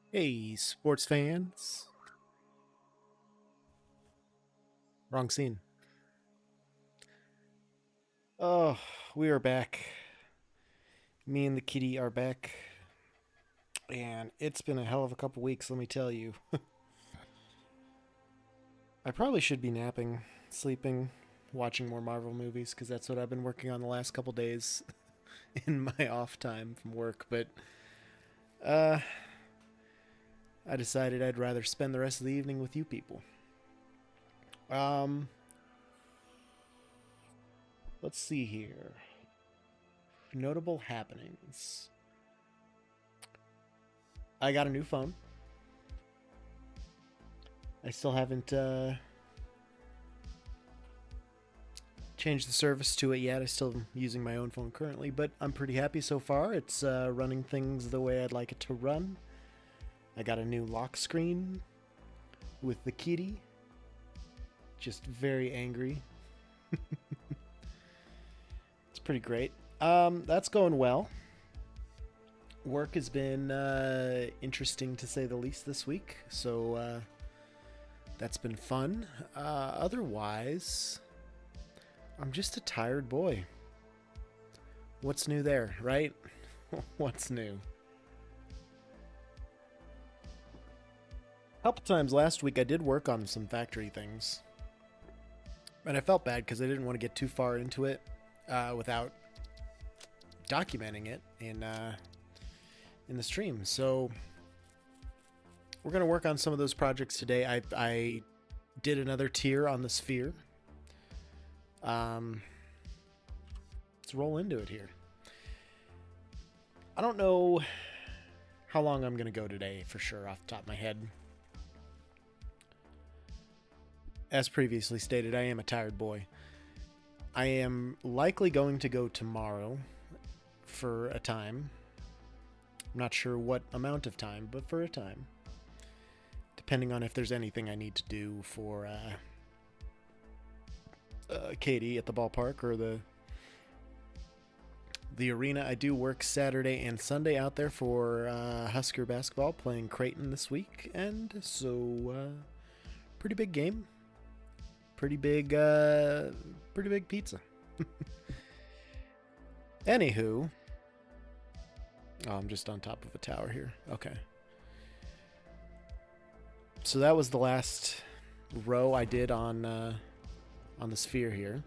Hey, sports fans. Wrong scene. Oh, we are back. Me and the kitty are back. And it's been a hell of a couple weeks, let me tell you. I probably should be napping, sleeping, watching more Marvel movies, because that's what I've been working on the last couple days in my off time from work. But uh, I decided I'd rather spend the rest of the evening with you people. Um, let's see here. Notable happenings. I got a new phone. I still haven't changed the service to it yet. I still am using my own phone currently, but I'm pretty happy so far. It's running things the way I'd like it to run. I got a new lock screen with the kitty, just very angry. It's pretty great. That's going well. Work has been interesting to say the least this week, so that's been fun. Otherwise, I'm just a tired boy. What's new there, right? What's new? A couple times last week I did work on some factory things, and I felt bad because I didn't want to get too far into it without documenting it in the stream. So we're gonna work on some of those projects today. I did another tier on the sphere. Um, let's roll into it here. I don't know how long I'm gonna go today for sure off the top of my head. As previously stated, I am a tired boy. I am likely going to go tomorrow for a time. I'm not sure what amount of time, but for a time. Depending on if there's anything I need to do for Katie at the ballpark or the arena. I do work Saturday and Sunday out there for Husker basketball, playing Creighton this week, and so pretty big game, pretty big pizza. Anywho, oh, I'm just on top of a tower here. Okay, so that was the last row I did on the sphere here.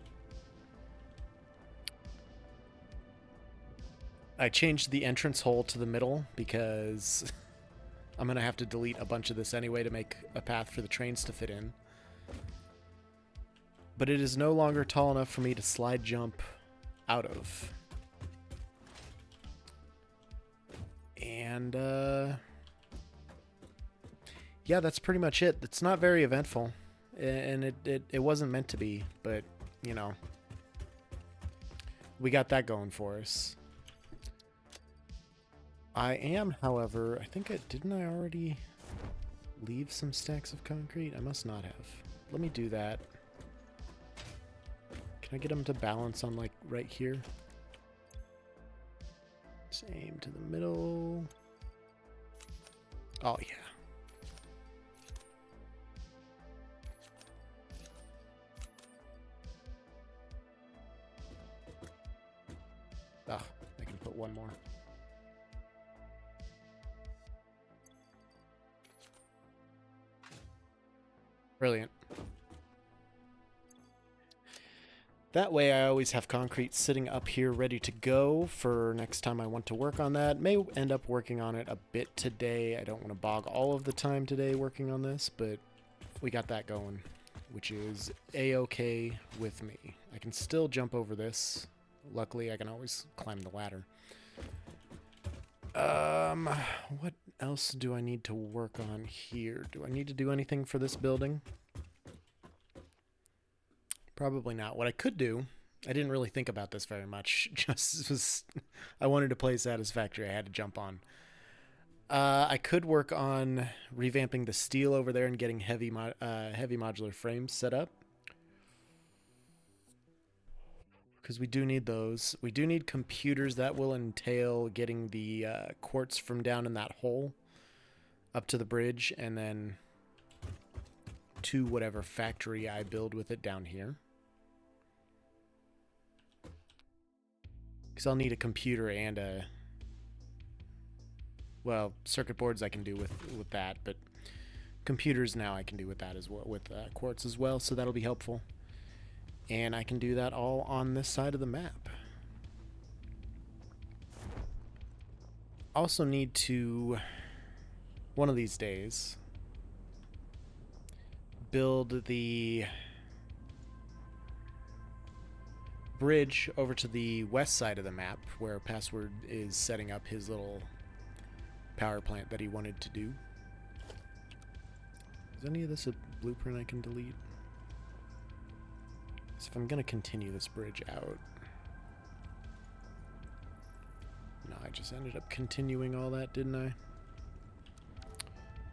I changed the entrance hole to the middle because I'm going to have to delete a bunch of this anyway to make a path for the trains to fit in. But it is no longer tall enough for me to slide jump out of. And, yeah, that's pretty much it. It's not very eventful. And it wasn't meant to be, but, you know, we got that going for us. I am, however, I think didn't I already leave some stacks of concrete? I must not have. Let me do that. Can I get them to balance on, like, right here? Just aim to the middle. Oh, yeah. Oh, I can put one more. Brilliant. That way I always have concrete sitting up here ready to go for next time I want to work on that. May end up working on it a bit today. I don't want to bog all of the time today working on this, but we got that going, which is a-okay with me. I can still jump over this. Luckily, I can always climb the ladder. What else do I need to work on here? Do I need to do anything for this building? Probably not. What I could do, I didn't really think about this very much. Just was, I wanted to play Satisfactory. I had to jump on. I could work on revamping the steel over there and getting heavy modular frames set up. Because we do need those. We do need computers. That will entail getting the quartz from down in that hole up to the bridge and then to whatever factory I build with it down here. Because I'll need a computer and a... Well, circuit boards I can do with that, but computers now I can do with that as well, with Quartz as well, so that'll be helpful. And I can do that all on this side of the map. Also need to, one of these days, build the bridge over to the west side of the map where Password is setting up his little power plant that he wanted to do. Is any of this a blueprint I can delete? So if I'm going to continue this bridge out... No, I just ended up continuing all that, didn't I?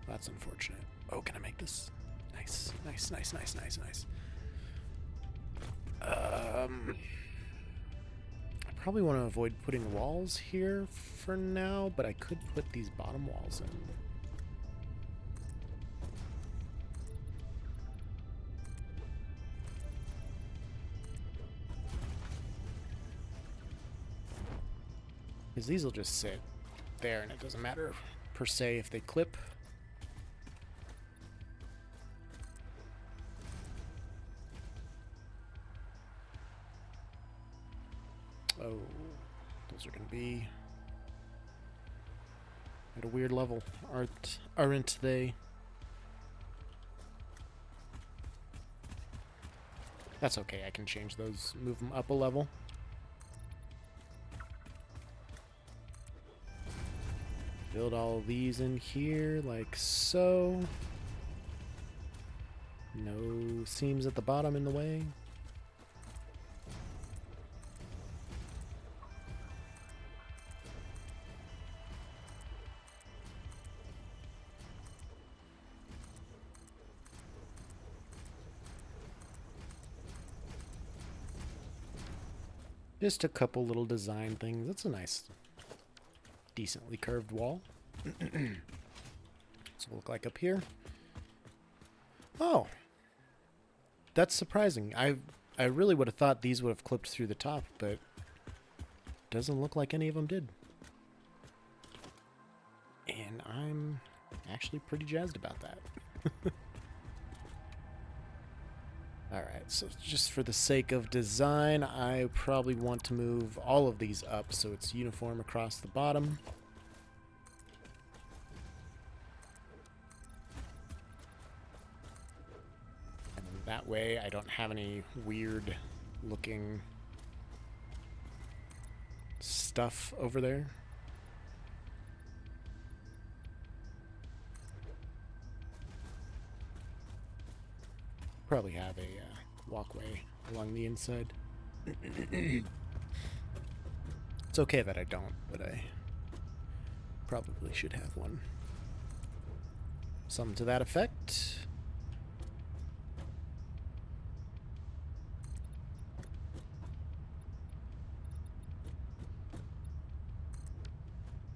That's unfortunate. Oh, can I make this? Nice, nice, nice, nice, nice, nice. I probably want to avoid putting walls here for now, but I could put these bottom walls in. Because these will just sit there and it doesn't matter per se if they clip. Oh, those are going to be at a weird level, aren't they? That's okay, I can change those, move them up a level. Build all these in here like so. No seams at the bottom in the way. Just a couple little design things. That's a nice, decently curved wall. So look like up here. Oh, that's surprising. I really would have thought these would have clipped through the top, but doesn't look like any of them did. And I'm actually pretty jazzed about that. Alright, so just for the sake of design, I probably want to move all of these up so it's uniform across the bottom. And that way I don't have any weird looking stuff over there. Probably have a walkway along the inside. It's okay that I don't, but I probably should have one. Something to that effect.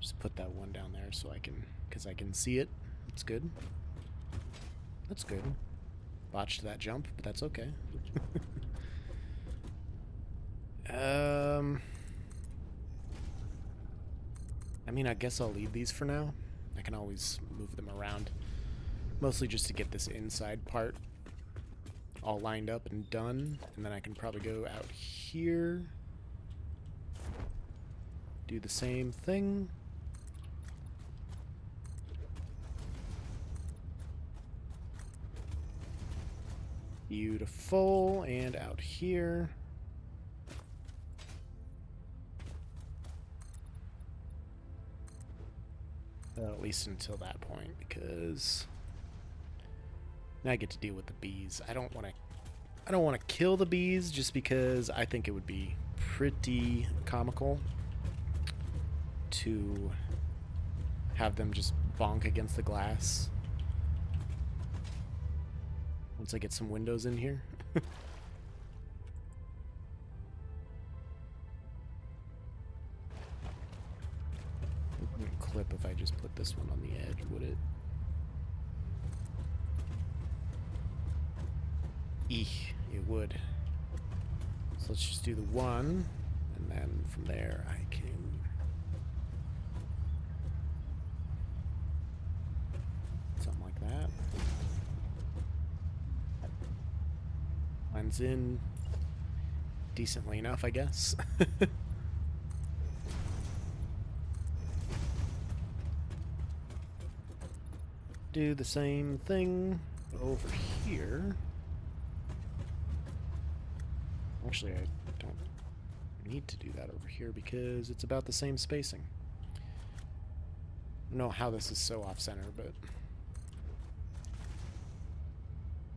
Just put that one down there so I can, because I can see it. That's good. That's good. Botched that jump, but that's okay. I mean, I guess I'll leave these for now. I can always move them around. Mostly just to get this inside part all lined up and done. And then I can probably go out here. Do the same thing. Beautiful, and out here. Well, at least until that point, because now I get to deal with the bees. I don't want to kill the bees just because I think it would be pretty comical to have them just bonk against the glass. Once I get some windows in here. It wouldn't clip if I just put this one on the edge, would it? It would. So let's just do the 1, and then from there I can... something like that. Blends in decently enough, I guess. Do the same thing over here. Actually, I don't need to do that over here because it's about the same spacing. I don't know how this is so off-center, but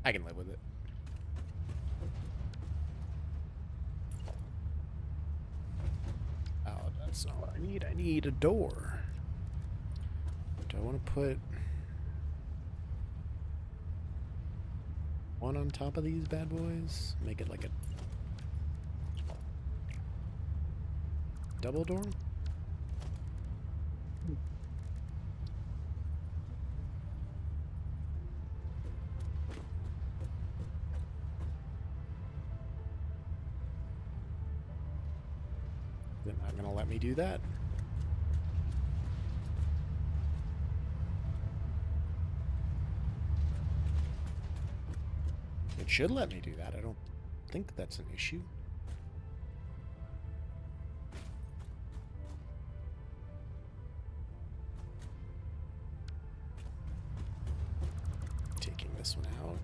I can live with it. Oh, that's not what I need. I need a door. Do I want to put one on top of these bad boys? Make it like a double door? They're not gonna let me do that. It should let me do that. I don't think that's an issue. Taking this one out.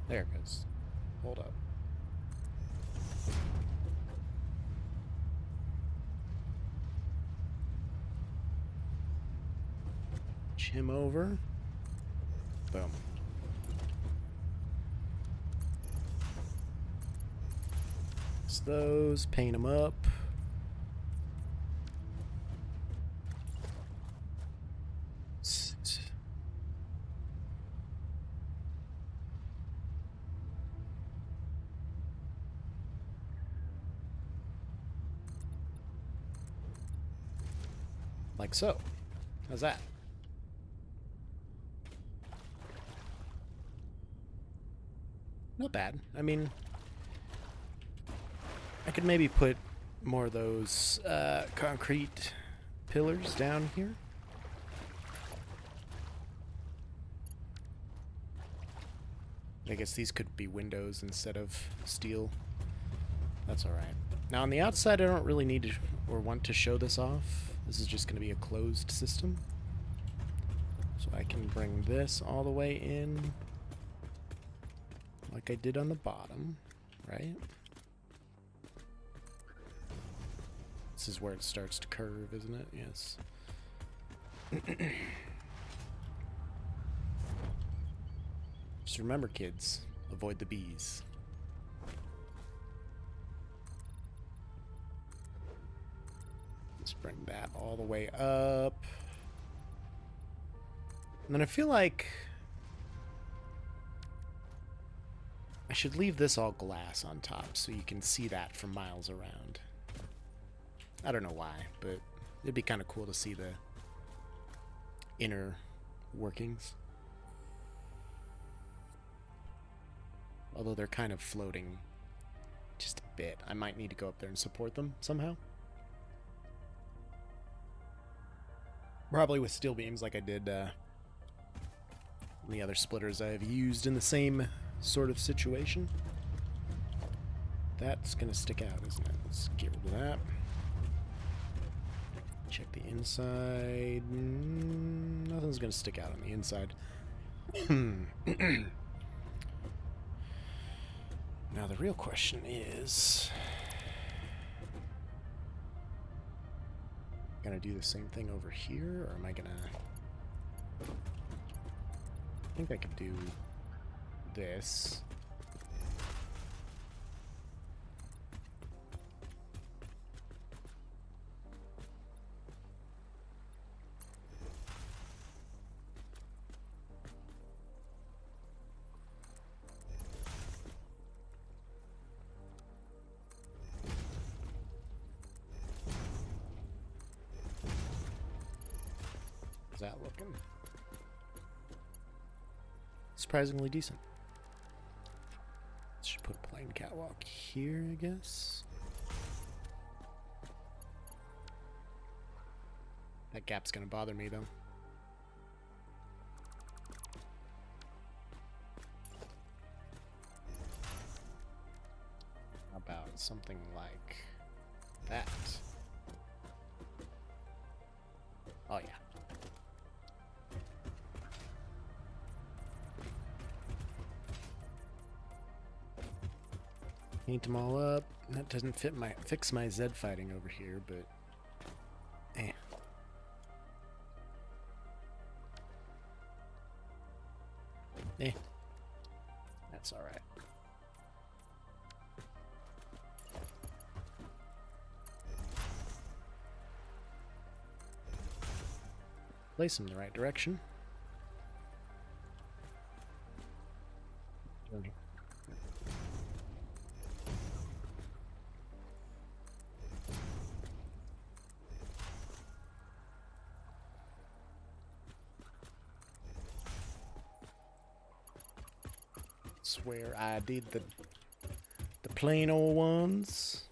There it goes. Hold up. Him over. Boom. It's those, paint them up. Like so. How's that? Not bad. I mean, I could maybe put more of those concrete pillars down here. I guess these could be windows instead of steel. That's alright. Now on the outside I don't really need to or want to show this off. This is just going to be a closed system. So I can bring this all the way in like I did on the bottom, right? This is where it starts to curve, isn't it? Yes. Just remember, kids, avoid the bees. Let's bring that all the way up. And then I feel like I should leave this all glass on top so you can see that from miles around. I don't know why, but it'd be kind of cool to see the inner workings. Although they're kind of floating just a bit. I might need to go up there and support them somehow. Probably with steel beams like I did the other splitters I have used in the same sort of situation. That's gonna stick out, isn't it? Let's get rid of that. Check the inside. Nothing's gonna stick out on the inside. Now the real question is, gonna do the same thing over here, or am I gonna... I think I could do this. How's that looking? surprisingly decent. Should put a plain catwalk here, I guess. That gap's gonna bother me though. How about something like that? Oh yeah. Paint them all up. That doesn't fix my Zed fighting over here, but eh. Eh. That's all right. Place them in the right direction. Swear I did the plain old ones.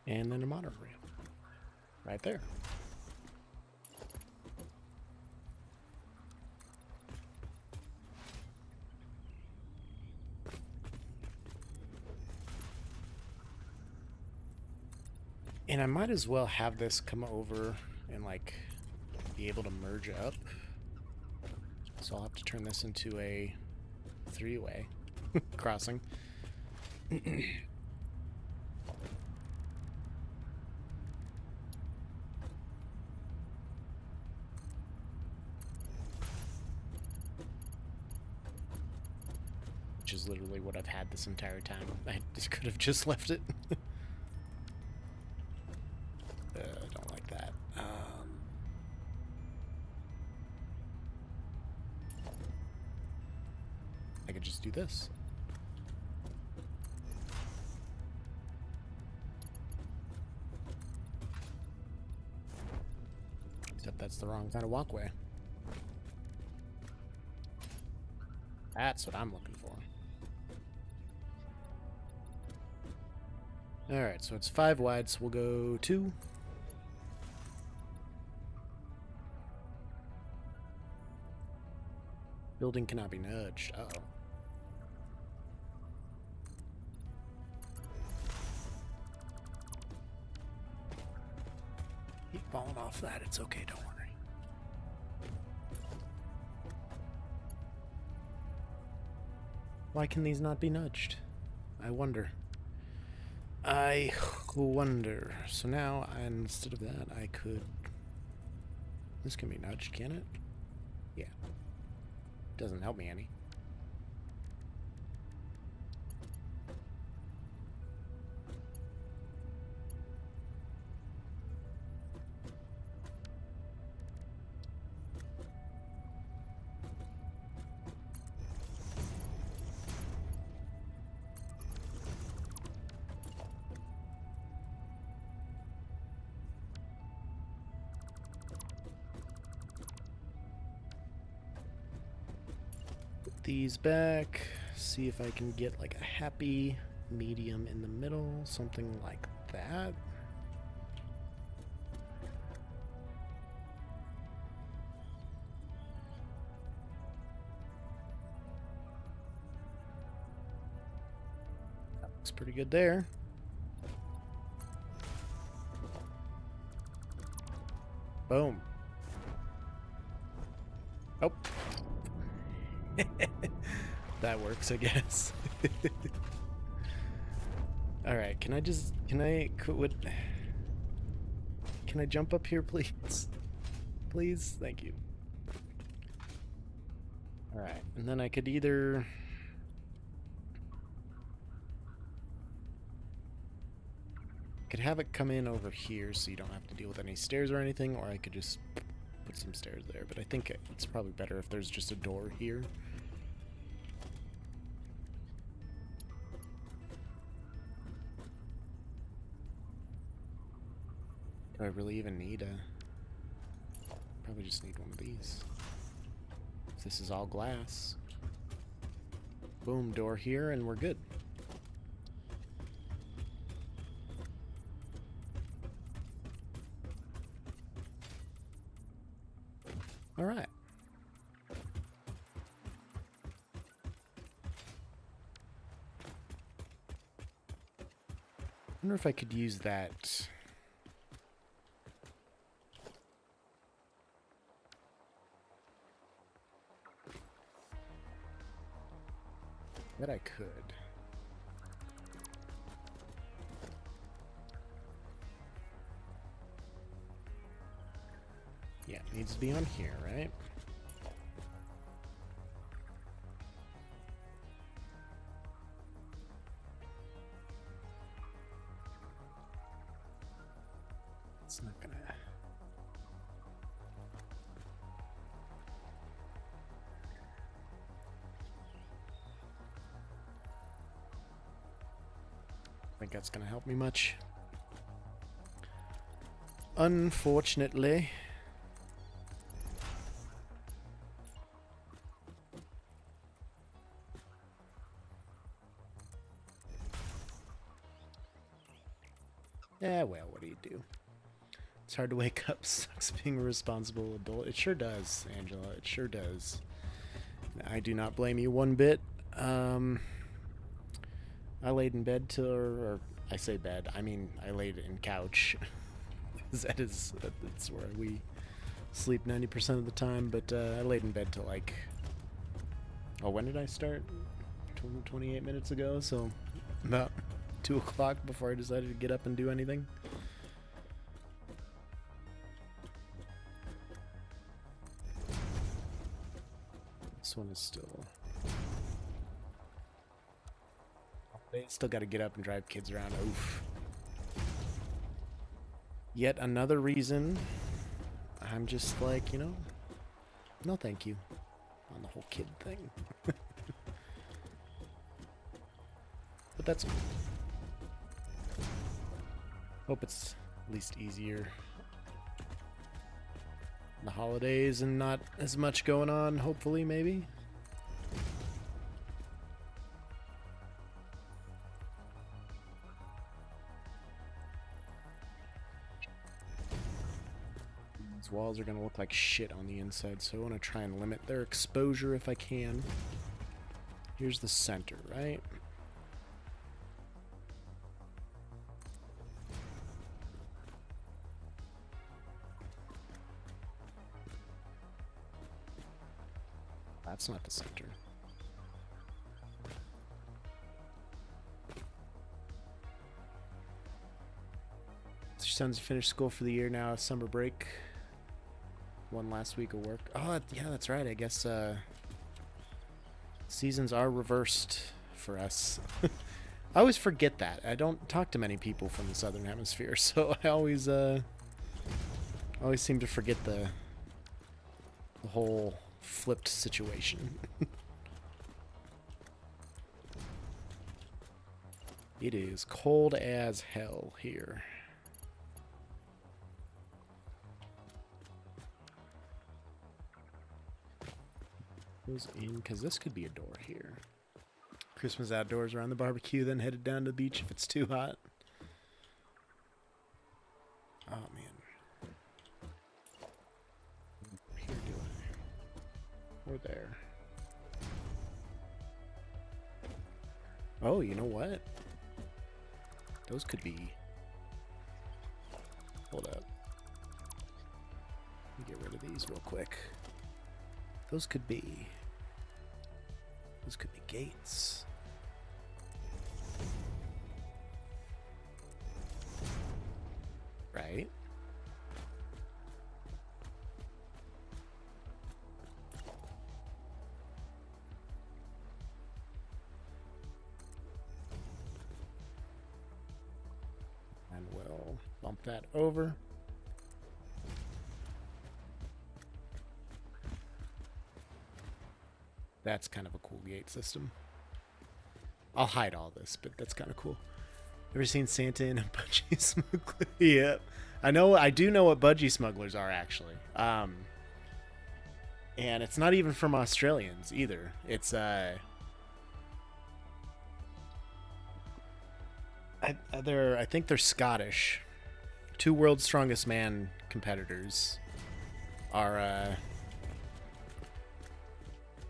And then a monorail. Right there. And I might as well have this come over and like be able to merge up. So I'll have to turn this into a three-way crossing. Which is literally what I've had this entire time. I just could have just left it. Don't like that. I could just do this. Except that's the wrong kind of walkway. That's what I'm looking for. Alright, so it's 5 wide, so we'll go 2. Building cannot be nudged. Uh-oh. Keep falling off that. It's okay, don't worry. Why can these not be nudged? I wonder. I wonder. So now, instead of that, I could... This can be nudged, can it? Yeah. Doesn't help me any. These back, see if I can get like a happy medium in the middle, something like that. That looks pretty good there. Boom. Oh. That works, I guess. Alright, can I jump up here, please? Please? Thank you. Alright, and then I could either... could have it come in over here so you don't have to deal with any stairs or anything, or I could just put some stairs there, but I think it's probably better if there's just a door here. Do I really even need a... We just need one of these. If this is all glass. Boom, door here, and we're good. All right. I wonder if I could use that. Bet I could. Yeah, it needs to be on here, right? It's not gonna. I think that's gonna help me much. Unfortunately. Yeah, well, what do you do? It's hard to wake up. Sucks being a responsible adult. It sure does, Angela. It sure does. I do not blame you one bit. I laid in bed till, or I say bed, I mean I laid in couch. That's where we sleep 90% of the time, but I laid in bed till like, oh, when did I start? 28 minutes ago, so about 2 o'clock before I decided to get up and do anything. This one is still got to get up and drive kids around. Oof. Yet another reason I'm just like, you know, no thank you on the whole kid thing. But that's cool. Hope it's at least easier. The holidays and not as much going on, hopefully, maybe. These walls are gonna look like shit on the inside, so I want to try and limit their exposure if I can. Here's the center, right? That's not the center. Your son's finished school for the year now, summer break. One last week of work. Oh, yeah, that's right. I guess seasons are reversed for us. I always forget that. I don't talk to many people from the southern hemisphere, so I always seem to forget the whole flipped situation. It is cold as hell here. Goes in, because this could be a door here. Christmas outdoors around the barbecue, then headed down to the beach if it's too hot. Oh man. Here do I? Or there. Oh, you know what? Those could be. Hold up. Let me get rid of these real quick. Those could be gates. Right? And we'll bump that over. That's kind of a cool gate system. I'll hide all this, but that's kind of cool. Ever seen Santa in a budgie smuggler? Yep. I do know what budgie smugglers are, actually. And it's not even from Australians either. It's I think they're Scottish. Two World's Strongest Man competitors are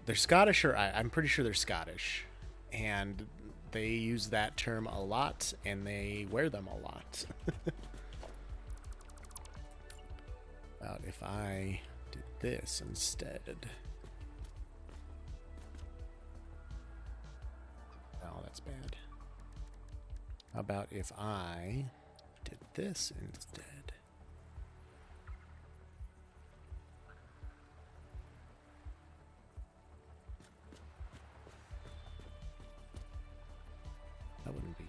they're Scottish, or I'm pretty sure they're Scottish, and they use that term a lot, and they wear them a lot. About if I did this instead. Oh, that's bad. How about if I did this instead? That wouldn't be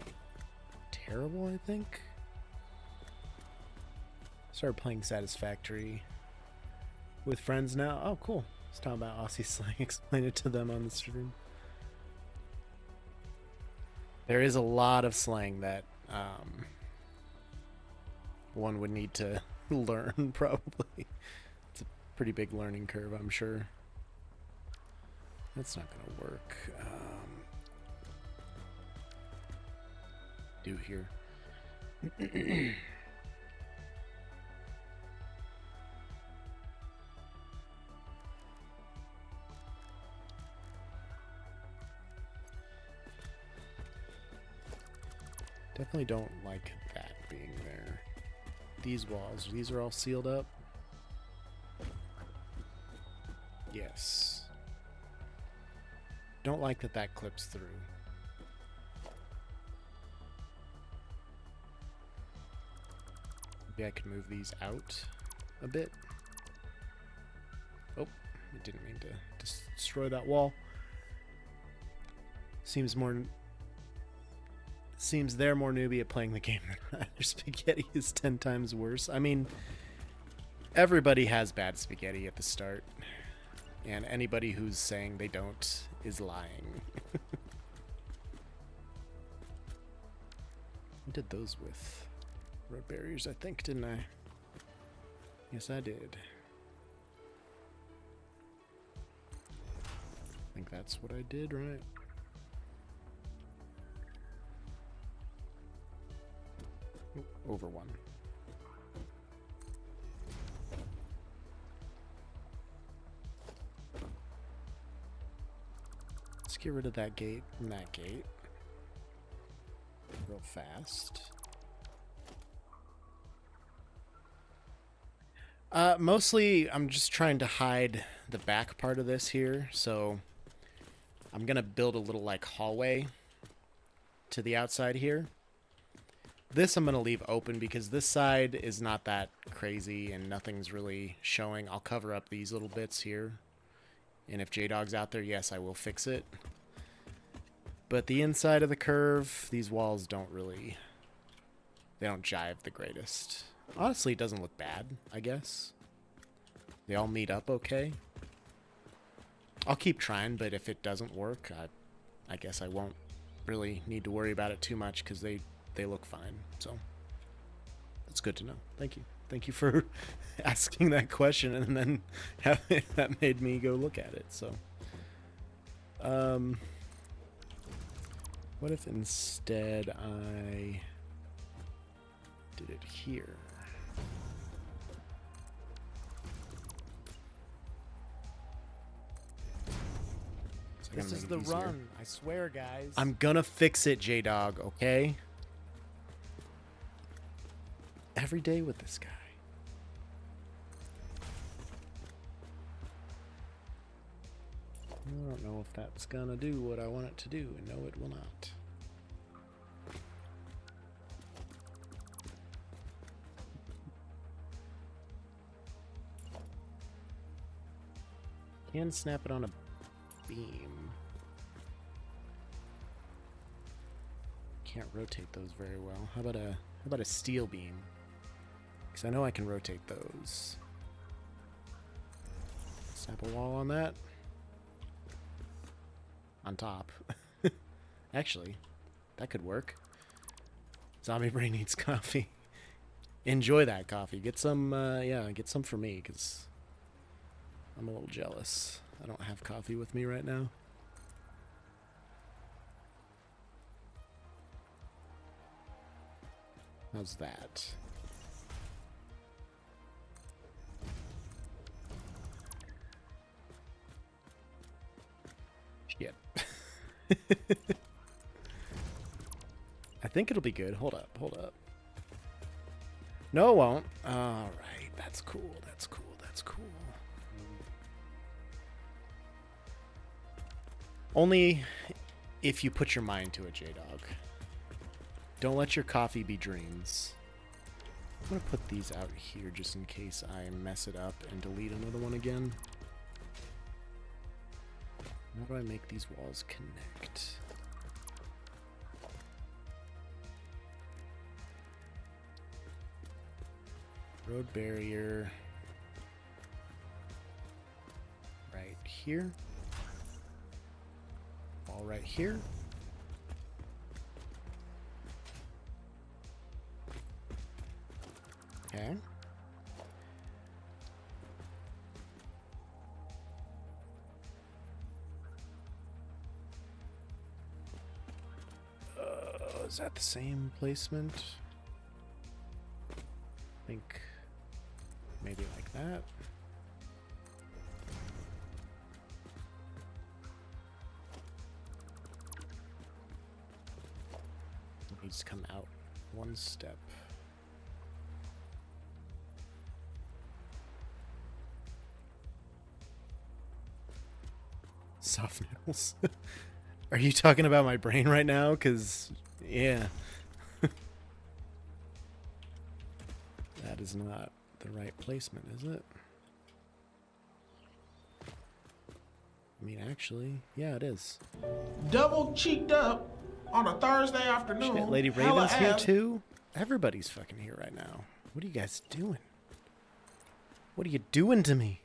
terrible, I think. Started playing Satisfactory with friends now. Oh, cool. Let's talk about Aussie slang. Explain it to them on the stream. There is a lot of slang that one would need to learn, probably. It's a pretty big learning curve, I'm sure. That's not going to work. Do here. Definitely don't like that being there. These walls, these are all sealed up. Yes. Don't like that that clips through. Maybe I could move these out a bit. Oh, I didn't mean to destroy that wall. Seems they're more newbie at playing the game than their spaghetti is 10 times worse. I mean, everybody has bad spaghetti at the start, and anybody who's saying they don't is lying. I did those with road barriers, I think, didn't I? Yes, I did. I think that's what I did, right? Over one. Let's get rid of that gate and that gate real fast. Mostly I'm just trying to hide the back part of this here, so I'm gonna build a little like hallway to the outside here. This I'm going to leave open because this side is not that crazy and nothing's really showing. I'll cover up these little bits here. And if J-Dog's out there, yes, I will fix it. But the inside of the curve, these walls don't really... They don't jive the greatest. Honestly, it doesn't look bad, I guess. They all meet up okay. I'll keep trying, but if it doesn't work, I guess I won't really need to worry about it too much because they look fine, so that's good to know. Thank you. Thank you for asking that question, and then that made me go look at it. So, what if instead I did it here? This is the run, I swear, guys. I'm gonna fix it, J-Dog, okay? Every day with this guy. I don't know if that's gonna do what I want it to do, and no, it will not. Can snap it on a beam. Can't rotate those very well. How about a steel beam? Because I know I can rotate those. Snap a wall on that. On top. Actually, that could work. Zombie Brain needs coffee. Enjoy that coffee. Get some, yeah, get some for me, because I'm a little jealous. I don't have coffee with me right now. How's that? Shit. I think it'll be good. Hold up, hold up. No, it won't. All right, that's cool. That's cool. That's cool. Only if you put your mind to it, J-Dog. Don't let your coffee be dreams. I'm going to put these out here just in case I mess it up and delete another one again. How do I make these walls connect? Road barrier right here. Wall right here. Okay. Is that the same placement? I think maybe like that. It needs to come out one step. Soft noodles. Are you talking about my brain right now? Because, yeah. That is not the right placement, is it? I mean, actually, yeah, it is. Double cheeked up on a Thursday afternoon. Shit, Lady Raven's here too? Everybody's fucking here right now. What are you guys doing? What are you doing to me?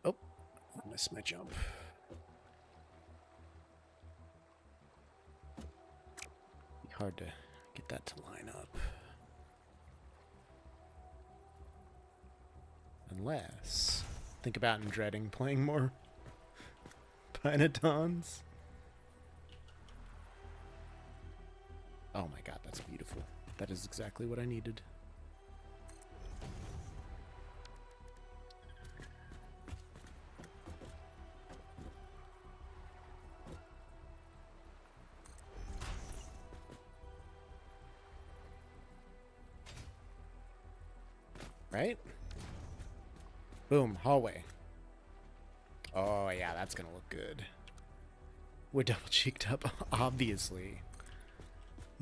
Oh, I missed my jump. Be hard to get that to line up. Unless, think about and dreading playing more Pinatons. Oh my god, that's beautiful. That is exactly what I needed. Right? Boom, hallway. Oh yeah, that's gonna look good. We're double cheeked up, obviously.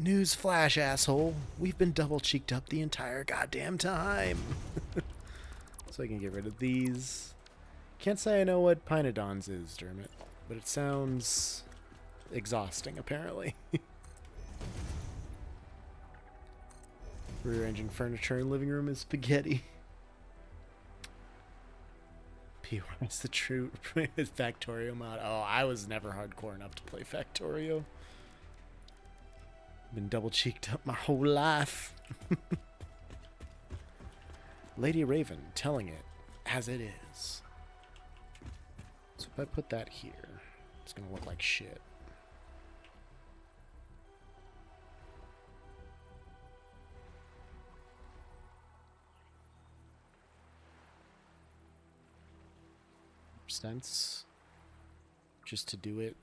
Newsflash, asshole. We've been double cheeked up the entire goddamn time. So I can get rid of these. Can't say I know what Pinodons is, Dermot, but it sounds exhausting, apparently. Rearranging furniture in living room is spaghetti. P.Y.'s the true Factorio mod. Oh, I was never hardcore enough to play Factorio. Been double cheeked up my whole life. Lady Raven telling it as it is. So if I put that here, it's gonna look like shit. Sense just to do it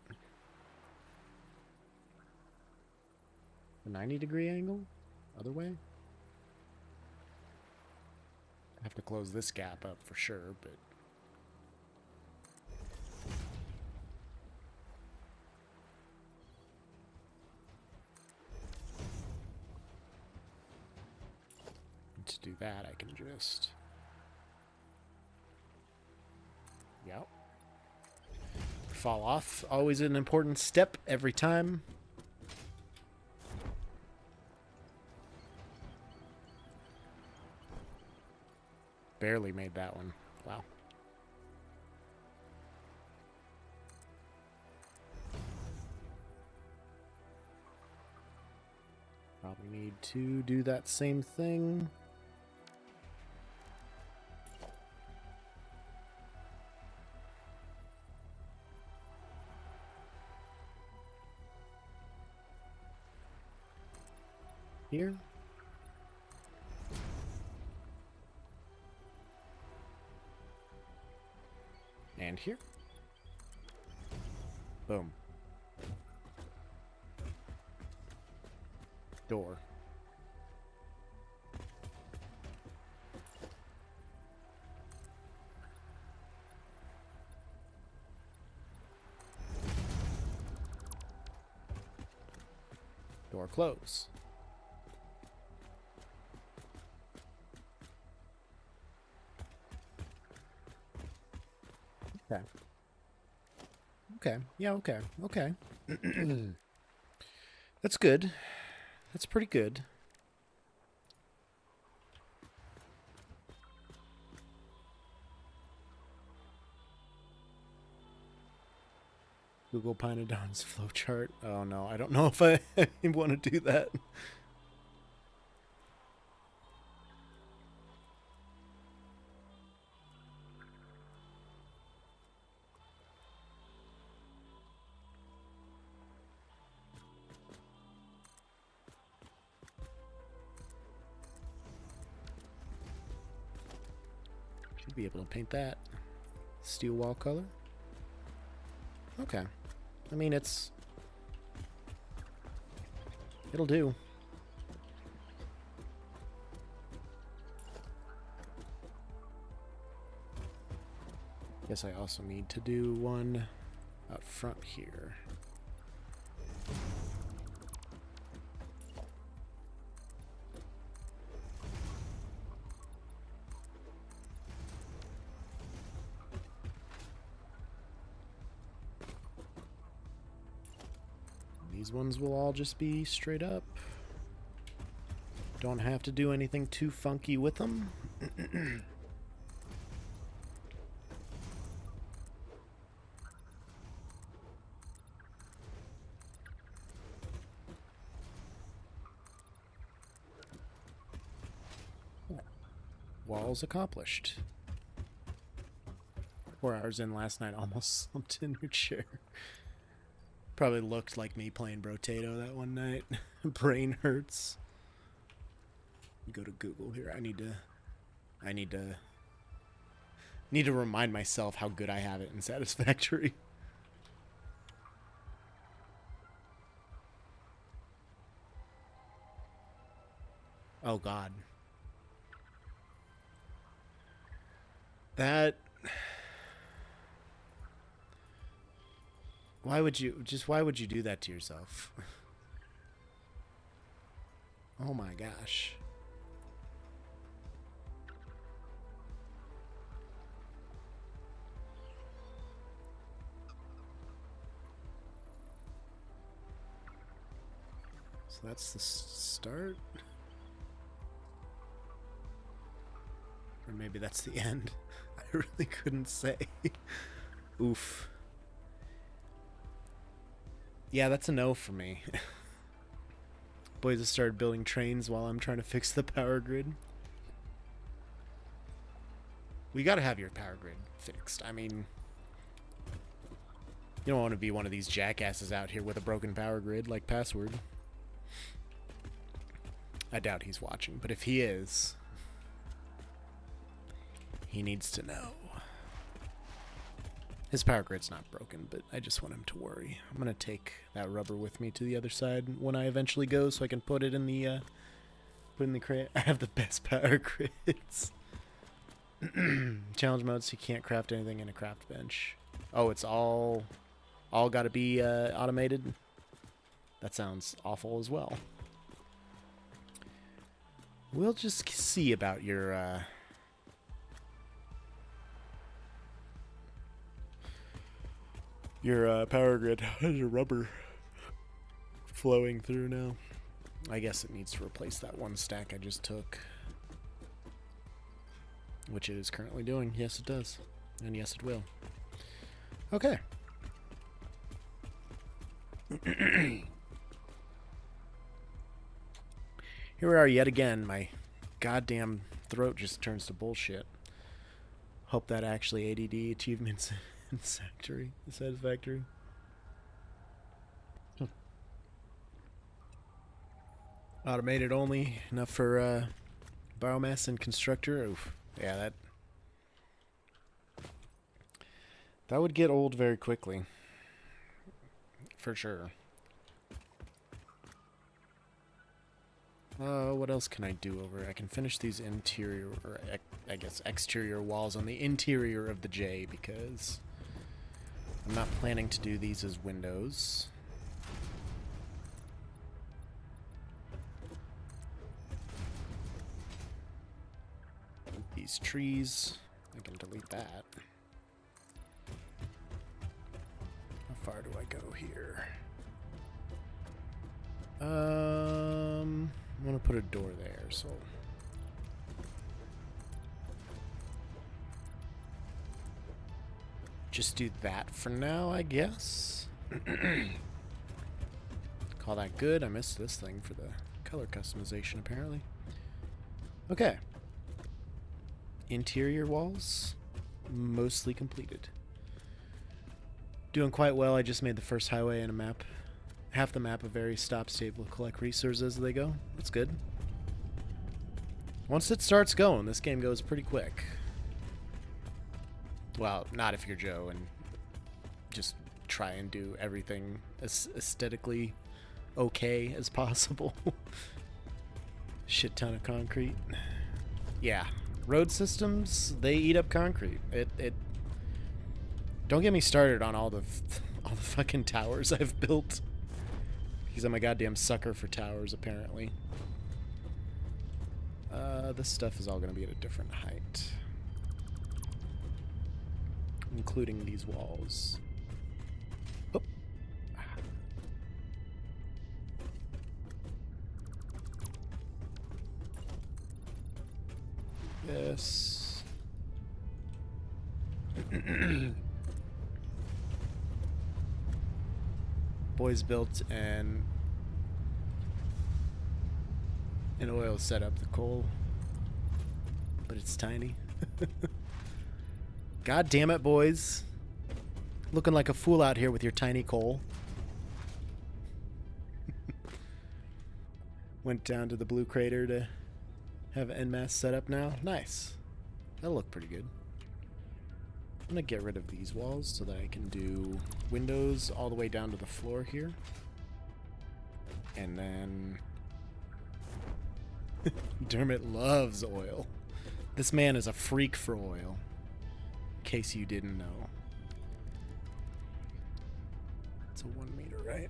a 90-degree angle other way. I have to close this gap up for sure, but to do that I can just fall off. Always an important step every time. Barely made that one. Wow. Probably need need to do that same thing. Here. And here. Boom. Door. Door close. Okay. Okay. Yeah, okay. Okay. That's good. That's pretty good. Google Pinedon's flowchart. Oh no, I don't know if I want to do that. Should be able to paint that. Steel wall color. Okay. I mean, it'll do. Guess I also need to do one out front here. These ones will all just be straight up. Don't have to do anything too funky with them. Walls accomplished. 4 hours in last night, almost slumped in your chair. Probably looked like me playing Brotato that one night. Brain hurts. Go to Google here. I need to remind myself how good I have it in Satisfactory. Oh God. That... Why would you do that to yourself? Oh my gosh. So that's the start? Or maybe that's the end. I really couldn't say. Oof. Yeah, that's a no for me. Boys have started building trains while I'm trying to fix the power grid. We gotta have your power grid fixed. I mean, you don't want to be one of these jackasses out here with a broken power grid like Password. I doubt he's watching, but if he is, he needs to know. His power grid's not broken, but I just want him to worry. I'm gonna take that rubber with me to the other side when I eventually go, so I can put it in the crate. I have the best power grids. Challenge mode, so you can't craft anything in a craft bench. Oh, it's all got to be automated. That sounds awful as well. We'll just see about your power grid. There's a rubber flowing through now. I guess it needs to replace that one stack I just took. Which it is currently doing. Yes, it does. And yes, it will. Okay. Here we are yet again. My goddamn throat just turns to bullshit. Hope that actually ADD achievements satisfactory. Automated only, enough for biomass and constructor. Oof. Yeah, that would get old very quickly. For sure. What else can I do over it? I can finish these interior, or I guess exterior walls on the interior of the J, because I'm not planning to do these as windows. These trees, I can delete that. How far do I go here? I'm gonna put a door there, so just do that for now, I guess. Call that good. I missed this thing for the color customization, apparently. Okay. Interior walls, mostly completed. Doing quite well. I just made the first highway in a map. Half the map of various stop stable collect resources as they go. That's good. Once it starts going, this game goes pretty quick. Well, not if you're Joe and just try and do everything as aesthetically okay as possible. Shit ton of concrete. Yeah. Road systems, they eat up concrete. It don't get me started on all the fucking towers I've built. Because I'm a goddamn sucker for towers, apparently. This stuff is all going to be at a different height. Including these walls. Oh. Yes. Boys built an oil setup, the coal, but it's tiny. God damn it, boys. Looking like a fool out here with your tiny coal. Went down to the blue crater to have en masse set up now. Nice. That'll look pretty good. I'm gonna get rid of these walls so that I can do windows all the way down to the floor here. And then Dermot loves oil. This man is a freak for oil. In case you didn't know. It's a 1 meter, right?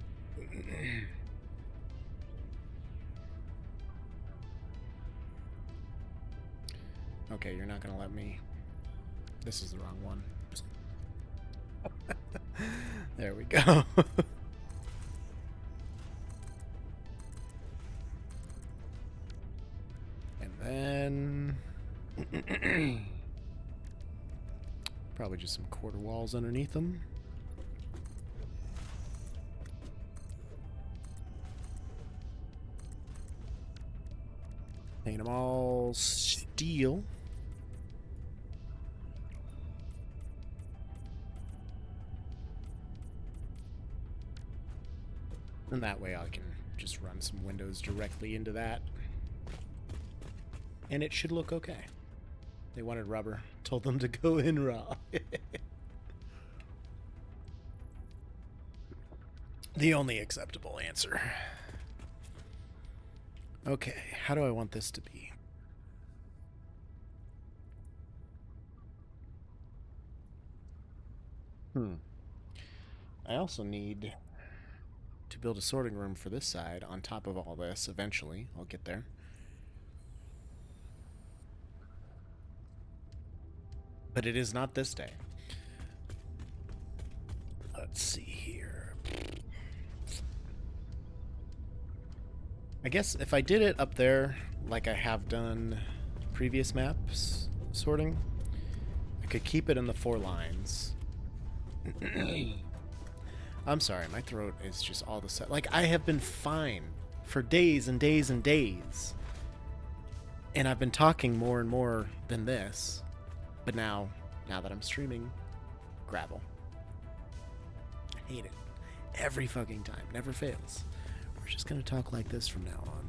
Okay, you're not gonna let me. This is the wrong one. There we go. And then probably just some quarter walls underneath them. Paint them all steel. And that way I can just run some windows directly into that. And it should look okay. They wanted rubber. Told them to go in raw. The only acceptable answer. Okay, how do I want this to be? I also need to build a sorting room for this side on top of all this eventually. I'll get there. But it is not this day. Let's see here. I guess if I did it up there like I have done previous maps sorting, I could keep it in the 4 lines. I'm sorry, my throat is just all the set. Like, I have been fine for days and days and days. And I've been talking more and more than this. But now that I'm streaming, Gravel. I hate it. Every fucking time. Never fails. We're just gonna talk like this from now on.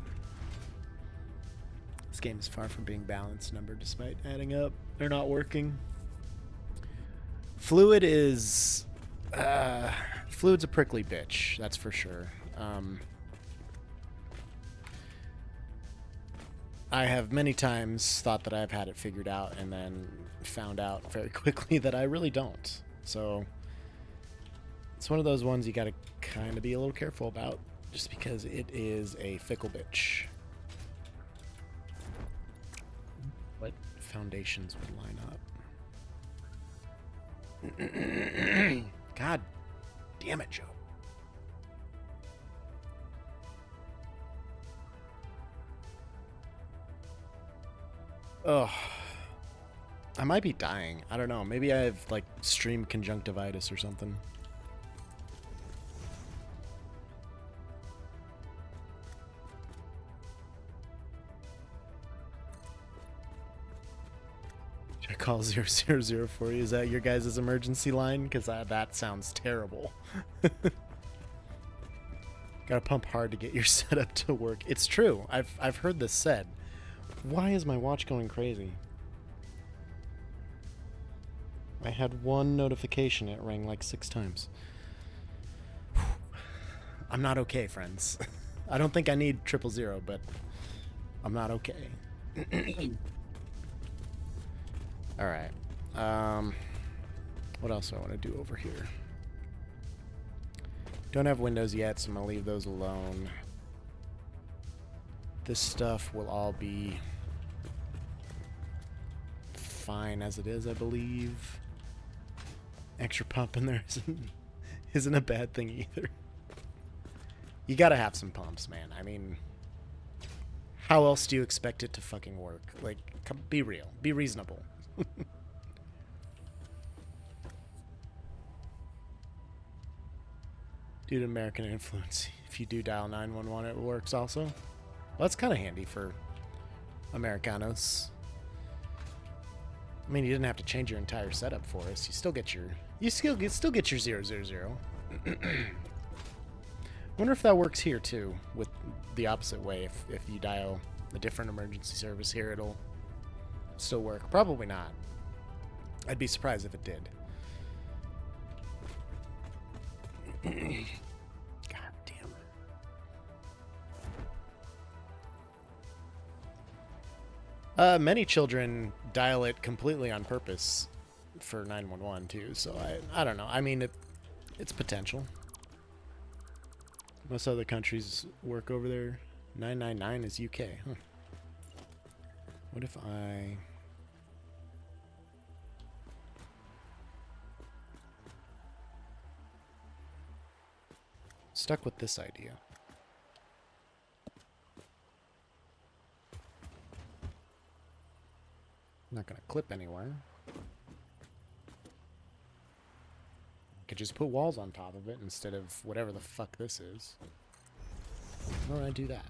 This game is far from being balanced number despite adding up. They're not working. Fluid is... Fluid's a prickly bitch, that's for sure. I have many times thought that I've had it figured out and then found out very quickly that I really don't. So it's one of those ones you gotta kind of be a little careful about just because it is a fickle bitch. What foundations would line up? God damn it, Joe. Ugh. I might be dying. I don't know. Maybe I have, like, stream conjunctivitis or something. Should I call 000 for you? Is that your guys' emergency line? Because that sounds terrible. Gotta pump hard to get your setup to work. It's true. I've heard this said. Why is my watch going crazy? I had one notification. It rang like 6 times. I'm not okay, friends. I don't think I need 000, but I'm not okay. Alright. What else do I want to do over here? Don't have windows yet, so I'm going to leave those alone. This stuff will all be fine as it is, I believe. Extra pump in there isn't a bad thing either. You gotta have some pumps, man. I mean, how else do you expect it to fucking work? Like, be real. Be reasonable. Due to American influence, if you do dial 911, it works also. Well, that's kind of handy for Americanos. I mean, you didn't have to change your entire setup for us. You still get your 000. Wonder if that works here too, with the opposite way. If you dial a different emergency service here, it'll still work. Probably not. I'd be surprised if it did. God damn it. Many children dial it completely on purpose for 911 too, so I don't know. I mean, it's potential. Most other countries work over there. 999 is UK, huh? What if I... Stuck with this idea. I'm not gonna clip anywhere. Could just put walls on top of it instead of whatever the fuck this is. Why don't I do that?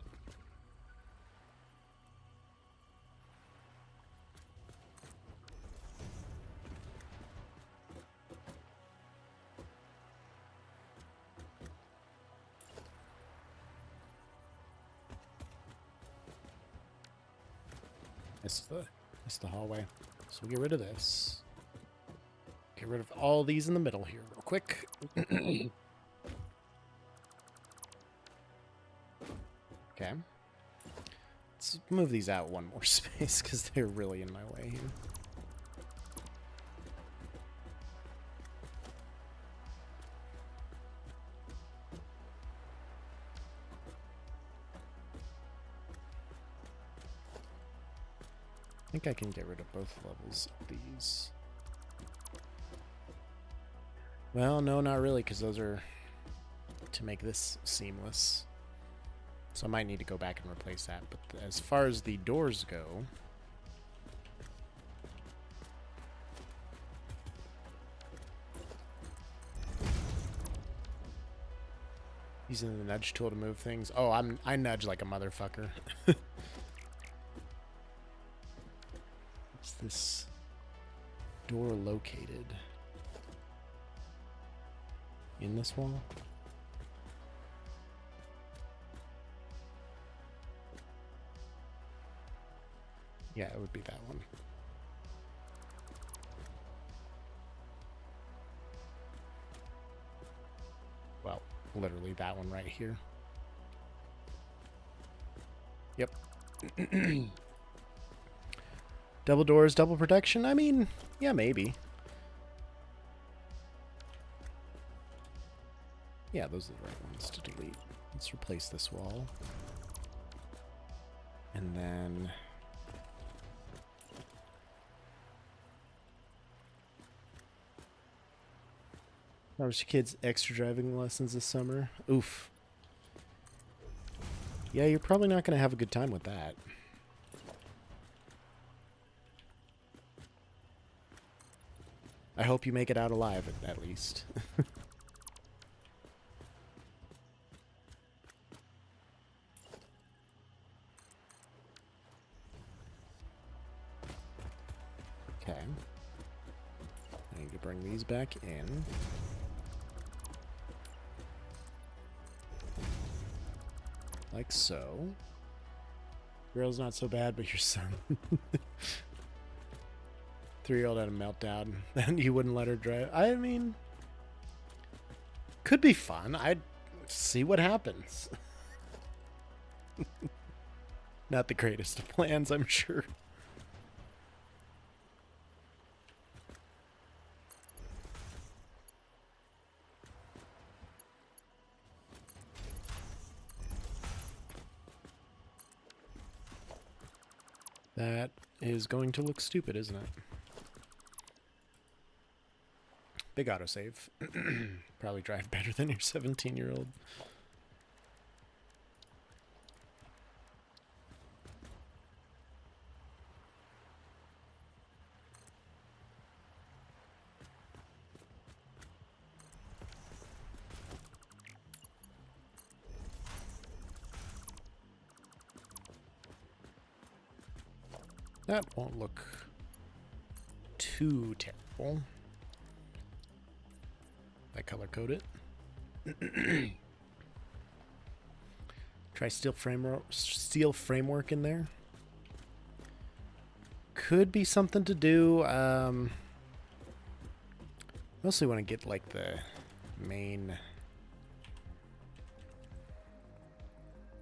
It's the hallway. So we'll get rid of this. Get rid of all these in the middle here real quick. Okay. Let's move these out one more space because they're really in my way here. I think I can get rid of both levels of these. Well, no, not really, because those are to make this seamless. So I might need to go back and replace that. But as far as the doors go... Using the nudge tool to move things. Oh, I nudge like a motherfucker. this door located? In this wall? Yeah, it would be that one. Well, literally that one right here. Yep. Double doors, double protection? I mean, yeah, maybe. Yeah, those are the right ones to delete. Let's replace this wall. And then... Promise your kids extra driving lessons this summer. Oof. Yeah, you're probably not going to have a good time with that. I hope you make it out alive, at least. Okay. I need to bring these back in. Like so. Girl's not so bad, but your son. 3-year-old had a meltdown, and you wouldn't let her drive. I mean, could be fun. I'd see what happens. Not the greatest of plans, I'm sure. That is going to look stupid, isn't it? Big autosave. Probably drive better than your 17-year-old. That won't look too terrible. I color code it. Try steel framework in there. Could be something to do. Mostly want to get like the main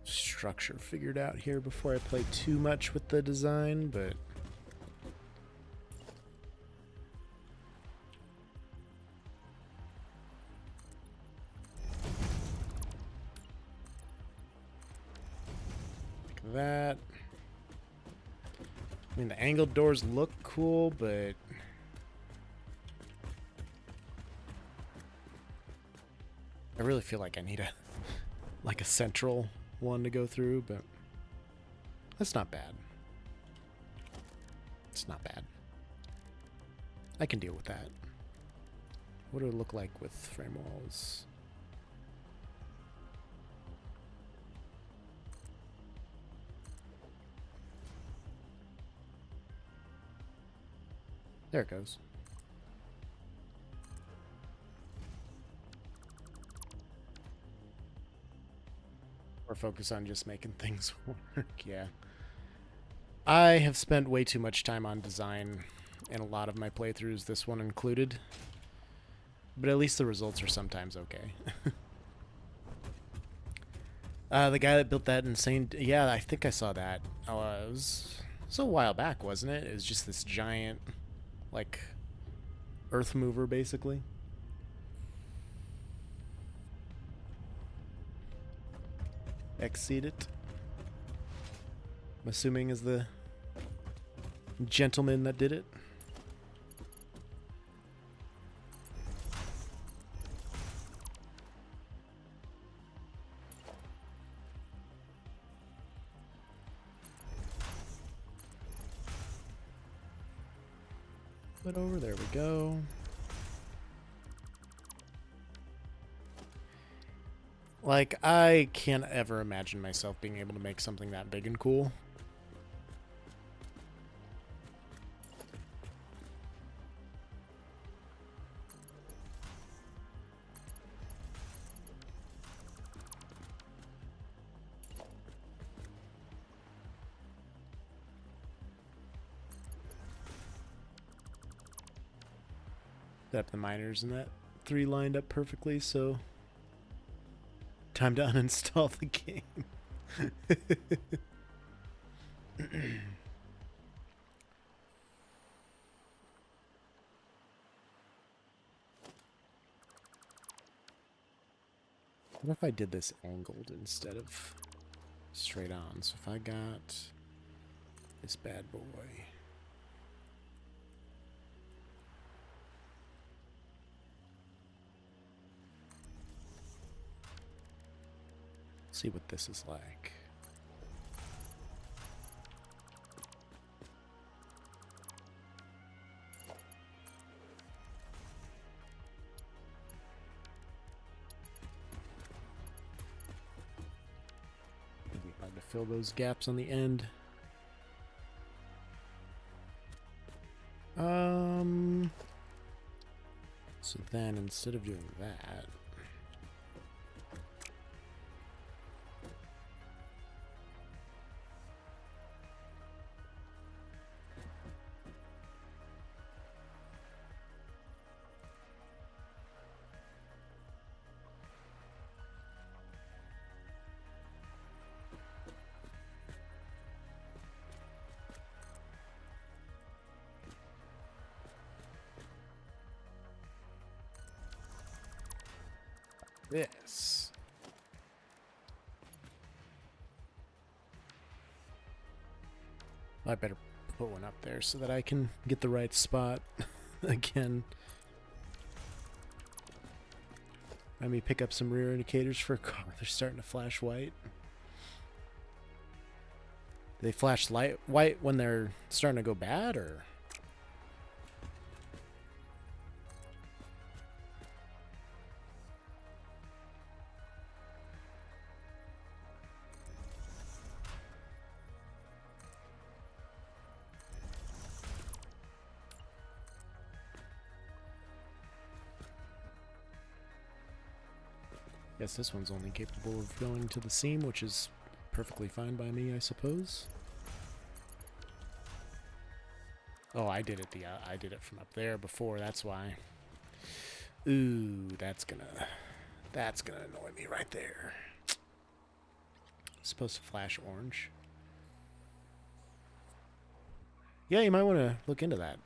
structure figured out here before I play too much with the design, but like that. I mean, the angled doors look cool, but I really feel like I need a like a central one to go through, but that's not bad. It's not bad. I can deal with that. What do it look like with frame walls? There it goes. Or focus on just making things work, yeah. I have spent way too much time on design in a lot of my playthroughs, this one included. But at least the results are sometimes okay. The guy that built that insane... Yeah, I think I saw that. It was a while back, wasn't it? It was just this giant, like, earth mover, basically. Exceed it. I'm assuming is the gentleman that did it. Put over, there we go. Like, I can't ever imagine myself being able to make something that big and cool. Set up the miners, and that 3 lined up perfectly, so time to uninstall the game. What if I did this angled instead of straight on? So if I got this bad boy. See what this is like. Maybe hard to fill those gaps on the end. So then instead of doing that, this. I better put one up there so that I can get the right spot again. Let me pick up some rear indicators for a car. They're starting to flash white. They flash white when they're starting to go bad, or? Guess this one's only capable of going to the seam, which is perfectly fine by me, I suppose. Oh, I did it I did it from up there before, that's why. Ooh, that's gonna annoy me right there. It's supposed to flash orange. Yeah, you might want to look into that.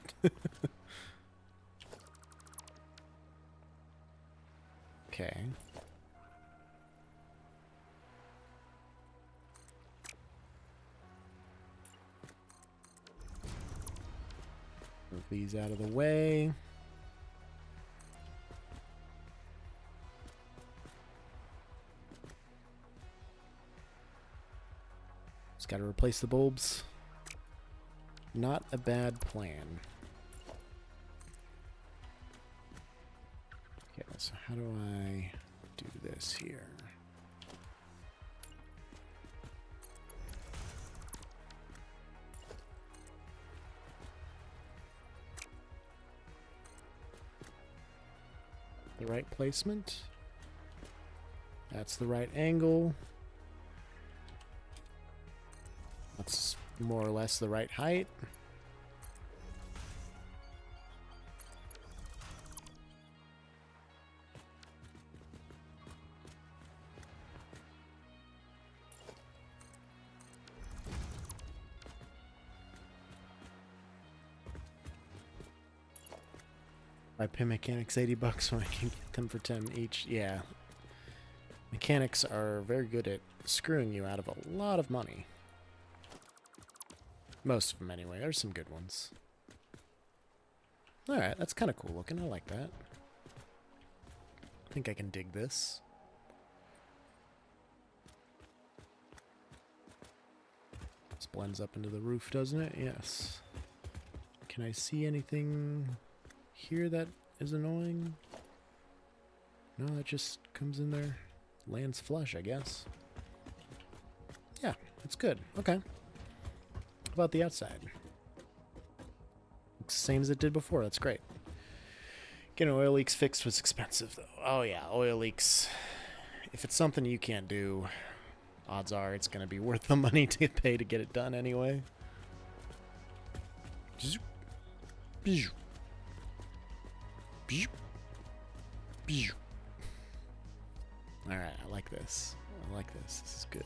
Okay. Move these out of the way. Just got to replace the bulbs. Not a bad plan. Okay, so how do I do this here? The right placement. That's the right angle. That's more or less the right height. I pay mechanics $80 when I can get them for 10 each. Yeah. Mechanics are very good at screwing you out of a lot of money. Most of them, anyway. There's some good ones. Alright, that's kind of cool looking. I like that. I think I can dig this. This blends up into the roof, doesn't it? Yes. Can I see anything here that is annoying? No, that just comes in there. Lands flush, I guess. Yeah, that's good. Okay. How about the outside? Looks the same as it did before. That's great. Getting oil leaks fixed was expensive, though. Oh, yeah, oil leaks. If it's something you can't do, odds are it's going to be worth the money to pay to get it done anyway. Alright, I like this. I like this. This is good.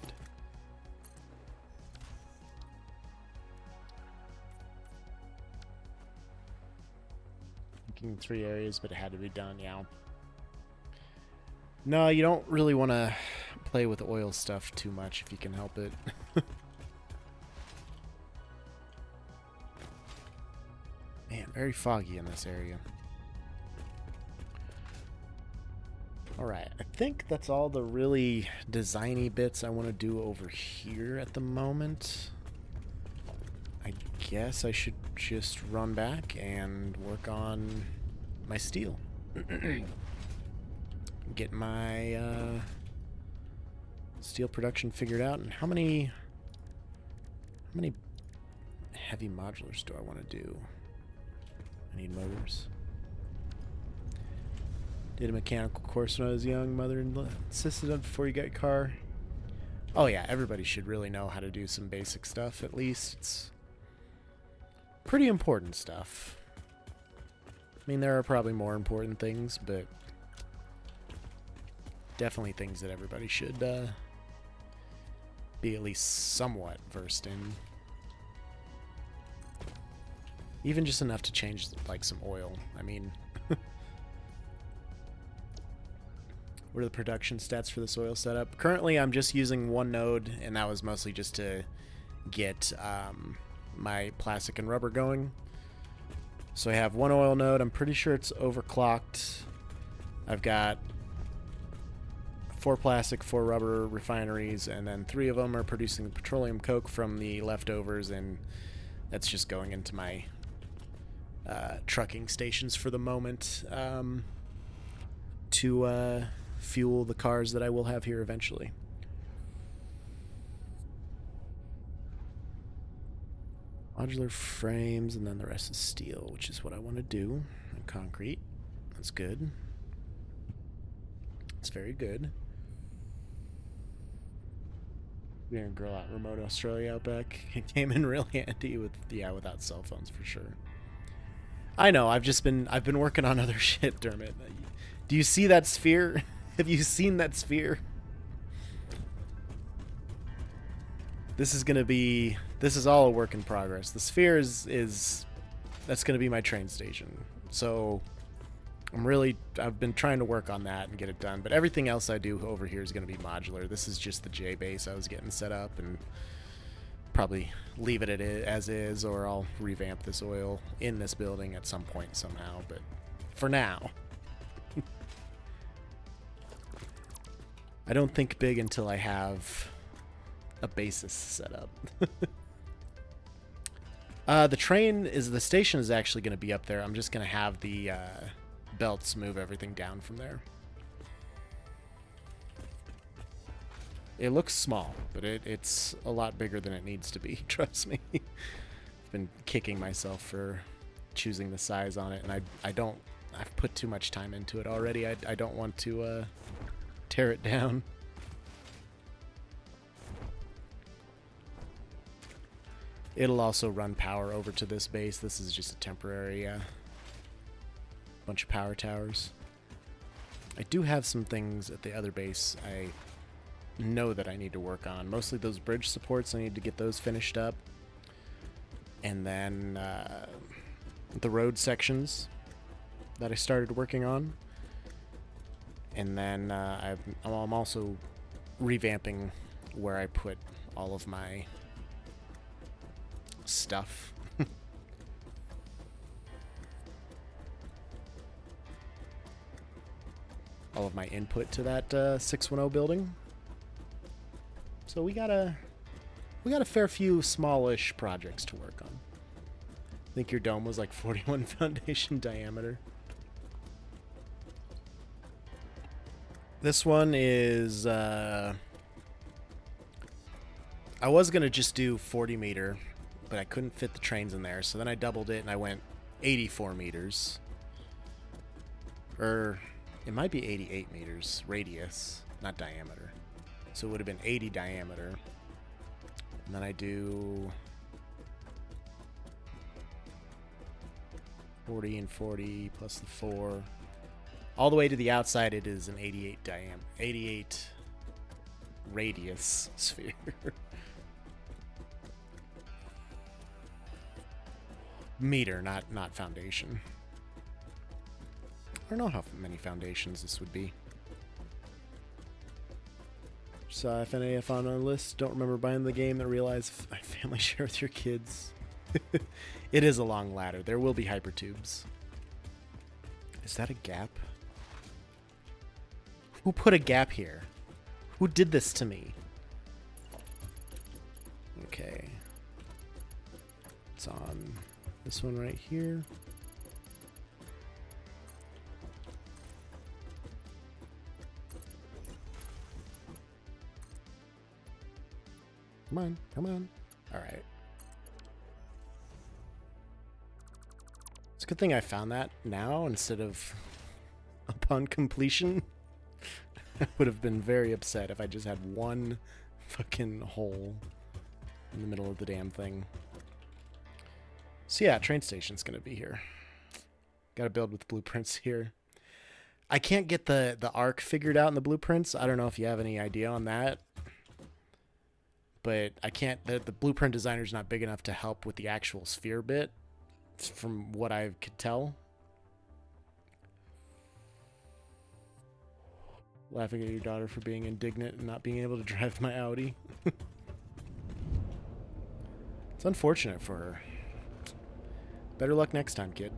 Thinking 3 areas, but it had to be done, yeah. No, you don't really want to play with oil stuff too much if you can help it. Man, very foggy in this area. Alright, I think that's all the really designy bits I want to do over here at the moment. I guess I should just run back and work on my steel. Get my steel production figured out. And how many heavy modulars do I want to do? I need motors. Did a mechanical course when I was young. Mother insisted on before you get a car. Oh yeah, everybody should really know how to do some basic stuff at least. It's pretty important stuff. I mean, there are probably more important things, but definitely things that everybody should be at least somewhat versed in. Even just enough to change, like, some oil. I mean, what are the production stats for this oil setup? Currently, I'm just using one node, and that was mostly just to get my plastic and rubber going. So I have one oil node. I'm pretty sure it's overclocked. I've got 4 plastic, 4 rubber refineries, and then 3 of them are producing petroleum coke from the leftovers, and that's just going into my trucking stations for the moment to fuel the cars that I will have here eventually. Modular frames, and then the rest is steel, which is what I want to do. And concrete. That's good. It's very good. We're gonna grill out remote Australia Outback. It came in real handy with, yeah, without cell phones for sure. I know, I've been working on other shit, Dermot. Do you see that sphere? Have you seen that sphere? This is all a work in progress. The sphere is that's gonna be my train station. So I've been trying to work on that and get it done, but everything else I do over here is gonna be modular. This is just the J base I was getting set up, and probably leave it as is, or I'll revamp this oil in this building at some point somehow, but for now I don't think big until I have a basis set up. The station is actually going to be up there. I'm just going to have the belts move everything down from there. It looks small, but it's a lot bigger than it needs to be, trust me. I've been kicking myself for choosing the size on it, and I've put too much time into it already. I don't want to tear it down. It'll also run power over to this base. This is just a temporary bunch of power towers. I do have some things at the other base I know that I need to work on. Mostly those bridge supports. I need to get those finished up. And then the road sections that I started working on. And then I'm also revamping where I put all of my stuff. All of my input to that 610 building. So we got a fair few smallish projects to work on. I think your dome was like 41 foundation diameter. This one is I was gonna just do 40 meter, but I couldn't fit the trains in there, so then I doubled it and I went 84 meters. Or it might be 88 meters radius, not diameter. So it would have been 80 diameter. And then I do 40 and 40 plus the 4. All the way to the outside, it is an 88 radius sphere. Meter, not foundation. I don't know how many foundations this would be. Saw FNAF on our list. Don't remember buying the game and realize I family share with your kids. It is a long ladder. There will be hypertubes. Is that a gap? Who put a gap here? Who did this to me? Okay. It's on this one right here. Come on, come on. All right. It's a good thing I found that now instead of upon completion. I would have been very upset if I just had one fucking hole in the middle of the damn thing. So yeah, train station's gonna be here. Gotta build with blueprints here. I can't get the arc figured out in the blueprints. I don't know if you have any idea on that. But I can't, the blueprint designer's not big enough to help with the actual sphere bit, from what I could tell. Laughing at your daughter for being indignant and not being able to drive my Audi. It's unfortunate for her. Better luck next time, kid.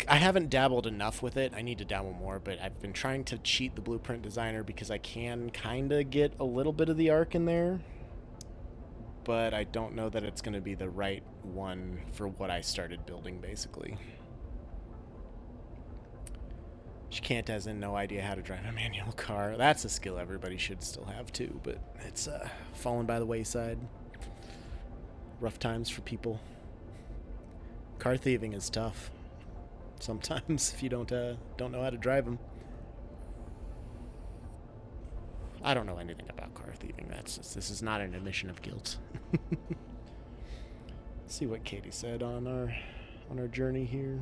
I haven't dabbled enough with it. I need to dabble more, but I've been trying to cheat the blueprint designer because I can kind of get a little bit of the arc in there. But I don't know that it's going to be the right one for what I started building, basically. She can't, as in no idea how to drive a manual car. That's a skill everybody should still have, too, but it's fallen by the wayside. Rough times for people. Car thieving is tough. Sometimes if you don't know how to drive them. I don't know anything about car thieving. This is not an admission of guilt. Let's see what Katie said on our journey here.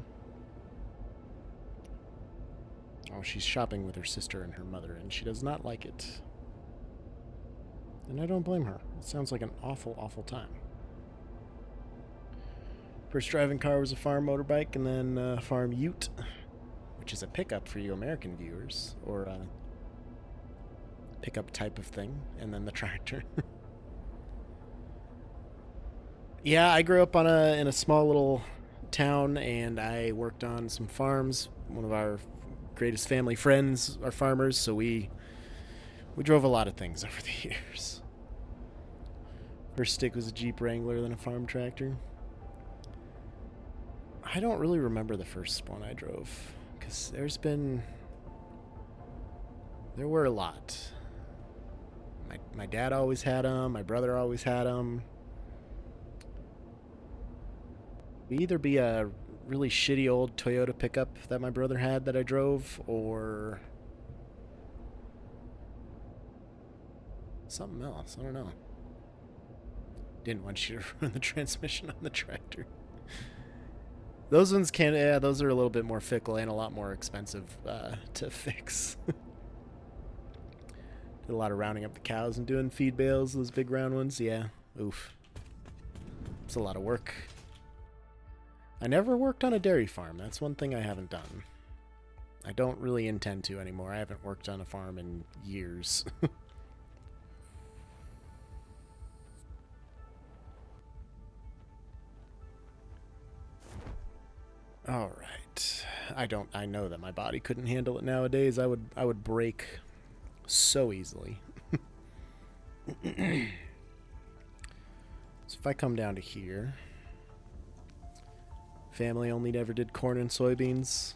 Oh, she's shopping with her sister and her mother, and she does not like it. And I don't blame her. It sounds like an awful, awful time. First driving car was a farm motorbike, and then farm ute, which is a pickup for you American viewers, or a pickup type of thing, and then the tractor. Yeah, I grew up in a small little town, and I worked on some farms. One of our greatest family friends are farmers, so we drove a lot of things over the years. First stick was a Jeep Wrangler, then a farm tractor. I don't really remember the first one I drove, because there were a lot. My dad always had them, my brother always had them. It'd either be a really shitty old Toyota pickup that my brother had that I drove, or something else. I don't know. Didn't want you to run the transmission on the tractor. Those ones those are a little bit more fickle and a lot more expensive to fix. Did a lot of rounding up the cows and doing feed bales, those big round ones. Yeah, oof. It's a lot of work. I never worked on a dairy farm. That's one thing I haven't done. I don't really intend to anymore. I haven't worked on a farm in years. All right. I know that my body couldn't handle it nowadays. I would break so easily. So if I come down to here, family only never did corn and soybeans.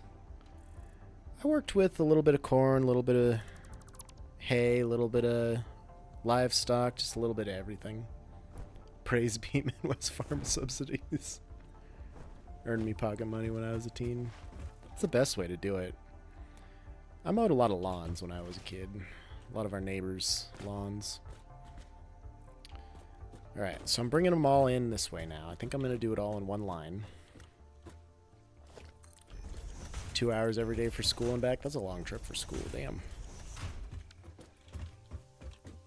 I worked with a little bit of corn, a little bit of hay, a little bit of livestock, just a little bit of everything. Praise be Midwest farm subsidies. Earned me pocket money when I was a teen. It's the best way to do it. I mowed a lot of lawns when I was a kid. A lot of our neighbors' lawns. Alright, so I'm bringing them all in this way now. I think I'm going to do it all in one line. 2 hours every day for school and back. That's a long trip for school, damn.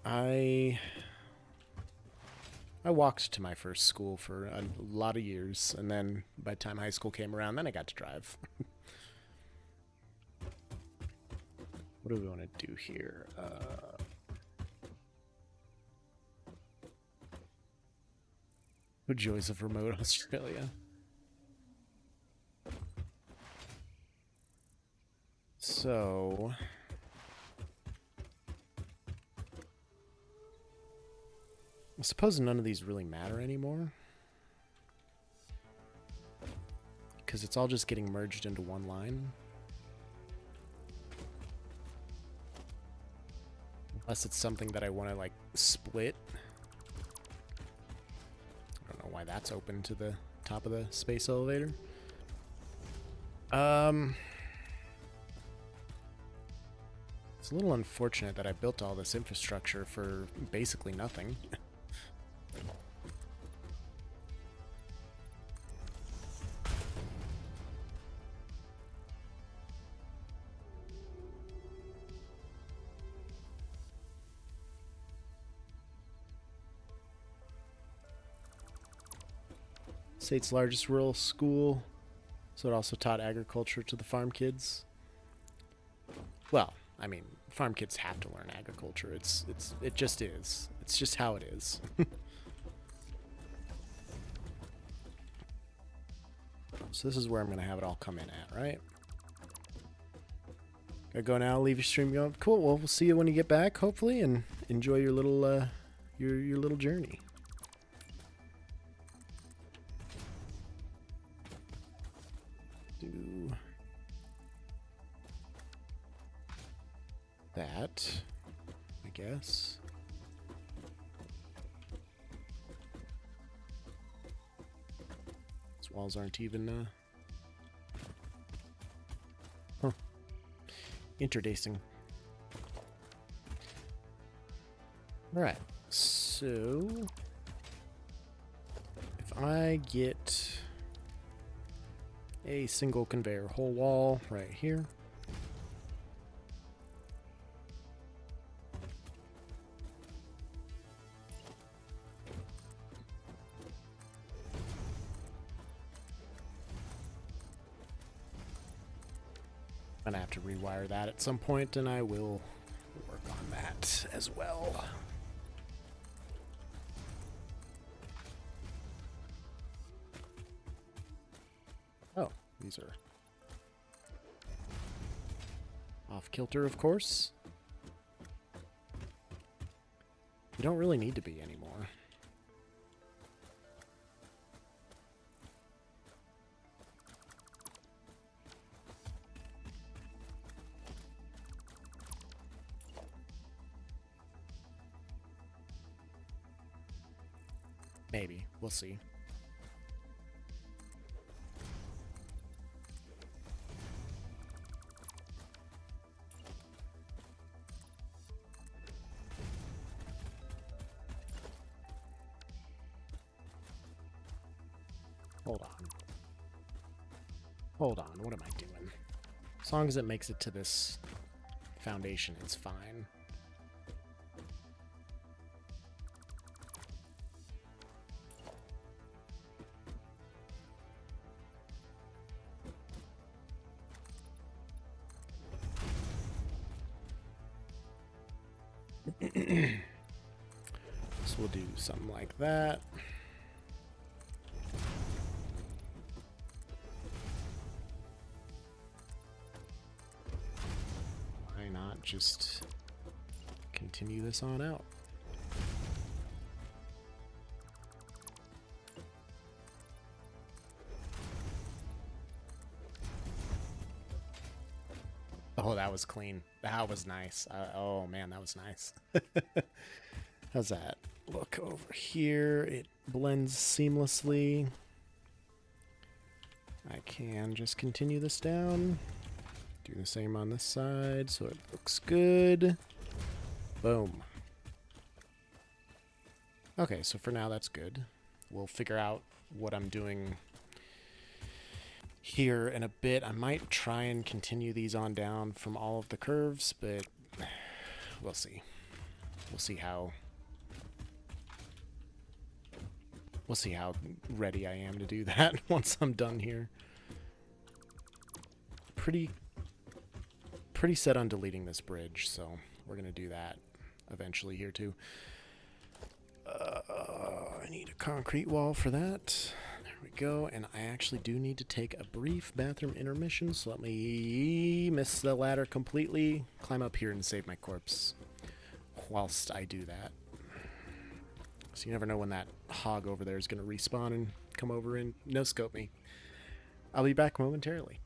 I walked to my first school for a lot of years, and then by the time high school came around, then I got to drive. What do we want to do here? The joys of remote Australia. So... I suppose none of these really matter anymore. Because it's all just getting merged into one line. Unless it's something that I want to, like, split. I don't know why that's open to the top of the space elevator. It's a little unfortunate that I built all this infrastructure for basically nothing. State's largest rural school, so it also taught agriculture to the farm kids. Well, I mean, farm kids have to learn agriculture. It just is. It's just how it is. So this is where I'm gonna have it all come in at, right? Gotta go now. Leave your stream going. Cool. Well, we'll see you when you get back, hopefully, and enjoy your little your little journey. Do that, I guess. These walls aren't even huh. Interdacing. Alright, so if I get a single conveyor whole wall right here. I'm gonna have to rewire that at some point, and I will work on that as well. Oh, these are off kilter, of course. You don't really need to be anymore. Maybe. We'll see. Hold on. Hold on, what am I doing? As long as it makes it to this foundation, it's fine. So we'll do something like that. Why not just continue this on out? Oh, that was clean. That was nice. Oh man, that was nice. How's that look over here? It blends seamlessly. I can just continue this down. Do the same on this side so it looks good. Boom. Okay, so for now that's good. We'll figure out what I'm doing here in a bit. I might try and continue these on down from all of the curves, but we'll see. We'll see how ready I am to do that once I'm done here. Pretty set on deleting this bridge, so we're gonna do that eventually here too. I need a concrete wall for that. There we go. And I actually do need to take a brief bathroom intermission, so let me miss the ladder completely, climb up here and save my corpse whilst I do that. So you never know when that hog over there is going to respawn and come over and no-scope me. I'll be back momentarily.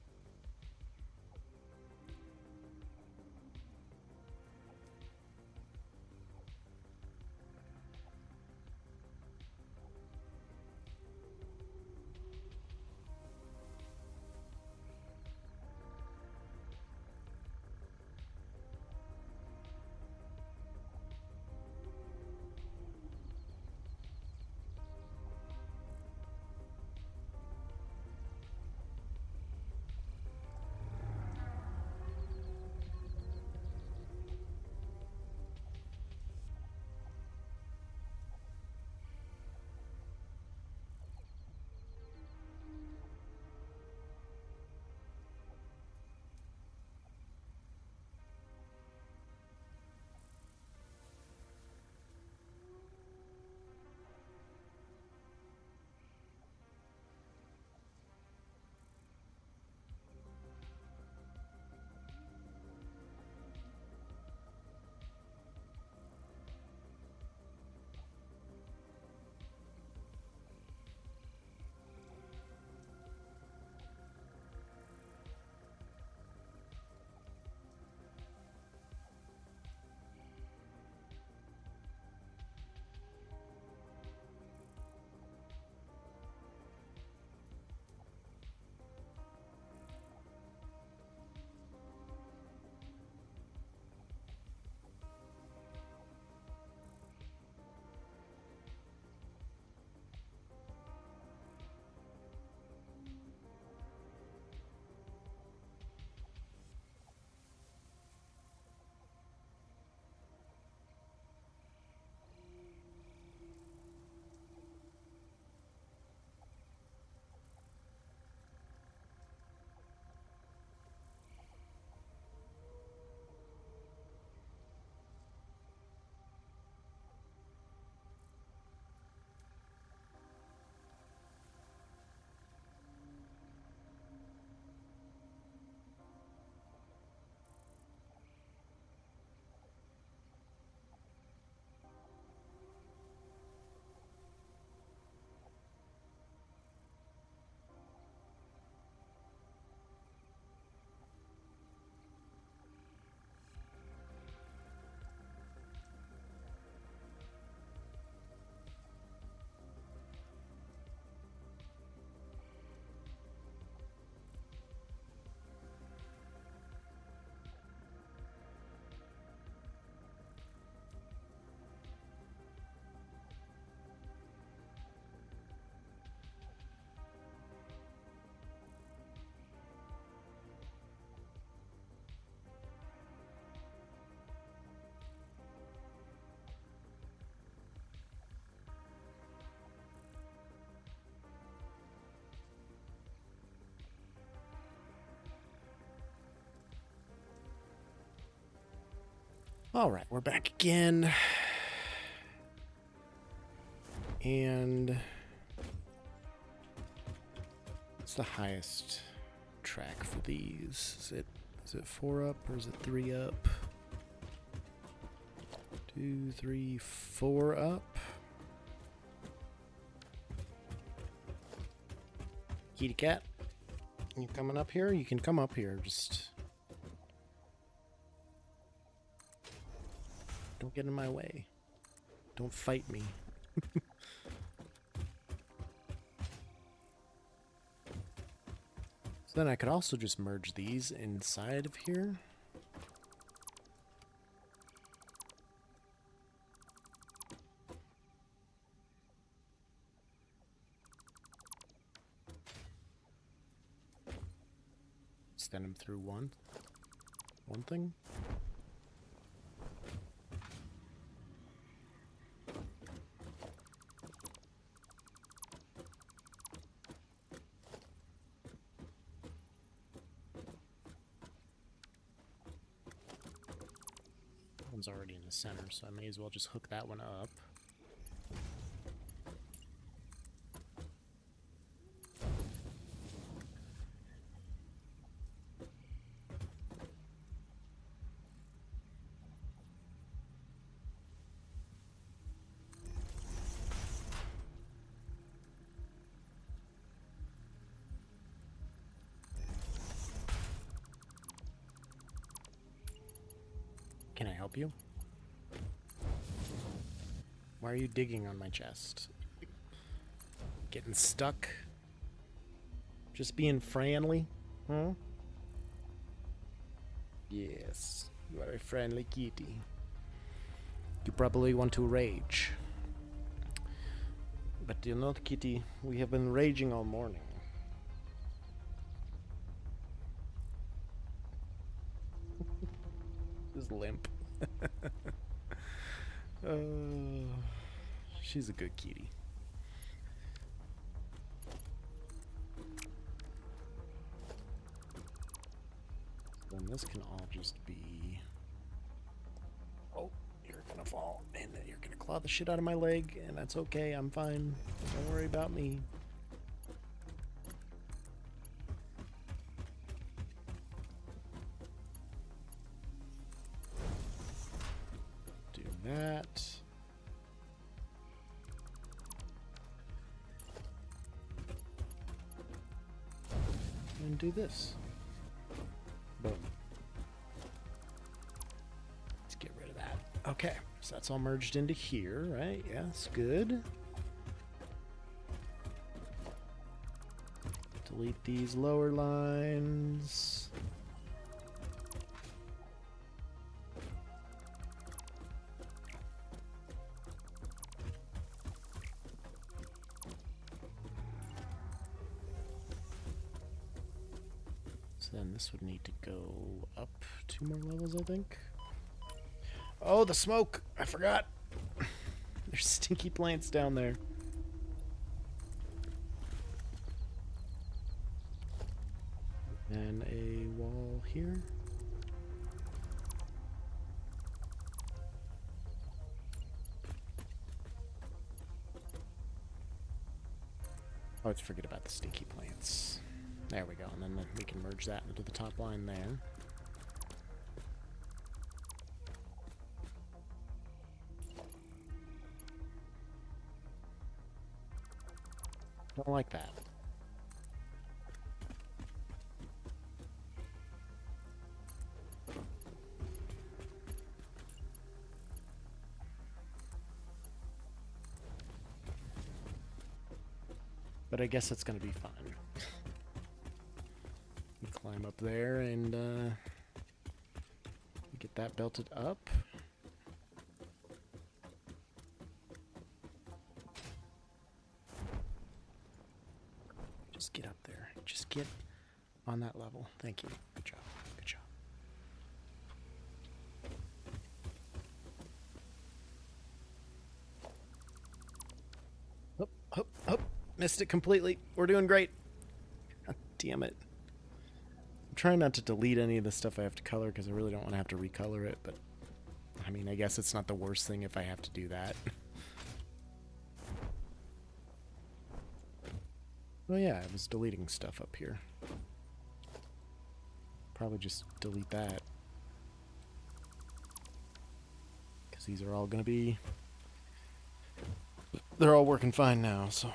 All right, we're back again. And what's the highest track for these? Is it 4 up or is it 3 up? 2, 3, 4 up. Kitty cat, you coming up here? You can come up here, just don't get in my way. Don't fight me. So then I could also just merge these inside of here. Send him through one thing. That one's already in the center, so I may as well just hook that one up. Can I help you? Why are you digging on my chest? Getting stuck? Just being friendly? Huh? Yes, you are a friendly kitty. You probably want to rage. But you're not, kitty. We have been raging all morning. Just limp. She's a good kitty. Then this can all just be... Oh, you're gonna fall, and then you're gonna claw the shit out of my leg, and that's okay, I'm fine. Don't worry about me. Do that. And do this. Boom. Let's get rid of that. Okay, so that's all merged into here, right? Yes, good. Delete these lower lines. Then this would need to go up 2 more levels, I think. Oh, the smoke! I forgot! There's stinky plants down there. And a wall here. Oh, let's forget about the stinky plants. There we go, and then we can merge that into the top line there. Don't like that. But I guess it's gonna be fun. Climb up there and get that belted up. Just get up there. Just get on that level. Thank you. Good job. Good job. Up, up, up. Missed it completely. We're doing great. God damn it. I'm trying not to delete any of the stuff I have to color because I really don't want to have to recolor it, but I mean, I guess it's not the worst thing if I have to do that. Oh yeah, I was deleting stuff up here. Probably just delete that. Because these are all going to be... They're all working fine now, so...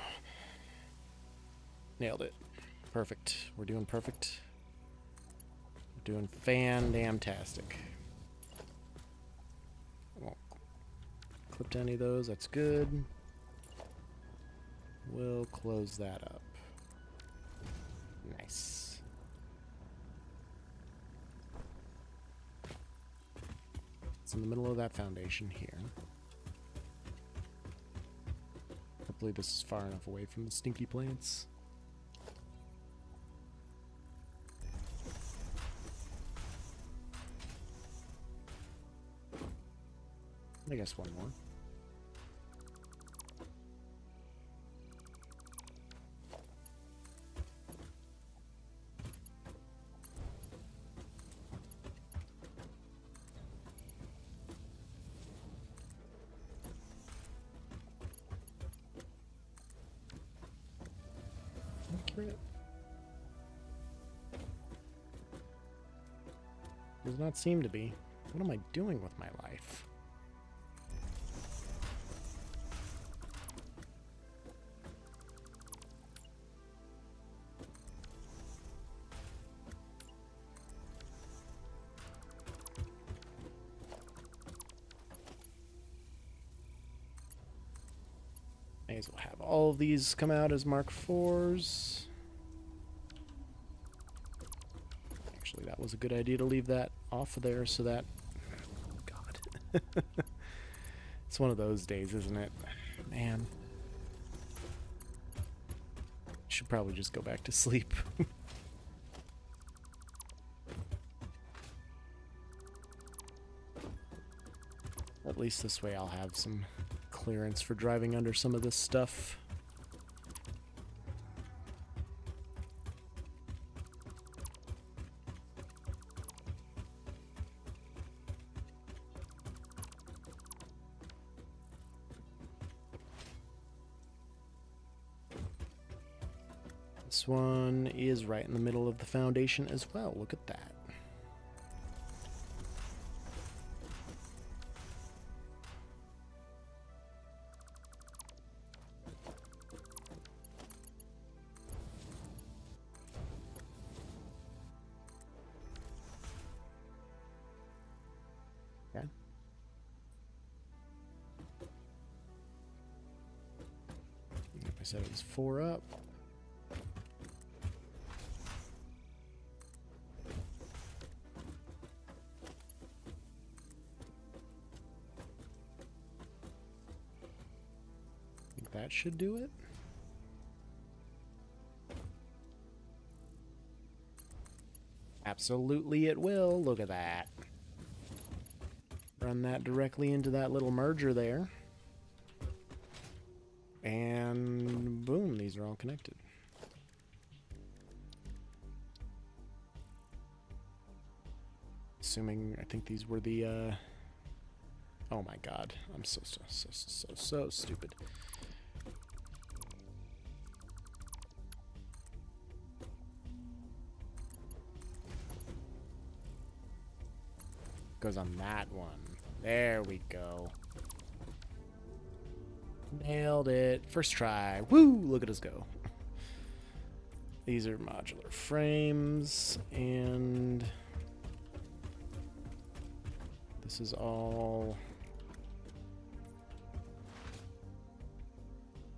Nailed it. Perfect. We're doing perfect. Doing fan-damn-tastic. Won't clip any of those, that's good. We'll close that up. Nice. It's in the middle of that foundation here. Hopefully this is far enough away from the stinky plants. I guess one more. Accurate. Does not seem to be. What am I doing with my life? May as well have all of these come out as Mark IVs. Actually, that was a good idea to leave that off of there so that... Oh, God. It's one of those days, isn't it? Man. Should probably just go back to sleep. At least this way I'll have some clearance for driving under some of this stuff. This one is right in the middle of the foundation as well. Look at that. Okay. I said it was 4 up. That should do it. Absolutely it will. Look at that. Run that directly into that little merger there. And boom, these are all connected. Assuming, I think these were the, oh my God, I'm so stupid. Goes on that one. There we go. Nailed it. First try. Woo! Look at us go. These are modular frames, and this is all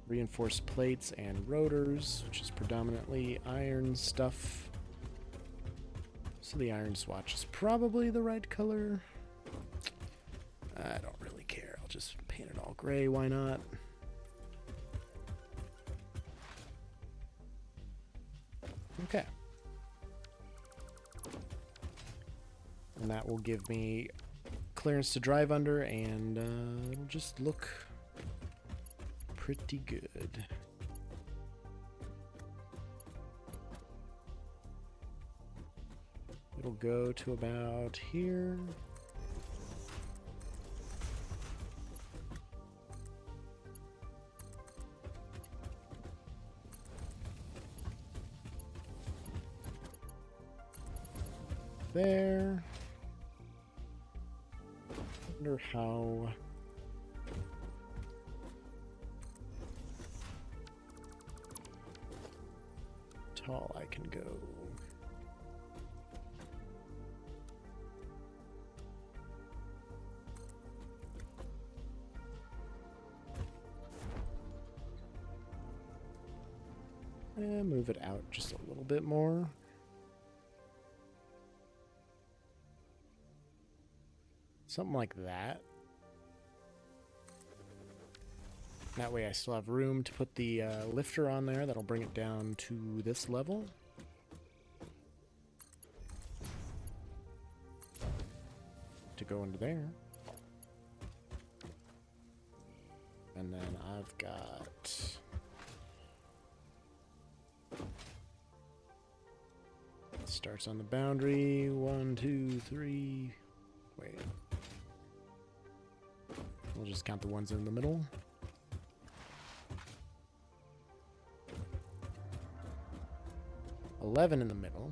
reinforced plates and rotors, which is predominantly iron stuff. So the iron swatch is probably the right color. I don't really care. I'll just paint it all gray. Why not? Okay. And that will give me clearance to drive under, and it'll just look pretty good. It'll go to about here. There. Wonder how tall I can go. And move it out just a little bit more. Something like that. That way I still have room to put the lifter on there. That'll bring it down to this level. To go into there. And then I've got... Starts on the boundary. 1, 2, 3. Wait. We'll just count the ones in the middle. $11 in the middle.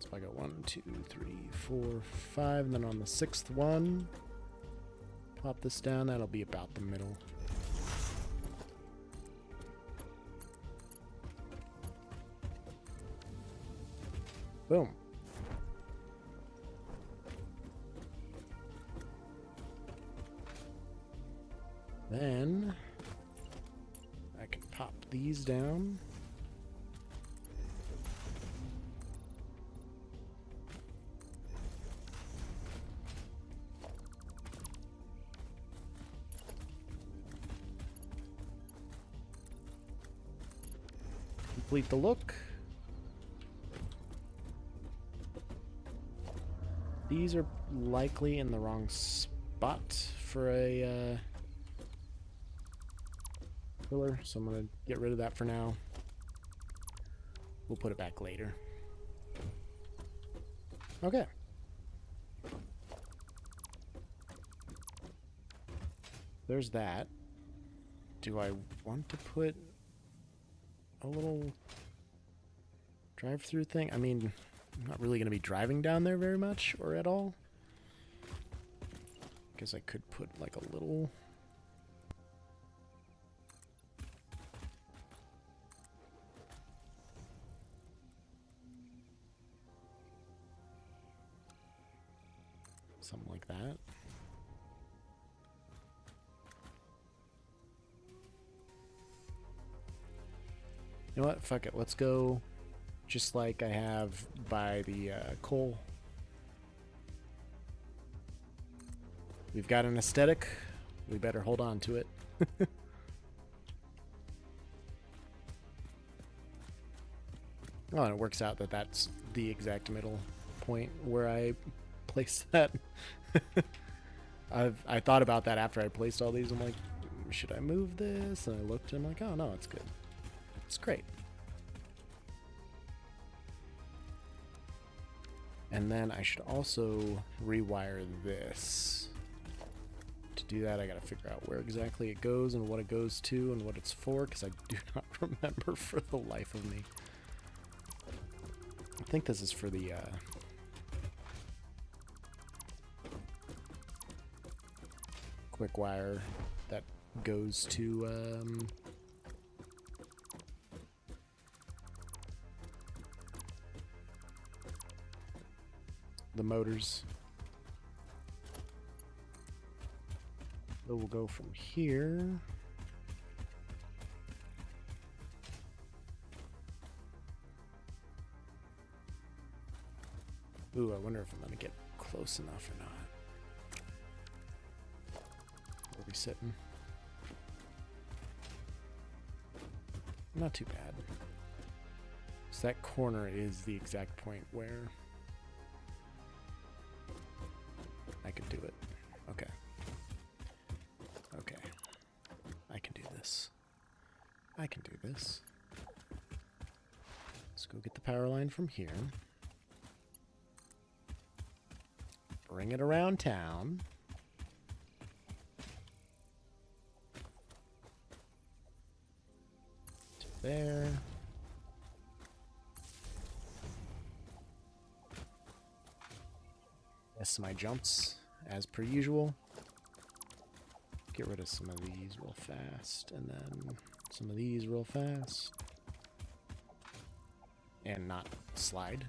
So I got 1, 2, 3, 4, 5, and then on the 6th one, pop this down. That'll be about the middle. Boom. Then I can pop these down. Complete the look. These are likely in the wrong spot for a pillar, so I'm going to get rid of that for now. We'll put it back later. Okay. There's that. Do I want to put a little drive-through thing? I mean, I'm not really going to be driving down there very much or at all. Guess I could put like a little... something like that. You know what? Fuck it. Let's go just like I have by the coal. We've got an aesthetic. We better hold on to it. Oh, and it works out that that's the exact middle point where I placed that. I thought about that after I placed all these. I'm like, should I move this? And I looked and I'm like, oh no, it's good. It's great. And then I should also rewire this. To do that, I gotta figure out where exactly it goes and what it goes to and what it's for, because I do not remember for the life of me. I think this is for the quick wire that goes to the motors. So we'll go from here. Ooh, I wonder if I'm gonna get close enough or not. Where are we sitting? Not too bad. So that corner is the exact point where I could do it. Okay. Okay. I can do this. I can do this. Let's go get the power line from here. Bring it around town. To there. Yes, my jumps, as per usual. Get rid of some of these real fast, and then some of these real fast. And not slide.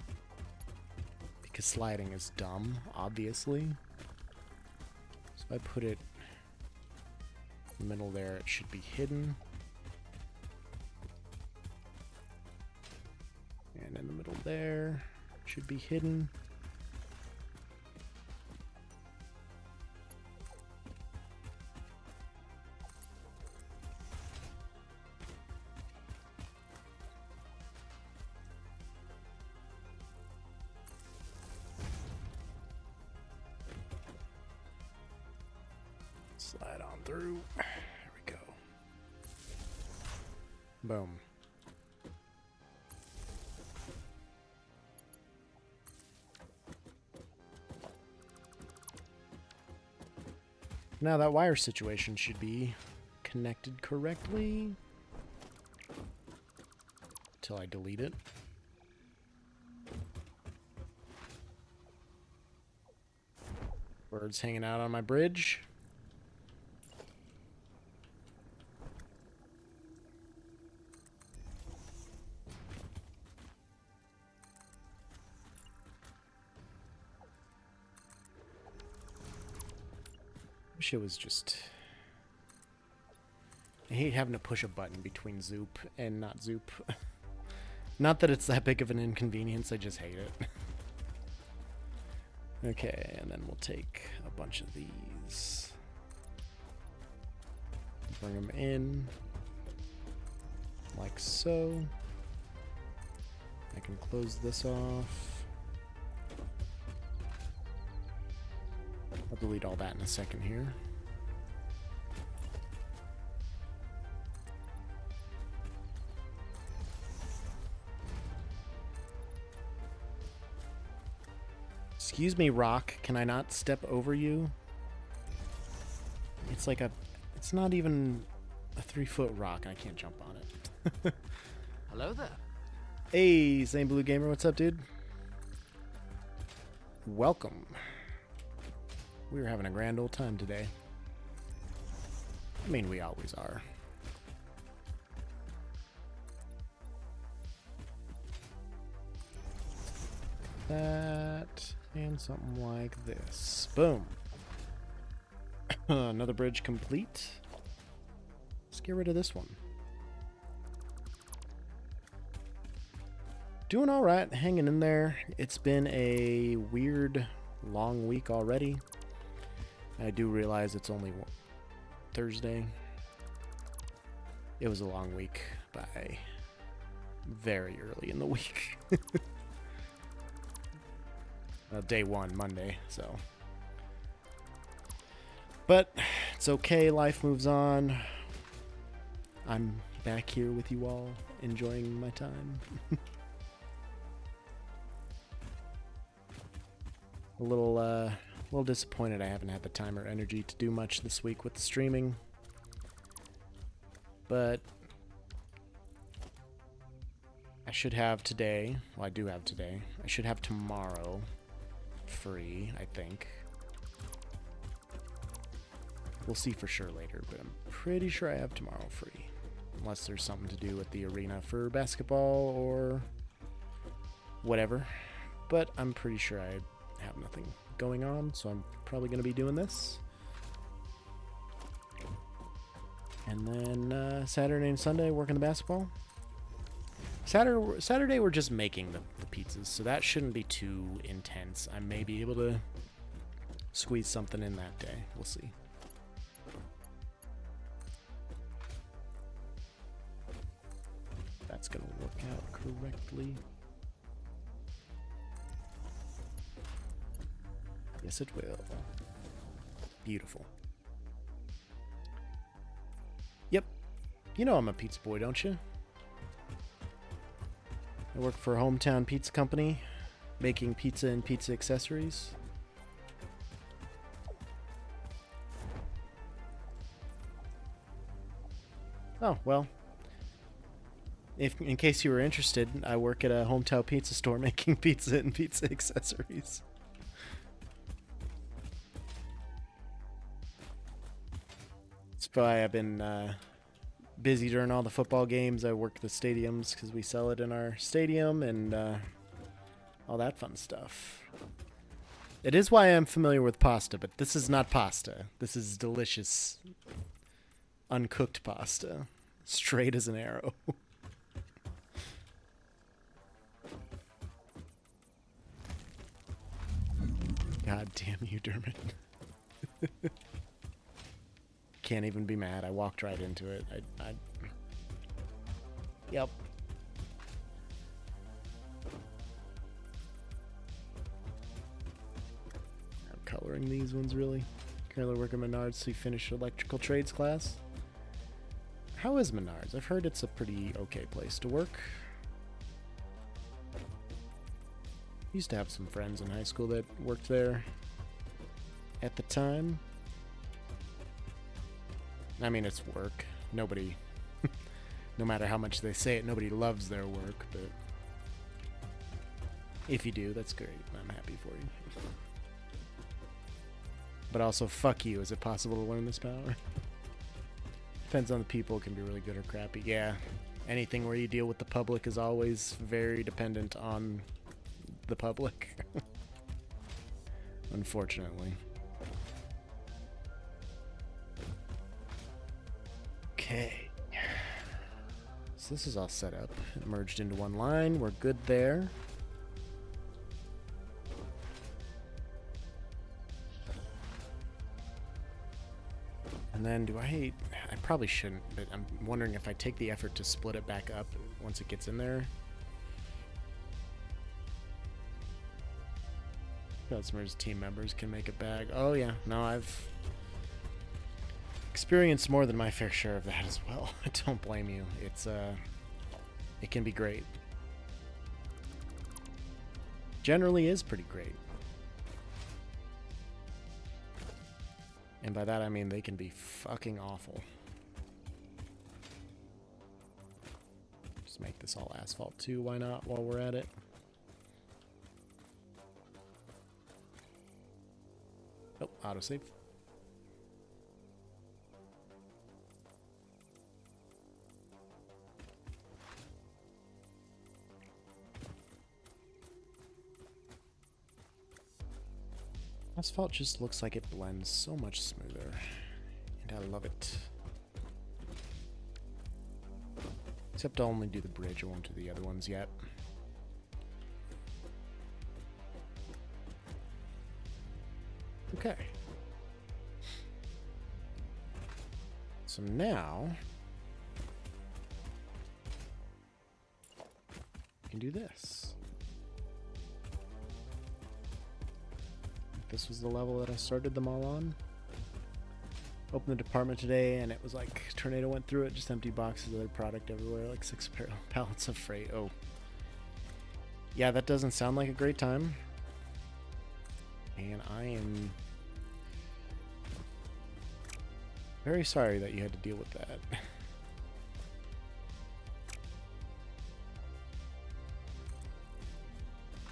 Because sliding is dumb, obviously. So if I put it in the middle there, it should be hidden. And in the middle there, it should be hidden. Slide on through. There we go. Boom. Now that wire situation should be connected correctly. Till I delete it. Birds hanging out on my bridge. Wish it was just... I hate having to push a button between Zoop and not Zoop. Not that it's that big of an inconvenience, I just hate it. Okay, and then we'll take a bunch of these. Bring them in. Like so. I can close this off. I'll delete all that in a second here. Excuse me, rock. Can I not step over you? It's like a... It's not even a 3-foot rock. I can't jump on it. Hello there. Hey, Same Blue Gamer. What's up, dude? Welcome. We're having a grand old time today. I mean, we always are. That... And something like this. Boom. Another bridge complete. Let's get rid of this one. Doing all right, hanging in there. It's been a weird, long week already. I do realize it's only Thursday. It was a long week by very early in the week. Day one, Monday, so. But it's okay, life moves on. I'm back here with you all, enjoying my time. A little disappointed I haven't had the time or energy to do much this week with the streaming. But I should have today, well, I do have today. I should have tomorrow free, I think. We'll see for sure later, but I'm pretty sure I have tomorrow free. Unless there's something to do with the arena for basketball or whatever. But I'm pretty sure I have nothing going on, so I'm probably going to be doing this. And then Saturday and Sunday working the basketball. Saturday we're just making the pizzas, so that shouldn't be too intense. I may be able to squeeze something in that day. We'll see. That's gonna work out correctly. Yes, it will. Beautiful. Yep. You know I'm a pizza boy, don't you? I work for a hometown pizza company, making pizza and pizza accessories. Oh, well. In case you were interested, I work at a hometown pizza store making pizza and pizza accessories. That's why I've been busy during all the football games. I work the stadiums because we sell it in our stadium and all that fun stuff. It is why I'm familiar with pasta, but this is not pasta. This is delicious, uncooked pasta. Straight as an arrow. God damn you, Dermot. Can't even be mad. I walked right into it. Yep. I'm coloring these ones, really. Currently working Menards to finish electrical trades class. How is Menards? I've heard it's a pretty okay place to work. Used to have some friends in high school that worked there at the time. I mean, it's work. Nobody, no matter how much they say it, nobody loves their work, but if you do, that's great. I'm happy for you. But also, fuck you. Is it possible to learn this power? Depends on the people. It can be really good or crappy. Yeah. Anything where you deal with the public is always very dependent on the public. Unfortunately. Okay. So this is all set up. It merged into one line. We're good there. And then I probably shouldn't, but I'm wondering if I take the effort to split it back up once it gets in there. Customers, team members can make a bag. Oh yeah, no, I've experienced more than my fair share of that as well. I don't blame you. It can be great. Generally is pretty great. And by that I mean they can be fucking awful. Just make this all asphalt too, why not, while we're at it? Oh, autosave. Asphalt just looks like it blends so much smoother, and I love it. Except I'll only do the bridge, I won't do the other ones yet. Okay. So now we can do this. This was the level that I started them all on. Opened the department today and it was like tornado went through it, just empty boxes of their product everywhere, like 6 pallets of freight. Oh. Yeah, that doesn't sound like a great time. And I am very sorry that you had to deal with that.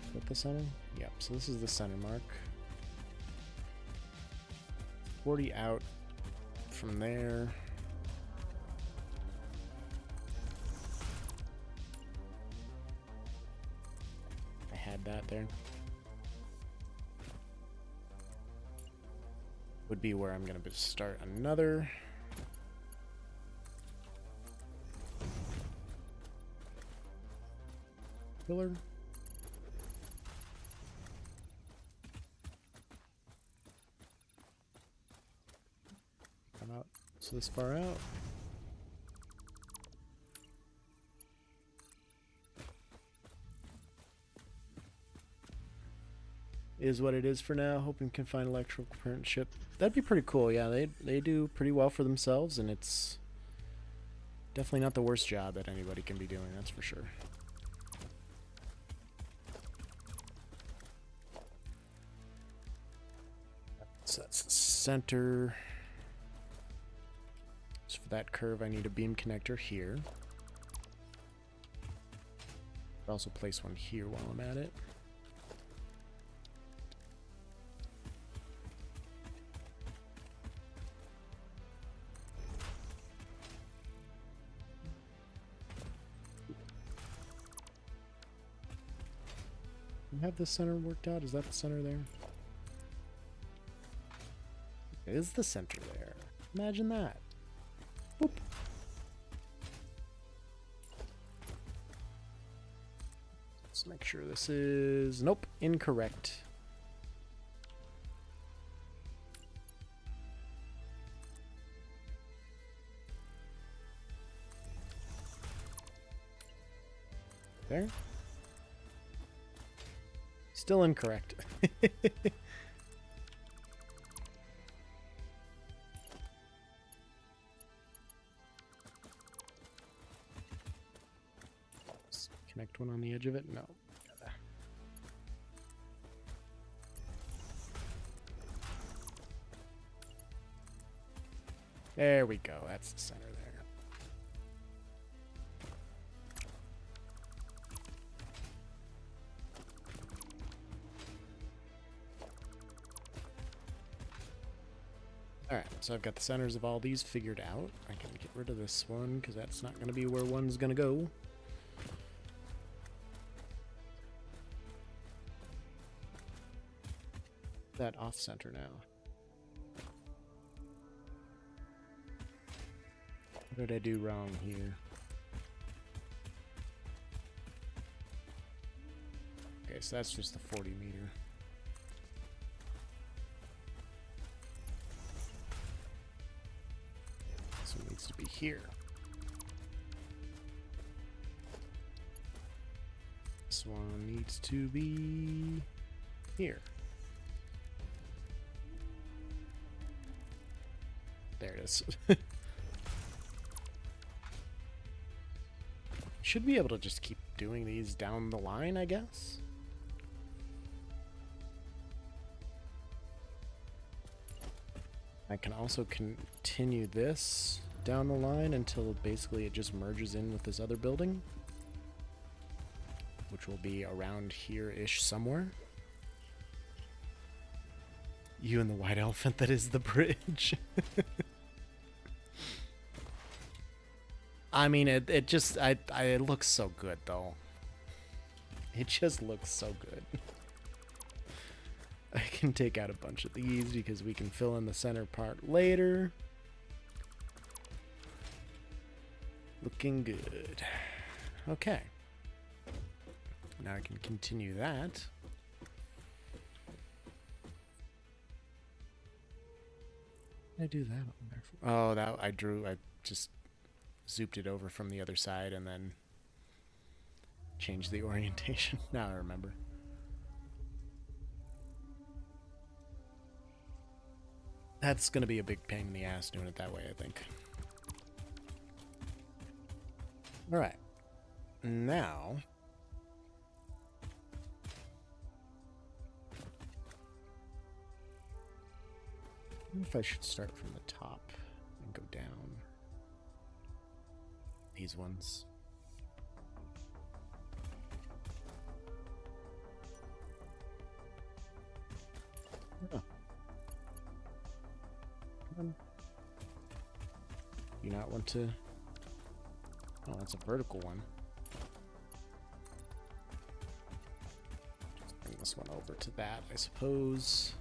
Is that the center? Yep, so this is the center mark. 40 out from there. I had that there. Would be where I'm going to start another. Pillar. Come out. So this far out. Is what it is for now. Hoping can find electrical apprenticeship. That'd be pretty cool. Yeah, they do pretty well for themselves, and it's definitely not the worst job that anybody can be doing. That's for sure. So that's the center. So for that curve, I need a beam connector here. I'll also place one here while I'm at it. Have the center worked out? Is that the center there? It is the center there. Imagine that. Boop. Let's make sure this is... Nope, incorrect. There. Still incorrect. select one on the edge of it? No. There we go. That's the center there. Alright, so I've got the centers of all these figured out. I can get rid of this one, because that's not going to be where one's going to go. That off-center now. What did I do wrong here? Okay, so that's just the 40 meter. This one needs to be here. This one needs to be here. There it is. Should be able to just keep doing these down the line, I guess. I can also continue this down the line until basically it just merges in with this other building, which will be around here-ish somewhere. You and the white elephant that is the bridge. I mean, it just, it looks so good, though. It just looks so good. I can take out a bunch of these because we can fill in the center part later. Looking good. Okay. Now I can continue that. What did I do that on there for? Oh, that I just zooped it over from the other side and then changed the orientation. Now I remember. That's going to be a big pain in the ass doing it that way, I think. Alright. Now... I wonder if I should start from the top and go down. These ones. Oh. Come on. You not want to... Oh, that's a vertical one. Just bring this one over to that, I suppose.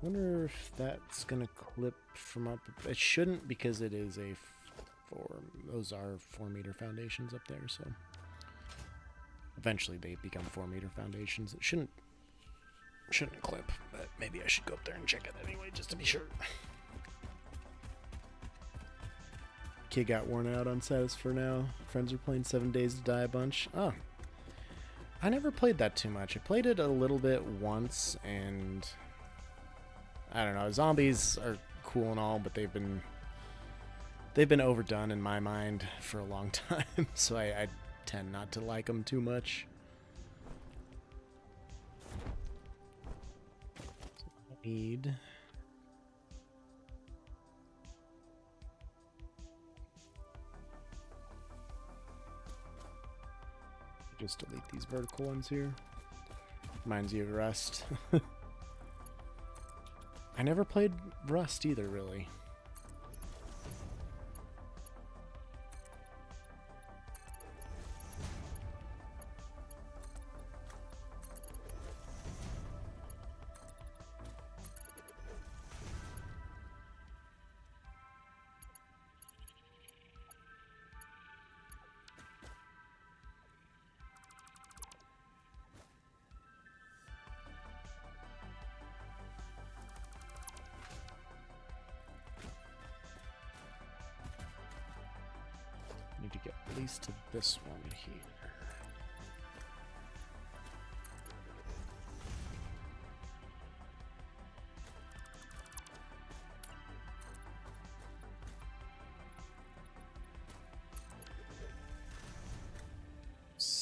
Wonder if that's gonna clip from up. It shouldn't, because it is a those are 4-meter foundations up there, so eventually they become 4-meter foundations. It shouldn't clip, but maybe I should go up there and check it anyway, just to be sure. Kid got worn out on status for now. Friends are playing 7 Days to Die a bunch. Oh, I never played that too much. I played it a little bit once, and I don't know. Zombies are cool and all, but they've been overdone in my mind for a long time, so I tend not to like them too much. So I need... just delete these vertical ones here. Reminds you of Rust. I never played Rust either, really. Need to get at least to this one here.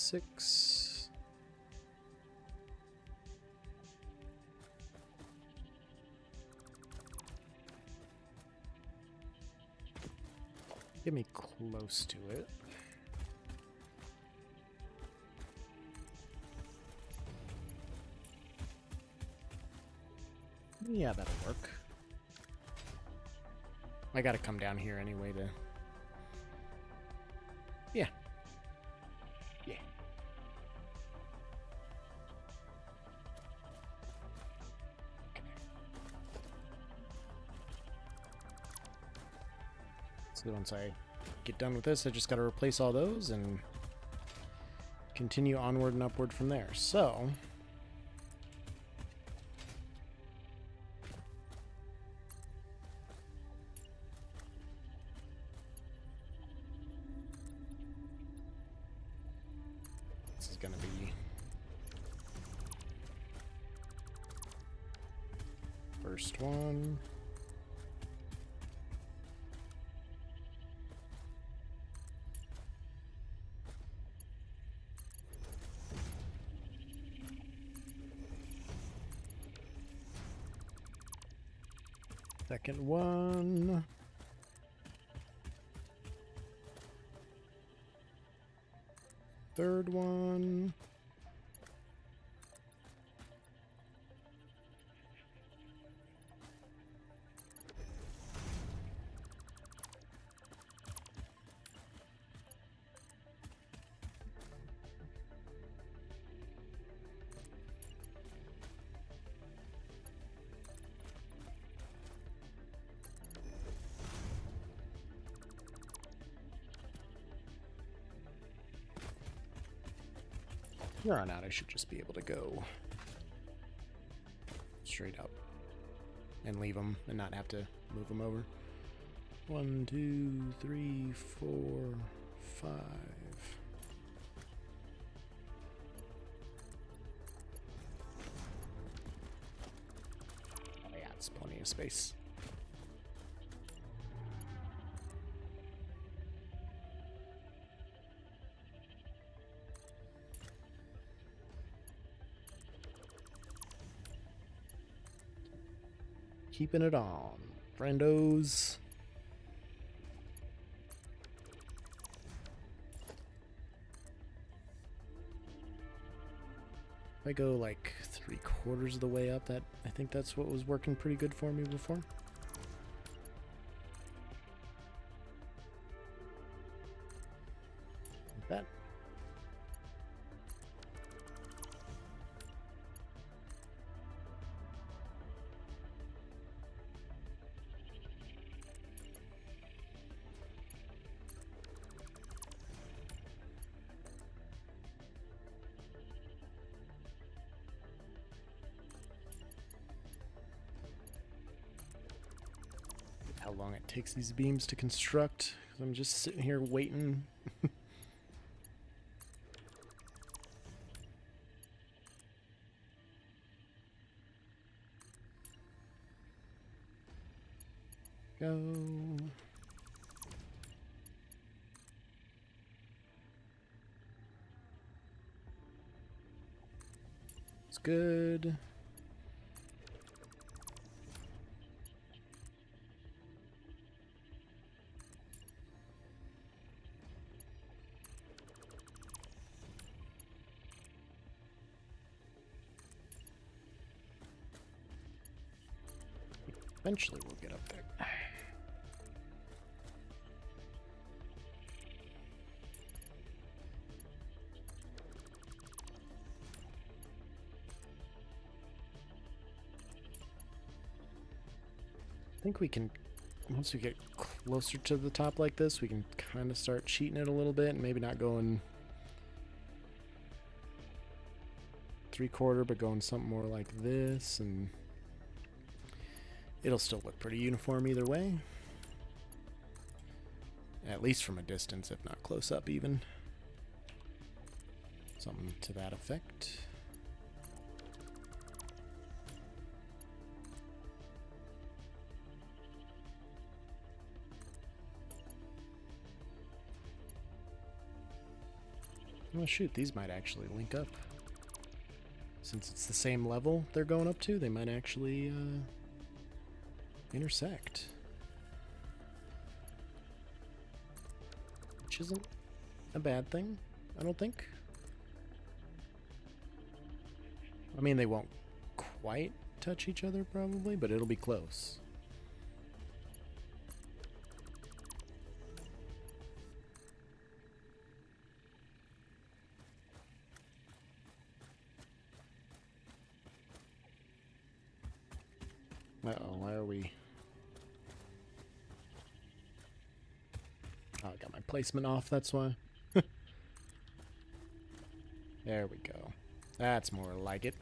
6. Get me close to it. Yeah, that'll work. I gotta come down here anyway to... Yeah. Yeah. Okay. So once I get done with this, I just gotta replace all those and continue onward and upward from there. So... this is gonna be first one. Second one. Third one. Here on out, I should just be able to go straight up and leave them and not have to move them over. 1, 2, 3, 4, 5. Oh yeah, it's plenty of space. Keeping it on, friendos. If I go like 3/4 of the way up, that I think that's what was working pretty good for me before. Like that. How long it takes these beams to construct, 'cause I'm just sitting here waiting. Go. It's good. Eventually we'll get up there. I think we can, once we get closer to the top like this, we can kind of start cheating it a little bit and maybe not going 3/4, but going something more like this, and it'll still look pretty uniform either way. At least from a distance, if not close up even. Something to that effect. Oh shoot, these might actually link up. Since it's the same level they're going up to, they might actually intersect. Which isn't a bad thing, I don't think. I mean, they won't quite touch each other probably, but it'll be close. Uh-oh, why are we... Oh, I got my placement off, that's why. There we go. That's more like it.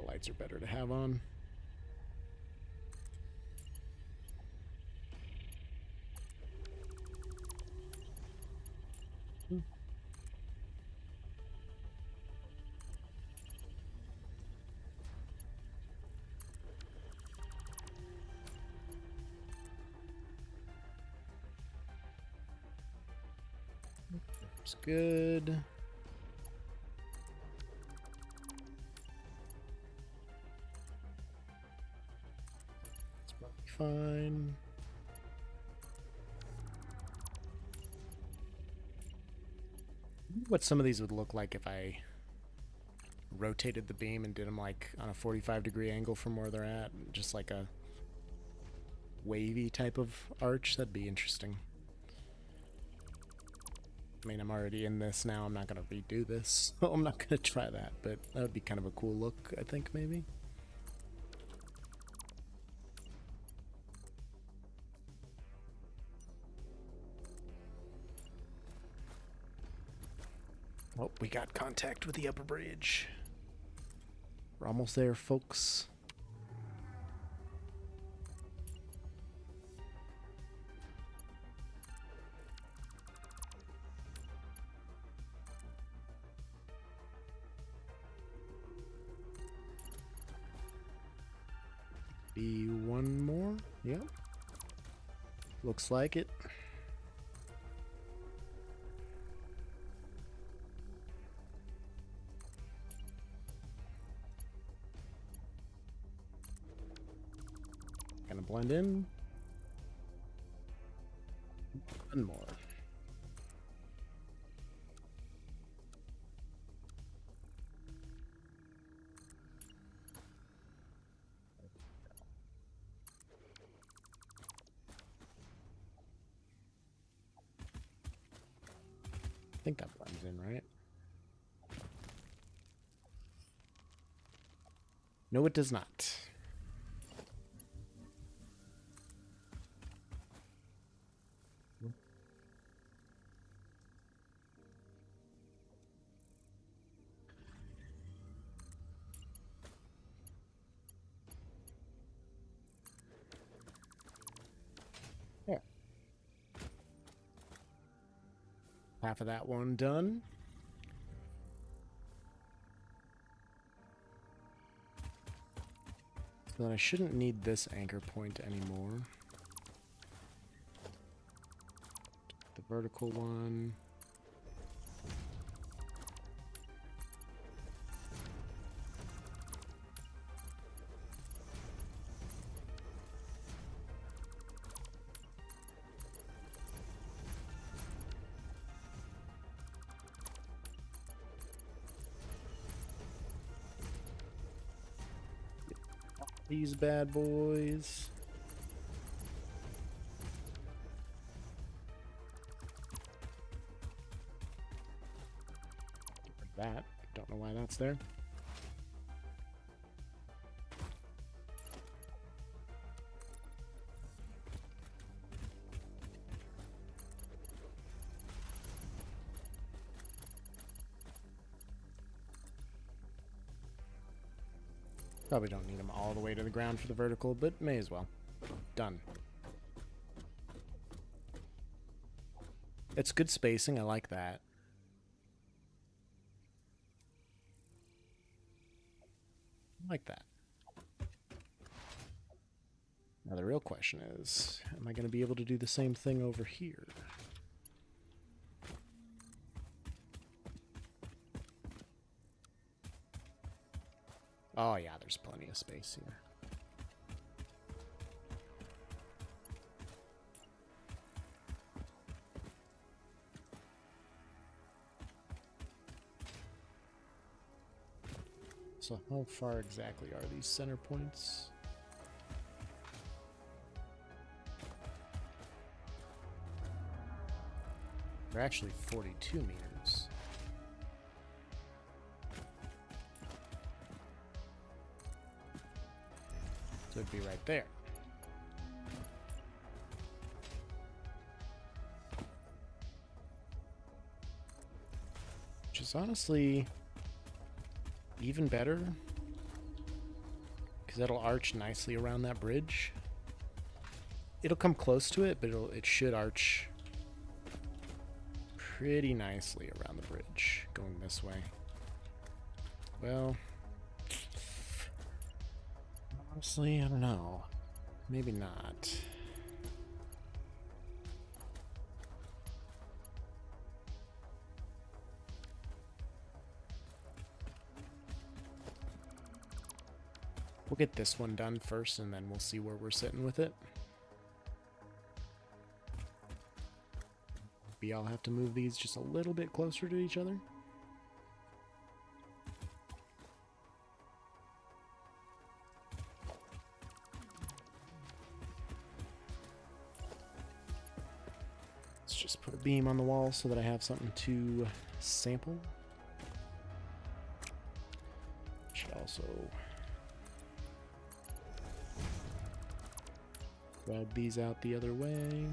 Lights are better to have on. It's good. It's probably fine. What some of these would look like if I rotated the beam and did them like on a 45-degree angle from where they're at, just like a wavy type of arch. That'd be interesting. I mean, I'm already in this now. I'm not going to redo this, so I'm not going to try that, but that would be kind of a cool look, I think, maybe. Oh, we got contact with the upper bridge. We're almost there, folks. Be one more. Yep. Looks like it. Gonna blend in. One more. I think that blends in, right? No, it does not. There. Half of that one done. So then I shouldn't need this anchor point anymore. The vertical one. These bad boys. Get rid of that. Don't know why that's there. Probably don't need them all the way to the ground for the vertical, but may as well. Done. It's good spacing. I like that. I like that. Now the real question is, am I going to be able to do the same thing over here? Oh yeah, there's plenty of space here. So how far exactly are these center points? They're actually 42 meters. So it'd be right there. Which is honestly even better, because that'll arch nicely around that bridge. It'll come close to it, but it should arch pretty nicely around the bridge going this way. Well, honestly, I don't know. Maybe not. We'll get this one done first, and then we'll see where we're sitting with it. Maybe I'll have to move these just a little bit closer to each other. Let's just put a beam on the wall so that I have something to sample. Should also grab these out the other way.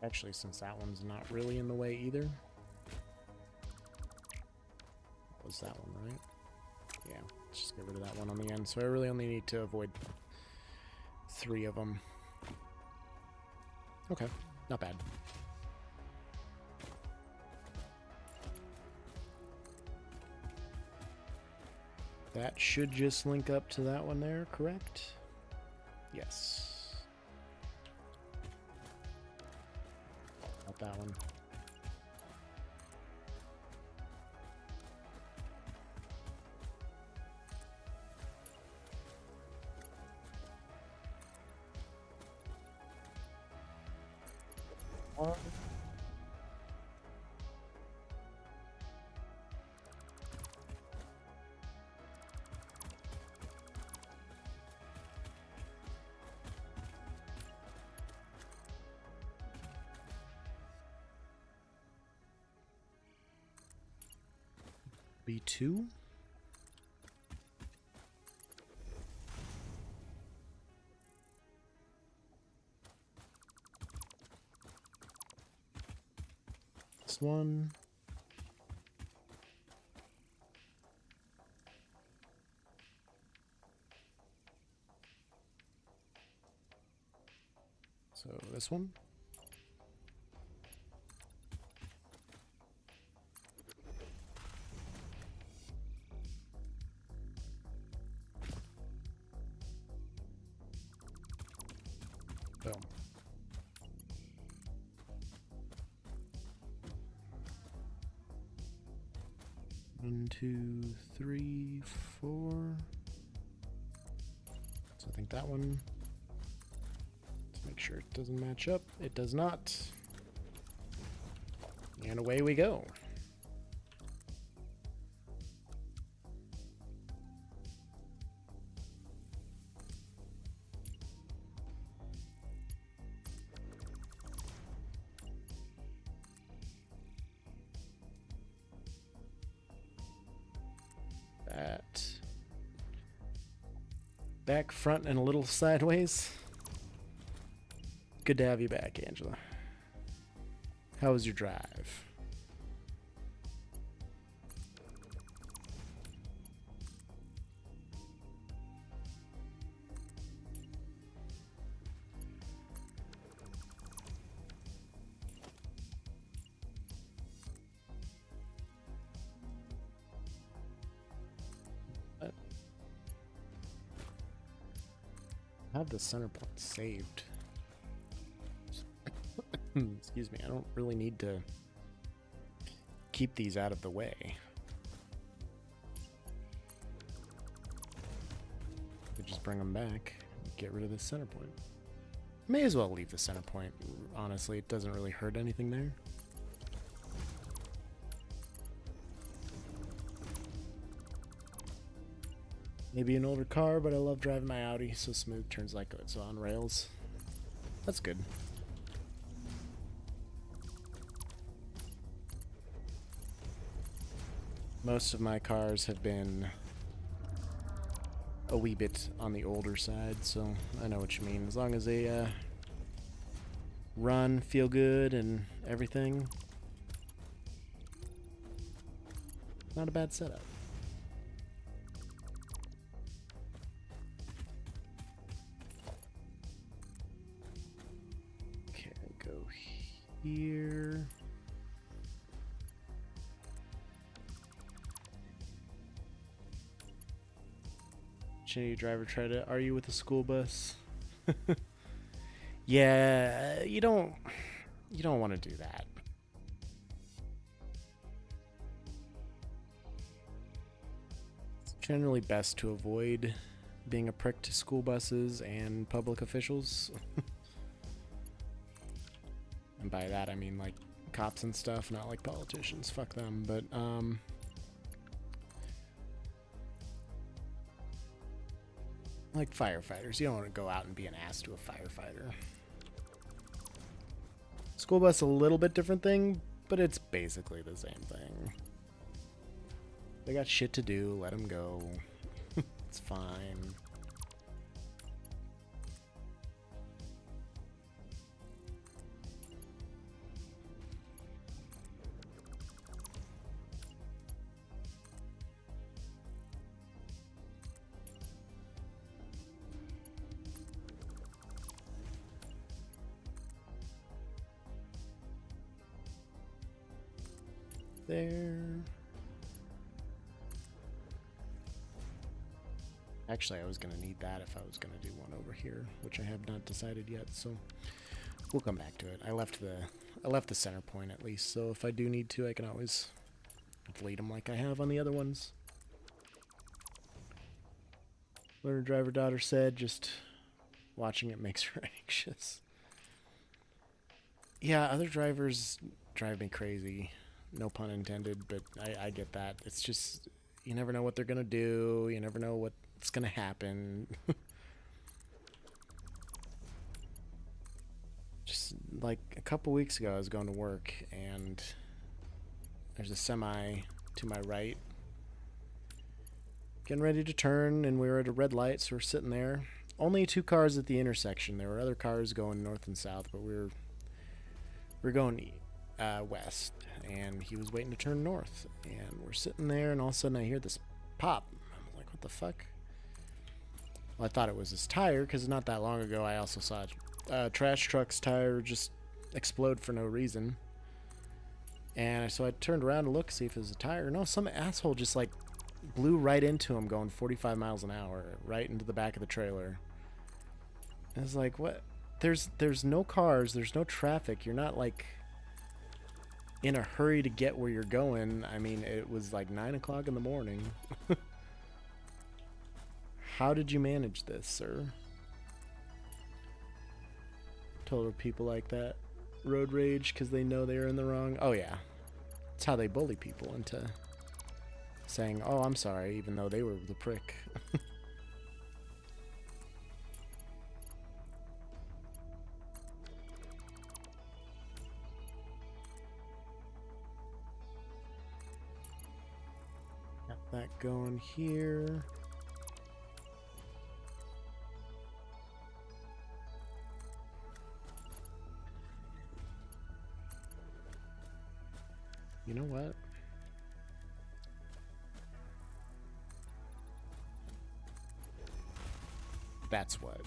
Actually, since that one's not really in the way either. Was that one, right? Yeah, let's just get rid of that one on the end. So I really only need to avoid 3 of them. Okay, not bad. That should just link up to that one there, correct? Yes. Not that one. B2? This one. So this one. Boom. One, two, three, 4. So I think that one. Let's make sure it doesn't match up. It does not. And away we go. That. Back, front, and a little sideways. Good to have you back, Angela. How was your drive? have the center point saved. Excuse me, I don't really need to keep these out of the way. Could just bring them back and get rid of the center point. May as well leave the center point, honestly. It doesn't really hurt anything there. Maybe an older car, but I love driving my Audi. So smooth, turns like it's on rails. That's good. Most of my cars have been a wee bit on the older side, so I know what you mean. As long as they run, feel good, and everything, not a bad setup. Okay, go here. Any driver try to argue with the school bus? Yeah, you don't want to do that. It's generally best to avoid being a prick to school buses and public officials. And by that I mean like cops and stuff, not like politicians. Fuck them, but like firefighters. You don't want to go out and be an ass to a firefighter. School bus a little bit different thing, but it's basically the same thing. They got shit to do, let them go. It's fine. There. Actually, I was going to need that if I was going to do one over here, which I have not decided yet, so we'll come back to it. I left the center point at least, so if I do need to, I can always bleed them like I have on the other ones. Learner driver daughter said, just watching it makes her anxious. Yeah, other drivers drive me crazy. No pun intended, but I get that. It's just, you never know what they're going to do. You never know what's going to happen. Just like a couple weeks ago, I was going to work, and there's a semi to my right. Getting ready to turn, and we were at a red light, so we're sitting there. Only 2 cars at the intersection. There were other cars going north and south, but we were going west, and he was waiting to turn north, and we're sitting there, and all of a sudden I hear this pop. I'm like, what the fuck? Well, I thought it was his tire, because not that long ago I also saw a trash truck's tire just explode for no reason, and so I turned around to look, see if it was a tire. No, some asshole just like blew right into him going 45 miles an hour, right into the back of the trailer. I was like, what? There's no cars, there's no traffic, you're not like in a hurry to get where you're going. I mean, it was like 9 o'clock in the morning. How did you manage this, sir? Total people like that. Road rage because they know they're in the wrong. Oh, yeah. That's how they bully people into saying, oh, I'm sorry, even though they were the prick. That going here. You know what? That's what.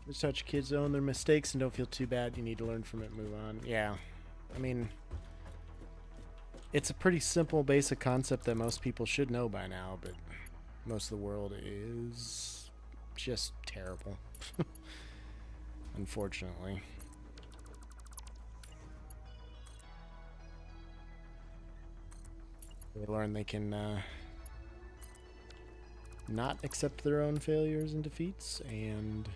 Just touch kids own their mistakes and don't feel too bad. You need to learn from it and move on. Yeah. I mean, it's a pretty simple, basic concept that most people should know by now, but most of the world is just terrible. Unfortunately. They learn they can not accept their own failures and defeats, and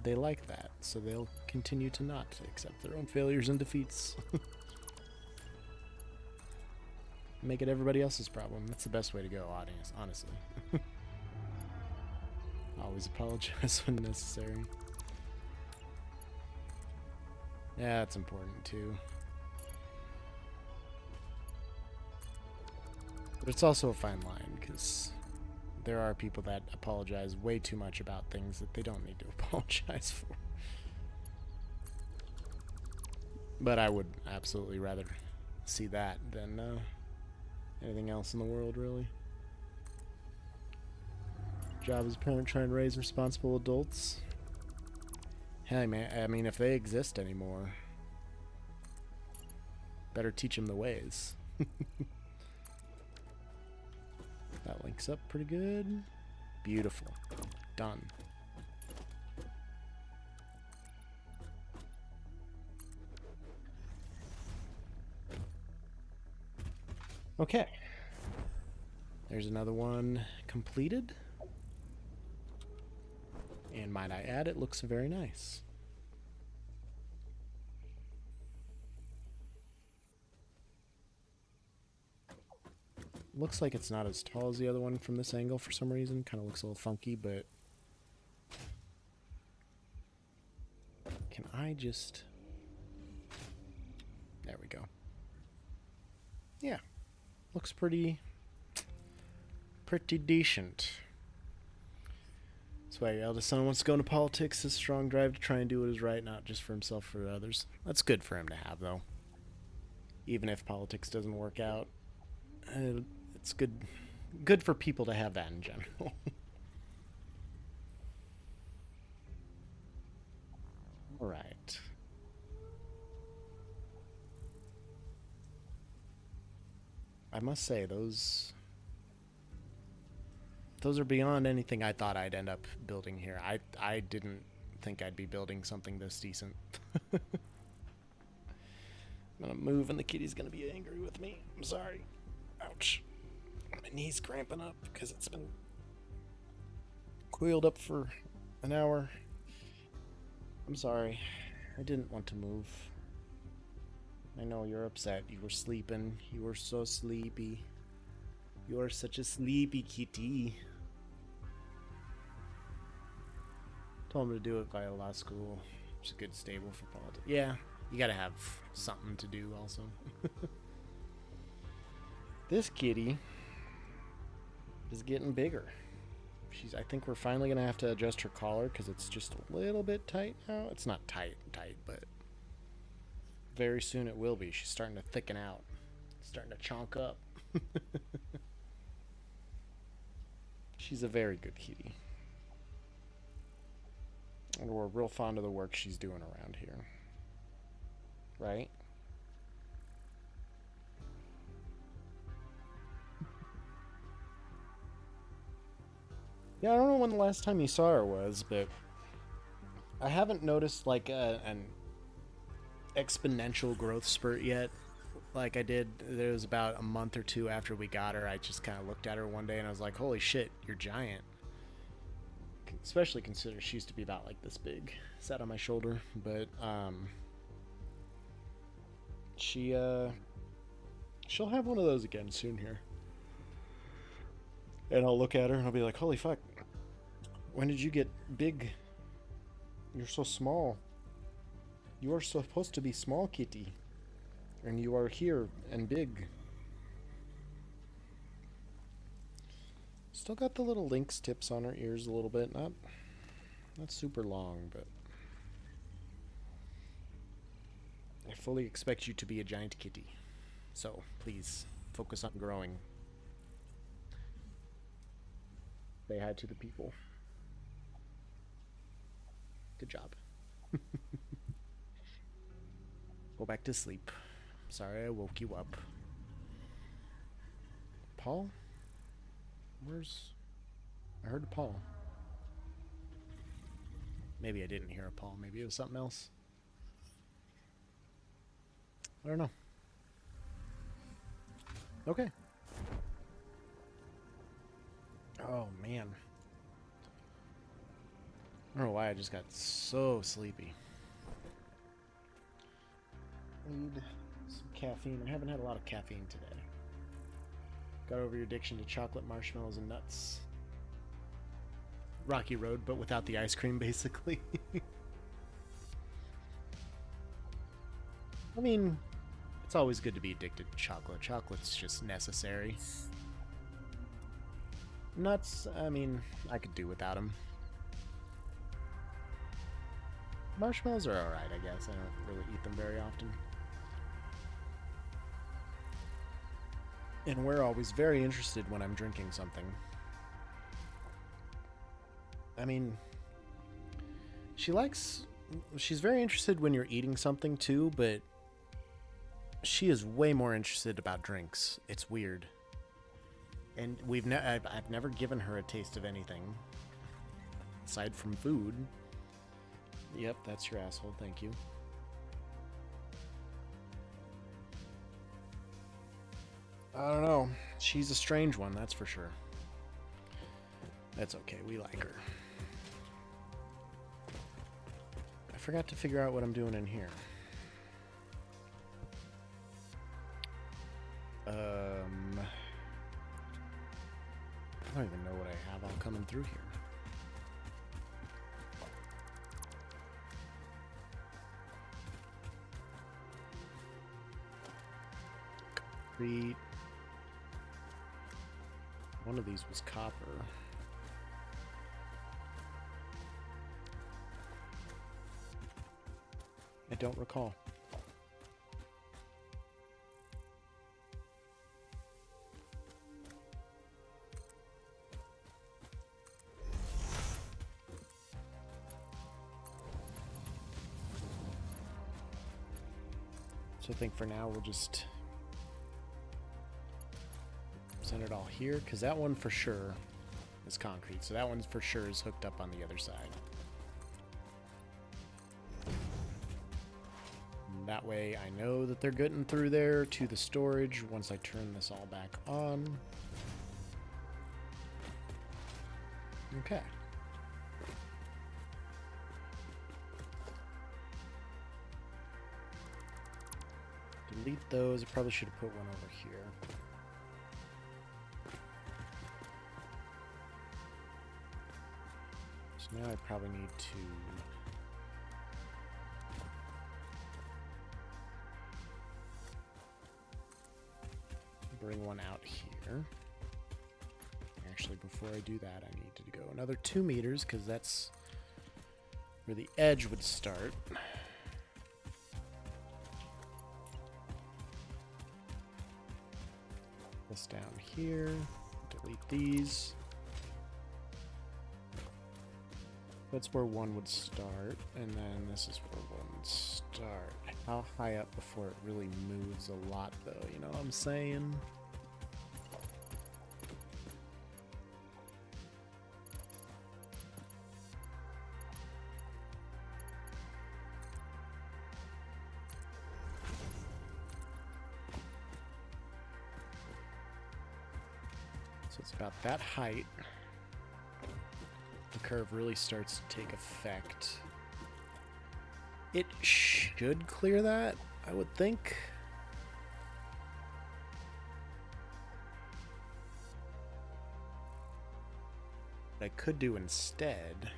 they like that, so they'll continue to not accept their own failures and defeats. Make it everybody else's problem. That's the best way to go, audience, honestly. Always apologize when necessary. Yeah, that's important too. But it's also a fine line, because there are people that apologize way too much about things that they don't need to apologize for. But I would absolutely rather see that than anything else in the world, really. Job as a parent, trying to raise responsible adults. Hey, man, I mean, if they exist anymore, better teach them the ways. That links up pretty good. Beautiful. Done. Okay. There's another one completed. And might I add, it looks very nice. Looks like it's not as tall as the other one from this angle for some reason. Kind of looks a little funky, but... Can I just... There we go. Yeah. Looks pretty decent. That's why your eldest son wants to go into politics. A strong drive to try and do what is right, not just for himself, for others. That's good for him to have, though. Even if politics doesn't work out. It's good for people to have that in general. All right. I must say, those are beyond anything I thought I'd end up building here. I didn't think I'd be building something this decent. I'm gonna move and the kitty's gonna be angry with me. I'm sorry. Ouch. My knee's cramping up because it's been coiled up for an hour. I'm sorry. I didn't want to move. I know you're upset. You were sleeping. You were so sleepy. You are such a sleepy kitty. Told him to do it via law school. Which is good, stable for politics. Yeah, you gotta have something to do also. This kitty is getting bigger. I think we're finally gonna have to adjust her collar because it's just a little bit tight now. It's not tight, but very soon it will be. She's starting to thicken out. Starting to chonk up. She's a very good kitty. And we're real fond of the work she's doing around here. Right? Yeah, I don't know when the last time you saw her was, but I haven't noticed like an exponential growth spurt yet. Like I did, there was about a month or two after we got her. I just kind of looked at her one day and I was like, holy shit, you're giant. Especially considering she used to be about like this big. Sat on my shoulder, but she'll have one of those again soon here. And I'll look at her and I'll be like, holy fuck, when did you get big? You're so small. You are supposed to be small, kitty. And you are here and big. Still got the little lynx tips on her ears a little bit. Not super long, but I fully expect you to be a giant kitty. So, please, focus on growing. Say hi to the people. Good job. Go back to sleep. Sorry I woke you up. Paul? Where's... I heard Paul. Maybe I didn't hear a Paul. Maybe it was something else. I don't know. Okay. Oh, man. I don't know why I just got so sleepy. Need some caffeine. I haven't had a lot of caffeine today. Got over your addiction to chocolate, marshmallows, and nuts. Rocky Road, but without the ice cream, basically. I mean, it's always good to be addicted to chocolate. Chocolate's just necessary. Nuts, I mean, I could do without them. Marshmallows are alright, I guess. I don't really eat them very often. And we're always very interested when I'm drinking something. I mean, she's very interested when you're eating something too, but she is way more interested about drinks. It's weird. And I've never given her a taste of anything aside from food. Yep, that's your asshole. Thank you. I don't know. She's a strange one, that's for sure. That's okay. We like her. I forgot to figure out what I'm doing in here. I don't even know what I have all coming through here. Concrete. One of these was copper. I don't recall. So I think for now we'll just send it all here, because that one for sure is concrete. So that one for sure is hooked up on the other side. And that way I know that they're getting through there to the storage once I turn this all back on. Okay. Delete those. I probably should have put one over here. So now I probably need to bring one out here. Actually, before I do that, I need to go another 2 meters, because that's where the edge would start. This down here, delete these. That's where one would start, and then this is where one would start. How high up before it really moves a lot, though, you know what I'm saying? So it's about that height. The curve really starts to take effect. It should clear that, I would think. What I could do instead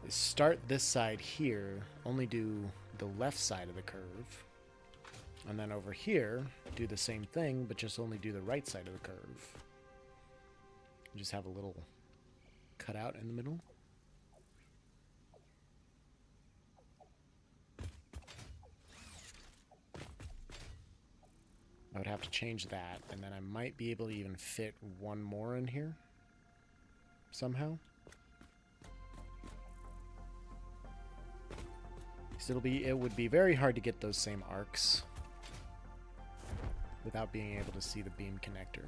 is start this side here, only do the left side of the curve. And then over here, do the same thing, but just only do the right side of the curve. Just have a little cutout in the middle. I would have to change that, and then I might be able to even fit one more in here somehow. Because it would be very hard to get those same arcs without being able to see the beam connector.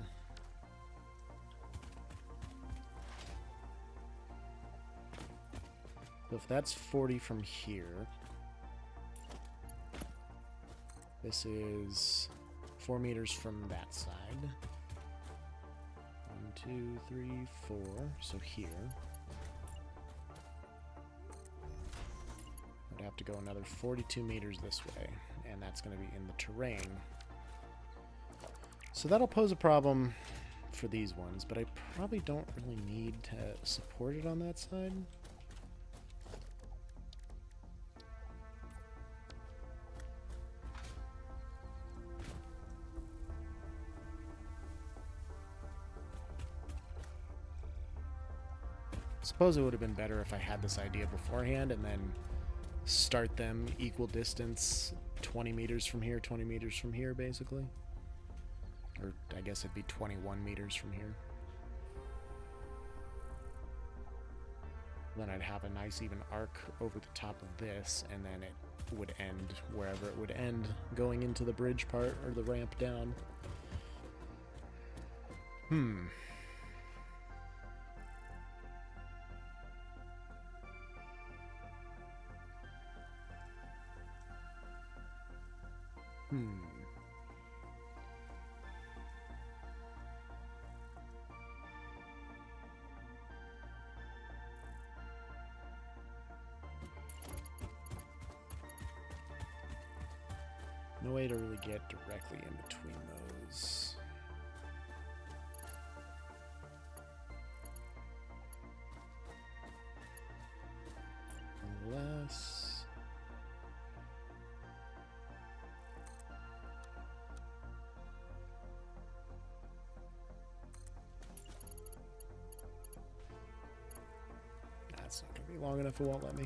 So if that's 40 from here, this is 4 meters from that side. 1, 2, 3, 4. So here. I'd have to go another 42 meters this way, and that's going to be in the terrain. So that'll pose a problem for these ones, but I probably don't really need to support it on that side. Suppose it would have been better if I had this idea beforehand and then start them equal distance, 20 meters from here, 20 meters from here, basically. Or I guess it'd be 21 meters from here. Then I'd have a nice even arc over the top of this, and then it would end wherever it would end, going into the bridge part or the ramp down. No way to really get directly in between those. Unless... That's not going to be long enough, it won't let me.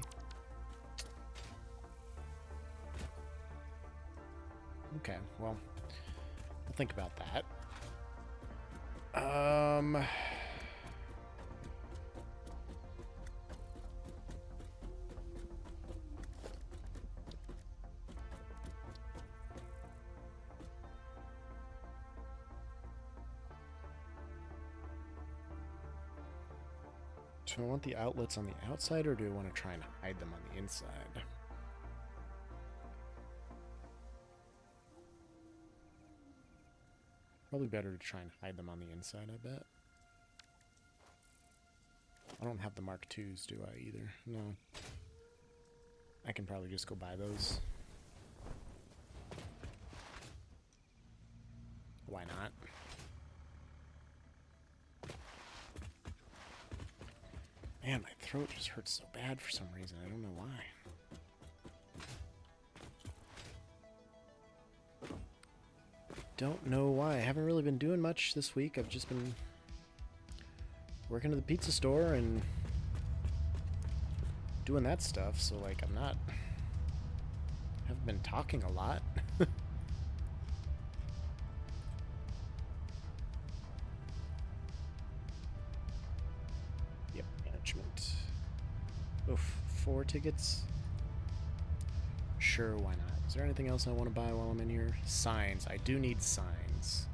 Okay, well, I'll think about that. Do I want the outlets on the outside, or do I want to try and hide them on the inside? Probably better to try and hide them on the inside, I bet. I don't have the Mark IIs, do I, either? No. I can probably just go buy those. Why not? Man, my throat just hurts so bad for some reason. I don't know why. Don't know why. I haven't really been doing much this week. I've just been working at the pizza store and doing that stuff. So, like, haven't been talking a lot. Yep, management. Oof, 4 tickets? Sure, why not? Is there anything else I want to buy while I'm in here? Signs. I do need signs.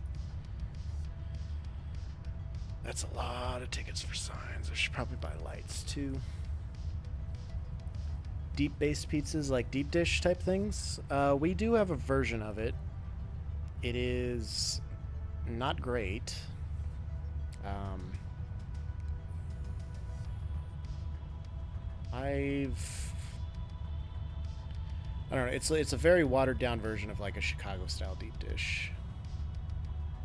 That's a lot of tickets for signs. I should probably buy lights, too. Deep-based pizzas, like deep dish type things. We do have a version of it. It is not great. I don't know, it's a very watered down version of like a Chicago style deep dish.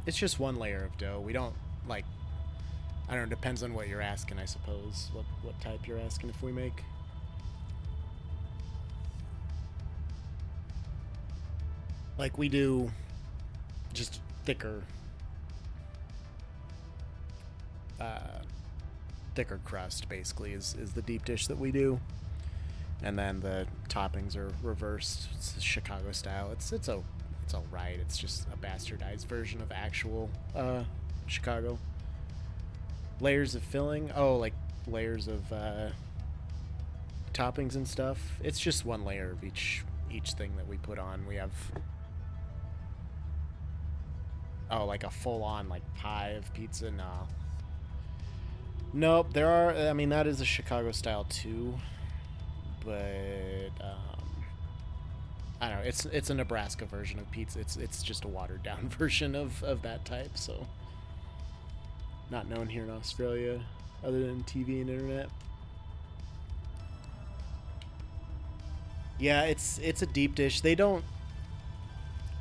It's just one layer of dough. We don't like, I don't know, depends on what you're asking, I suppose. What type you're asking if we make. Like we do just thicker crust basically is the deep dish that we do. And then the toppings are reversed. It's Chicago style. It's all right. It's just a bastardized version of actual Chicago. Layers of filling. Oh, like layers of toppings and stuff. It's just one layer of each thing that we put on. We have Oh, like a full-on like pie of pizza? No. Nope, there are, I mean, that is a Chicago style too, but I don't know, it's a Nebraska version of pizza. It's just a watered down version of that type, so not known here in Australia other than TV and internet. Yeah, it's a deep dish. They don't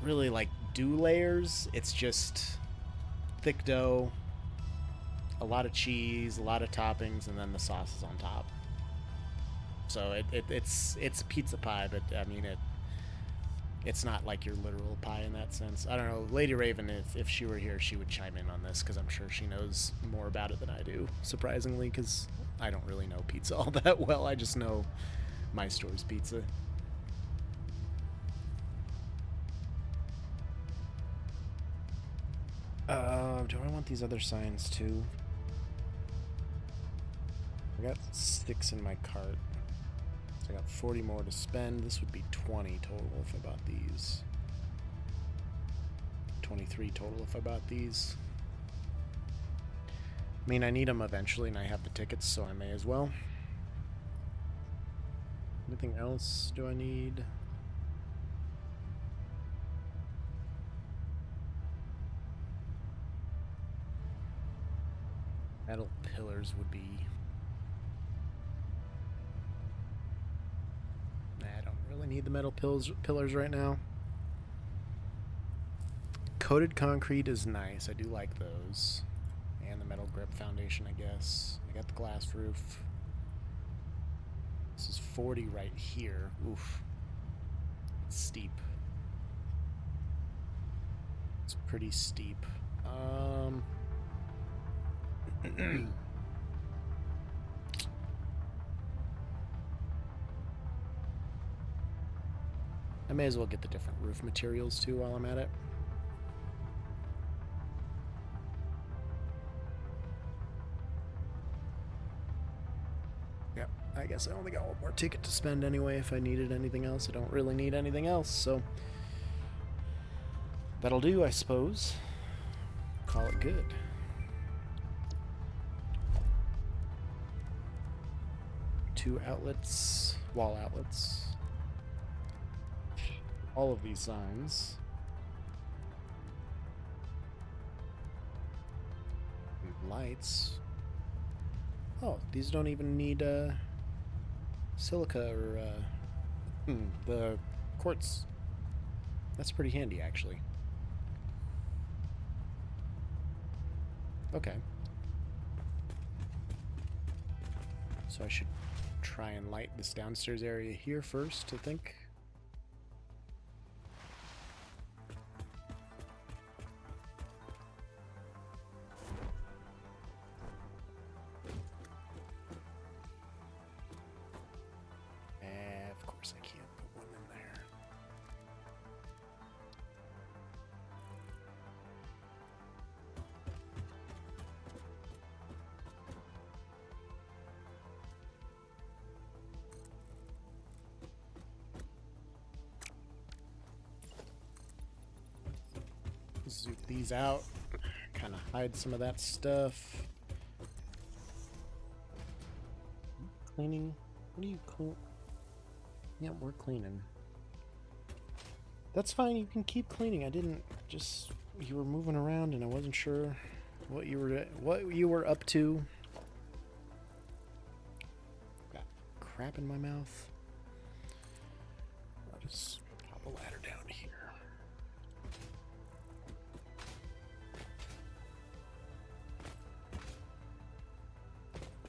really like do layers. It's just thick dough, a lot of cheese, a lot of toppings, and then the sauce is on top. So it's pizza pie, but I mean it's not like your literal pie in that sense. I don't know, Lady Raven, if she were here, she would chime in on this because I'm sure she knows more about it than I do. Surprisingly, because I don't really know pizza all that well. I just know my store's pizza. Do I want these other signs too? I got 6 in my cart. So I got 40 more to spend. This would be 20 total if I bought these. 23 total if I bought these. I mean, I need them eventually, and I have the tickets, so I may as well. Anything else do I need? Metal pillars would be... Nah, I don't really need the metal pillars right now. Coated concrete is nice. I do like those. And the metal grip foundation, I guess. I got the glass roof. This is 40 right here. Oof. It's steep. It's pretty steep. I may as well get the different roof materials too while I'm at it. Yep, I guess I only got one more ticket to spend anyway. If I needed anything else, I don't really need anything else, so that'll do, I suppose. Call it good. Two outlets, wall outlets. All of these signs. Lights. Oh, these don't even need silica or the quartz. That's pretty handy, actually. Okay. So I should try and light this downstairs area here first, I think. Of course I can't put one in there. Zoop these out, kind of hide some of that stuff. Cleaning? What do you clean? Yeah, we're cleaning. That's fine, you can keep cleaning. I didn't just... You were moving around and I wasn't sure what you were up to. Got crap in my mouth. I'll just pop a ladder down here.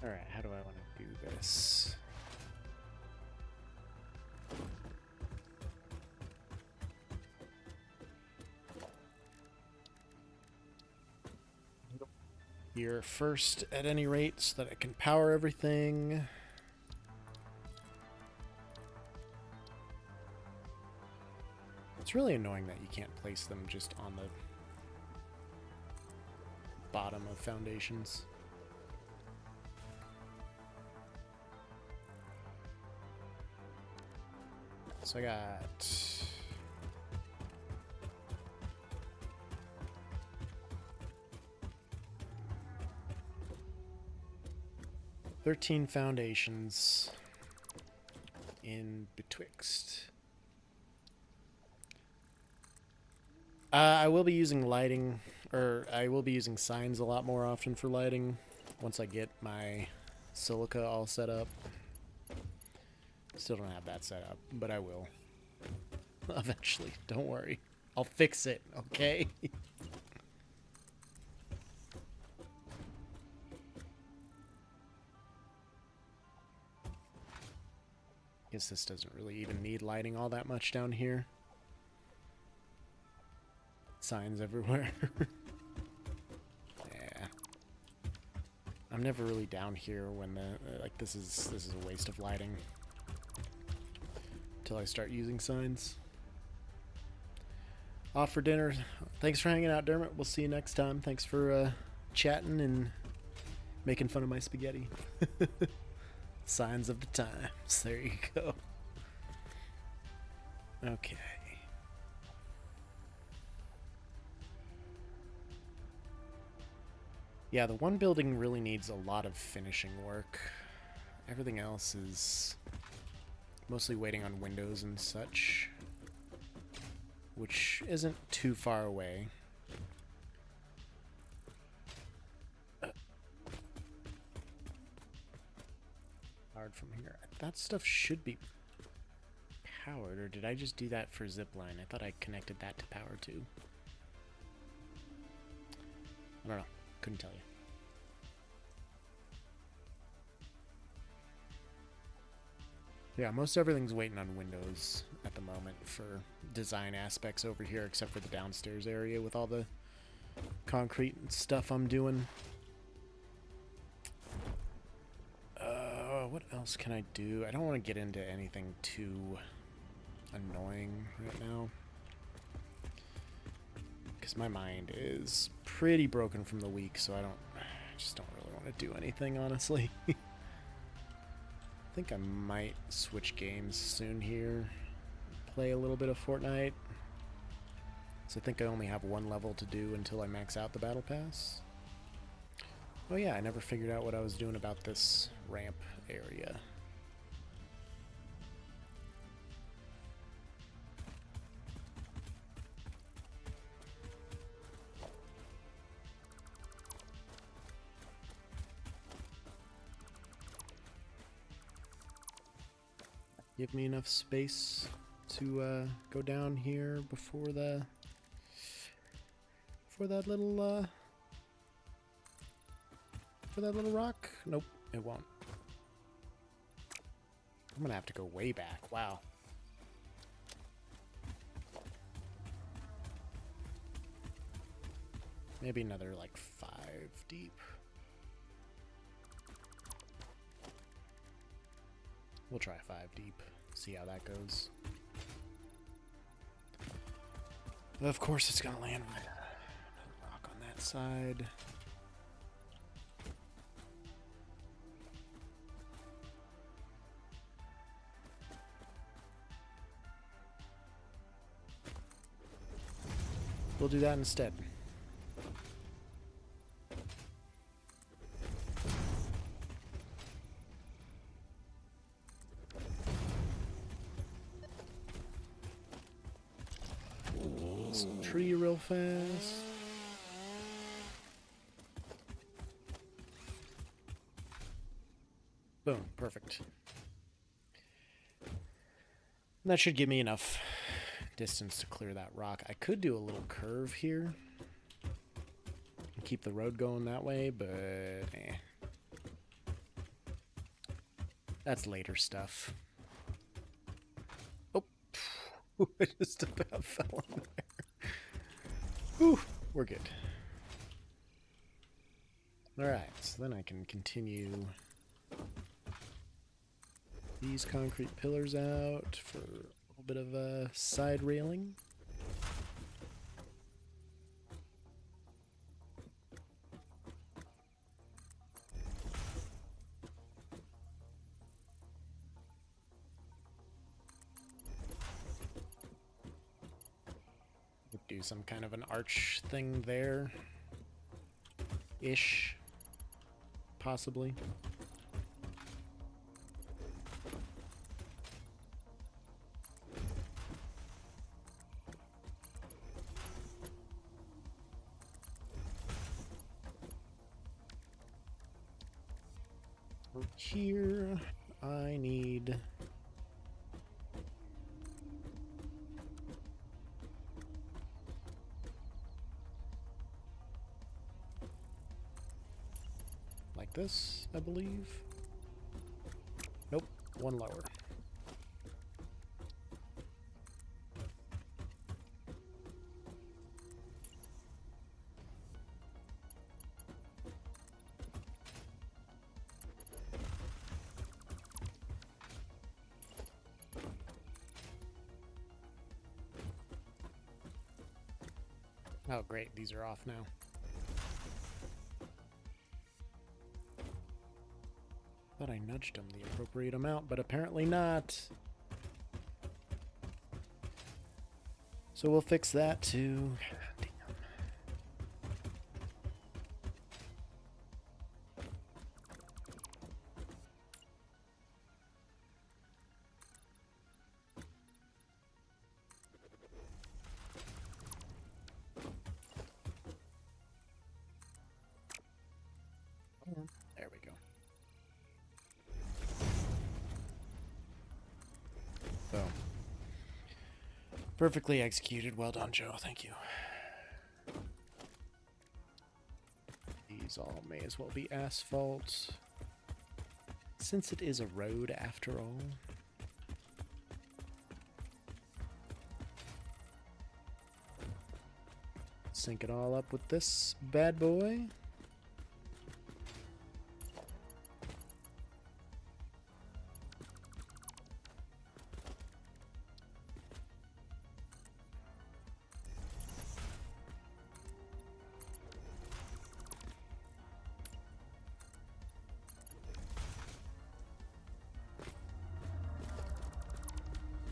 Alright, how do I want to do this? Here first, at any rate, so that I can power everything. It's really annoying that you can't place them just on the bottom of foundations. So I got 13 foundations in betwixt. I will be using lighting, or I will be using signs a lot more often for lighting once I get my silica all set up. Still don't have that set up, but I will. Eventually, don't worry. I'll fix it, okay? Guess this doesn't really even need lighting all that much down here. Signs everywhere. Yeah. I'm never really down here when the like this is a waste of lighting. Until I start using signs. Off for dinner. Thanks for hanging out, Dermot. We'll see you next time. Thanks for chatting and making fun of my spaghetti. Signs of the times. There you go. Okay. Yeah, the one building really needs a lot of finishing work. Everything else is mostly waiting on windows and such, which isn't too far away. Hard from here. That stuff should be powered, or did I just do that for zipline? I thought I connected that to power too. I don't know. Couldn't tell you. Yeah, most everything's waiting on windows at the moment for design aspects over here, except for the downstairs area with all the concrete and stuff I'm doing. What else can I do? I don't want to get into anything too annoying right now, because my mind is pretty broken from the week, so I just don't really want to do anything, honestly. I think I might switch games soon here, play a little bit of Fortnite. So I think I only have one level to do until I max out the battle pass. Oh yeah, I never figured out what I was doing about this ramp area. Give me enough space to go down here before that little rock. Nope, it won't. I'm gonna have to go way back. Wow. Maybe another like 5 deep. We'll try 5 deep, see how that goes. Of course it's gonna land with a rock on that side. We'll do that instead. Tree real fast. Boom, perfect. And that should give me enough distance to clear that rock. I could do a little curve here and keep the road going that way, but that's later stuff. Oh, I just about fell in there. Whew, we're good. Alright, so then I can continue these concrete pillars out for a little bit of a side railing. Do some kind of an arch thing there ish, possibly. here, I need... like this, I believe. Nope, one lower. Oh, great. These are off now. Thought I nudged them the appropriate amount, but apparently not. So we'll fix that too. Damn. There we go. Boom. Perfectly executed. Well done, Joe. Thank you. These all may as well be asphalt, since it is a road after all. Sync it all up with this bad boy.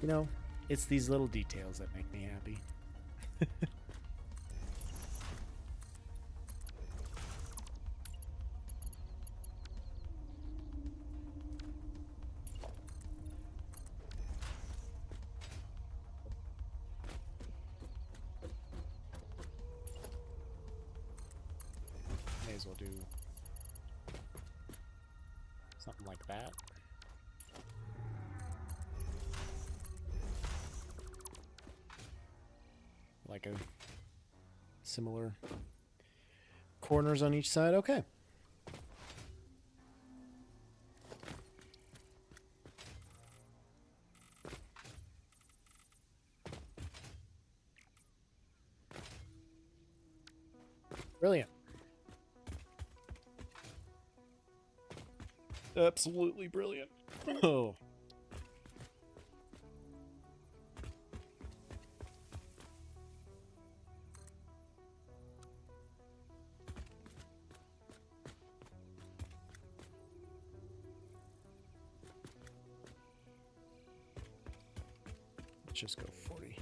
You know, it's these little details that make me happy. May as well do something like that. Like a similar corners on each side. Okay. Brilliant. Absolutely brilliant. Oh. Let's just go 40.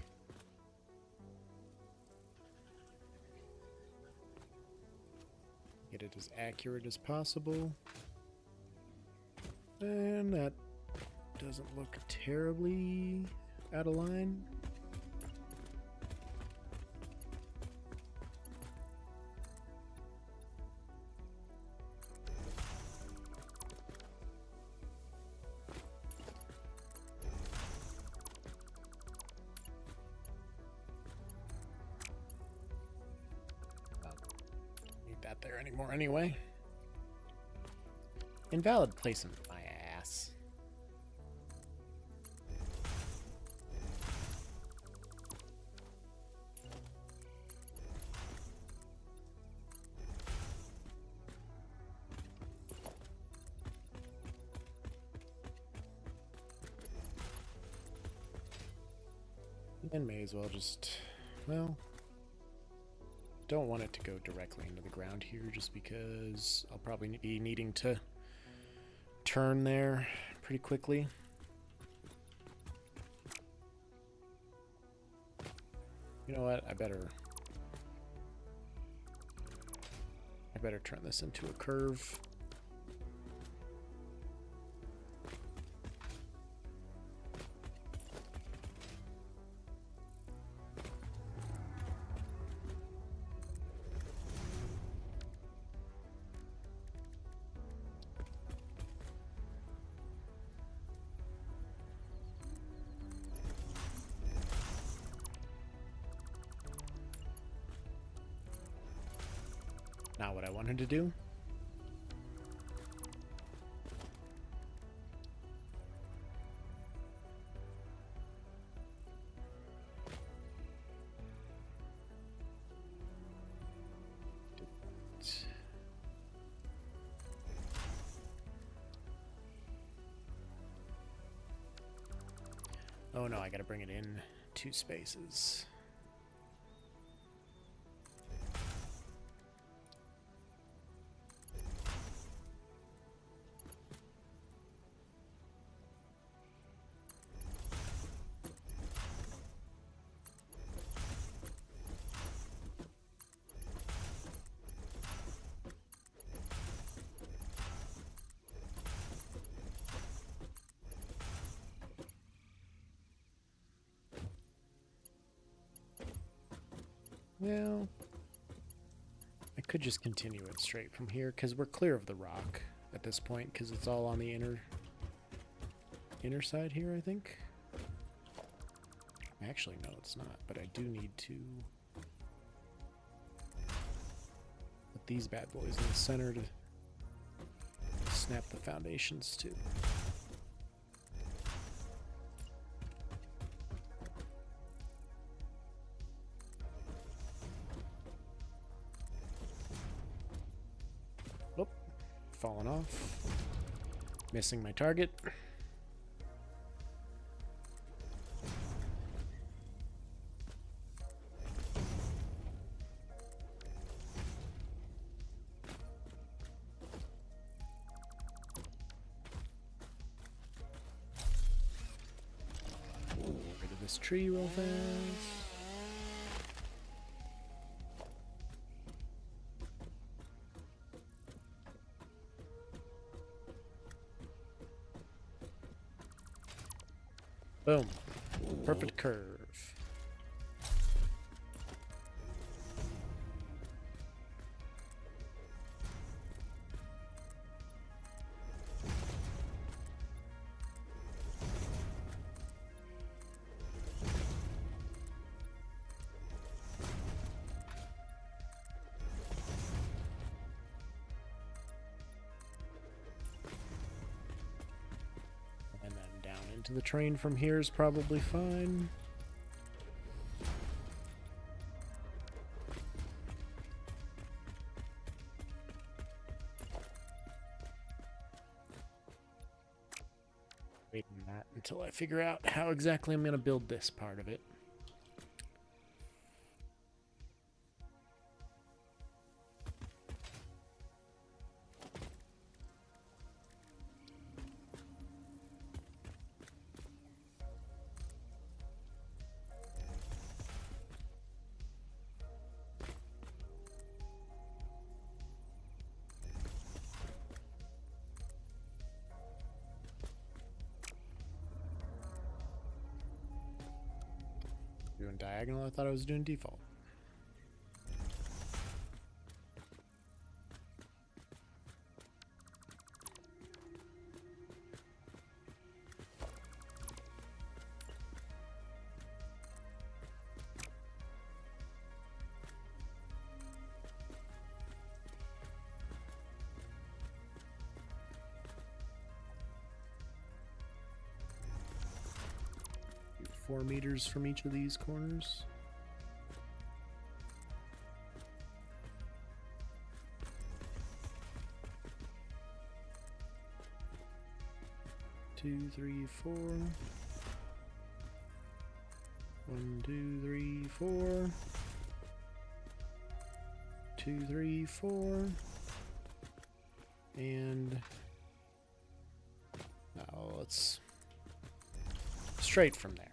Get it as accurate as possible. And that doesn't look terribly out of line. That there anymore anyway. Invalid placement, my ass. And may as well just, well, don't want it to go directly into the ground here just because I'll probably be needing to turn there pretty quickly. You know what? I better turn this into a curve. I wanted to do. Oh no, I gotta bring it in 2 spaces. Well, I could just continue it straight from here because we're clear of the rock at this point because it's all on the inner side here, I think. Actually, no, it's not, but I do need to put these bad boys in the center to snap the foundations too. Falling off. Missing my target. Rid of this tree real fast. Boom. Perfect curve. To the train from here is probably fine. Wait on that until I figure out how exactly I'm going to build this part of it. Doing diagonal, I thought I was doing default. Do 4 meters from each of these corners. Two, three, 4. 1, 2, 3, 4. 2, 3, 4. And now let's straight from there.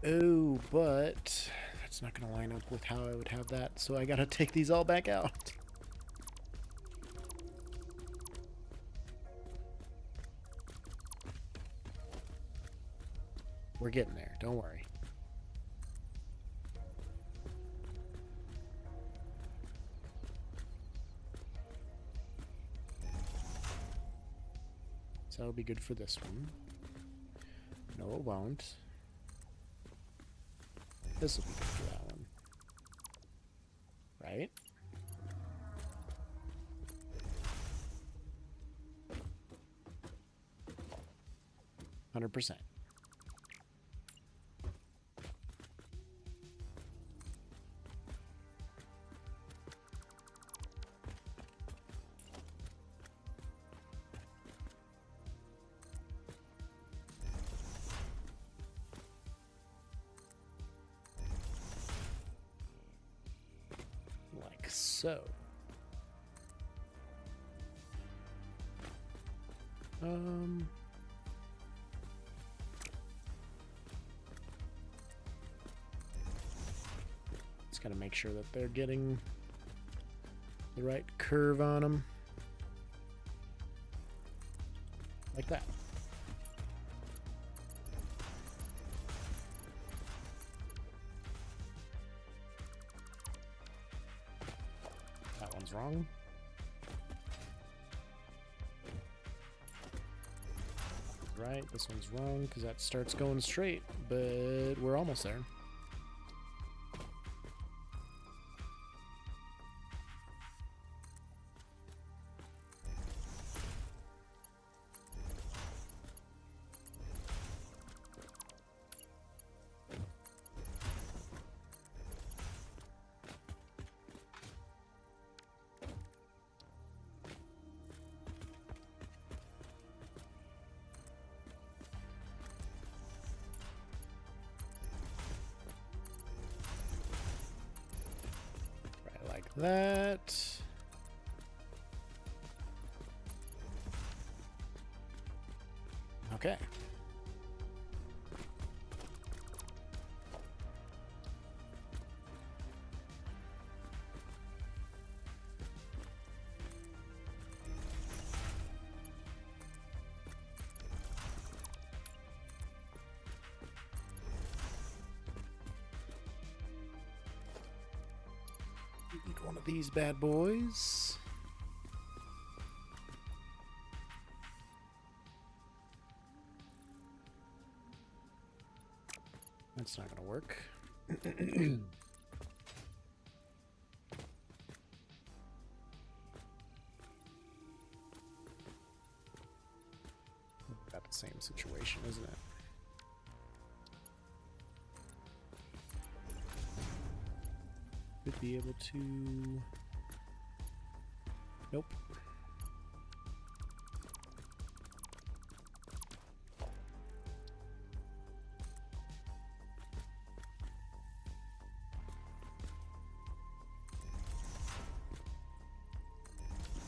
Oh, but that's not going to line up with how I would have that, so I got to take these all back out. We're getting there, don't worry. So that'll be good for this one. No, it won't. This will be good for that one. Right? $100%. Like so. Just gotta make sure that they're getting the right curve on them. Like that. That one's wrong. Right, this one's wrong because that starts going straight, but we're almost there. That. Okay. Need one of these bad boys. That's not gonna work. Got the same situation, isn't it? Could be able to... Nope.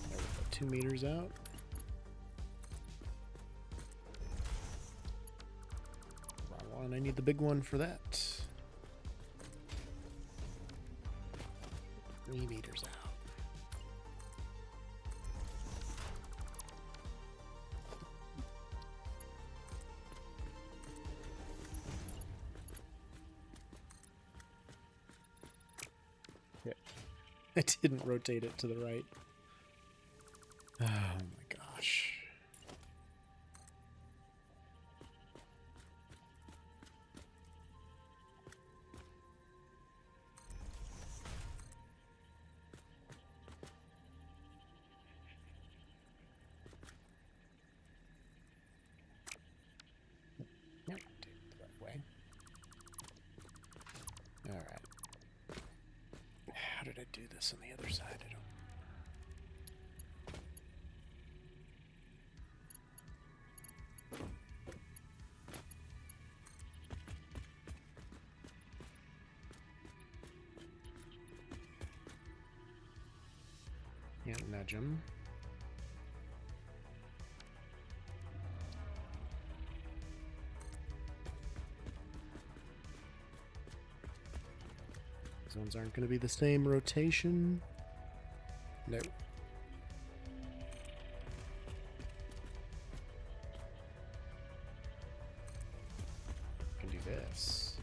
There we go, 2 meters out. Wrong one, I need the big one for that. 3 meters out. Yeah. I didn't rotate it to the right. Oh my gosh. Yep, do it the right way. Alright. How did I do this on the other side? I don't... Yeah, nudge him. These ones aren't going to be the same rotation. No. Can do this.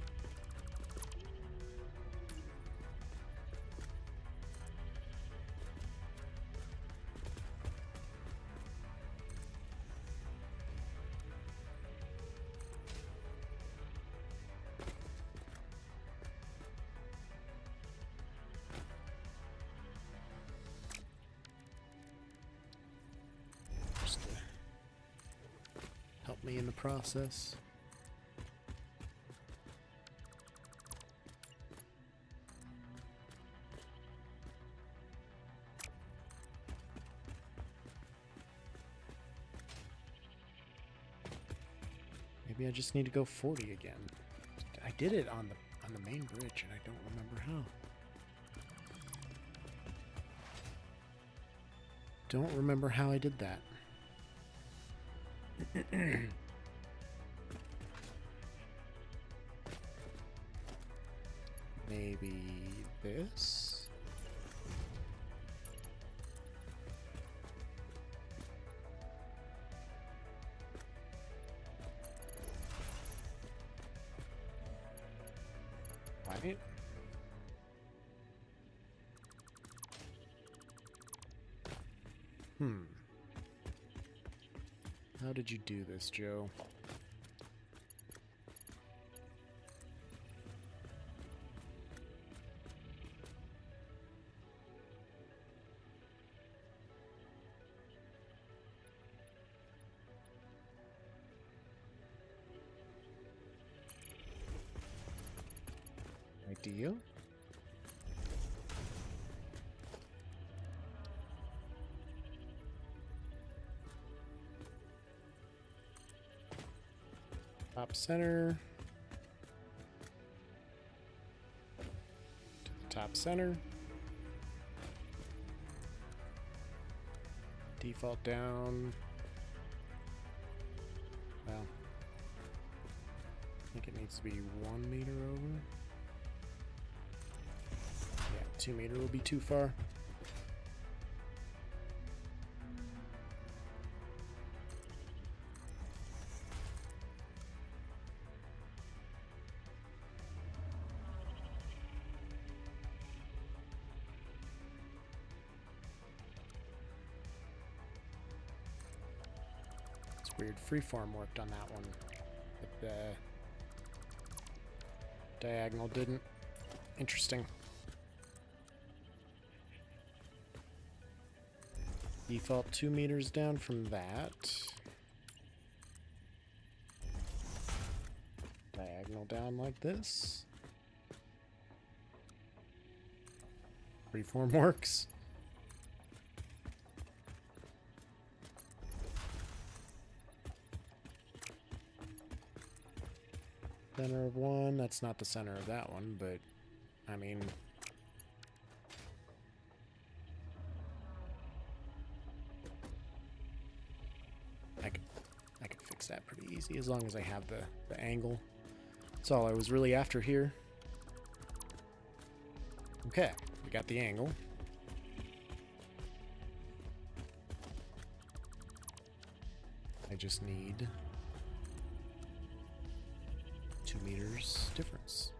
help me in the process. Maybe I just need to go 40 again. I did it on the main bridge, and I don't remember how. Don't remember how I did that. Maybe this? Right. How did you do this, Joe? Idea? Top center. To the top center. Default down. Well, I think it needs to be 1 meter over. Yeah, 2 meter will be too far. Weird freeform worked on that one, but the diagonal didn't. Interesting. Default 2 meters down from that. Diagonal down like this. Freeform works. Center of one. That's not the center of that one, but I mean, I could fix that pretty easy as long as I have the angle. That's all I was really after here. Okay, we got the angle. I just need 2 meters difference.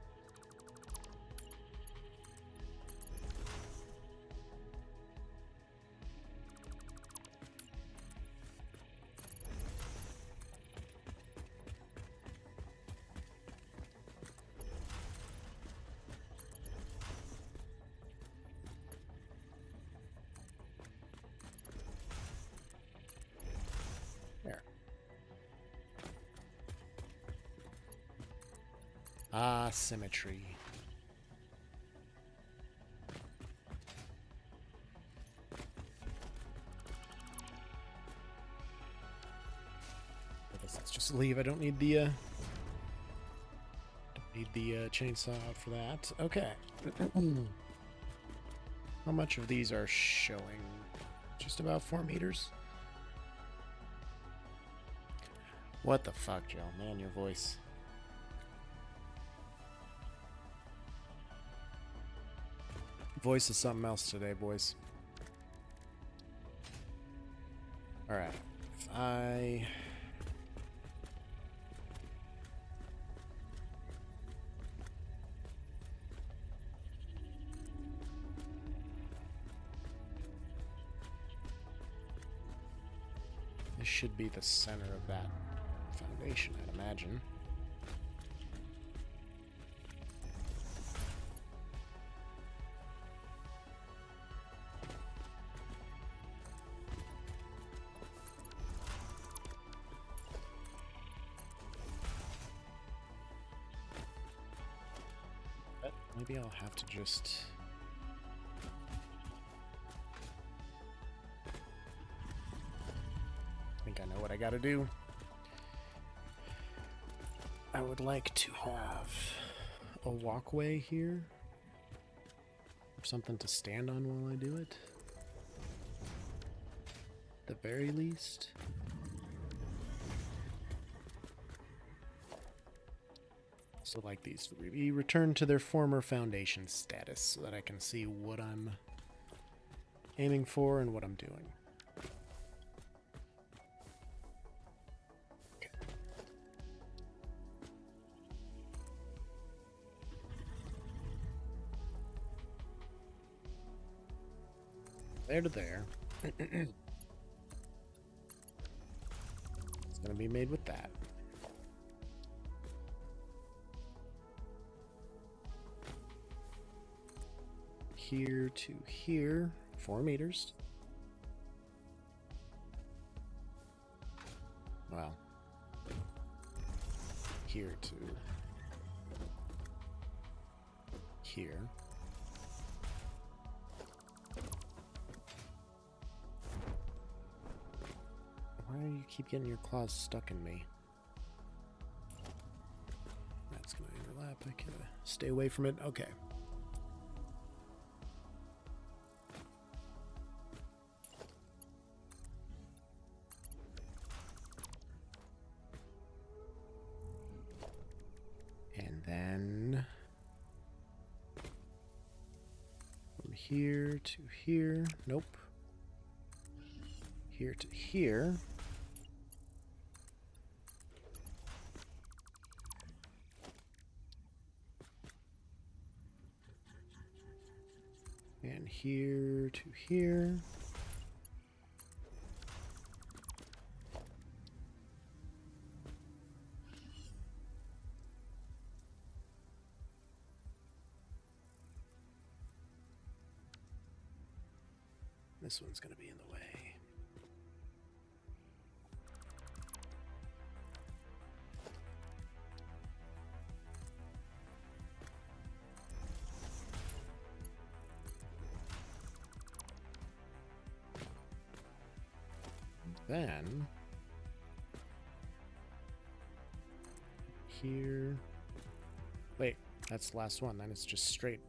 There. Ah, symmetry. I guess let's just leave. I don't need the chainsaw out for that. Okay. How much of these are showing? Just about 4 meters. What the fuck, Joe? Man, your voice. Voice is something else today, boys. Alright. If I... This should be the center of that foundation, I'd imagine. Maybe I'll have to just... I think I know what I gotta do. I would like to have a walkway here. Something to stand on while I do it. At the very least. So like these to be returned to their former foundation status so that I can see what I'm aiming for and what I'm doing. Okay. There to there. It's gonna be made with that. Here to here, 4 meters. Well, here to here. Why do you keep getting your claws stuck in me? That's gonna overlap. I can stay away from it. Okay. And then from here to here. Nope. Here to here. And here to here. This one's going to be in the way. Then here. Wait, that's the last one. Then it's just straight.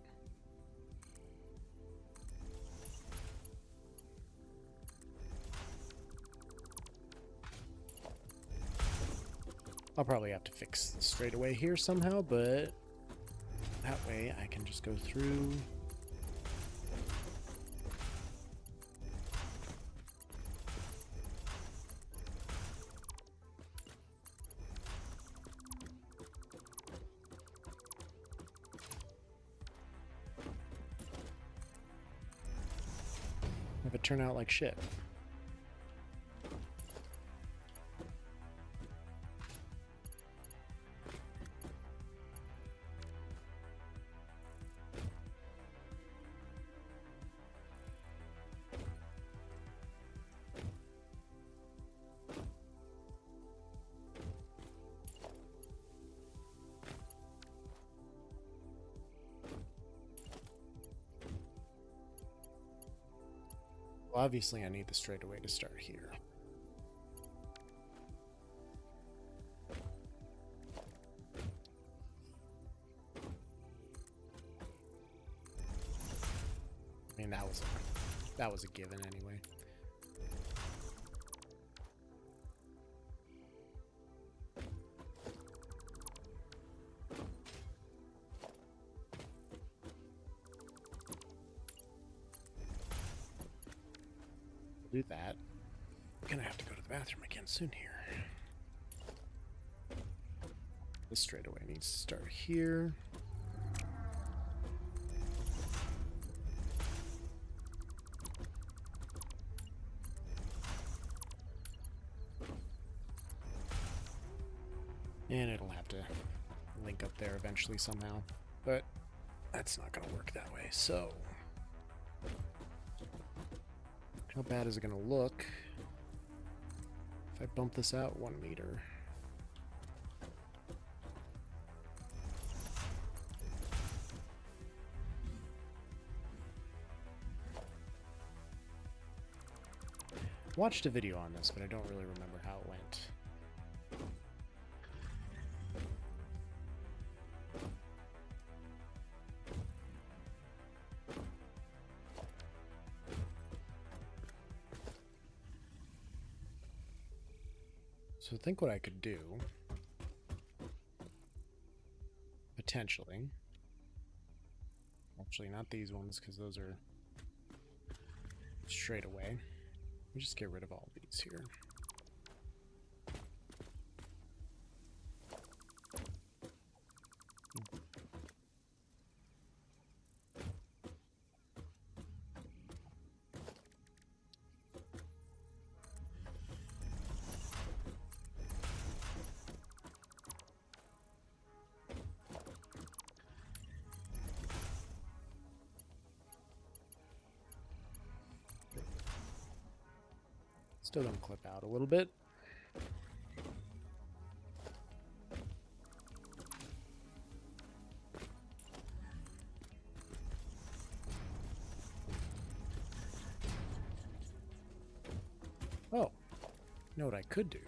I'll probably have to fix the straightaway here somehow, but that way I can just go through. Have it turn out like shit. Well, obviously I need the straightaway to start here. I mean, that was a given anyway. Do that. I'm gonna have to go to the bathroom again soon here. This straightaway needs to start here. And it'll have to link up there eventually somehow. But that's not gonna work that way, so how bad is it gonna look if I bump this out 1 meter? Watched a video on this, but I don't really remember how it went. So I think what I could do, potentially, actually not these ones because those are straight away. Let me just get rid of all these here. Still gonna clip out a little bit. Oh, you know what I could do?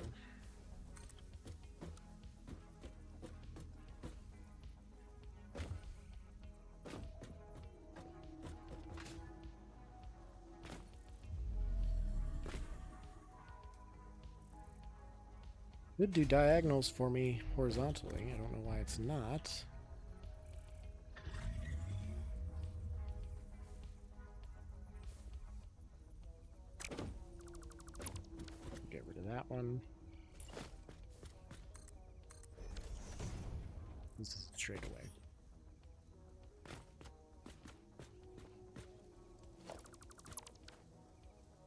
Would do diagonals for me horizontally. I don't know why it's not. Get rid of that one. This is straight away.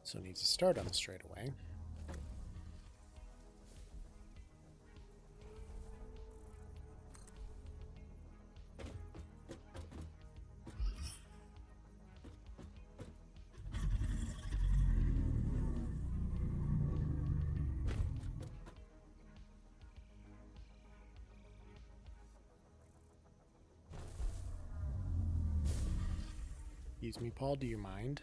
So it needs to start on the straightaway. Excuse me, Paul, do you mind?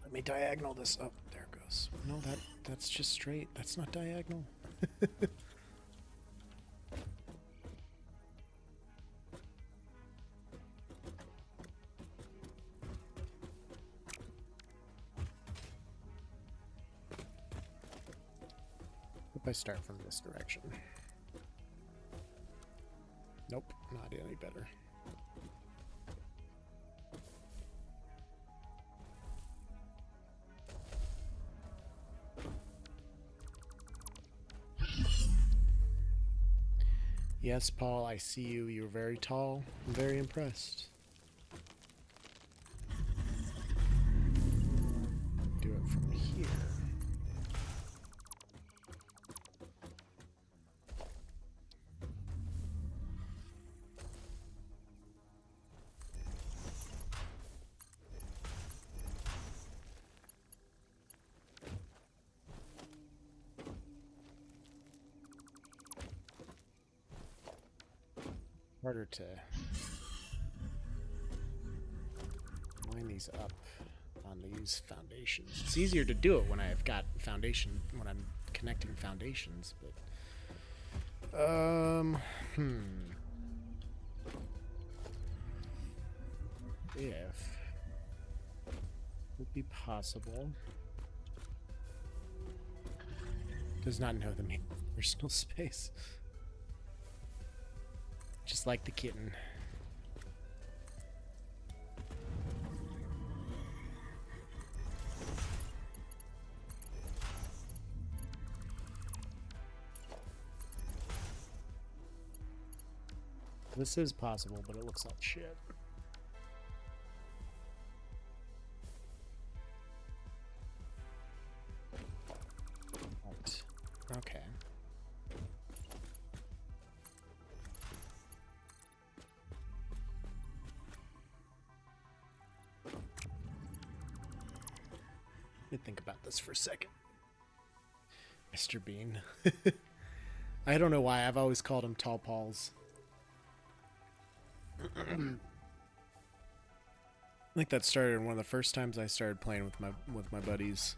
Let me diagonal this. Oh, there it goes. No, that's just straight. That's not diagonal. Hope I start from this direction. Nope, not any better. Yes, Paul, I see you. You're very tall. I'm very impressed. Do it from here. Harder to line these up on these foundations. It's easier to do it when I've got foundation, when I'm connecting foundations, but if it would be possible, does not know the meaning of personal space. Just like the kitten. This is possible, but it looks like shit. think about this for a second. Mr. Bean. I don't know why. I've always called him Tall Pauls. I think that started one of the first times I started playing with my buddies.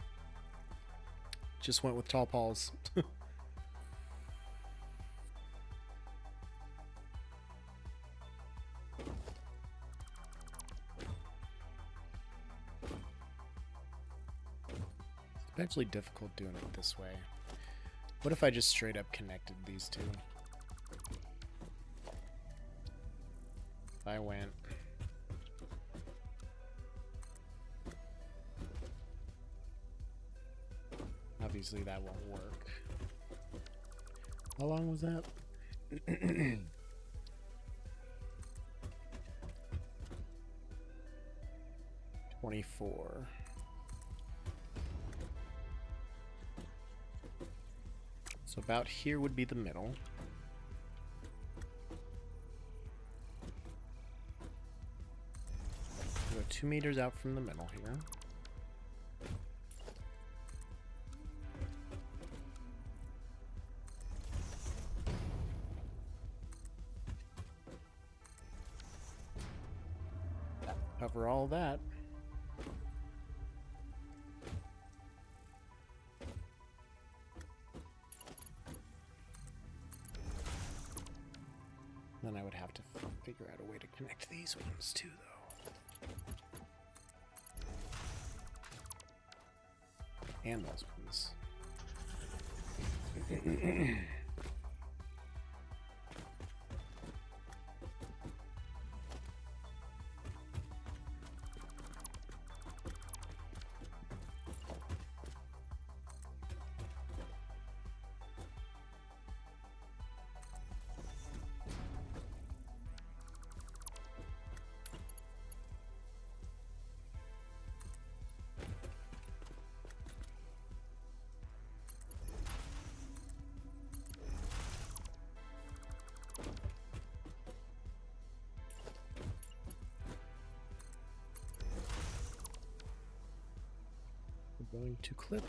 Just went with Tall Pauls. It's actually difficult doing it this way. What if I just straight up connected these two? If I went... Obviously that won't work. How long was that? 24. So about here would be the middle. Go 2 meters out from the middle here. Cover all that. Then I would have to figure out a way to connect these ones too, though. And those ones. Going to clip.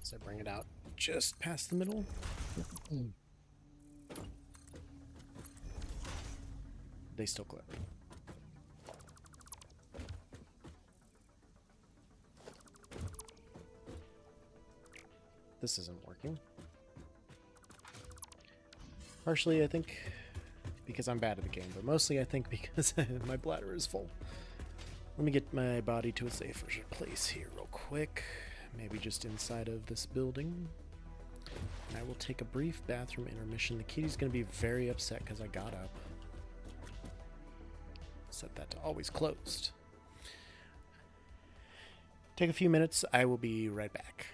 So bring it out just past the middle. They still clip. This isn't working. Partially, I think, because I'm bad at the game, but mostly I think because my bladder is full. Let me get my body to a safer place here real quick. Maybe just inside of this building. And I will take a brief bathroom intermission. The kitty's going to be very upset because I got up. Set that to always closed. Take a few minutes. I will be right back.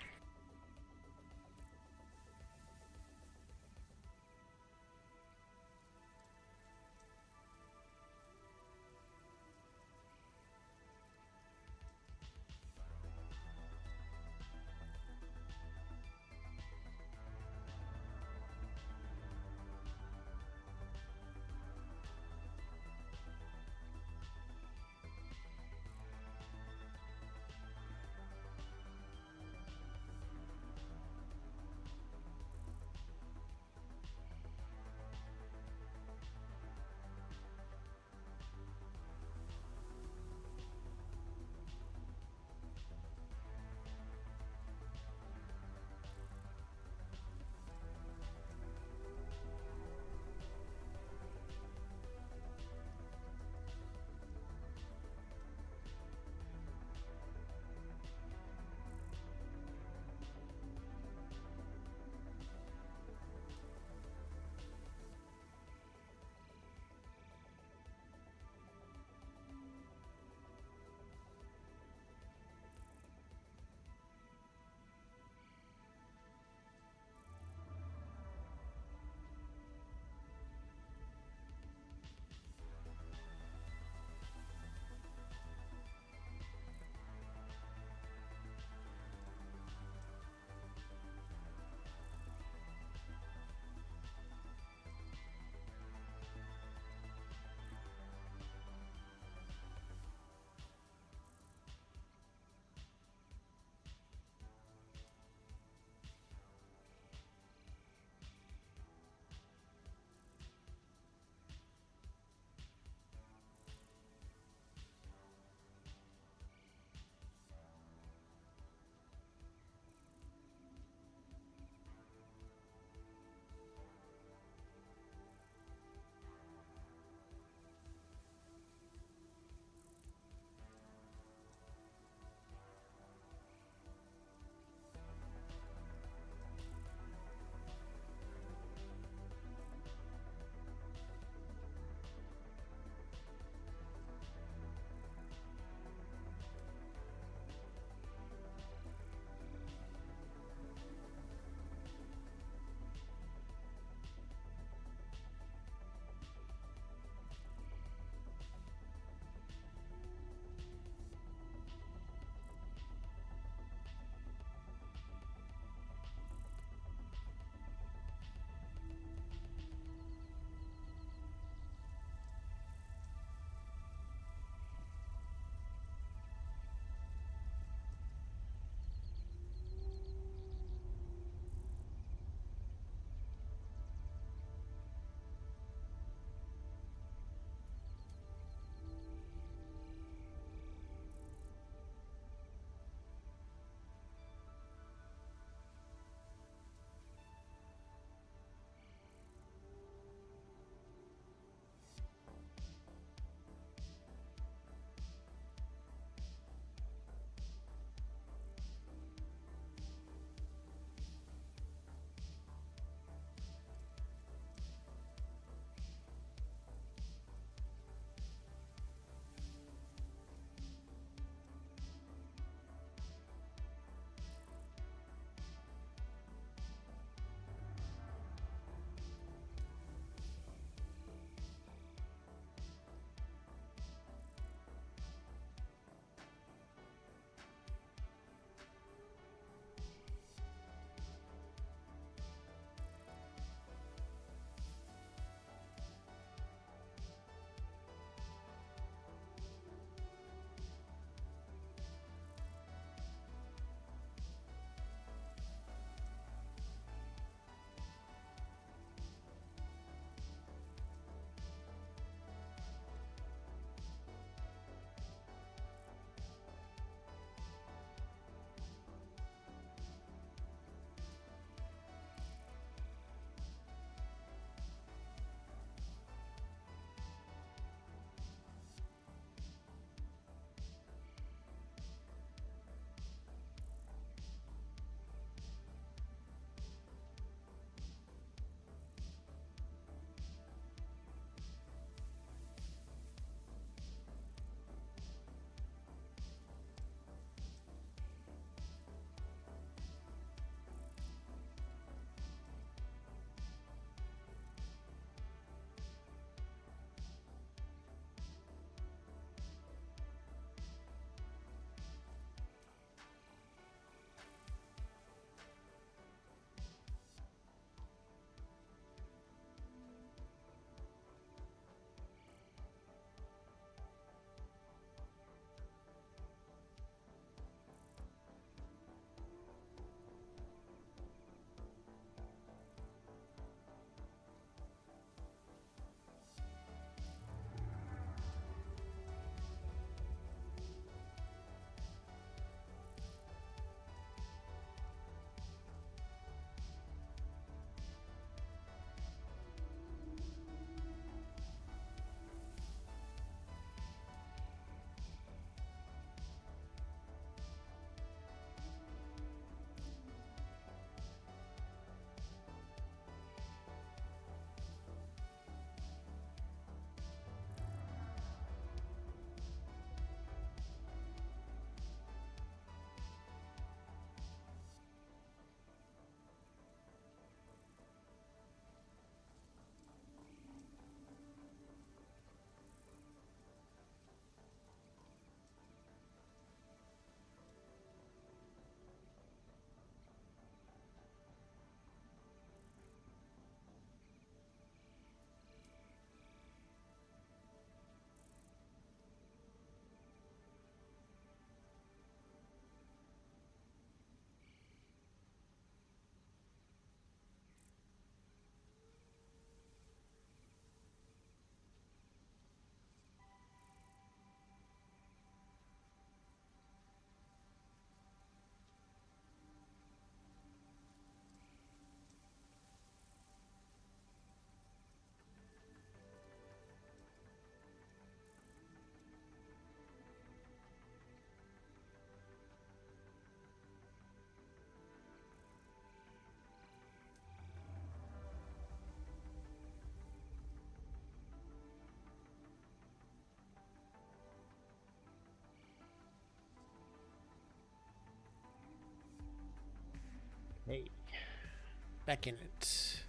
Back in it.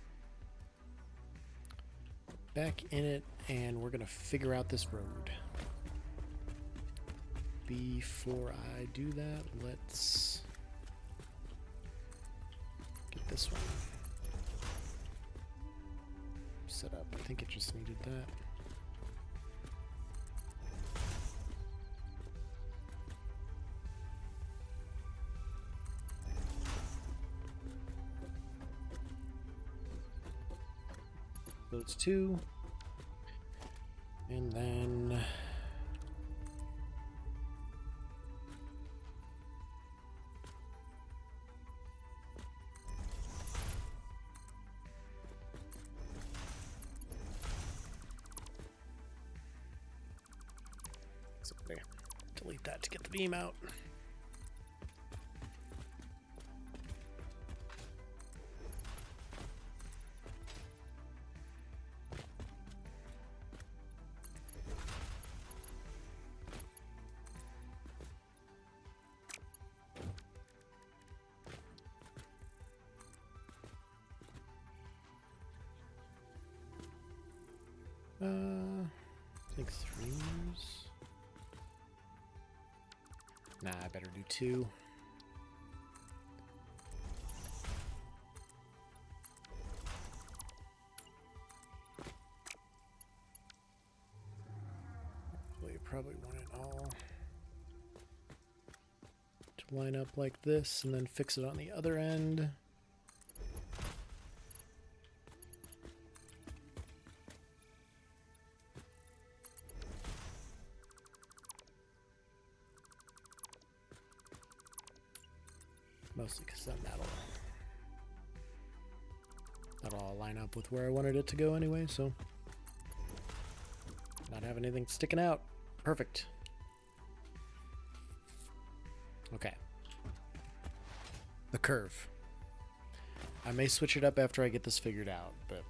Back in it, and we're gonna figure out this road. Before I do that, let's get this one set up. I think it just needed that. Those two. And then delete that to get the beam out. I think 3 meters. Nah, I better do 2. Well, you probably want it all to line up like this and then fix it on the other end. Mostly because then that'll all line up with where I wanted it to go anyway, so not have anything sticking out. Perfect. Okay. The curve. I may switch it up after I get this figured out, but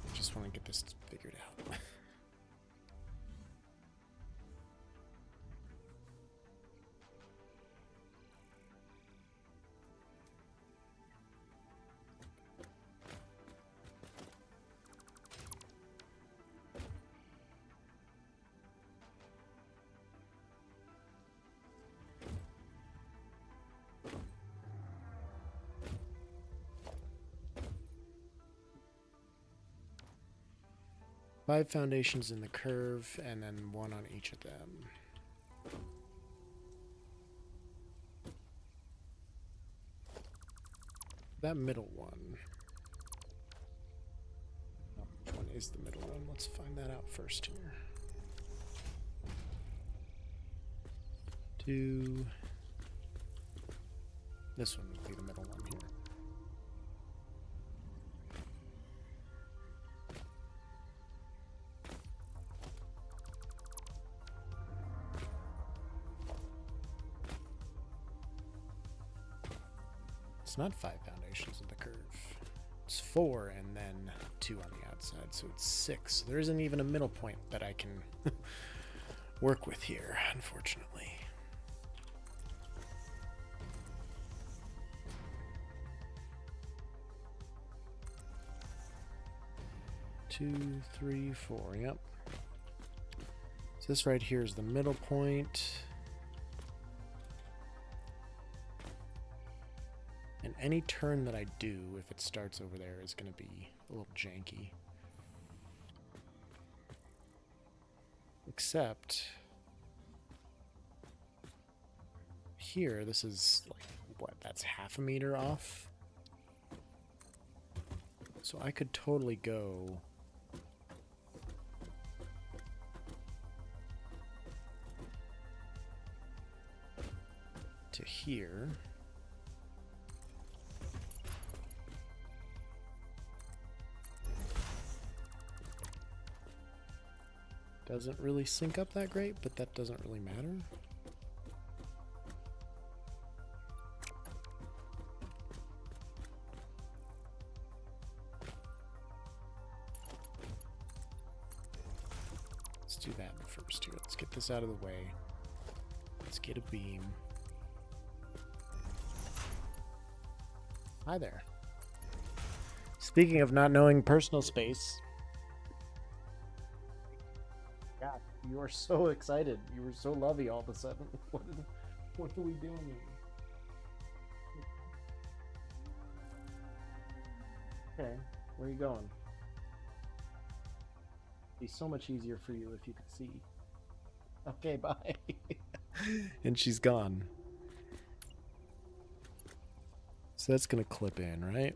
I just want to get this figured out. Five foundations in the curve, and then 1 on each of them. That middle one. Oh, which one is the middle one? Let's find that out first here. 2. This one would be the middle one here. It's not 5 foundations of the curve. It's 4 and then 2 on the outside, so it's 6. There isn't even a middle point that I can work with here, unfortunately. Two, 3, 4, yep. So this right here is the middle point. And any turn that I do, if it starts over there, is going to be a little janky. Except here, this is like, what, that's half a meter off? So I could totally go to here. Doesn't really sync up that great, but that doesn't really matter. Let's do that first here. Let's get this out of the way. Let's get a beam. Hi there. Speaking of not knowing personal space. God, you are so excited. You were so lovey all of a sudden. What are we doing here? Okay, where are you going? It'd be so much easier for you if you could see. Okay, bye. And she's gone. So that's gonna clip in, right?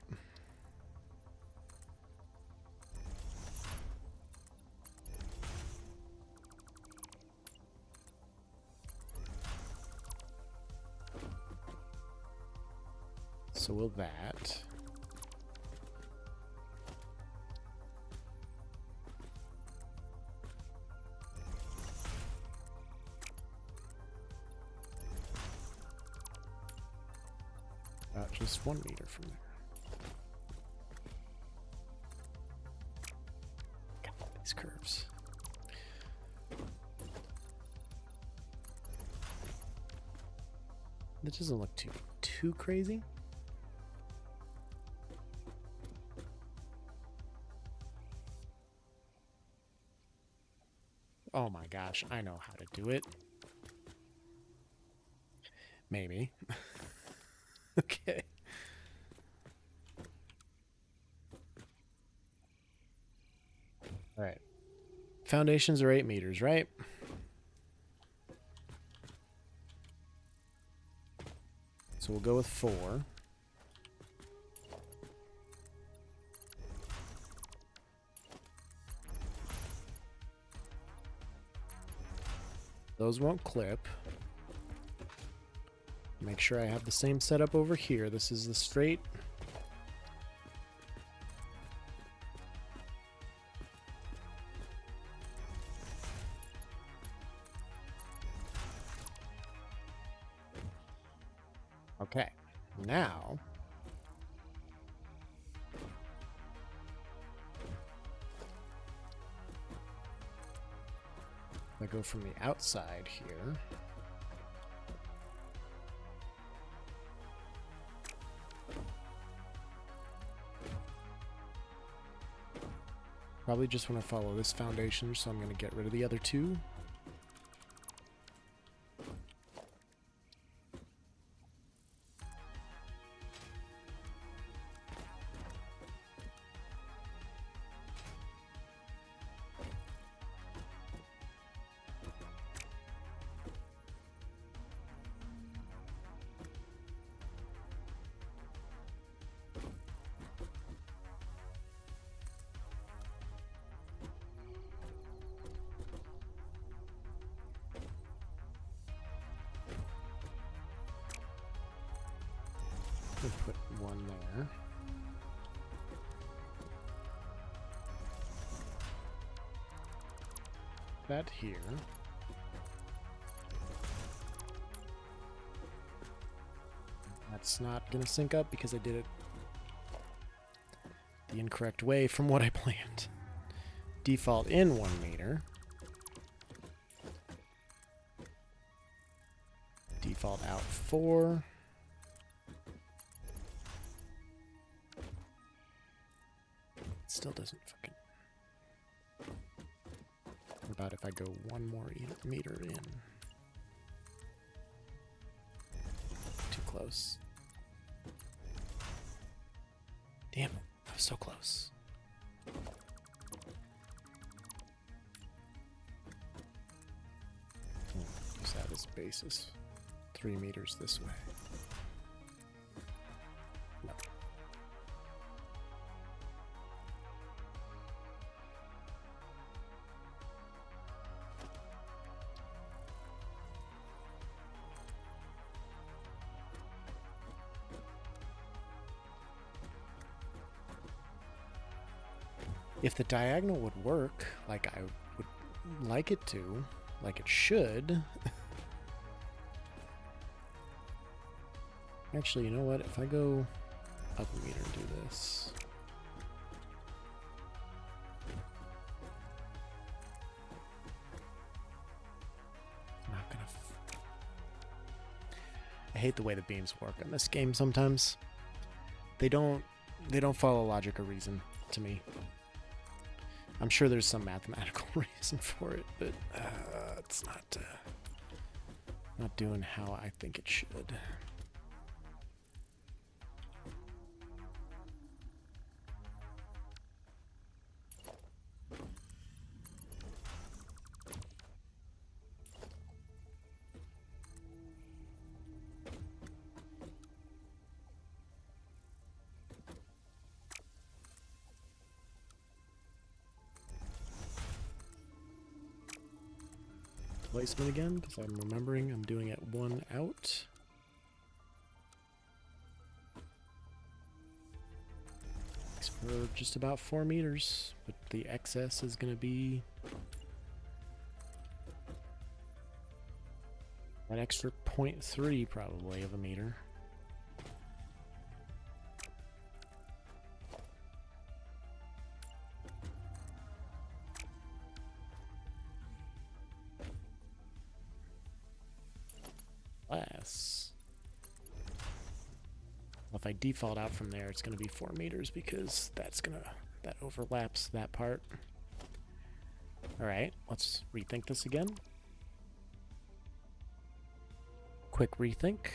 So will that. About just 1 meter from there. Got all these curves. That doesn't look too crazy. Oh my gosh, I know how to do it. Maybe. Okay. All right. Foundations are 8 meters, right? So we'll go with 4. Those won't clip. Make sure I have the same setup over here. This is the straight. Okay, now I go from the outside here. Probably just want to follow this foundation, so I'm going to get rid of the other 2. Put 1 there. That here. That's not going to sync up because I did it the incorrect way from what I planned. Default in 1 meter. Default out 4. Still doesn't fucking... What about if I go 1 more meter in? Too close. Damn it, that was so close. Use that as basis. 3 meters this way. No. If the diagonal would work like I would like it to, like it should. Actually, you know what? If I go up a meter and do this. I'm not gonna... I hate the way the beams work on this game sometimes. They don't follow logic or reason to me. I'm sure there's some mathematical reason for it, but it's not doing how I think it should. Placement again, because I'm remembering I'm doing it 1 out. It's for just about 4 meters, but the excess is going to be an extra 0.3 probably of a meter. Less. Well, if I default out from there, it's going to be 4 meters because that overlaps that part. All right, let's rethink this again. Quick rethink.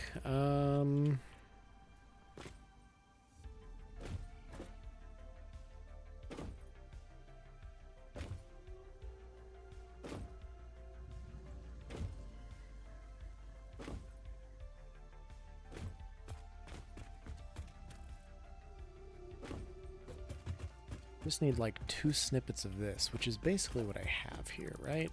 Just need like 2 snippets of this, which is basically what I have here, right?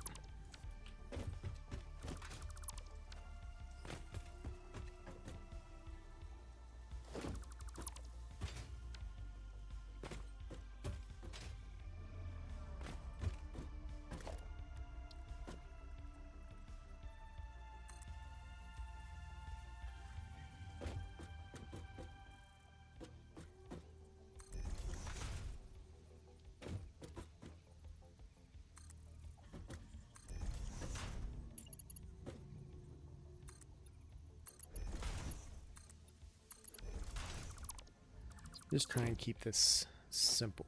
Just try and keep this simple.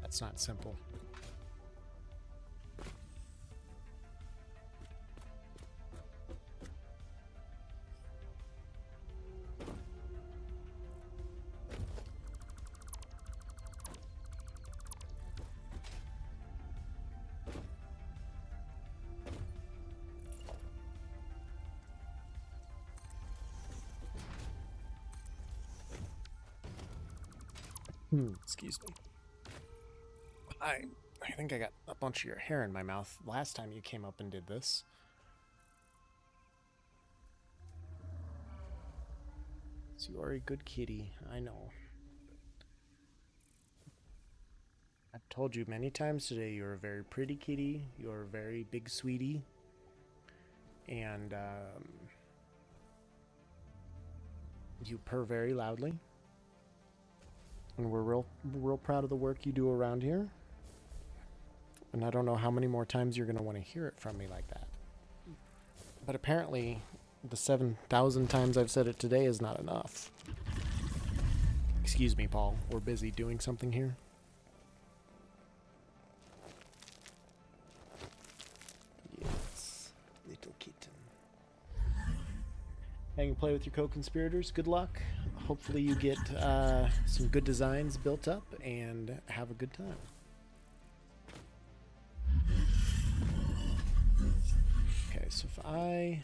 That's not simple. Excuse me. I think I got a bunch of your hair in my mouth last time you came up and did this. So you are a good kitty, I know. I've told you many times today you're a very pretty kitty, you're a very big sweetie, and you purr very loudly. And we're real proud of the work you do around here. And I don't know how many more times you're going to want to hear it from me like that. But apparently, the 7,000 times I've said it today is not enough. Excuse me, Paul. We're busy doing something here. Yes, little kitten. Hang and play with your co-conspirators. Good luck. Hopefully you get some good designs built up and have a good time. Okay, so if I...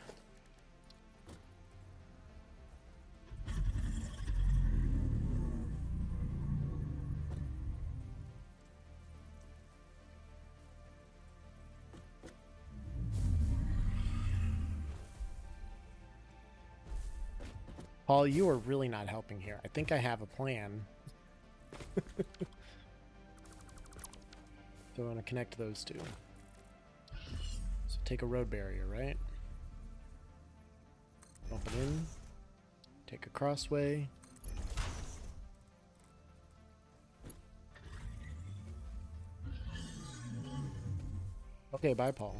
Paul, you are really not helping here. I think I have a plan. So I want to connect those two. take a road barrier, right? Bump it in. Take a crossway. Okay, bye, Paul.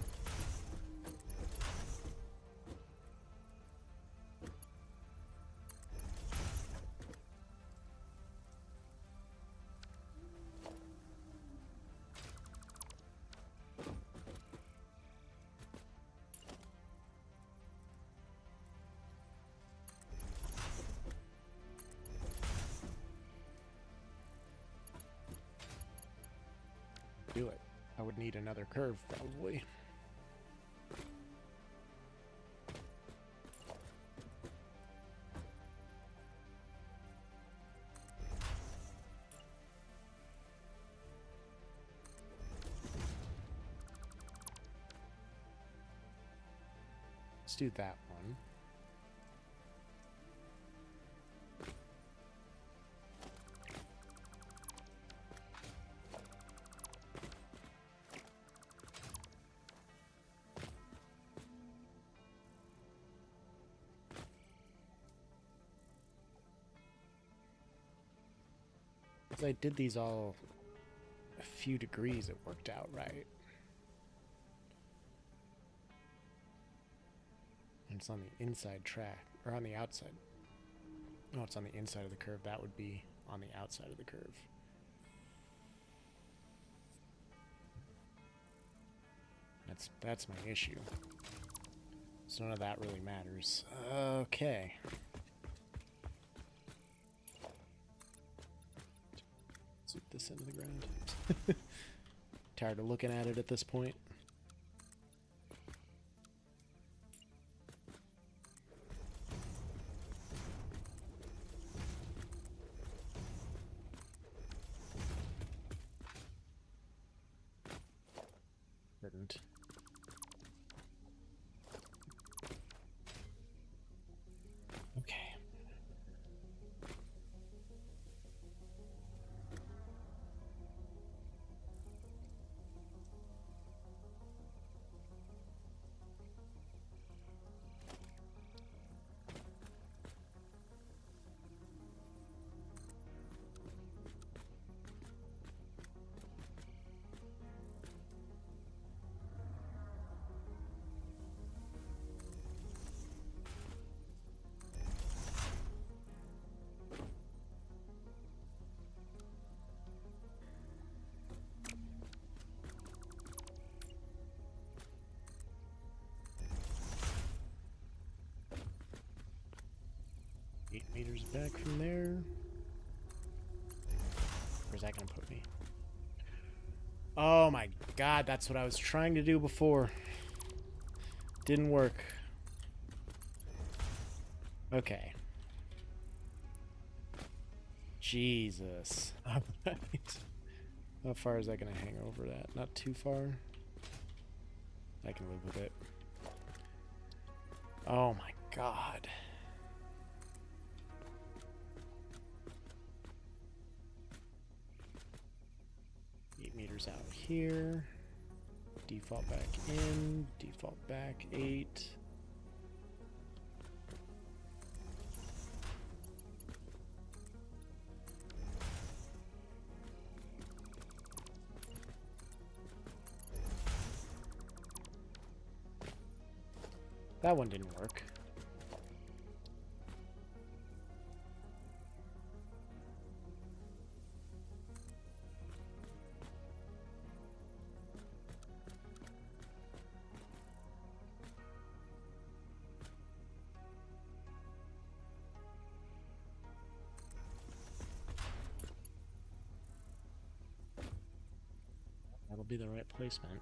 Do it. I would need another curve, probably. Let's do that one. As I did these all a few degrees, it worked out right. And it's on the inside track, or on the outside. No, it's on the inside of the curve. That would be on the outside of the curve. That's my issue. So none of that really matters. Okay. Zoom this into the ground. Tired of looking at it at this point. Didn't. Okay. Meters back from there. Where's that gonna put me? Oh my god, that's what I was trying to do before. Didn't work. Okay. Jesus. Alright. How far is that gonna hang over that? Not too far. I can live with it. Oh my god. 8 meters out here. Default back in. Default back 8. That one didn't work. That'll be the right placement.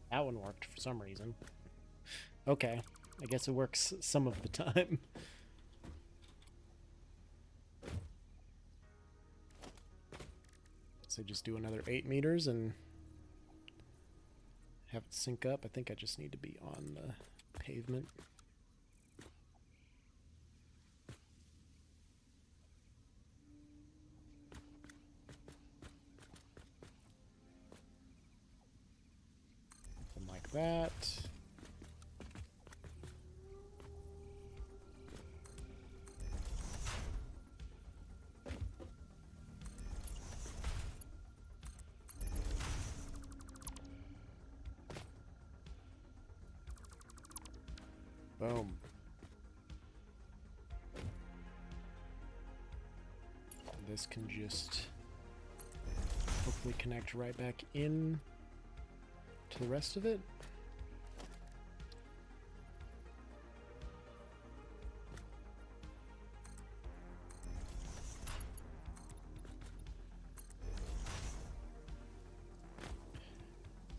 That one worked for some reason. Okay, I guess it works some of the time. So just do another 8 meters and have it sync up. I think I just need to be on the pavement. Something like that. Boom. This can just hopefully connect right back in to the rest of it.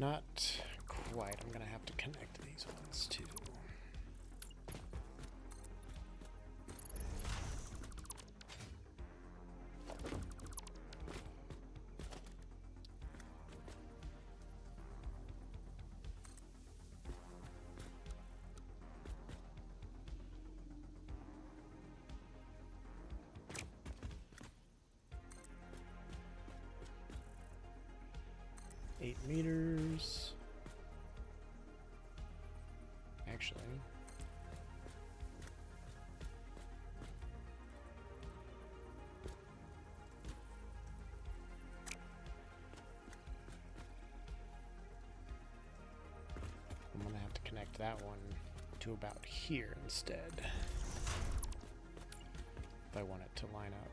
Not quite. I'm gonna have to connect these ones too. Meters. Actually, I'm gonna have to connect that one to about here instead if I want it to line up.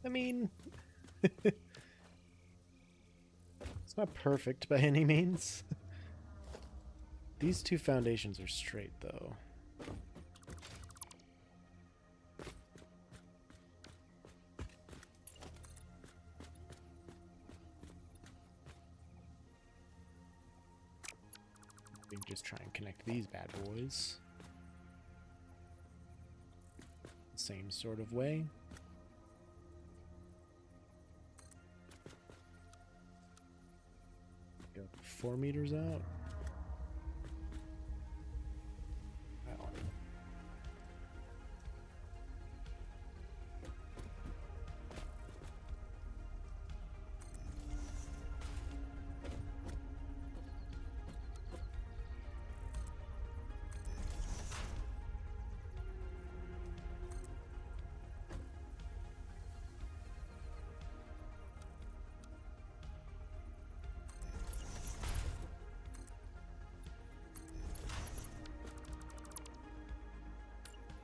I mean, it's not perfect by any means. These two foundations are straight, though. We can just try and connect these bad boys. Same sort of way. Go 4 meters out. That one.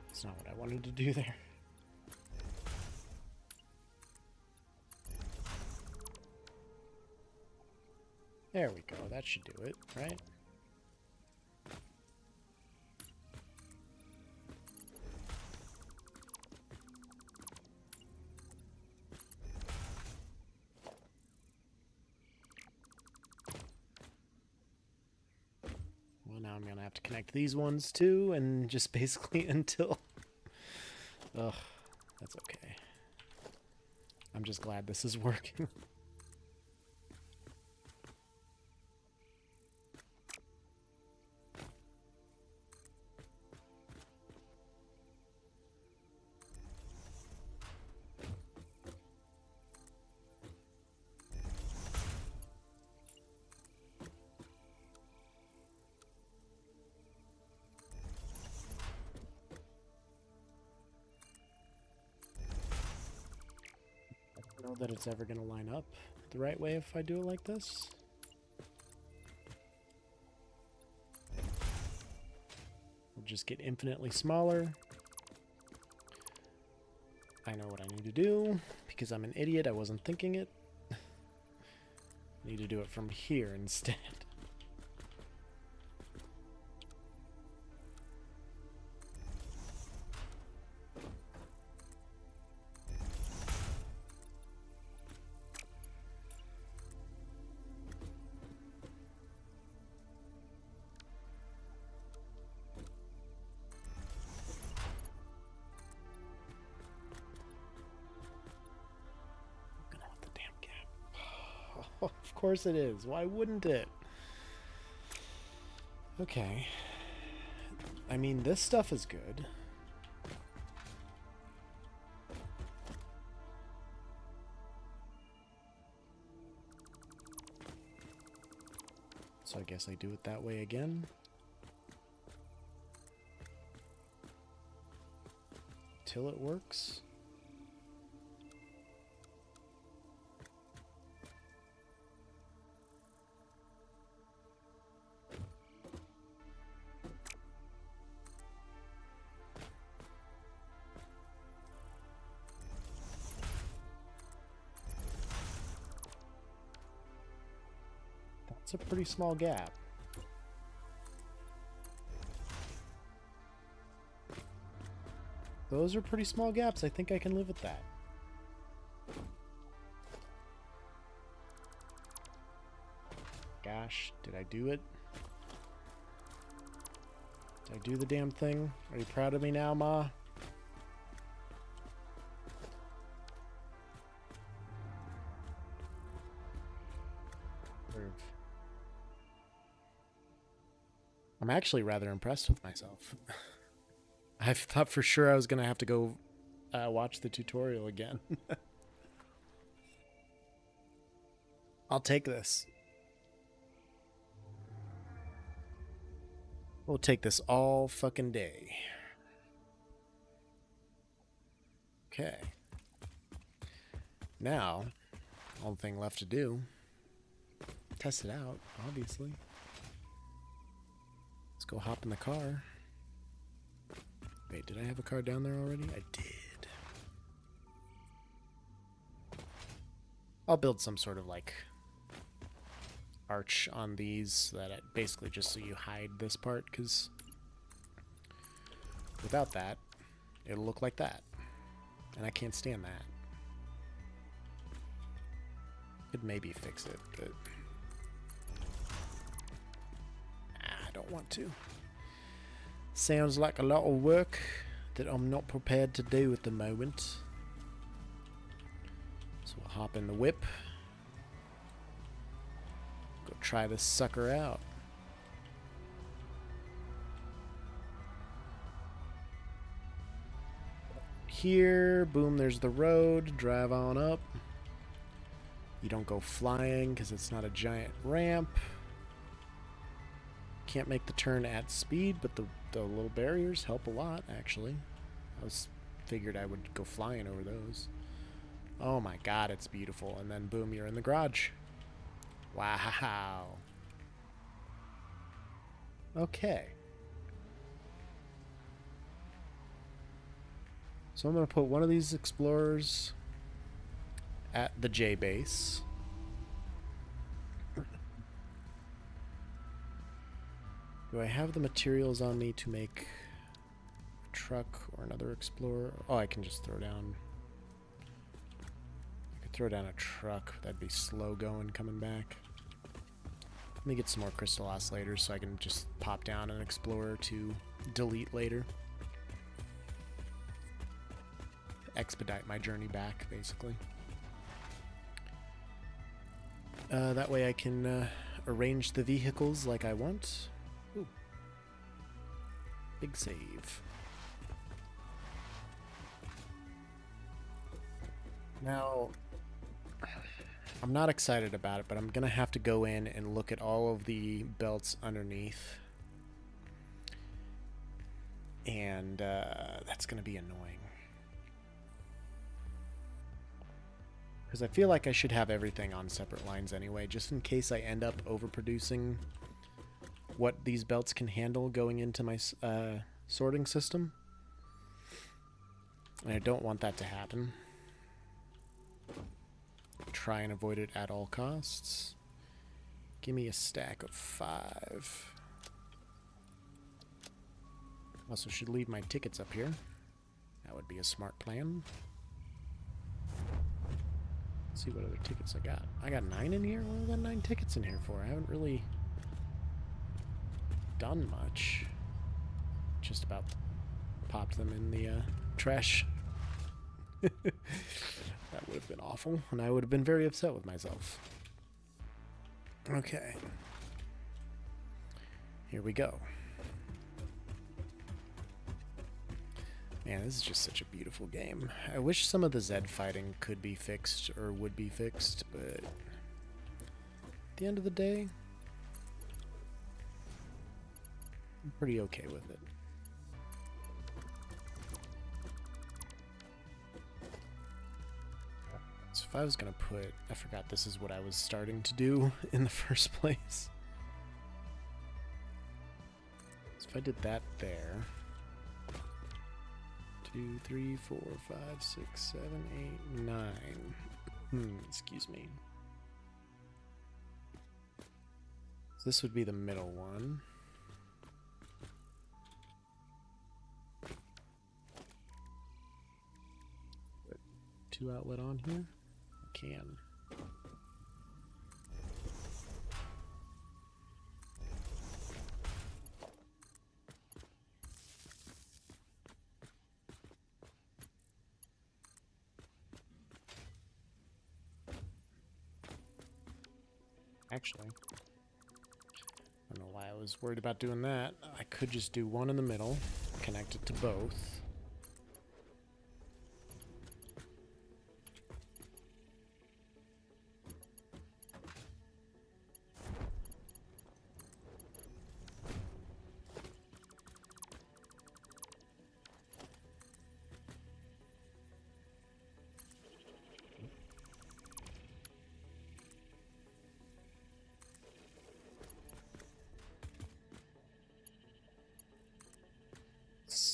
That's not what I wanted to do there. There we go. That should do it, right? Well, now I'm gonna have to connect these ones too, and just basically until... Ugh, that's okay. I'm just glad this is working. I don't know that it's ever going to line up the right way if I do it like this. We'll just get infinitely smaller. I know what I need to do because I'm an idiot. I wasn't thinking it. I need to do it from here instead. Of course it is. Why wouldn't it? Okay. I mean, this stuff is good. So I guess I do it that way again. Till it works. That's a pretty small gap. Those are pretty small gaps. I think I can live with that. Gosh, did I do it? Did I do the damn thing? Are you proud of me now, Ma? I'm actually rather impressed with myself. I thought for sure I was going to have to go watch the tutorial again. I'll take this. We'll take this all fucking day. Okay. Now, only thing left to do, test it out, obviously. Let's go hop in the car. Wait, did I have a car down there already? I did. I'll build some sort of like arch on these that basically just so you hide this part, because without that, it'll look like that. And I can't stand that. Could maybe fix it, but I don't want to. Sounds like a lot of work that I'm not prepared to do at the moment. So we'll hop in the whip. Go try this sucker out. Here, boom, there's the road. Drive on up. You don't go flying because it's not a giant ramp. Can't make the turn at speed, but the little barriers help a lot, actually. Figured I would go flying over those. Oh my god, it's beautiful. And then boom, you're in the garage. Wow. Okay. So I'm going to put one of these explorers at the J base. Do I have the materials on me to make a truck or another explorer? Oh, I can just throw down... I could throw down a truck. That'd be slow going coming back. Let me get some more crystal oscillators so I can just pop down an explorer to delete later. Expedite my journey back, basically. That way I can arrange the vehicles like I want. Ooh. Big save. Now, I'm not excited about it, but I'm going to have to go in and look at all of the belts underneath. And that's going to be annoying. Because I feel like I should have everything on separate lines anyway, just in case I end up overproducing what these belts can handle going into my sorting system. And I don't want that to happen. Try and avoid it at all costs. Give me a stack of 5. Also should leave my tickets up here. That would be a smart plan. Let's see what other tickets I got. I got 9 in here? What have I got 9 tickets in here for? I haven't really done much. Just about popped them in the trash. That would have been awful, and I would have been very upset with myself. Okay. Here we go. Man, this is just such a beautiful game. I wish some of the Zed fighting could be fixed or would be fixed, but at the end of the day, I'm pretty okay with it. So if I was gonna put... I forgot this is what I was starting to do in the first place. So if I did that there... 2, 3, 4, 5, 6, 7, 8, 9. Excuse me. So this would be the middle one. Put 2 outlet on here. I can. Actually, I don't know why I was worried about doing that. I could just do one in the middle, connect it to both.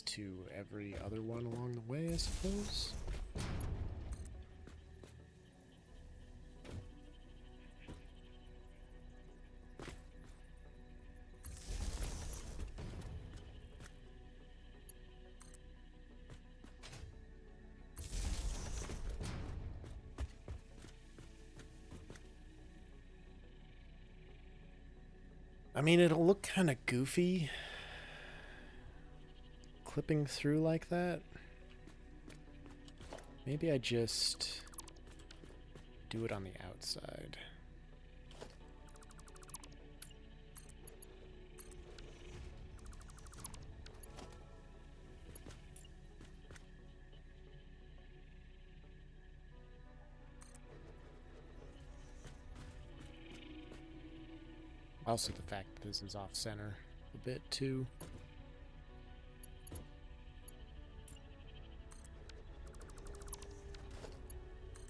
To every other one along the way, I suppose. I mean, it'll look kind of goofy clipping through like that. Maybe I just do it on the outside. Also the fact that this is off center a bit too.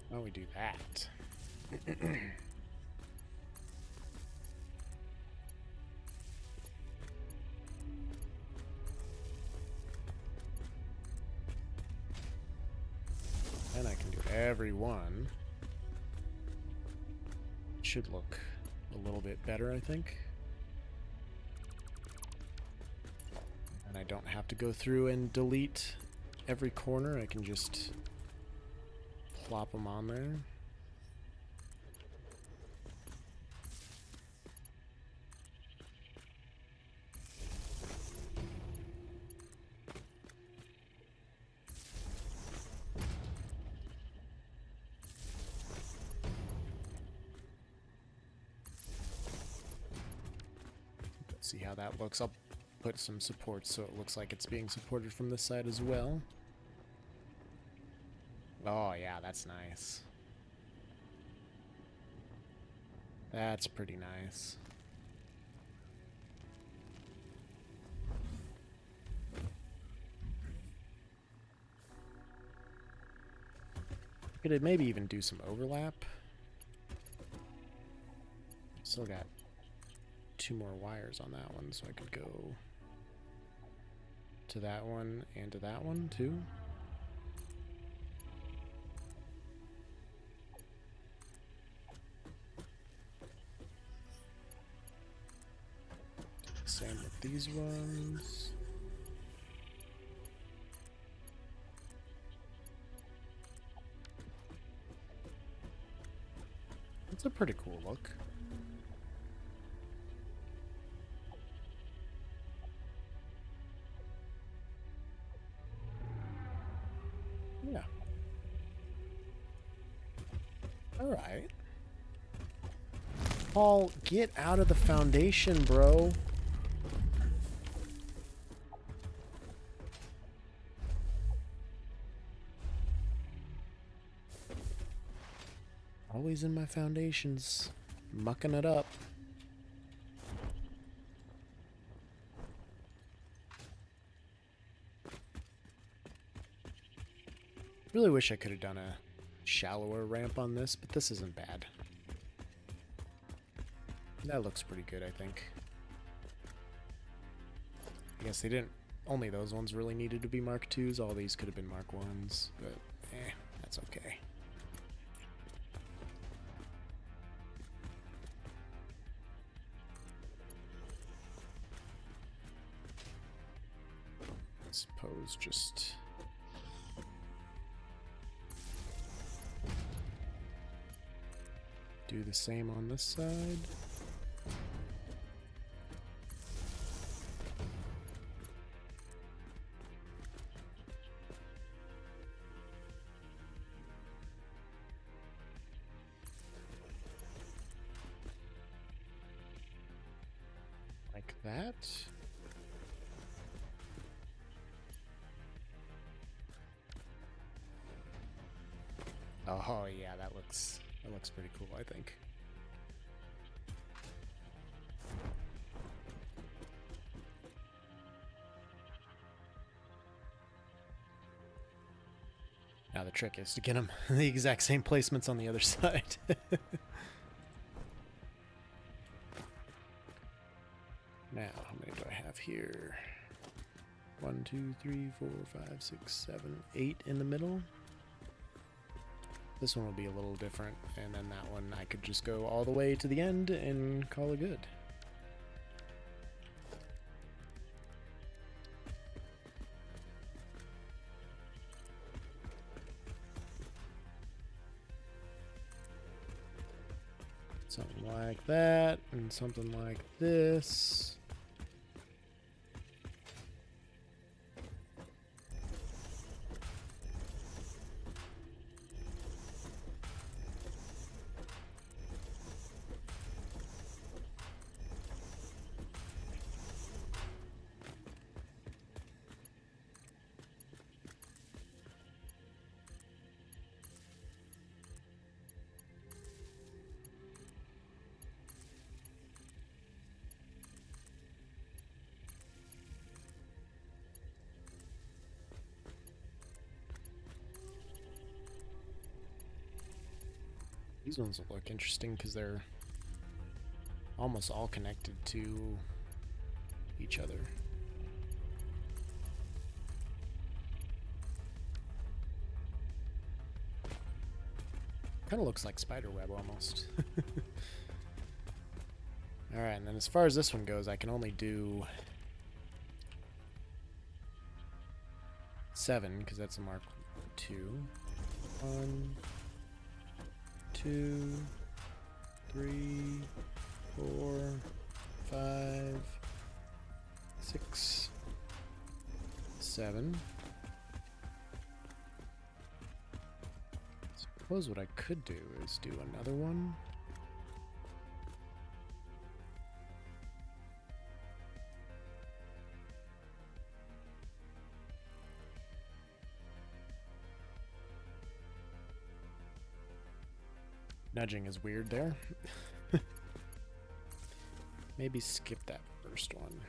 Why don't we do that? Then I can do every one. It should look a little bit better, I think. And I don't have to go through and delete every corner. I can just plop them on there. Let's see how that looks. I'll put some supports so it looks like it's being supported from this side as well. Oh yeah, that's nice. That's pretty nice. Could maybe even do some overlap. Still got 2 more wires on that one, so I could go to that one and to that one too. Same with these ones. It's a pretty cool look. Yeah. All right. Paul, get out of the foundation, bro. Always in my foundations, mucking it up. Really wish I could have done a shallower ramp on this, but this isn't bad. That looks pretty good, I think. I guess they didn't... Only those ones really needed to be Mark IIs. All these could have been Mark Is, but that's okay. I suppose just... do the same on this side. Like that. Oh yeah, that looks pretty cool, I think. Now the trick is to get them the exact same placements on the other side. Now, how many do I have here? 1, 2, 3, 4, 5, 6, 7, 8 in the middle. This one will be a little different, and then that one I could just go all the way to the end and call it good. Something like that, and something like this. These ones will look interesting because they're almost all connected to each other. Kind of looks like spider web almost. Alright, and then as far as this one goes, I can only do 7 because that's a Mark II. 1, 2, 3, 4, 5, 6, 7. Suppose what I could do is do another one. Nudging is weird there. Maybe skip that first one.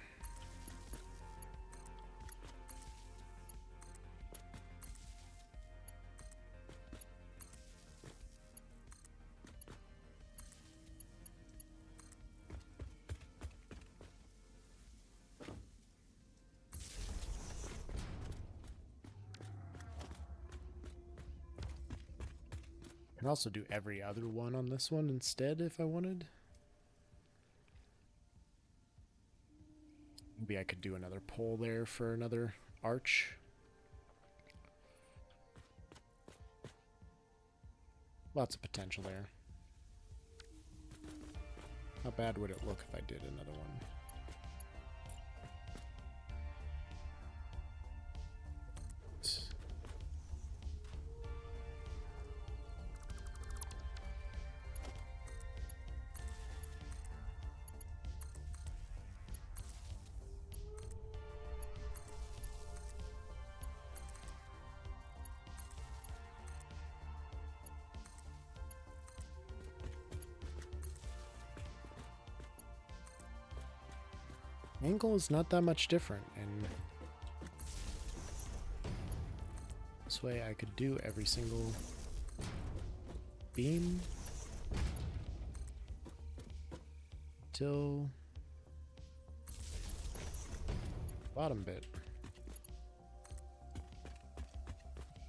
I can also do every other one on this one instead if I wanted. Maybe I could do another pole there for another arch. Lots of potential there. How bad would it look if I did another one? Angle is not that much different, and this way I could do every single beam till bottom bit.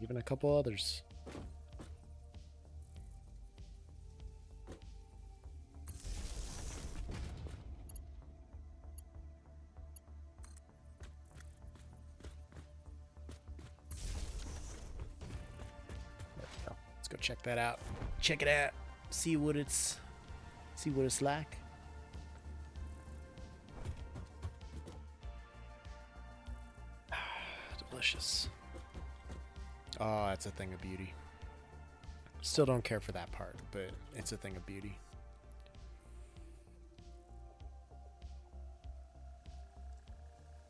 Even a couple others. Let's go check that out. Check it out. See what it's like. Delicious. Oh, that's a thing of beauty. Still don't care for that part, but it's a thing of beauty.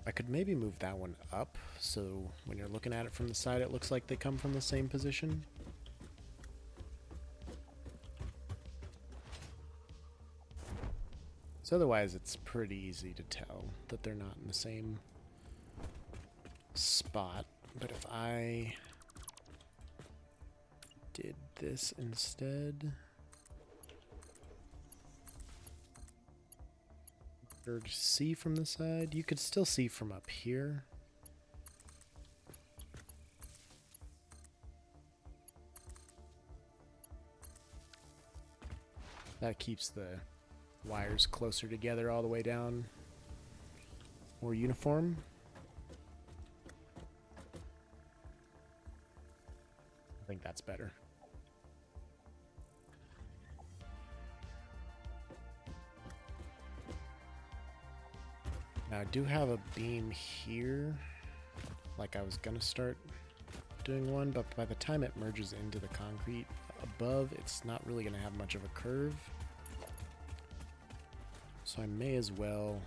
I could maybe move that one up, so when you're looking at it from the side, it looks like they come from the same position. So otherwise, it's pretty easy to tell that they're not in the same spot. But if I did this instead, or see from the side, you could still see from up here. That keeps the wires closer together all the way down, more uniform. I think that's better. Now I do have a beam here, like I was gonna start doing one, but by the time it merges into the concrete above, it's not really gonna have much of a curve. So I may as well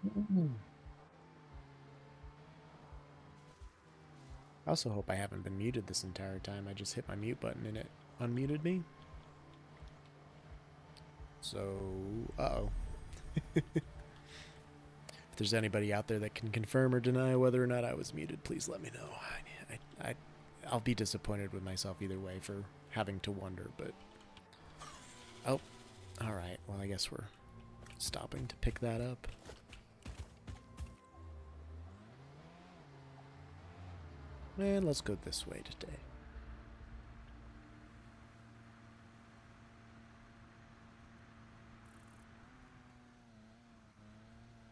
I also hope I haven't been muted this entire time. I just hit my mute button and it unmuted me. So, uh-oh. If there's anybody out there that can confirm or deny whether or not I was muted, please let me know. I'll be disappointed with myself either way for having to wonder, but... Oh, alright. Well, I guess we're stopping to pick that up. And let's go this way today.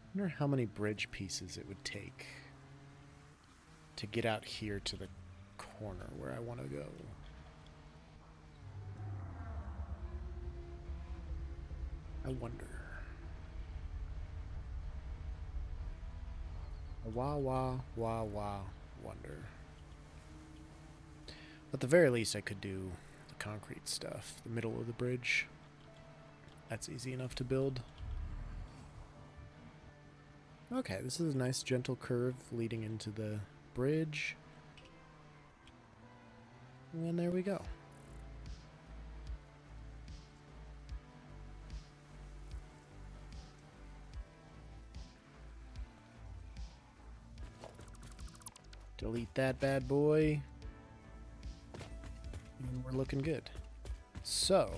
I wonder how many bridge pieces it would take to get out here to the corner where I want to go. I wonder. A wah, wonder. At the very least, I could do the concrete stuff, the middle of the bridge. That's easy enough to build. Okay, this is a nice gentle curve leading into the bridge. And there we go. Delete that bad boy. And we're looking good. So,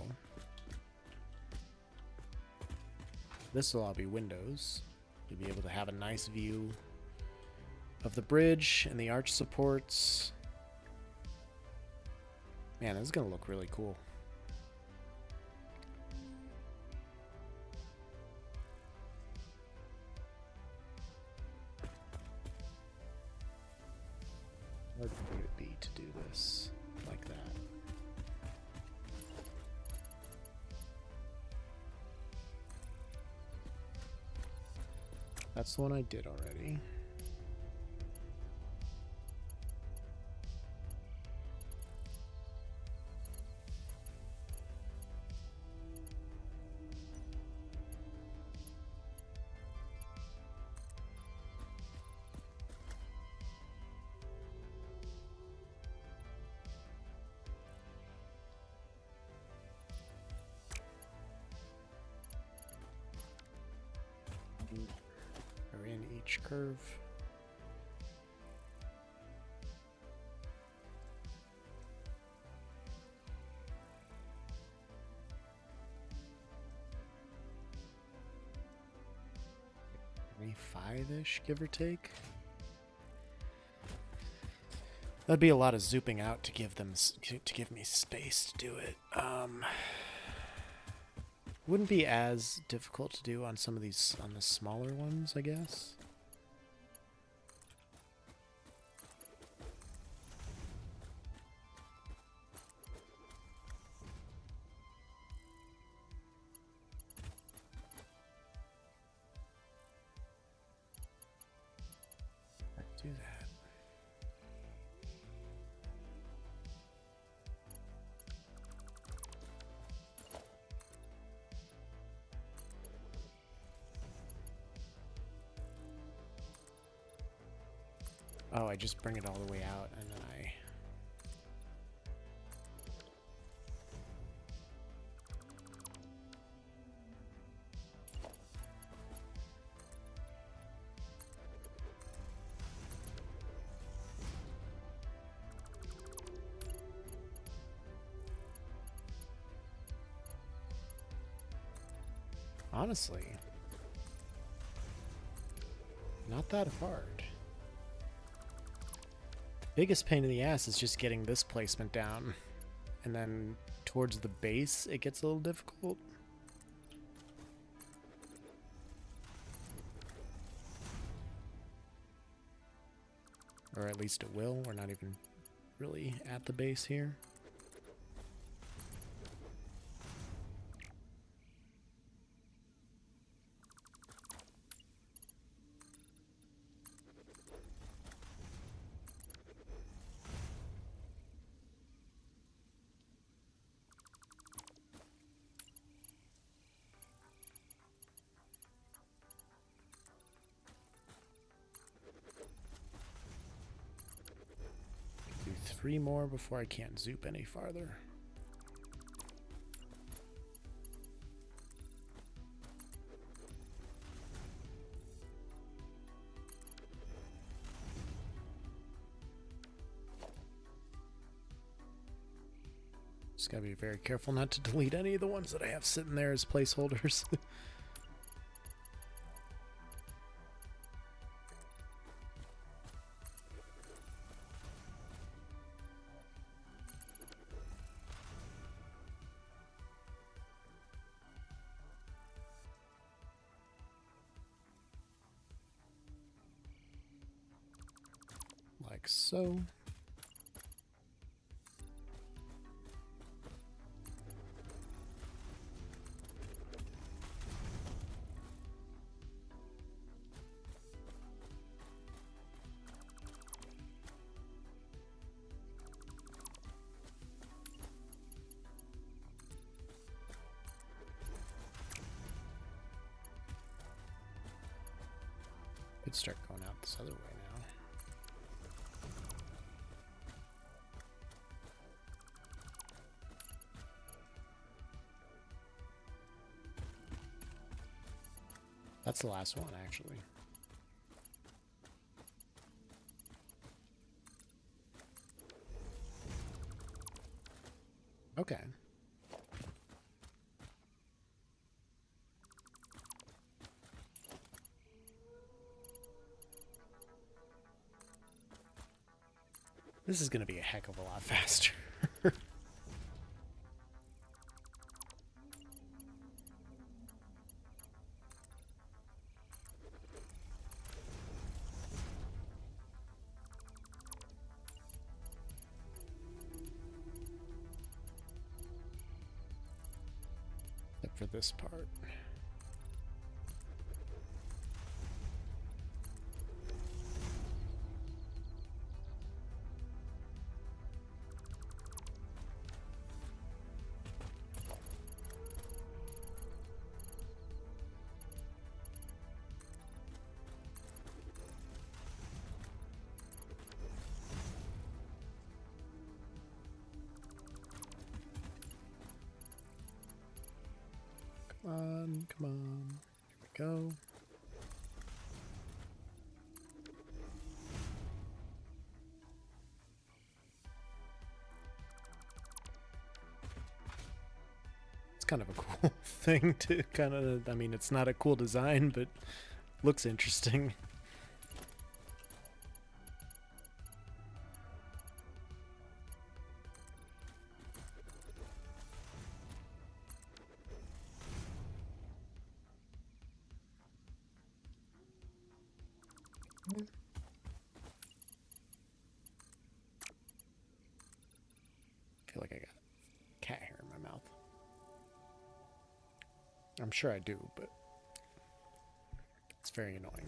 this will all be windows. You'll be able to have a nice view of the bridge and the arch supports. Man, this is going to look really cool. What would it be to do this like that? That's the one I did already. Are in each curve. Maybe 5-ish, give or take. That'd be a lot of zooming out to give me space to do it. Wouldn't be as difficult to do on some of these, on the smaller ones, I guess. Let's do that. Oh, I just bring it all the way out and then I... Honestly, not that hard. Biggest pain in the ass is just getting this placement down, and then towards the base it gets a little difficult. Or at least it will. We're not even really at the base here. 3 more before I can't zoop any farther. Just gotta be very careful not to delete any of the ones that I have sitting there as placeholders. Like so. Could start going out this other way now. That's the last one, actually. Okay. This is going to be a heck of a lot faster. Except for this part. Come on. Here we go. It's kind of a cool thing to kind of, I mean, it's not a cool design, but looks interesting. I feel like I got cat hair in my mouth. I'm sure I do, but it's very annoying.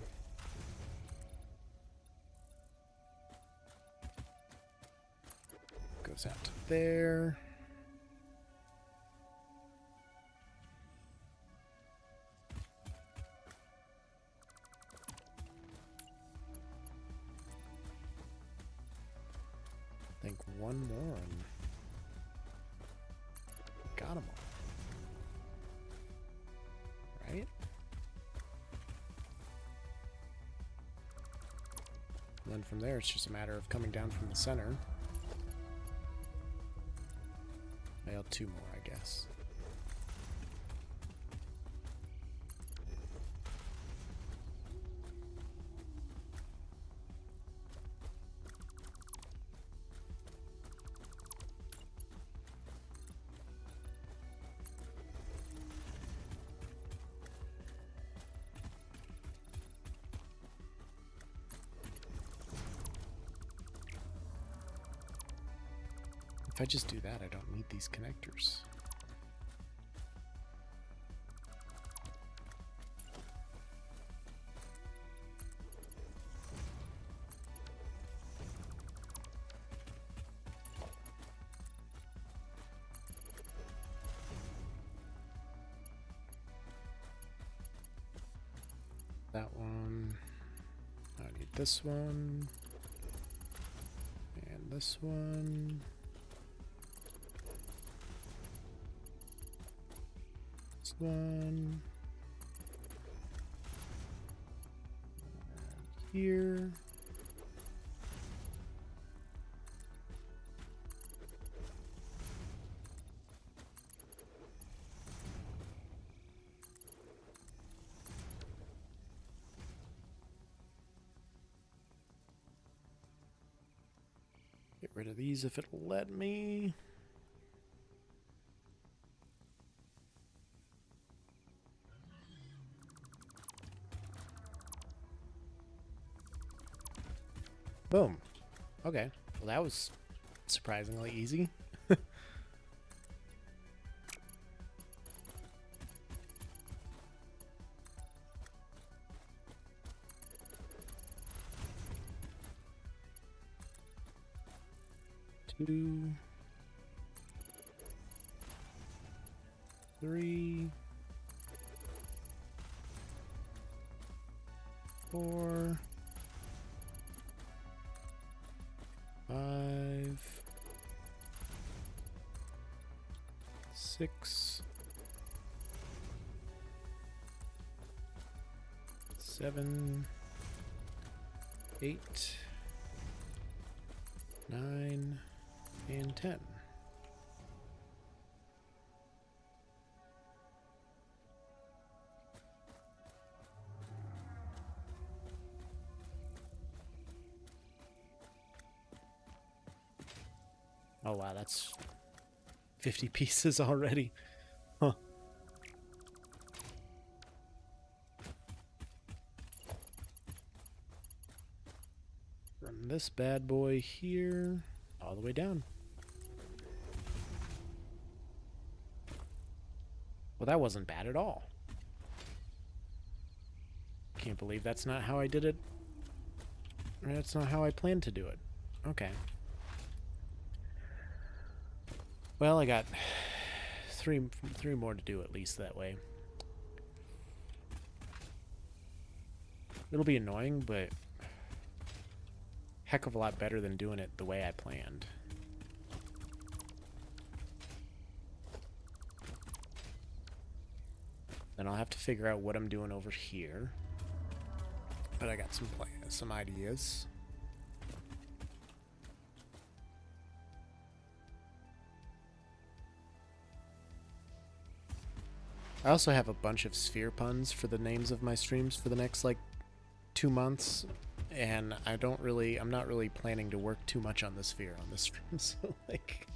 Goes out to there. I think one more and got them all. Right? And then from there, it's just a matter of coming down from the center. Well, 2 more, I guess. If I just do that, I don't need these connectors. That one. I need this one. And this one. This one. And here. Get rid of these if it'll let me. Boom. Okay. Well, that was surprisingly easy. Two, three, four, 5, 6, 7, 8, 9, and 10. Oh wow, that's 50 pieces already. Huh. From this bad boy here all the way down. Well, that wasn't bad at all. Can't believe that's not how I did it. That's not how I planned to do it. Okay. Well, I got three more to do at least that way. It'll be annoying, but heck of a lot better than doing it the way I planned. Then I'll have to figure out what I'm doing over here. But I got some ideas. I also have a bunch of sphere puns for the names of my streams for the next like 2 months, and I'm not really planning to work too much on the sphere on this stream, so like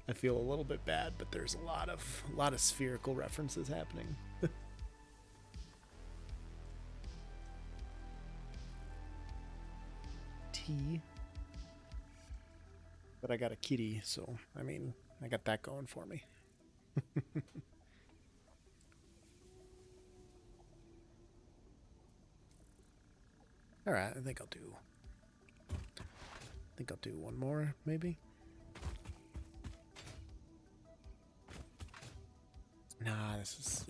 I feel a little bit bad, but there's a lot of spherical references happening. T. But I got a kitty, so I mean, I got that going for me. All right, I think I'll do one more, maybe. Nah, this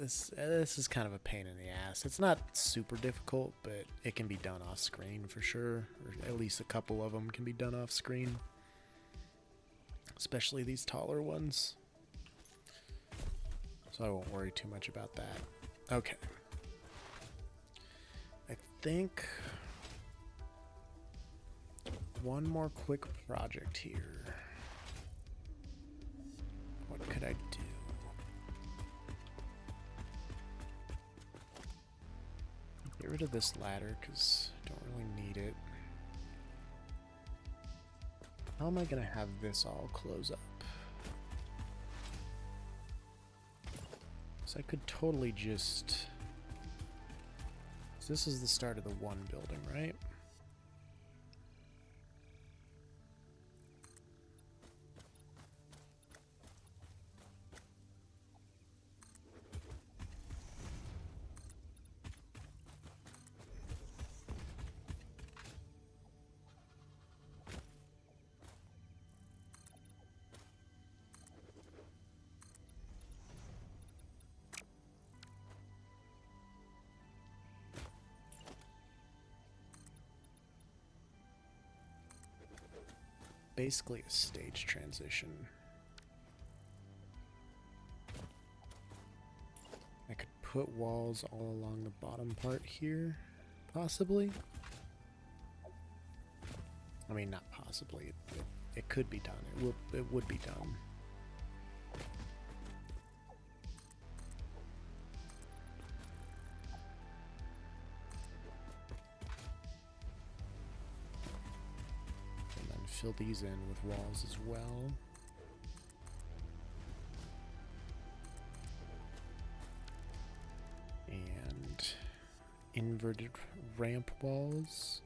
is kind of a pain in the ass. It's not super difficult, but it can be done off screen for sure, or at least a couple of them can be done off screen. Especially these taller ones. So I won't worry too much about that. Okay. I think one more quick project here. What could I do? Get rid of this ladder because I don't really need it. How am I going to have this all close up? So I could totally just... So this is the start of the one building, right? basically a stage transition. I could put walls all along the bottom part here, possibly. I mean, not possibly. It could be done. It would be done. And then fill these in with walls as well. And inverted ramp walls.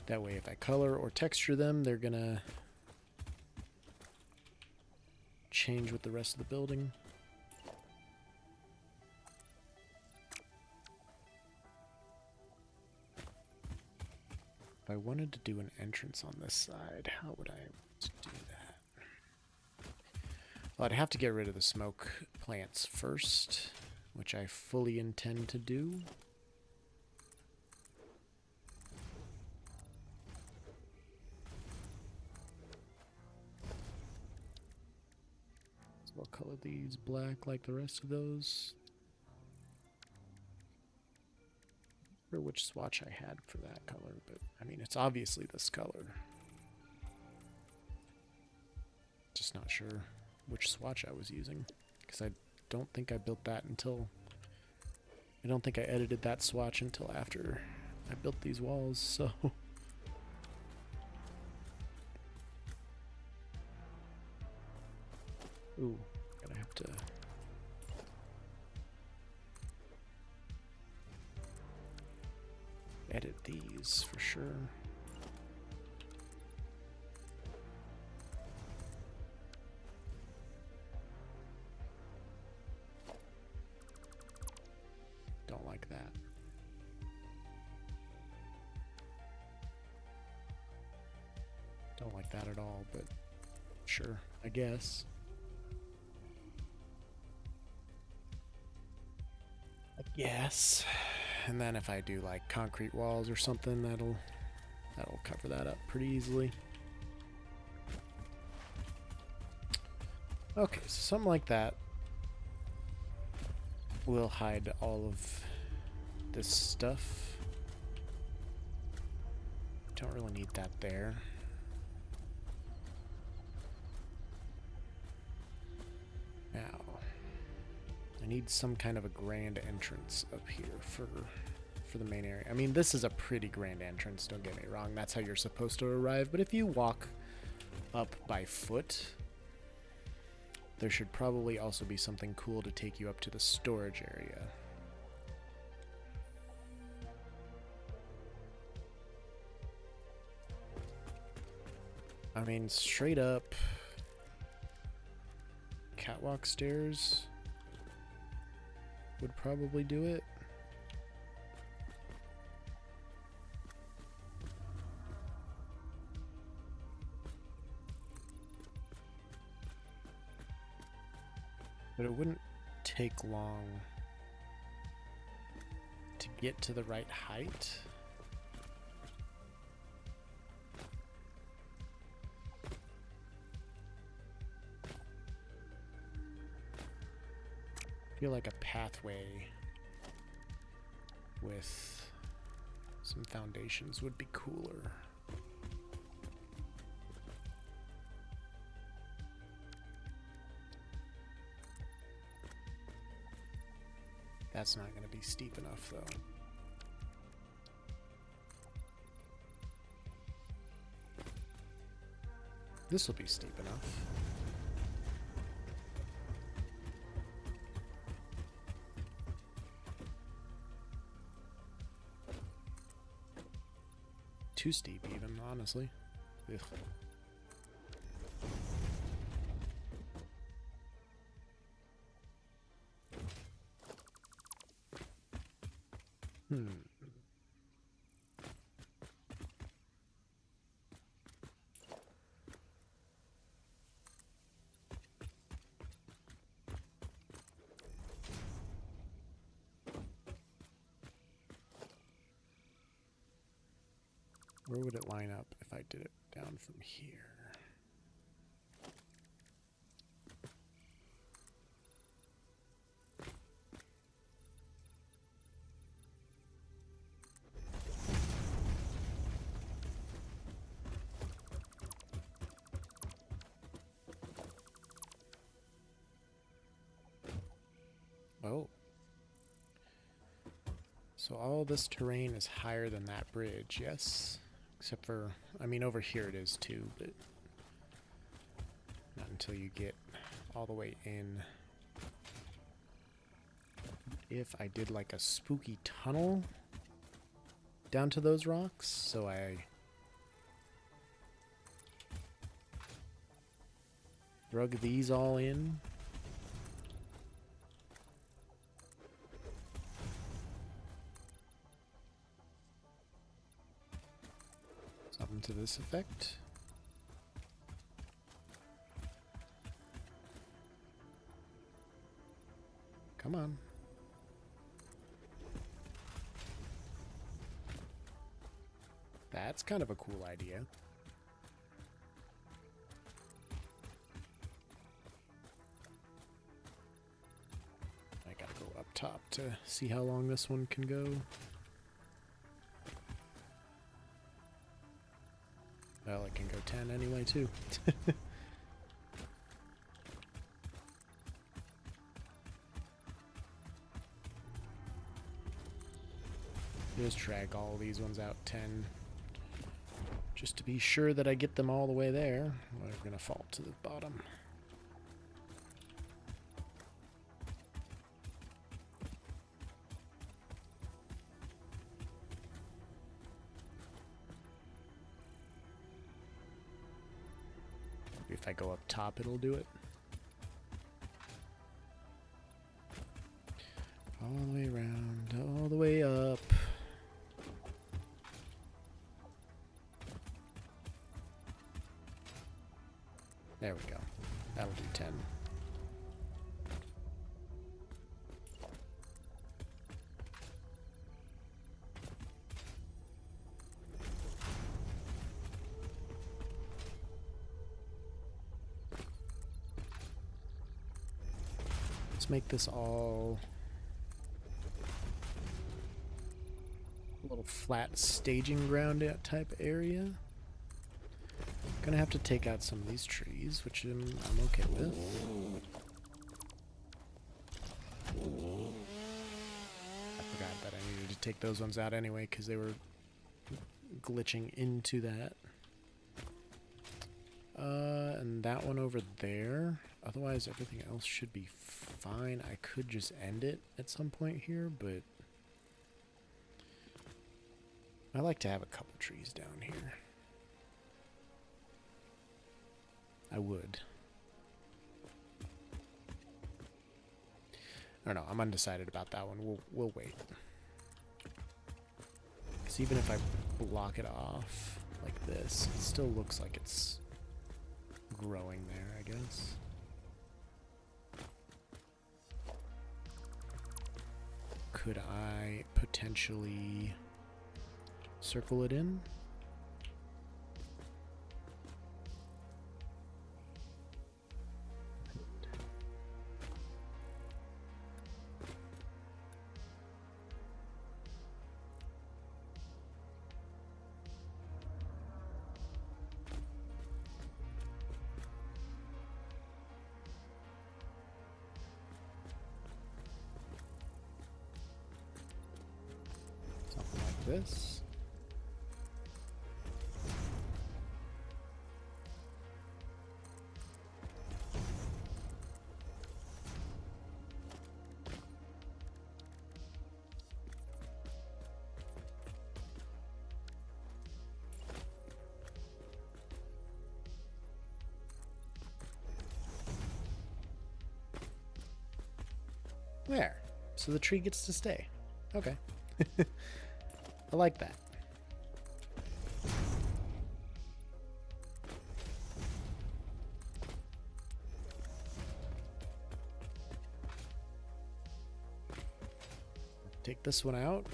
That way if I color or texture them, they're gonna change with the rest of the building. If I wanted to do an entrance on this side, how would I do that? Well, I'd have to get rid of the smoke plants first, which I fully intend to do. So I'll color these black like the rest of those. Or which swatch I had for that color, but I mean, it's obviously this color. Just not sure which swatch I was using, because I don't think I built that until... I don't think I edited that swatch until after I built these walls, so... Ooh, gonna have to... edit these for sure. Don't like that. Don't like that at all, but sure, I guess. And then if I do like concrete walls or something, that'll cover that up pretty easily. Okay, so something like that will hide all of this stuff. Don't really need that there. Now, I need some kind of a grand entrance up here for the main area. I mean, this is a pretty grand entrance, don't get me wrong. That's how you're supposed to arrive. But if you walk up by foot, there should probably also be something cool to take you up to the storage area. I mean, straight up catwalk stairs would probably do it. But it wouldn't take long to get to the right height. I feel like a pathway with some foundations would be cooler. That's not going to be steep enough, though. This will be steep enough. Too steep, even, honestly. Ugh. Where would it line up if I did it down from here? Oh. So all this terrain is higher than that bridge, yes? Except for, I mean, over here it is too, but not until you get all the way in. If I did like a spooky tunnel down to those rocks, so I drug these all in. Something to this effect. Come on. That's kind of a cool idea. I gotta go up top to see how long this one can go. Well, it can go 10 anyway, too. Just drag all these ones out 10. Just to be sure that I get them all the way there. We're going to fall to the bottom. If I go up top, it'll do it. All the way around, all the way up. There we go. That'll do 10. Let's make this all a little flat staging ground type area. Gonna have to take out some of these trees, which I'm okay with. I forgot that I needed to take those ones out anyway because they were glitching into that. And that one over there. Otherwise, everything else should be fine. I could just end it at some point here, but I like to have a couple trees down here. I would. I don't know. I'm undecided about that one. We'll wait. Because even if I block it off like this, it still looks like it's growing there, I guess. Could I potentially circle it in? This. There. So the tree gets to stay. Okay. I like that. Take this one out.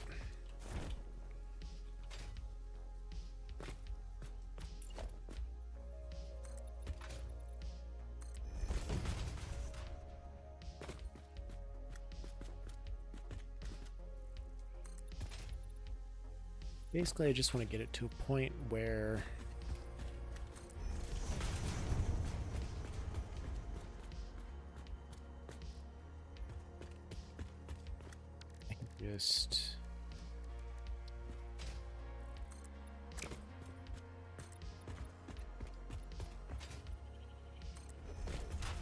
Basically, I just want to get it to a point where I can just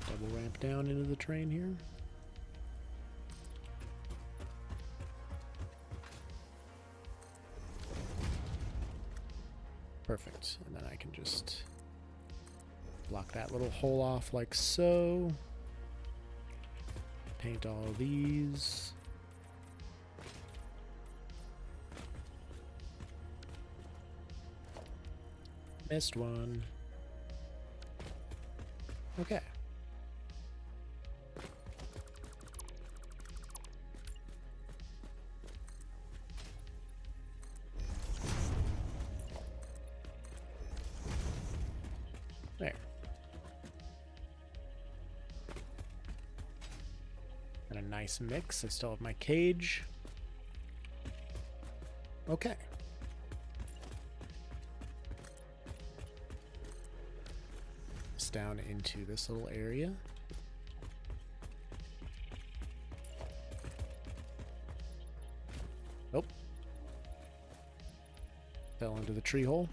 double ramp down into the train here. Perfect. And then I can just block that little hole off like so. Paint all of these. Missed one. Okay. There. Got a nice mix. I still have my cage. Okay. It's down into this little area. Oh. Fell into the tree hole.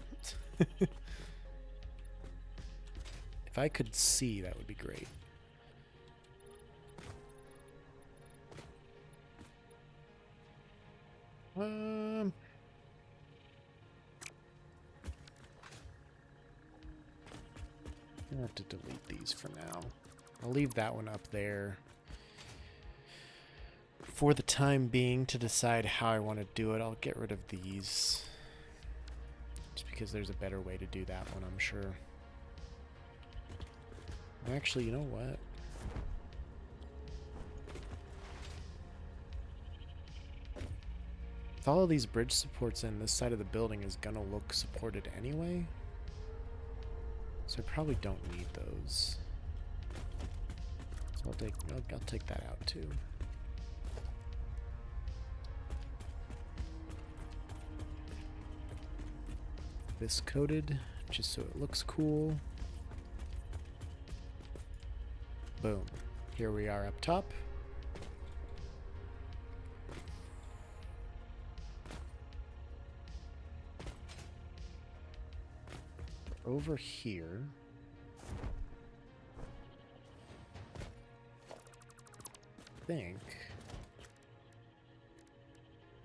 If I could see, that would be great. I have to delete these for now. I'll leave that one up there for the time being to decide how I want to do it. I'll get rid of these just because there's a better way to do that one, I'm sure. Actually, you know what? With all of these bridge supports in, this side of the building is gonna look supported anyway. So I probably don't need those. So I'll take that out too. This coated, just so it looks cool. Boom. Here we are up top. Over here. I think.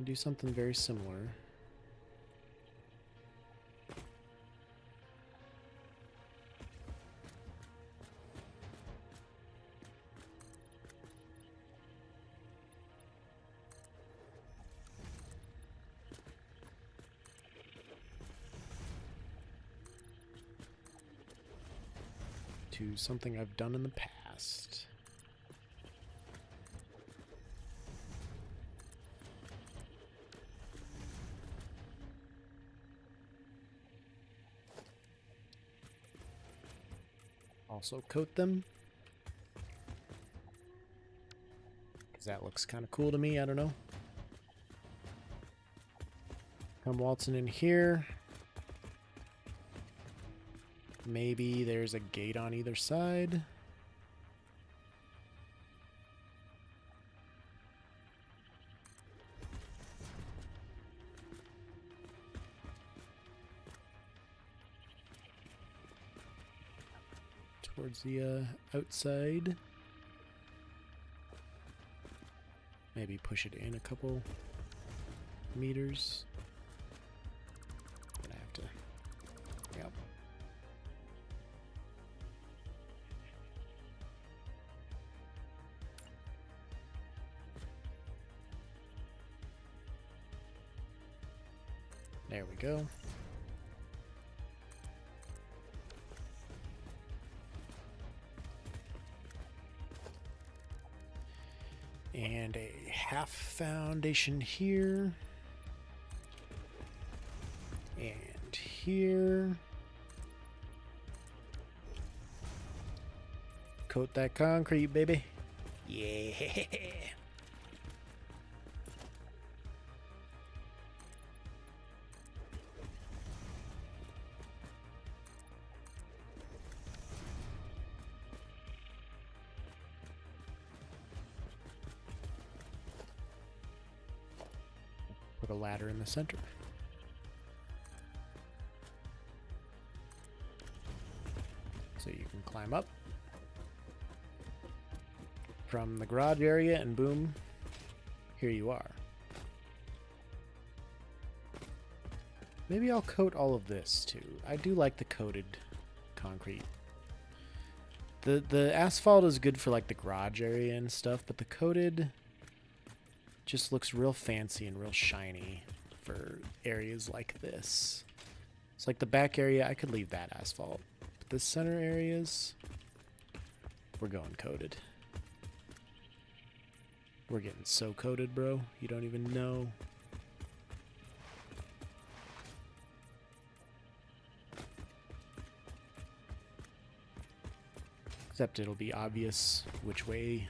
Do something very similar. To something I've done in the past. Also coat them. Because that looks kind of cool to me, I don't know. Come waltzing in here. Maybe there's a gate on either side. Towards the outside. Maybe push it in a couple meters. I have to. Yep. There we go. And a half foundation here. And here. Coat that concrete, baby. Yeah. Put a ladder in the center. So you can climb up from the garage area and boom, here you are. Maybe I'll coat all of this too. I do like the coated concrete. The asphalt is good for like the garage area and stuff, but the coated just looks real fancy and real shiny for areas like this. It's like the back area, I could leave that asphalt. But the center areas, we're going coated. We're getting so coated, bro. You don't even know. Except it'll be obvious which way,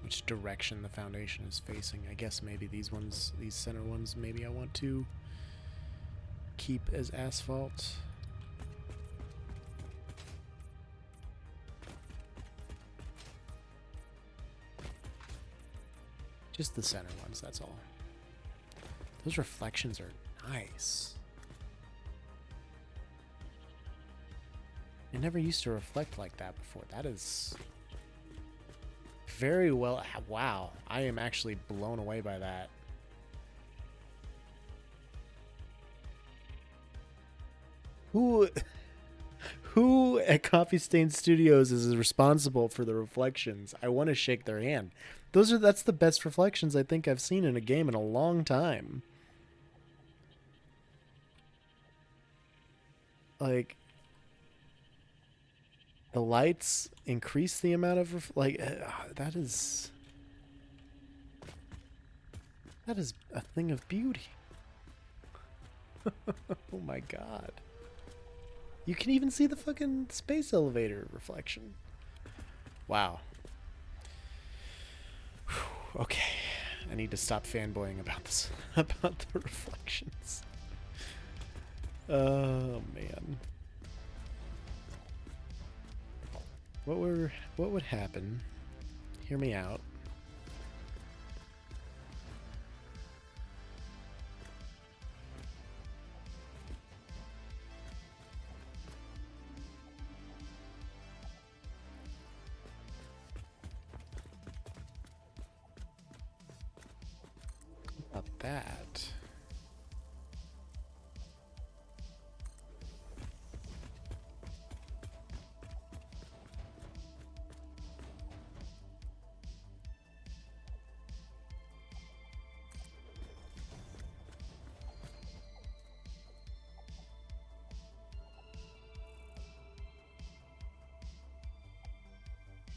which direction the foundation is facing. I guess maybe these ones, these center ones, maybe I want to keep as asphalt. Just the center ones, that's all. Those reflections are nice. It never used to reflect like that before. That is very well. Wow, I am actually blown away by that. Who at Coffee Stain Studios is responsible for the reflections? I want to shake their hand. That's the best reflections I think I've seen in a game in a long time. Like, the lights increase the amount of that is a thing of beauty. Oh my god. You can even see the fucking space elevator reflection. Wow. Whew, okay. I need to stop fanboying about this, about the reflections. Oh man. What would happen? Hear me out. About that.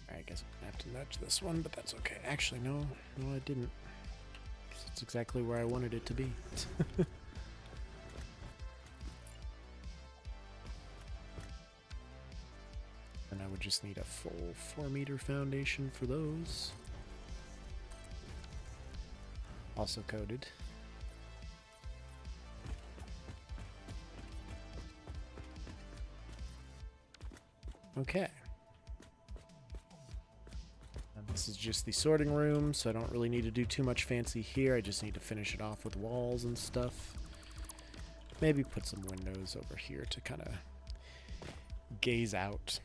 I guess I'm gonna have to nudge this one, but that's okay. Actually, no, I didn't. It's exactly where I wanted it to be. And I would just need a full 4-meter foundation for those. Also coated. Okay. This is just the sorting room, so I don't really need to do too much fancy here. I just need to finish it off with walls and stuff. Maybe put some windows over here to kind of gaze out.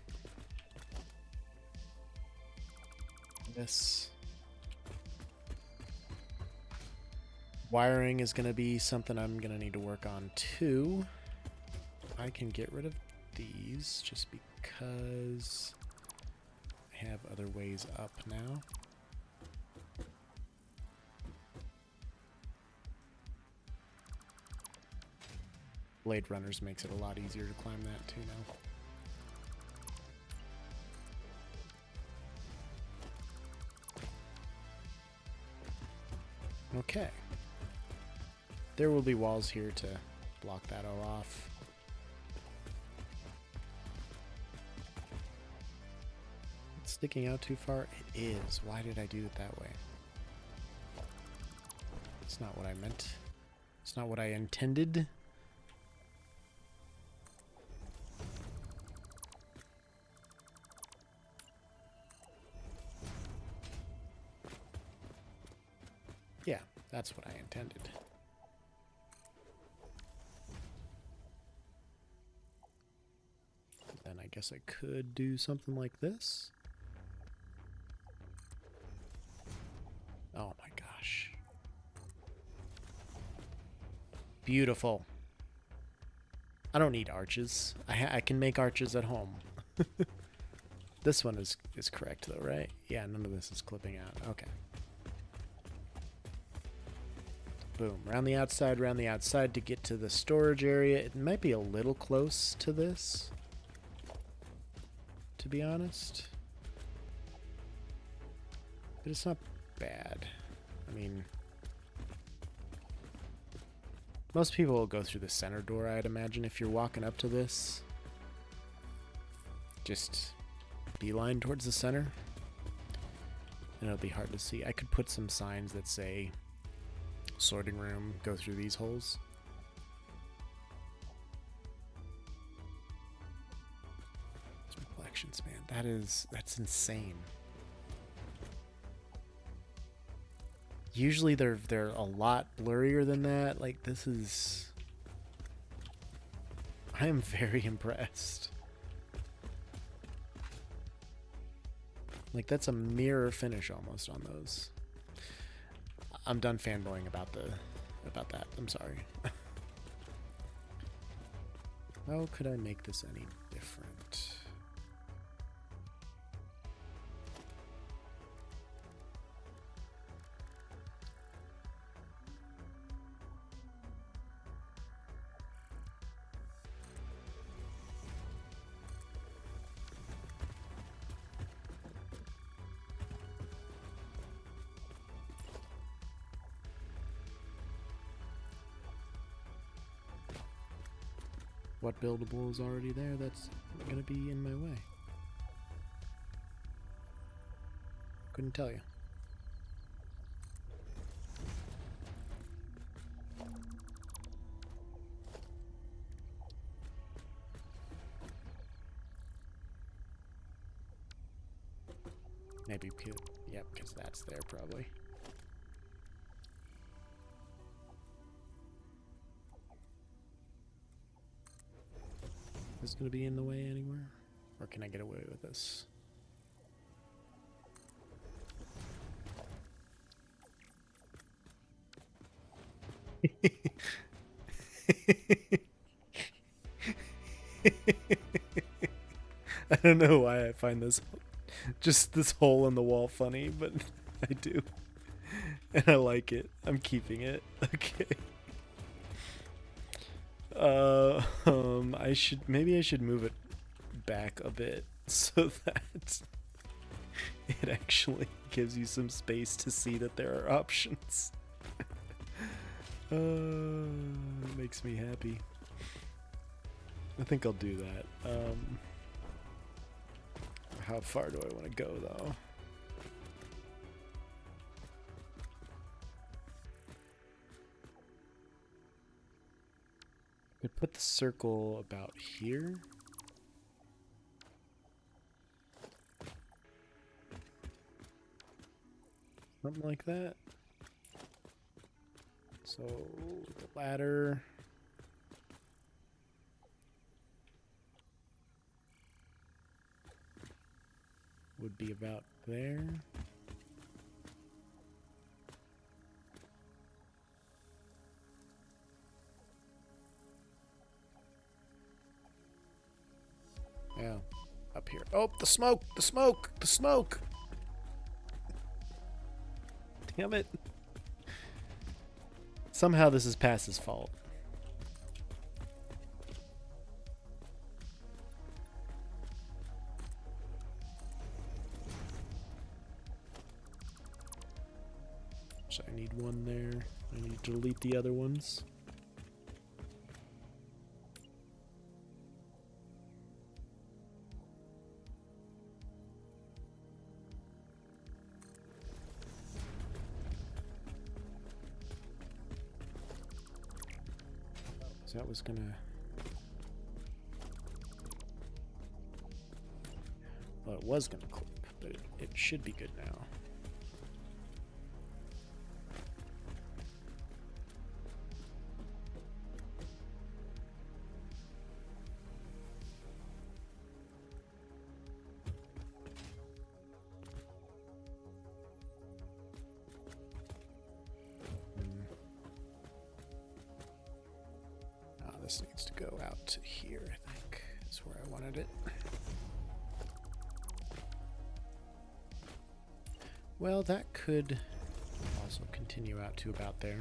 This wiring is going to be something I'm going to need to work on too. I can get rid of these just because I have other ways up now. Blade Runners makes it a lot easier to climb that too now. Okay. There will be walls here to block that all off. It's sticking out too far? It is. Why did I do it that way? It's not what I meant. It's not what I intended. Yeah, That's what I intended. Then I guess I could do something like this. Oh my gosh. Beautiful. I don't need arches. I can make arches at home. This one is correct though, right? Yeah, none of this is clipping out. Okay. Boom. Around the outside to get to the storage area. It might be a little close to this, to be honest. But it's not bad. I mean, most people will go through the center door, I'd imagine, if you're walking up to this. Just beeline towards the center. And it'll be hard to see. I could put some signs that say sorting room, go through these holes. It's reflections, man. That's insane. Usually they're a lot blurrier than that. Like, this is... I am very impressed. Like, that's a mirror finish almost on those. I'm done fanboying about that. I'm sorry. How could I make this any different? What buildable is already there that's gonna be in my way? Couldn't tell you. Maybe we could, yep, because that's there probably. Is this going to be in the way anywhere? Or can I get away with this? I don't know why I find this hole in the wall funny, but I do. And I like it. I'm keeping it. Okay. Maybe I should move it back a bit so that it actually gives you some space to see that there are options. It makes me happy. I think I'll do that. How far do I want to go though? Could put the circle about here. Something like that. So the ladder. Would be about there. Yeah, up here. Oh, the smoke! The smoke! The smoke! Damn it. Somehow this is Pass's fault. So I need one there. I need to delete the other ones. So that was gonna... Well, it was gonna clip, but it should be good now. this needs to go out to here, I think. Is where I wanted it. Well, that could also continue out to about there.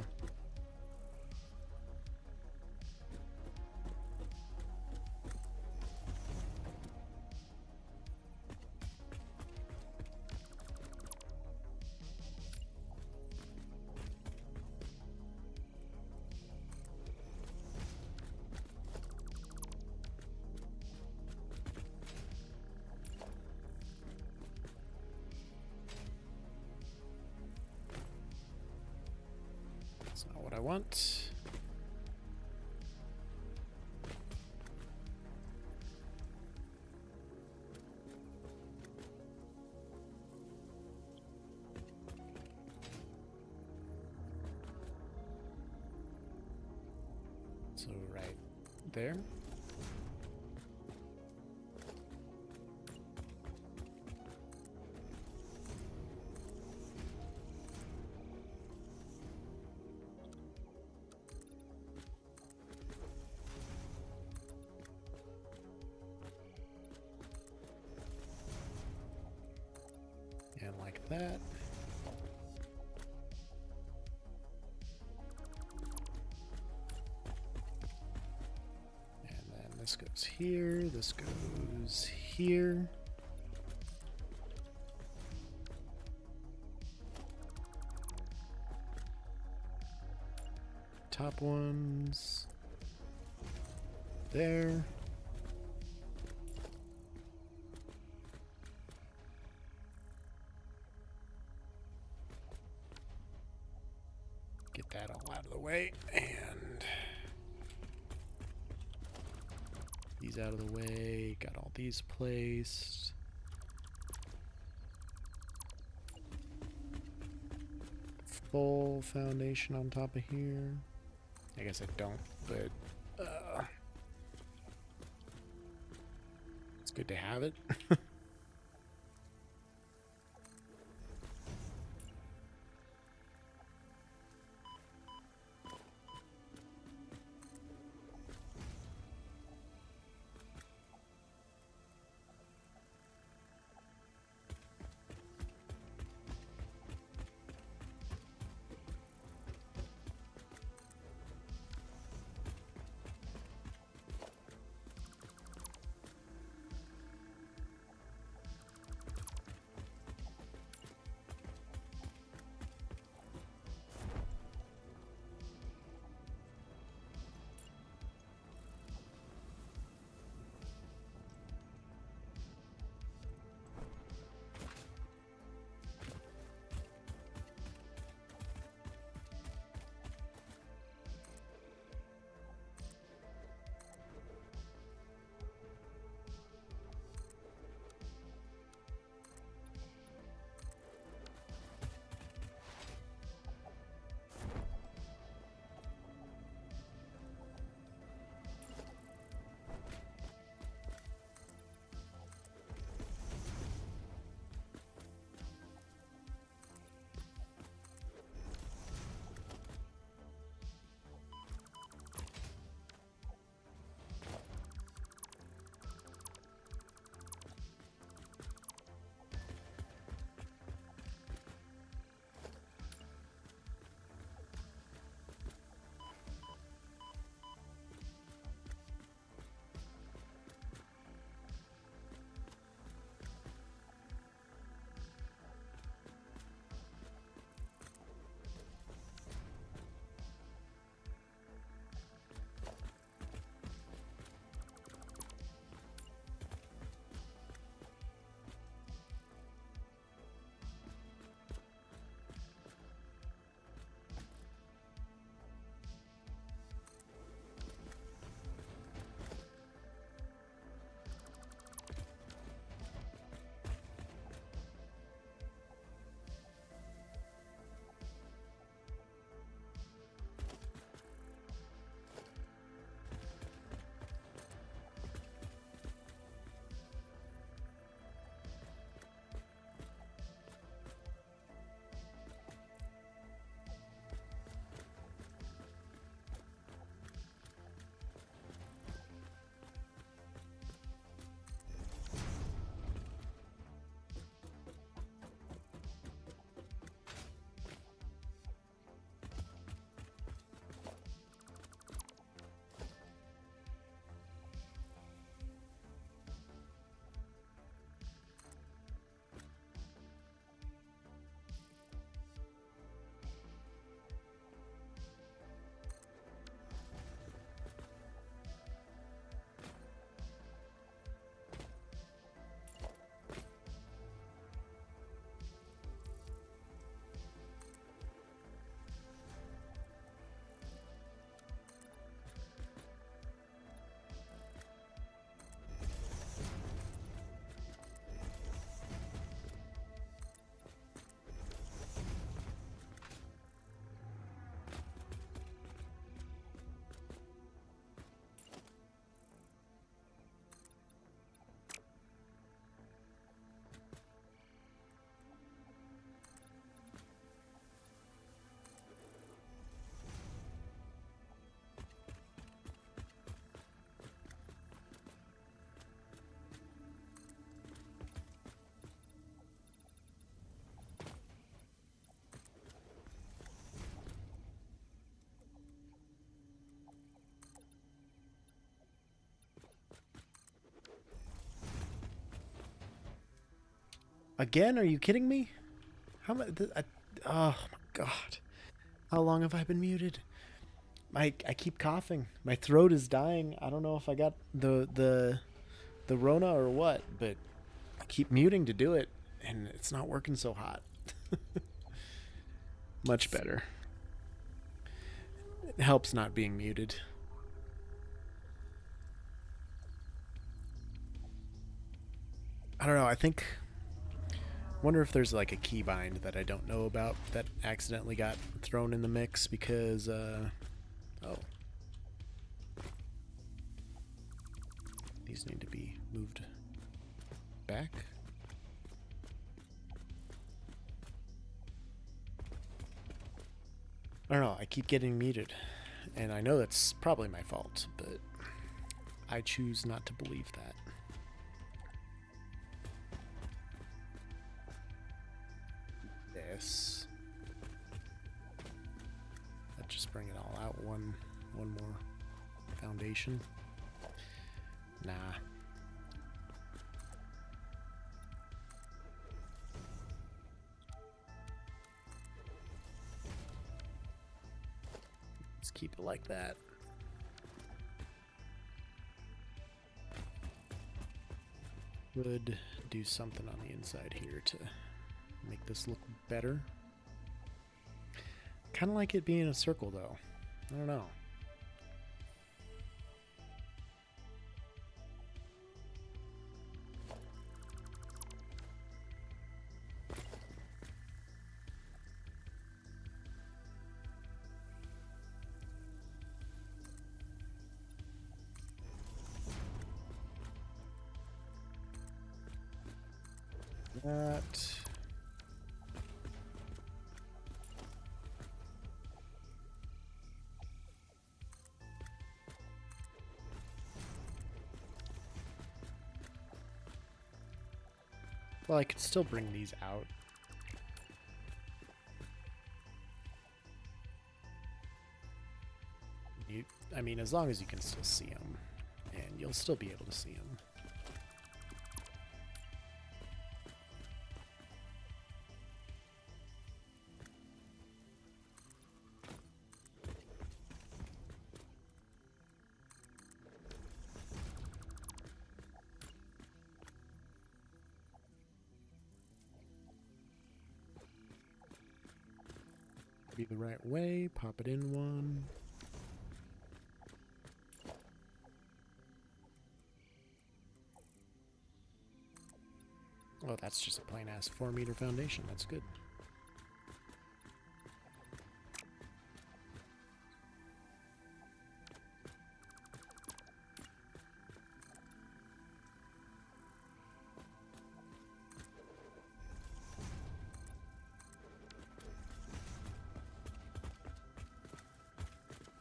That's not what I want. So right there. And like that. And then this goes here, this goes here. Top ones there. Get that all out of the way, and these out of the way. Got all these placed. Full foundation on top of here. I guess I don't, but it's good to have it. Again? Are you kidding me? How much? Oh my god! How long have I been muted? I keep coughing. My throat is dying. I don't know if I got the Rona or what, but I keep muting to do it, and it's not working so hot. Much better. It helps not being muted. I don't know. I wonder if there's like a keybind that I don't know about that accidentally got thrown in the mix because, oh. These need to be moved back. I don't know. I keep getting muted, and I know that's probably my fault, but I choose not to believe that. This. Let's just bring it all out. One more foundation. Nah. Let's keep it like that. Would do something on the inside here to make this look better. Kind of like it being a circle though. I don't know. That. Well, I could still bring these out. I mean, as long as you can still see them, and you'll still be able to see them. Be the right way, pop it in one. Oh, that's just a plain ass 4-meter foundation. That's good.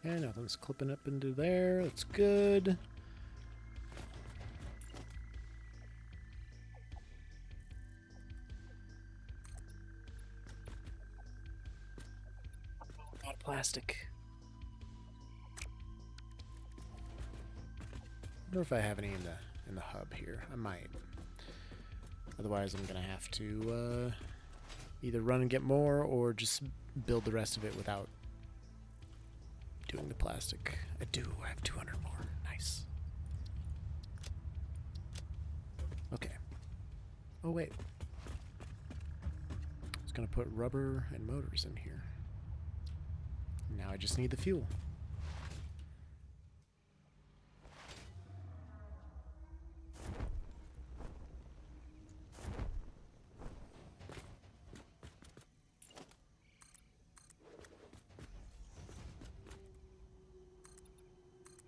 Yeah, nothing's clipping up into there. That's good. A lot of plastic. I wonder if I have any in the hub here. I might. Otherwise, I'm gonna have to either run and get more or just build the rest of it without doing the plastic. I have 200 more. Nice. Okay. Oh wait. I was gonna put rubber and motors in here. Now I just need the fuel.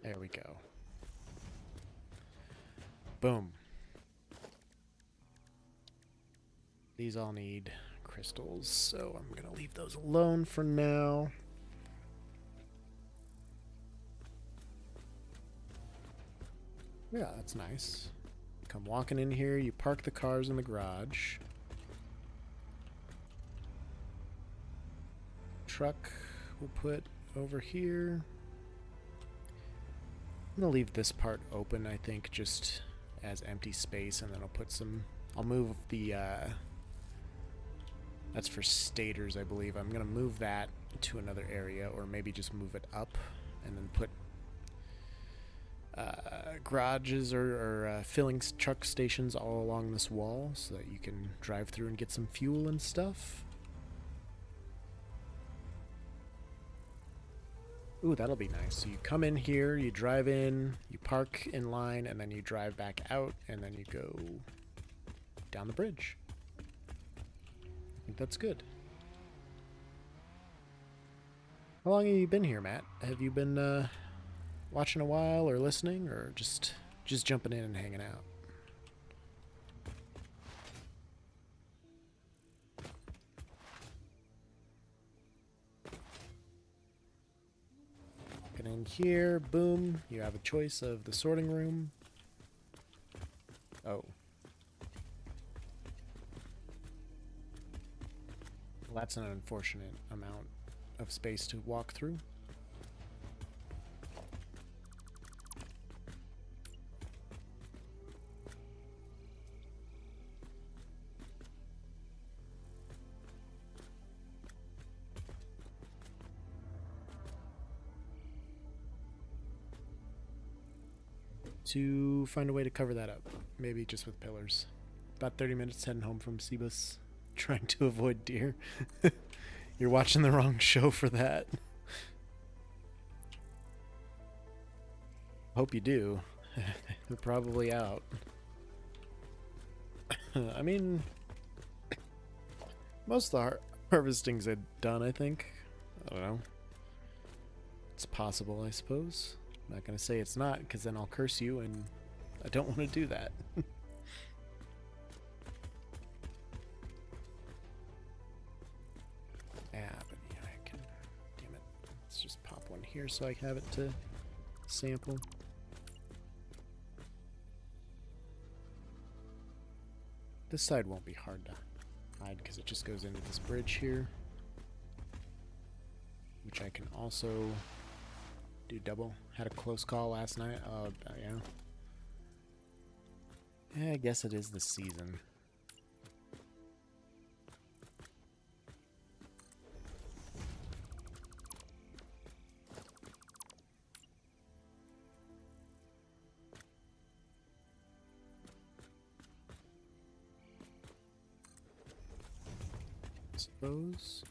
There we go. Boom. These all need crystals, so I'm gonna leave those alone for now. Yeah, that's nice. Come walking in here, you park the cars in the garage. Truck we'll put over here. I'm gonna leave this part open, I think, just as empty space, and then I'll put some. I'll move the That's for stators, I believe. I'm going to move that to another area, or maybe just move it up and then put garages or filling truck stations all along this wall so that you can drive through and get some fuel and stuff. Ooh, that'll be nice. So you come in here, you drive in, you park in line, and then you drive back out, and then you go down the bridge. I think that's good. How long have you been here, Matt? Have you been watching a while or listening, or just jumping in and hanging out? Get in here, boom. You have a choice of the sorting room. Oh. Well, that's an unfortunate amount of space to walk through. To find a way to cover that up. Maybe just with pillars. About 30 minutes heading home from Cebus, trying to avoid deer. You're watching the wrong show for that. Hope you do. They're probably out. I mean, most of the harvesting's done, I think. I don't know. It's possible, I suppose. I'm not going to say it's not, because then I'll curse you, and I don't want to do that. But yeah, I can... Damn it. Let's just pop one here so I have it to sample. This side won't be hard to hide, because it just goes into this bridge here. Which I can also... do double. Had a close call last night. Yeah. Yeah, I guess it is the season. Suppose.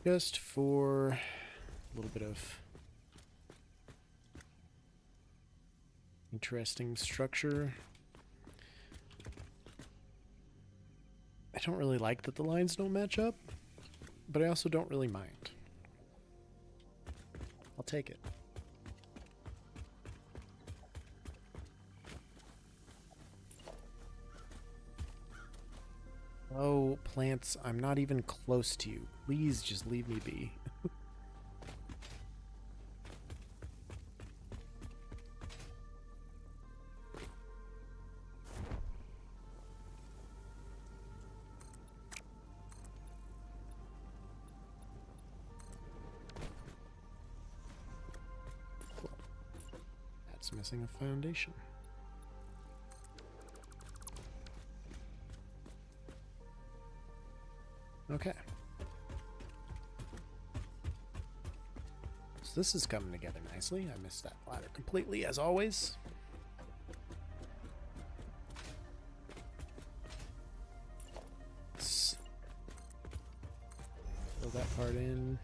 Just for a little bit of interesting structure. I don't really like that the lines don't match up, but I also don't really mind. I'll take it. Oh, plants, I'm not even close to you. Please just leave me be. That's missing a foundation. Okay. So this is coming together nicely. I missed that ladder completely, as always. Let's fill that part in.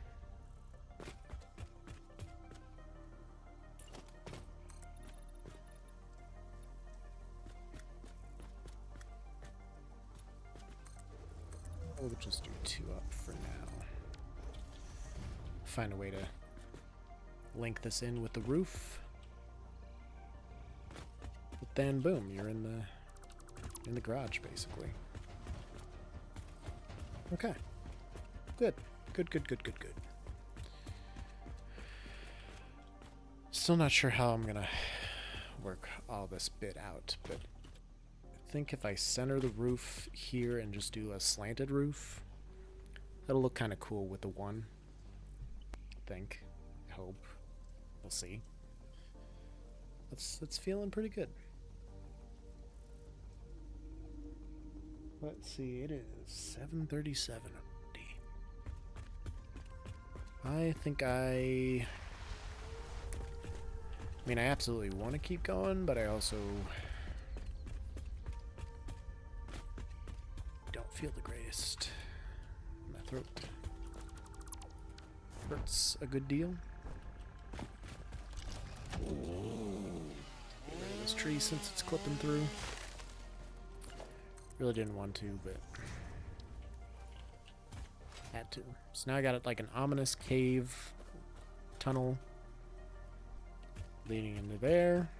We'll just do 2 up for now. Find a way to link this in with the roof. But then boom, you're in the garage basically. Okay. Good. Good. Still not sure how I'm gonna work all this bit out, but I think if I center the roof here and just do a slanted roof, It'll look kind of cool with the 1. I think. I hope. We'll see. It's feeling pretty good. Let's see, it is 7:37. I think I mean, I absolutely want to keep going, but I also don't feel the greatest. My throat hurts a good deal. Get rid of this tree since it's clipping through. Really didn't want to, but had to. So now I got it like an ominous cave tunnel leading into there.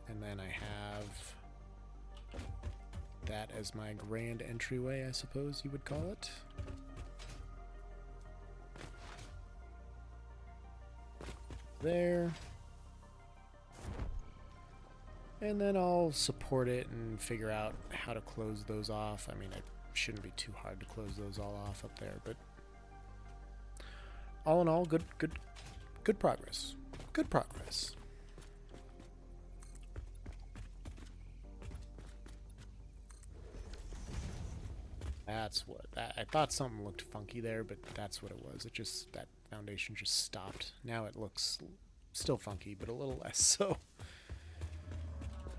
And then I have that as my grand entryway, I suppose you would call it. There. And then I'll support it and figure out how to close those off. I mean, it shouldn't be too hard to close those all off up there, but all in all, good progress. Good progress. That's what I thought something looked funky there, but that's what it was. It just, that foundation just stopped. Now it looks still funky, but a little less so.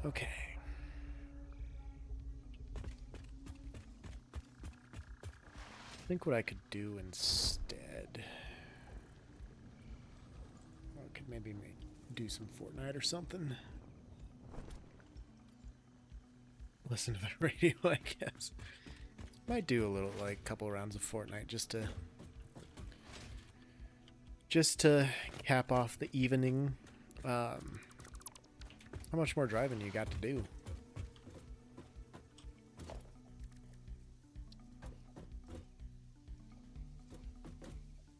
Okay. I think what I could do instead, I could maybe do some Fortnite or something. Listen to the radio, I guess. Might do a little, like, couple rounds of Fortnite just to cap off the evening. How much more driving you got to do?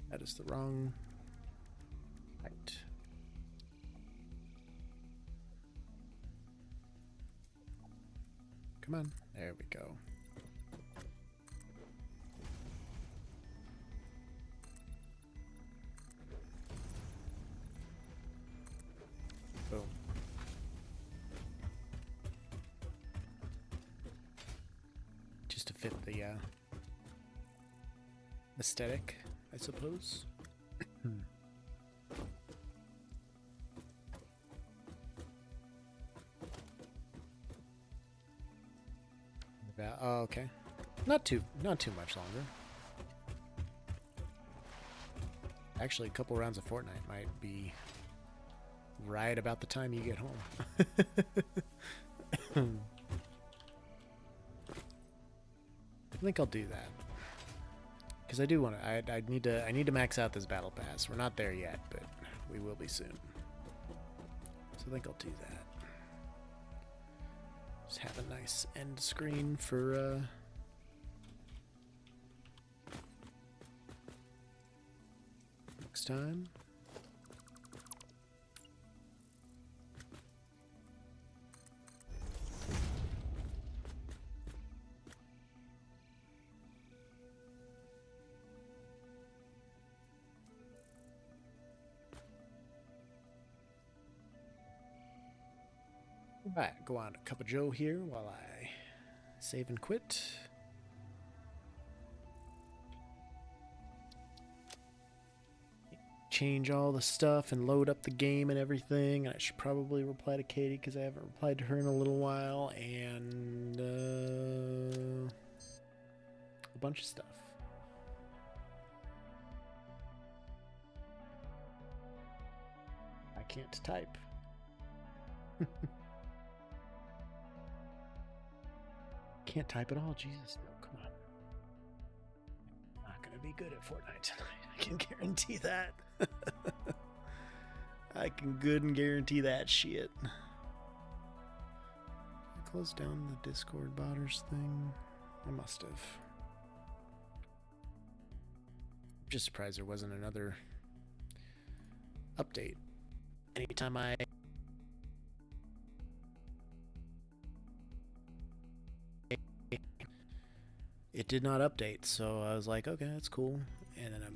That is the wrong height. Come on. There we go. Boom. Just to fit the aesthetic, I suppose. Oh, okay. Not too much longer. Actually, a couple rounds of Fortnite might be right about the time you get home. I think I'll do that. Because I do want to. I need to max out this battle pass. We're not there yet, but we will be soon. So I think I'll do that. Just have a nice end screen for next time. Right, go on a cup of Joe here while I save and quit. Change all the stuff and load up the game and everything. And I should probably reply to Katie because I haven't replied to her in a little while. And a bunch of stuff. I can't type. Can't type at all. Jesus, no, come on. I'm not gonna be good at Fortnite tonight. I can guarantee that. I can good and guarantee that shit. I closed down the Discord botters thing. I must have. I'm just surprised there wasn't another update. Anytime I it did not update. So I was like, okay, that's cool. And then I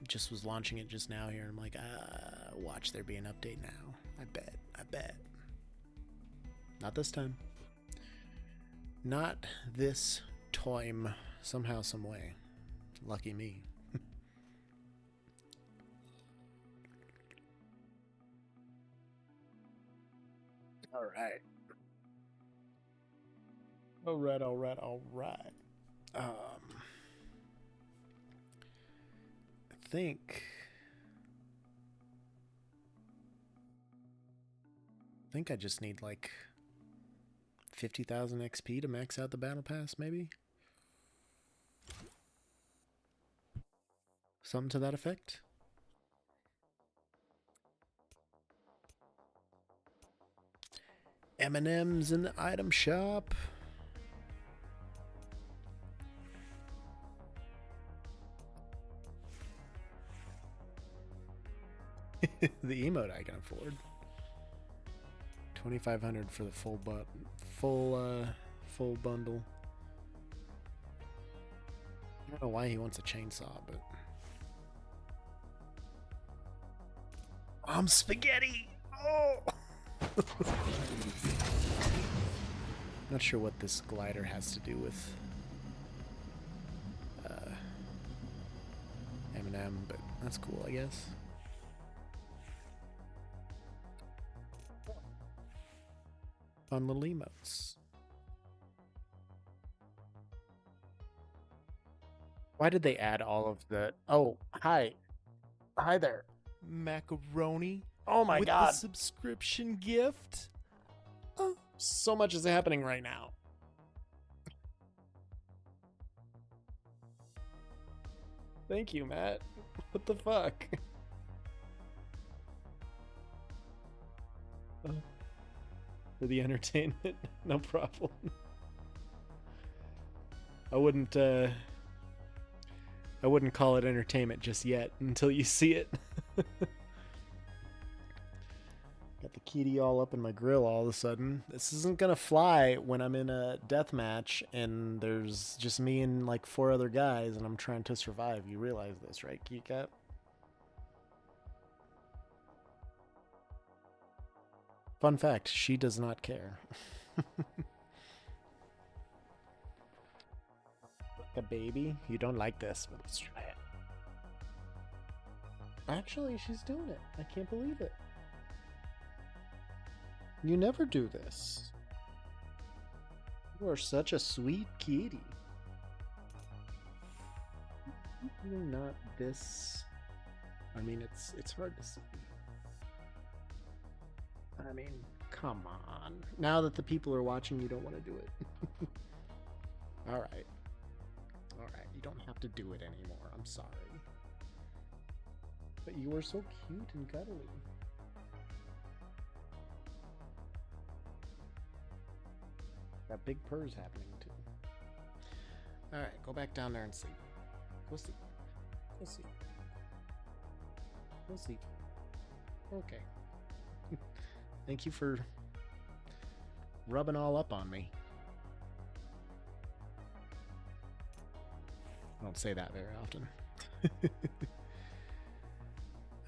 just was launching it just now here. And I'm like, watch there be an update now. I bet. Not this time. Not this time. Somehow, some way. Lucky me. All right. All right. I think I just need like 50,000 XP to max out the battle pass, maybe? Something to that effect? M&M's in the item shop. The emote I can afford. 2,500 for the full bundle. I don't know why he wants a chainsaw, but I'm spaghetti. Oh. Not sure what this glider has to do with M&M, but that's cool, I guess. Fun little emotes. Why did they add all of the... Oh, hi. Hi there. Macaroni. Oh my with god. The subscription gift. So much is happening right now. Thank you, Matt. What the fuck? For the entertainment, no problem. I wouldn't call it entertainment just yet until you see it. Got the kitty all up in my grill all of a sudden. This isn't gonna fly when I'm in a death match and there's just me and like 4 other guys and I'm trying to survive. You realize this, right, Kitty Cat? Fun fact, she does not care. Like a baby? You don't like this, but let's try it. Actually, she's doing it. I can't believe it. You never do this. You are such a sweet kitty. You're not this... I mean, it's hard to see. I mean, come on. Now that the people are watching, you don't want to do it. Alright. Alright, you don't have to do it anymore. I'm sorry. But you were so cute and cuddly. Got big purrs happening too. Alright, go back down there and sleep. Go sleep. Go sleep. Go sleep. Okay. Thank you for rubbing all up on me. I don't say that very often.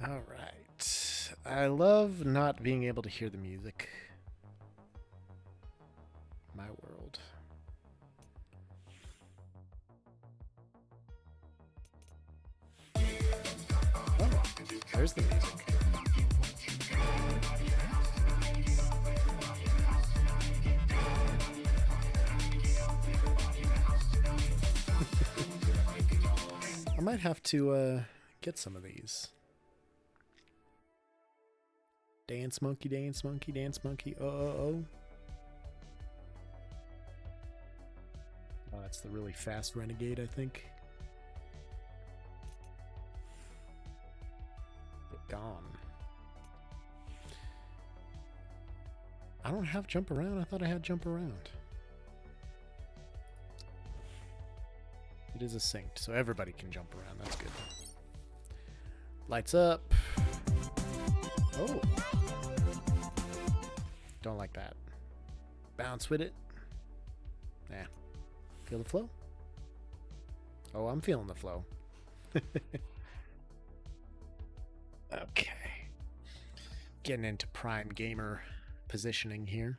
All right. I love not being able to hear the music. My world. Oh, there's the music. I might have to get some of these. Dance monkey, dance monkey, dance monkey. Oh. Oh, that's the really fast renegade, I think. Get gone. I don't have jump around. I thought I had jump around. It is a synced, so everybody can jump around. That's good. Lights up. Oh. Don't like that. Bounce with it. Nah. Feel the flow? Oh, I'm feeling the flow. Okay. Getting into prime gamer positioning here.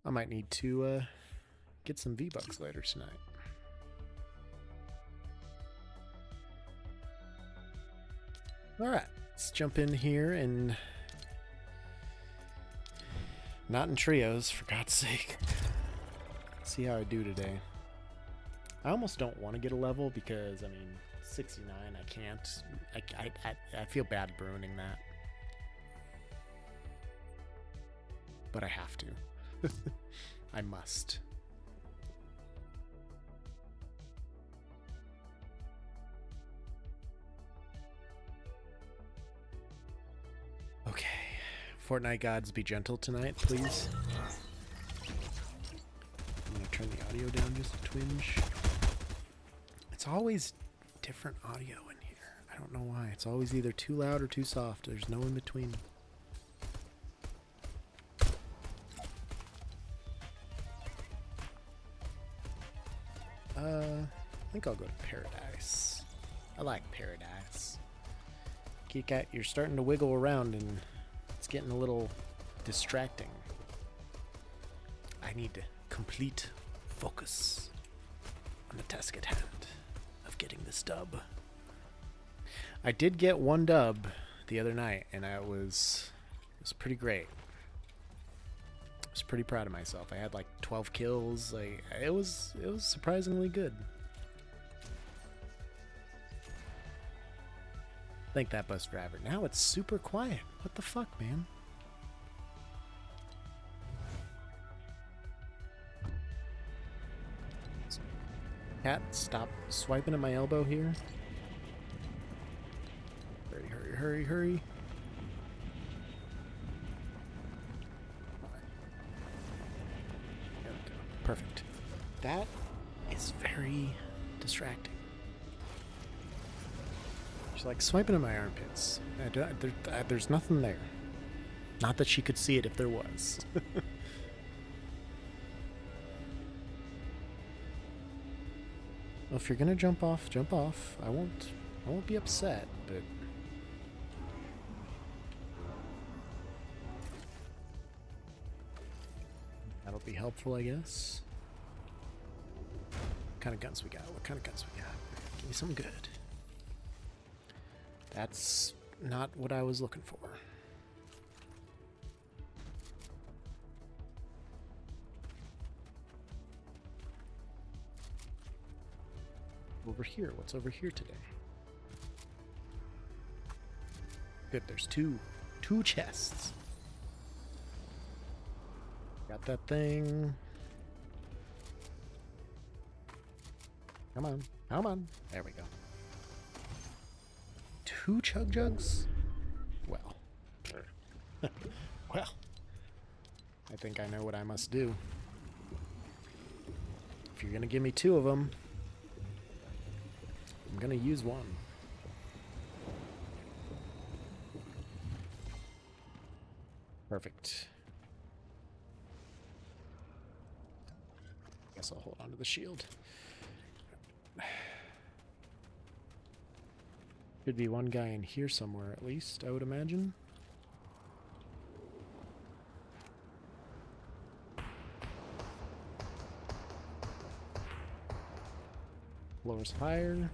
I might need to get some V-Bucks later tonight. Alright, let's jump in here and... Not in trios, for God's sake. See how I do today. I almost don't want to get a level because, I mean, 69, I can't. I feel bad ruining that. But I have to. I must. Okay. Fortnite gods, be gentle tonight, please. I'm gonna turn the audio down just a twinge. It's always different audio in here. I don't know why. It's always either too loud or too soft. There's no in between. I think I'll go to Paradise. I like Paradise. You're starting to wiggle around and it's getting a little distracting. I need to complete focus on the task at hand of getting this dub. I did get one dub the other night and it was pretty great. I was pretty proud of myself. I had like 12 kills. It was surprisingly good. Thank that bus driver. Now it's super quiet. What the fuck, man? Cat, stop swiping at my elbow here. Hurry, hurry, hurry, hurry. There we go. Perfect. That is very distracting. She's like swiping at my armpits. There's nothing there. Not that she could see it if there was. Well, if you're gonna jump off, jump off. I won't be upset, but that'll be helpful, I guess. What kind of guns we got? What kind of guns we got? Give me some good. That's not what I was looking for. Over here. What's over here today? Good, there's two chests. Got that thing. Come on. Come on. There we go. 2 chug jugs? Well. Well. I think I know what I must do. If you're gonna give me 2 of them, I'm gonna use one. Perfect. Guess I'll hold on to the shield. Should be one guy in here somewhere at least, I would imagine. Floor's higher.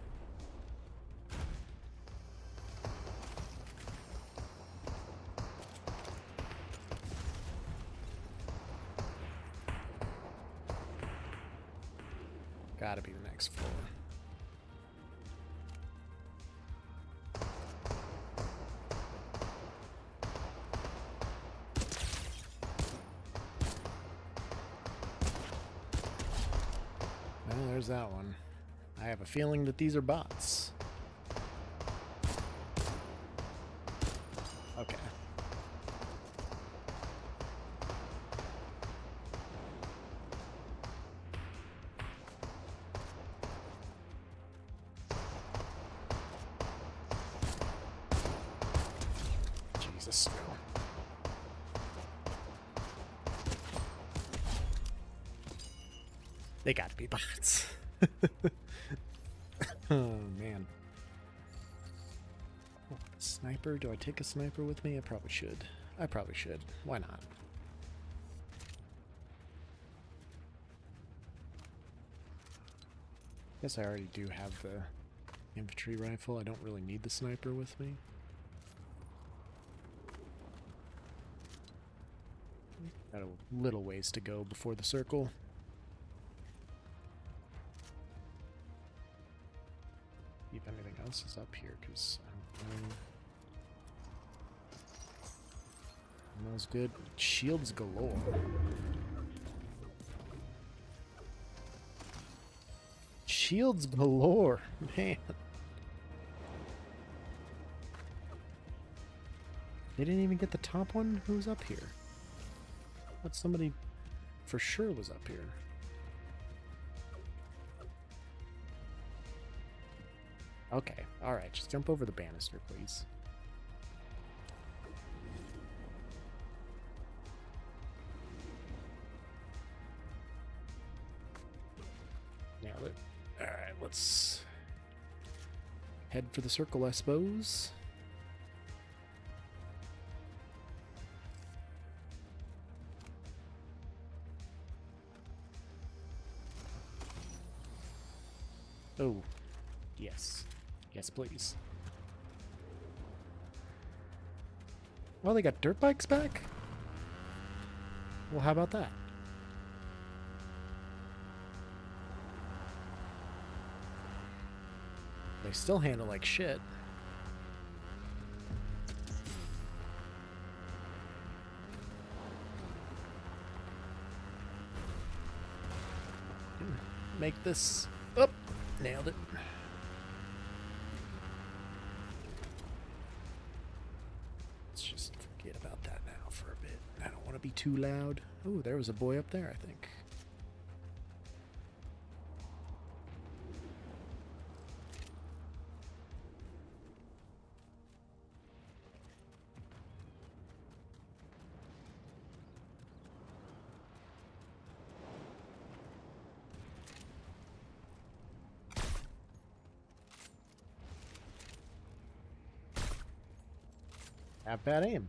Gotta be the next floor. Well, there's that one. I have a feeling that these are bots. Okay. Jesus. They gotta be bots. Oh, man. Oh, sniper? Do I take a sniper with me? I probably should. I probably should. Why not? Guess I already do have the infantry rifle. I don't really need the sniper with me. Got a little ways to go before the circle. See if anything else is up here, because I don't know. Smells good. Shields galore. Shields galore, man. They didn't even get the top one? Who's up here? But somebody for sure was up here. Okay, alright, just jump over the banister, please. Nailed it. Alright, let's head for the circle, I suppose. Oh, yes. Yes, please. Well, they got dirt bikes back? Well, how about that? They still handle like shit. Make this up. Nailed it. Let's just forget about that now for a bit. I don't want to be too loud. Oh, there was a boy up there, I think. Have bad aim.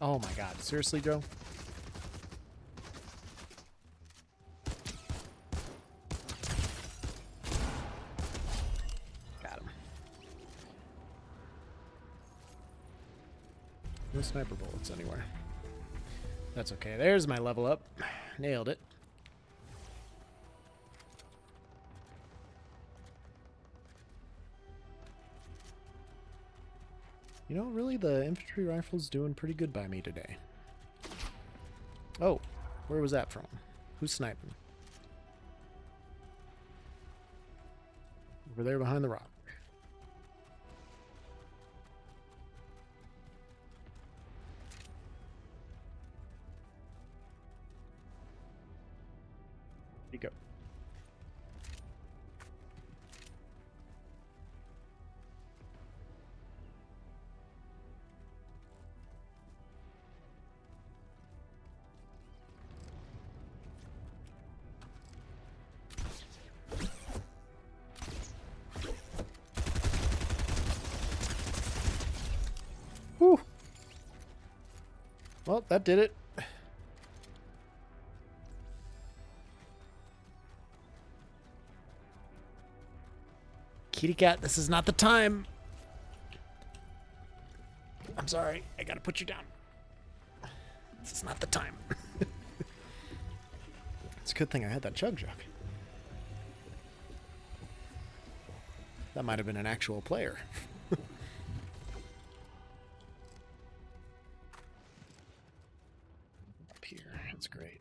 Oh my god, seriously, Joe? Got him. No sniper bullets anywhere. That's okay. There's my level up. Nailed it. You know, really, the infantry rifle's doing pretty good by me today. Oh, where was that from? Who's sniping? Over there behind the rock. Here you go. Whew. Well, that did it. Kitty cat, this is not the time. I'm sorry, I gotta put you down. This is not the time. It's a good thing I had that chug jug. That might have been an actual player. Up here, that's great.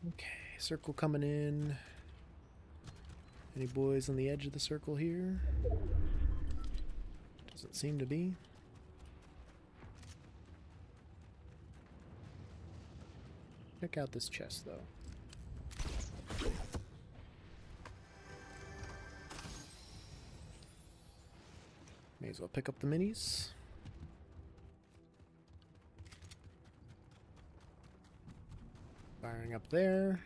Okay, circle coming in. Any boys on the edge of the circle here? Doesn't seem to be. Check out this chest, though. May as well pick up the minis. firing up there.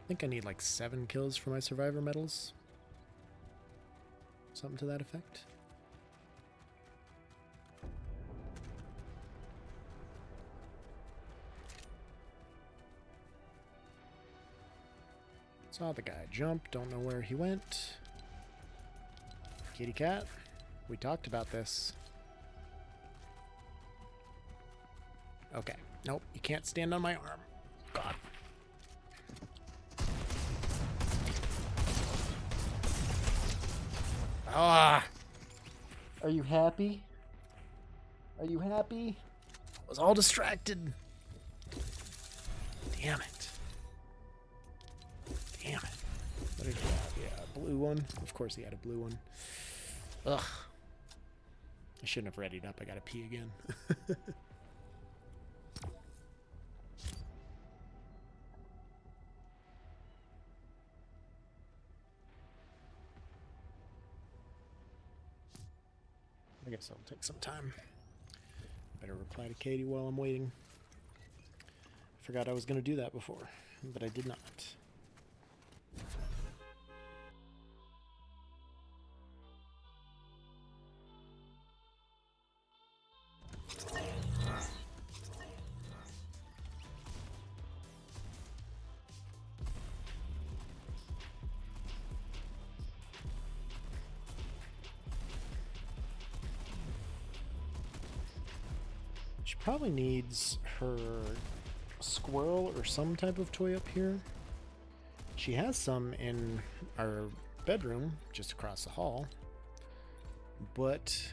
I think I need like 7 kills for my survivor medals. Something to that effect. Saw the guy jump, don't know where he went. Kitty cat, we talked about this. Okay, nope, you can't stand on my arm. God. Ah! Are you happy? Are you happy? I was all distracted. Damn it. Damn it. What did he have? Yeah, a blue one. Of course he had a blue one. Ugh. I shouldn't have readied up. I gotta pee again. I guess I'll take some time. Better reply to Katie while I'm waiting. Forgot I was going to do that before, but I did not. She probably needs her squirrel or some type of toy up here. She has some in our bedroom just across the hall, but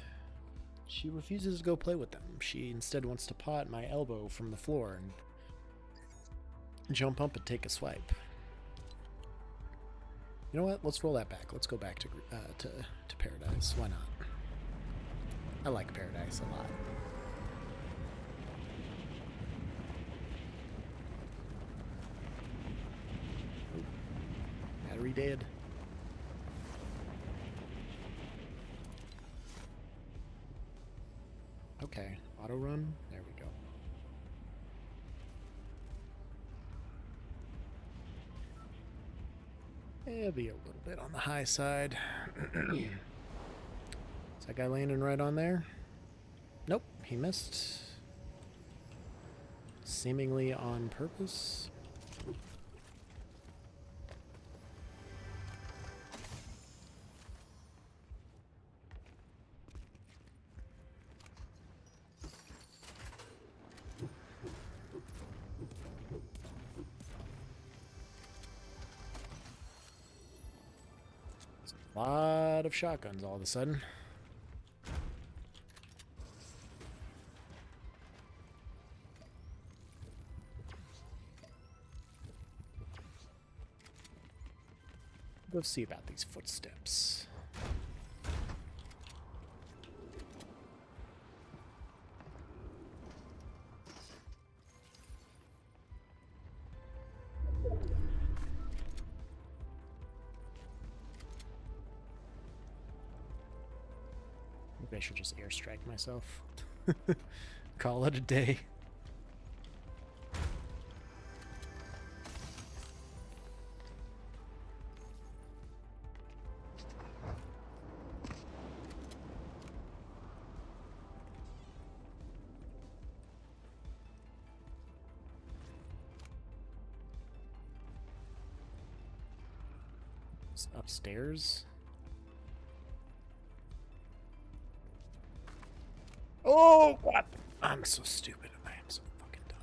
she refuses to go play with them. She instead wants to paw at my elbow from the floor and jump up and take a swipe. You know what? Let's roll that back. Let's go back to Paradise. Why not? I like Paradise a lot. Battery dead. Okay, auto run. There we go. It'll be a little bit on the high side. Is that guy landing right on there? Nope, he missed. Seemingly on purpose. A lot of shotguns all of a sudden. Go see about these footsteps. Maybe I should just airstrike myself. Call it a day. It's upstairs. Oh, God. I'm so stupid. I am so fucking dumb.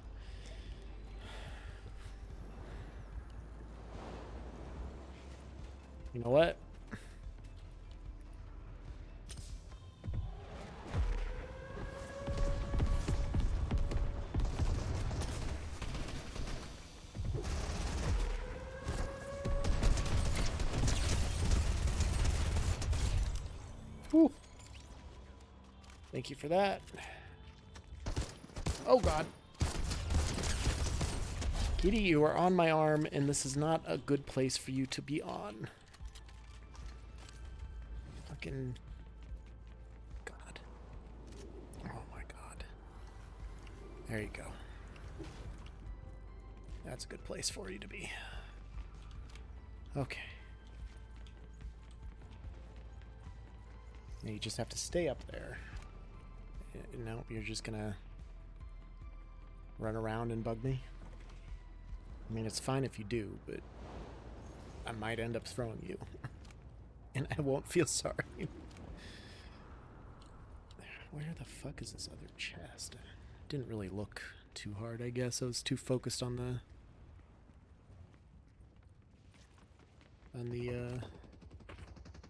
You know what? Whew. Thank you for that. Oh, God. Kitty, you are on my arm, and this is not a good place for you to be on. Fucking... God. Oh, my God. There you go. That's a good place for you to be. Okay. Now you just have to stay up there. No, you're just gonna run around and bug me? I mean, it's fine if you do, but I might end up throwing you. And I won't feel sorry. Where the fuck is this other chest? Didn't really look too hard, I guess. I was too focused on the...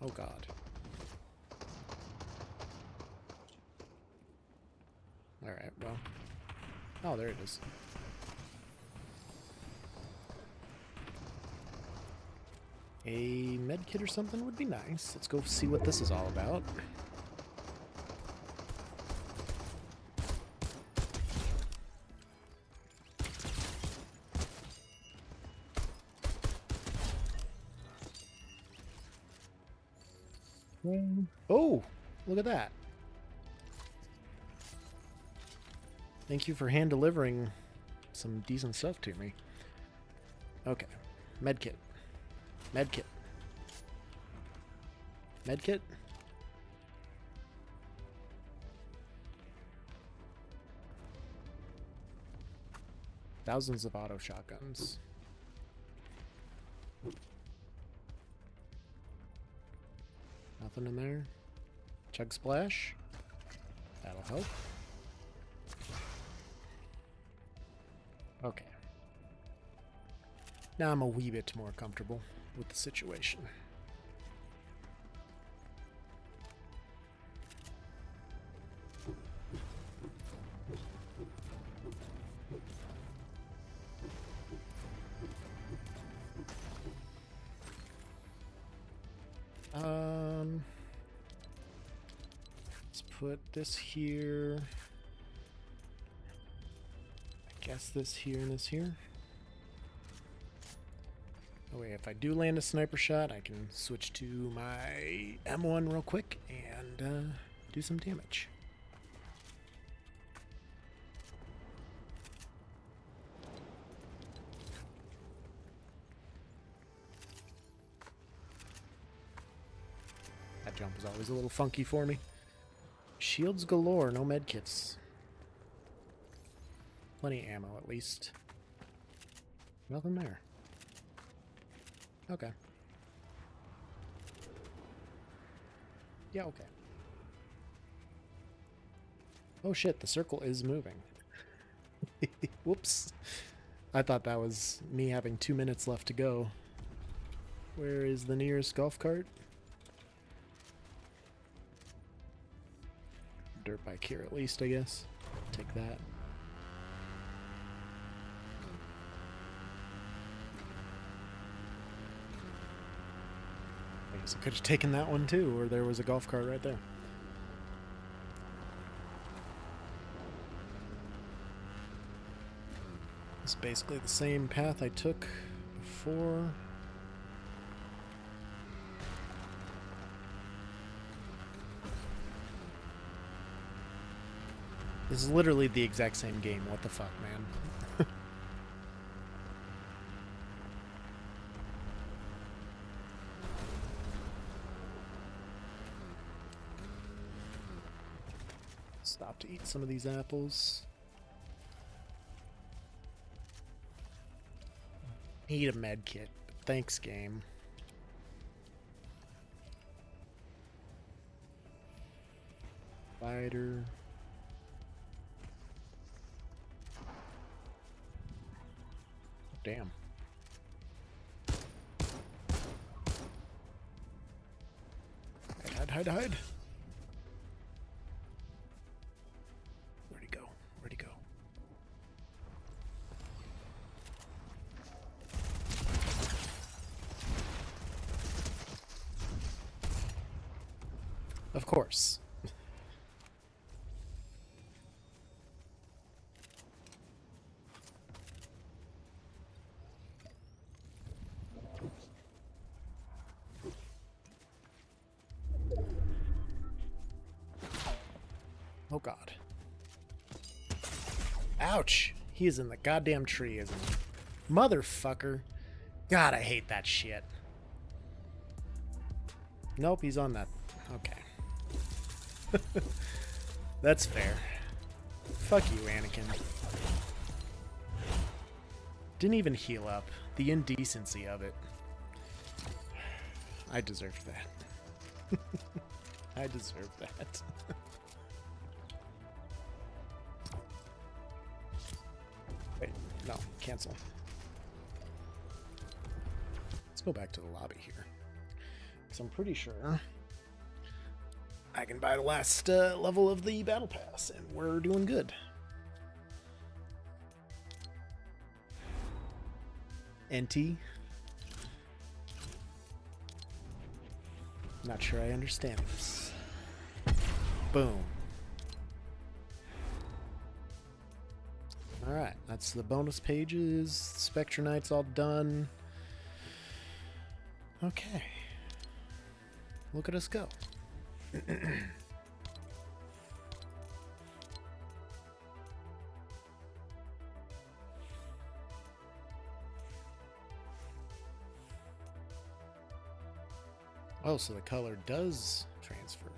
Oh god. Alright, well... Oh, there it is. A med kit or something would be nice. Let's go see what this is all about. Oh, look at that. Thank you for hand delivering some decent stuff to me. Okay. Medkit. Medkit. Medkit? Thousands of auto shotguns. Nothing in there. Chug splash. That'll help. Okay. Now I'm a wee bit more comfortable with the situation. Let's put this here. I guess this here and this here. Oh wait, if I do land a sniper shot, I can switch to my M1 real quick and do some damage. That jump is always a little funky for me. Shields galore, no medkits. Plenty of ammo, at least. Nothing there. Okay. Yeah, okay. Oh shit, the circle is moving. Whoops. I thought that was me having 2 minutes left to go. Where is the nearest golf cart? Dirt bike here at least, I guess. Take that. I guess I could have taken that one too, or there was a golf cart right there. It's basically the same path I took before. This is literally the exact same game. What the fuck, man? Stop to eat some of these apples. Need a med kit. Thanks, game. Spider. Damn. Hide, hide, hide. Where'd he go? Where'd he go? Of course. Oh god. Ouch. He is in the goddamn tree, isn't he? Motherfucker. God, I hate that shit. Nope, he's on that. Okay. That's fair. Fuck you, Anakin. Didn't even heal up. The indecency of it. I deserved that. I deserved that. Wait, no, cancel. Let's go back to the lobby here. Because I'm pretty sure I can buy the last level of the battle pass, and we're doing good. NT. Not sure I understand this. Boom. Alright, that's the bonus pages. Spectre Knight's all done. Okay. Look at us go. Oh, so the color does transfer.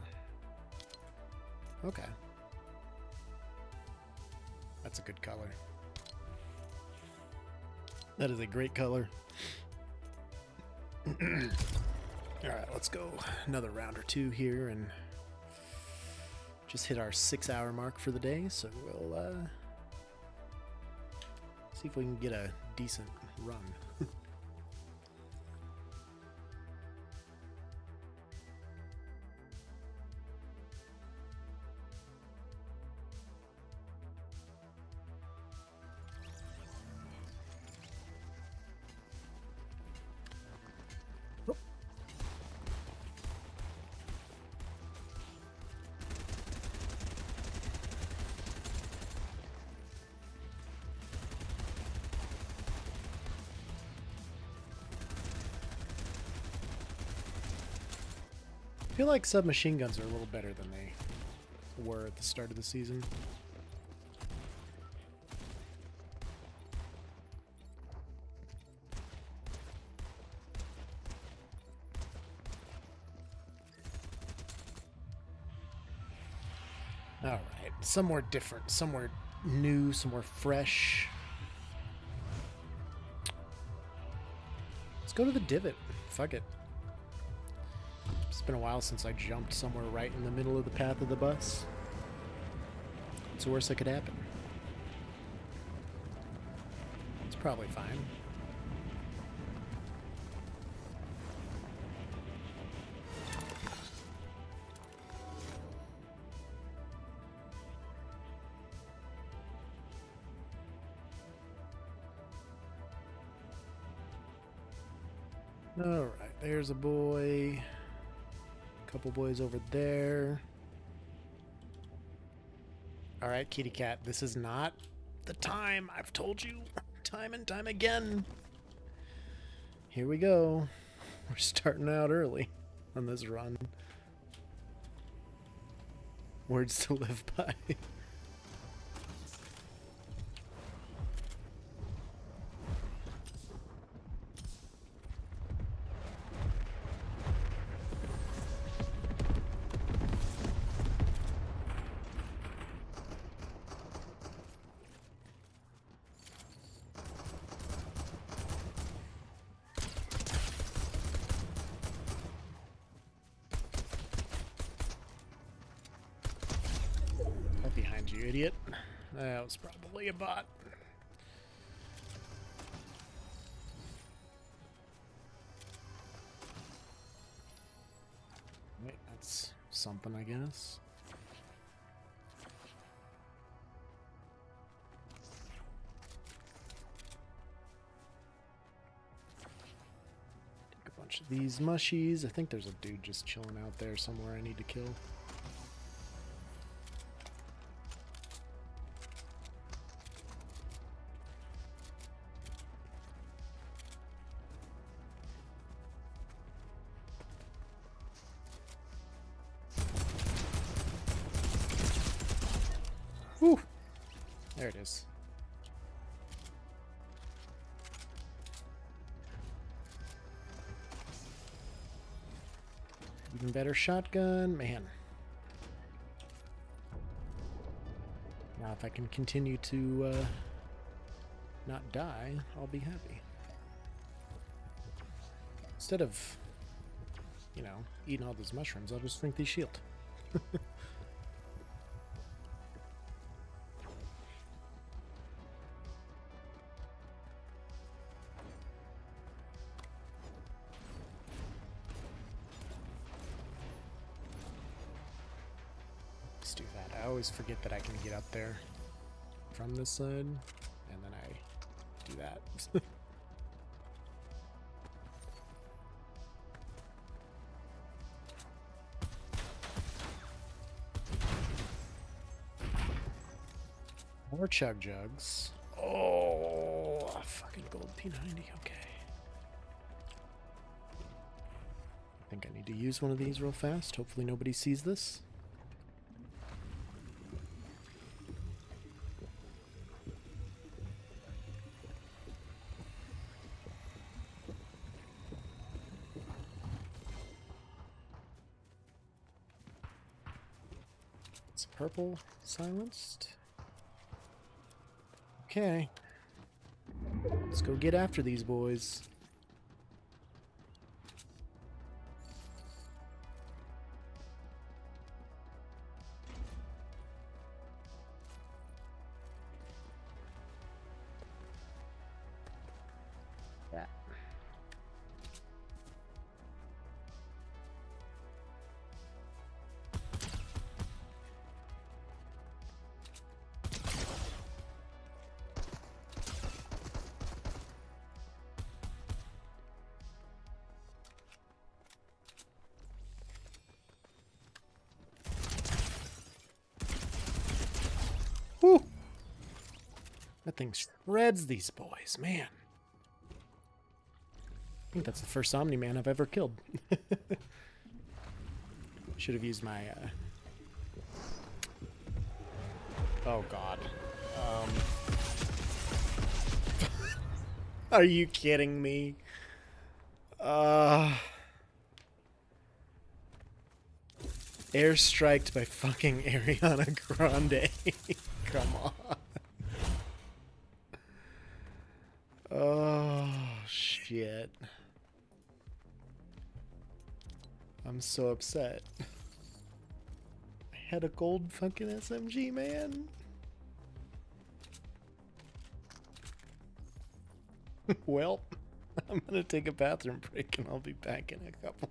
Okay. That's a good color. That is a great color. Alright, let's go another round or two here and just hit our 6-hour mark for the day, so we'll see if we can get a decent run. I feel like submachine guns are a little better than they were at the start of the season. Alright, somewhere different, somewhere new, somewhere fresh. Let's go to the divot. Fuck it. It's been a while since I jumped somewhere right in the middle of the path of the bus. What's the worst that could happen? It's probably fine. Alright, there's a boy. Couple boys over there. Alright, kitty cat, this is not the time. I've told you time and time again. Here we go. We're starting out early on this run. Words to live by. Behind you, idiot. That was probably a bot. Wait, that's something, I guess. Take a bunch of these mushies. I think there's a dude just chilling out there somewhere I need to kill. Whew. There it is. Even better shotgun, man. Now if I can continue to not die, I'll be happy. Instead of, you know, eating all those mushrooms, I'll just drink the shield. Let's do that. I always forget that I can get up there from this side, and then I do that. More chug jugs. Oh, a fucking gold P90. Okay. I think I need to use one of these real fast. Hopefully nobody sees this. It's purple silenced. Okay. Let's go get after these boys. Yeah. Whew. That thing shreds these boys, man. I think that's the first Omni-Man I've ever killed. Should have used my, Oh, God. Are you kidding me? Airstriked by fucking Ariana Grande. Come on. Oh, shit. I'm so upset. I had a gold fucking SMG, man. Well, I'm gonna take a bathroom break and I'll be back in a couple.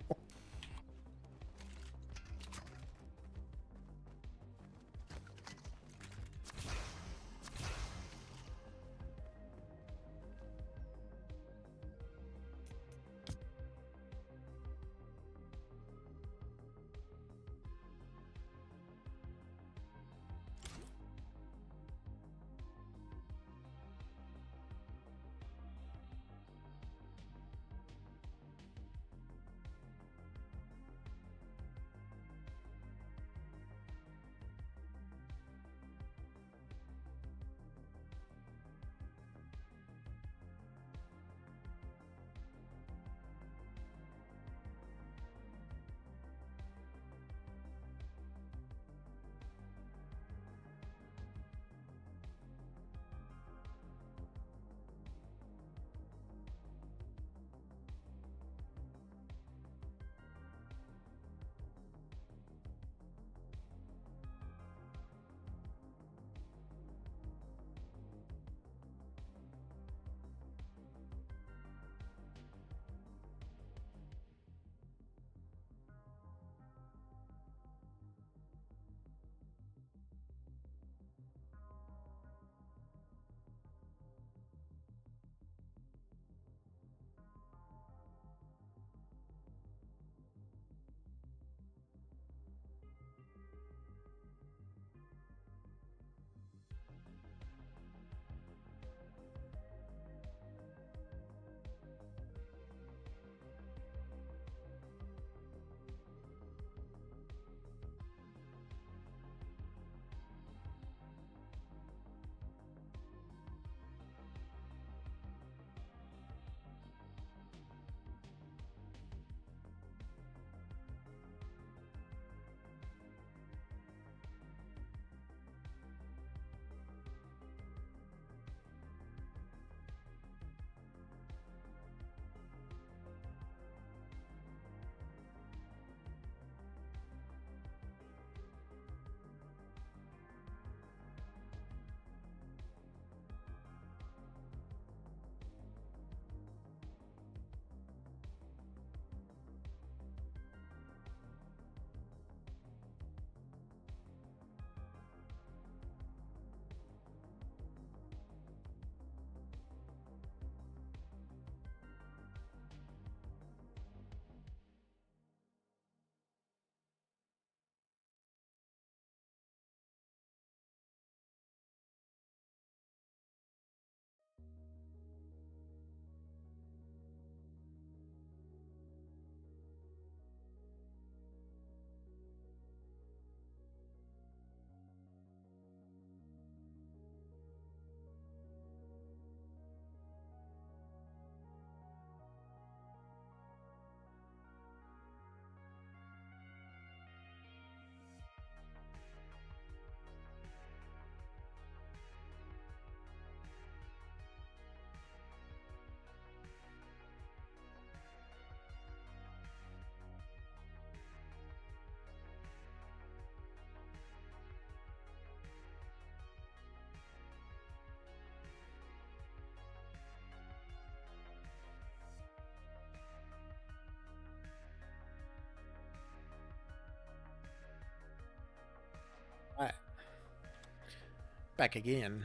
Back again.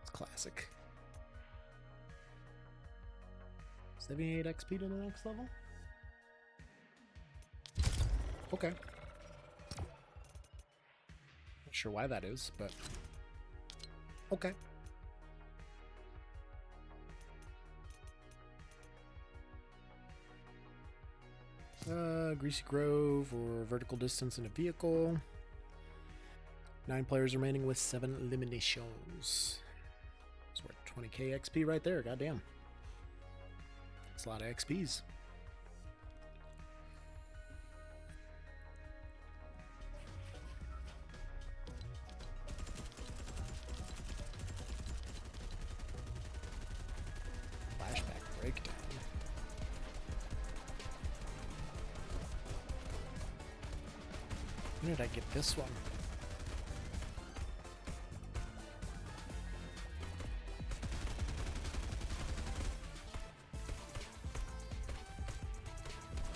It's classic. 78 XP to the next level? Okay. Not sure why that is, but okay. Greasy Grove or vertical distance in a vehicle. 9 players remaining with 7 eliminations. It's worth 20k XP right there, goddamn. That's a lot of XPs. Flashback breakdown. When did I get this one?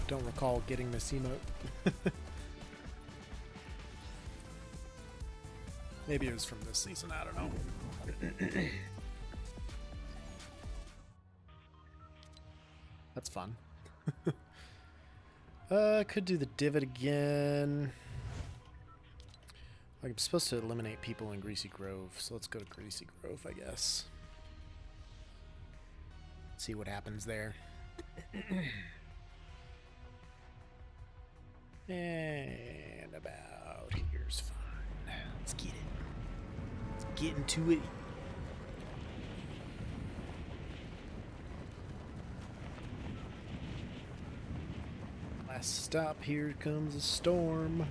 Don't recall getting this emote. Maybe it was from this season, I don't know. That's fun. Could do the divot again. I'm supposed to eliminate people in Greasy Grove, so let's go to Greasy Grove, I guess. See what happens there. And about here's fine. Let's get it. Let's get into it. Last stop, here comes a storm.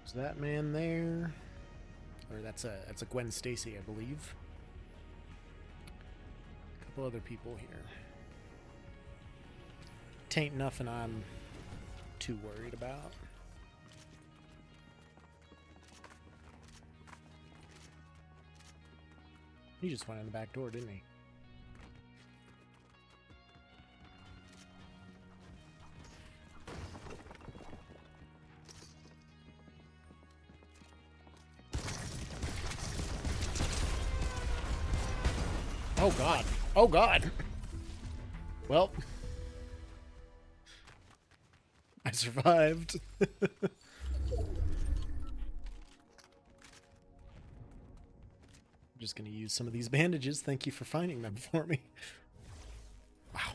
Is that man there? Or that's a Gwen Stacy, I believe. A couple other people here. Tain't nothing I'm too worried about. He just went in the back door, didn't he? Oh god. Oh god. Well, I survived. I'm just gonna use some of these bandages. Thank you for finding them for me. Wow.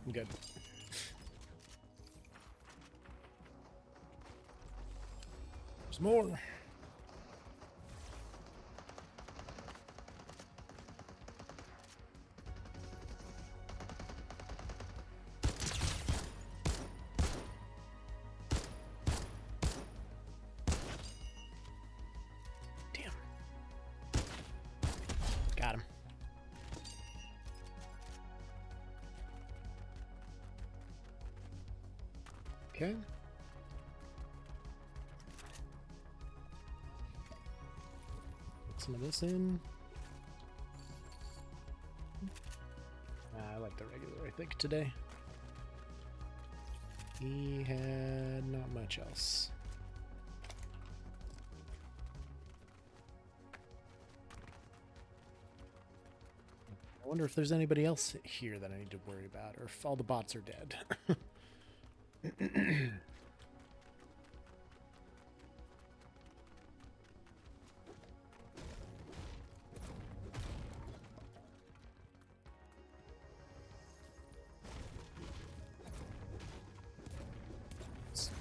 I'm good. There's more. Damn. Got him. Okay. Put some of this in. I like the regular, I think, today. He had not much else. I wonder if there's anybody else here that I need to worry about, or if all the bots are dead.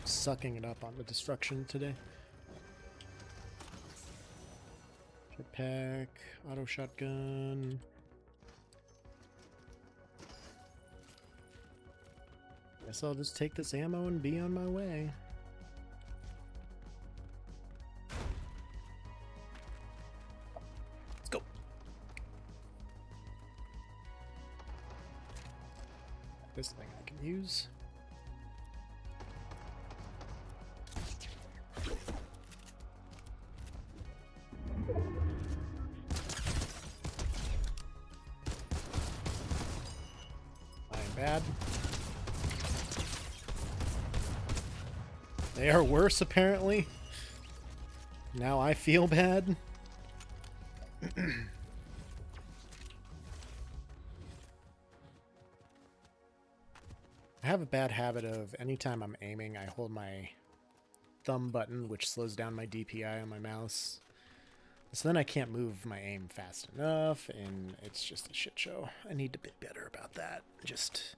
Sucking it up on the destruction today. Jetpack, auto shotgun. Guess I'll just take this ammo and be on my way. This thing I can use. I'm bad. They are worse, apparently. Now I feel bad. I have a bad habit of anytime I'm aiming, I hold my thumb button, which slows down my DPI on my mouse. So then I can't move my aim fast enough, and it's just a shit show. I need to be better about that. Just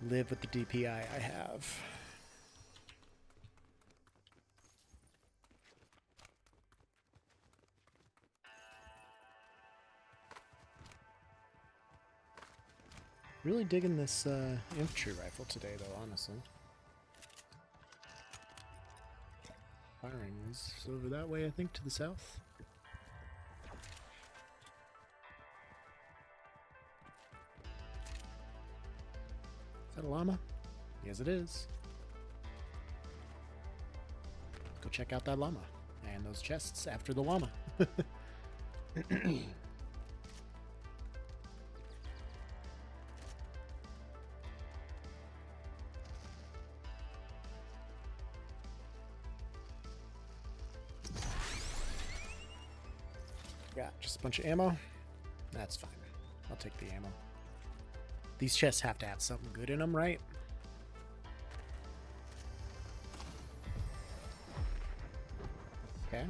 live with the DPI I have. Really digging this infantry rifle today, though, honestly. Firing is over that way, I think, to the south. Is that a llama? Yes, it is. Go check out that llama and those chests after the llama. Got just a bunch of ammo. That's fine. I'll take the ammo. These chests have to have something good in them, right? Okay.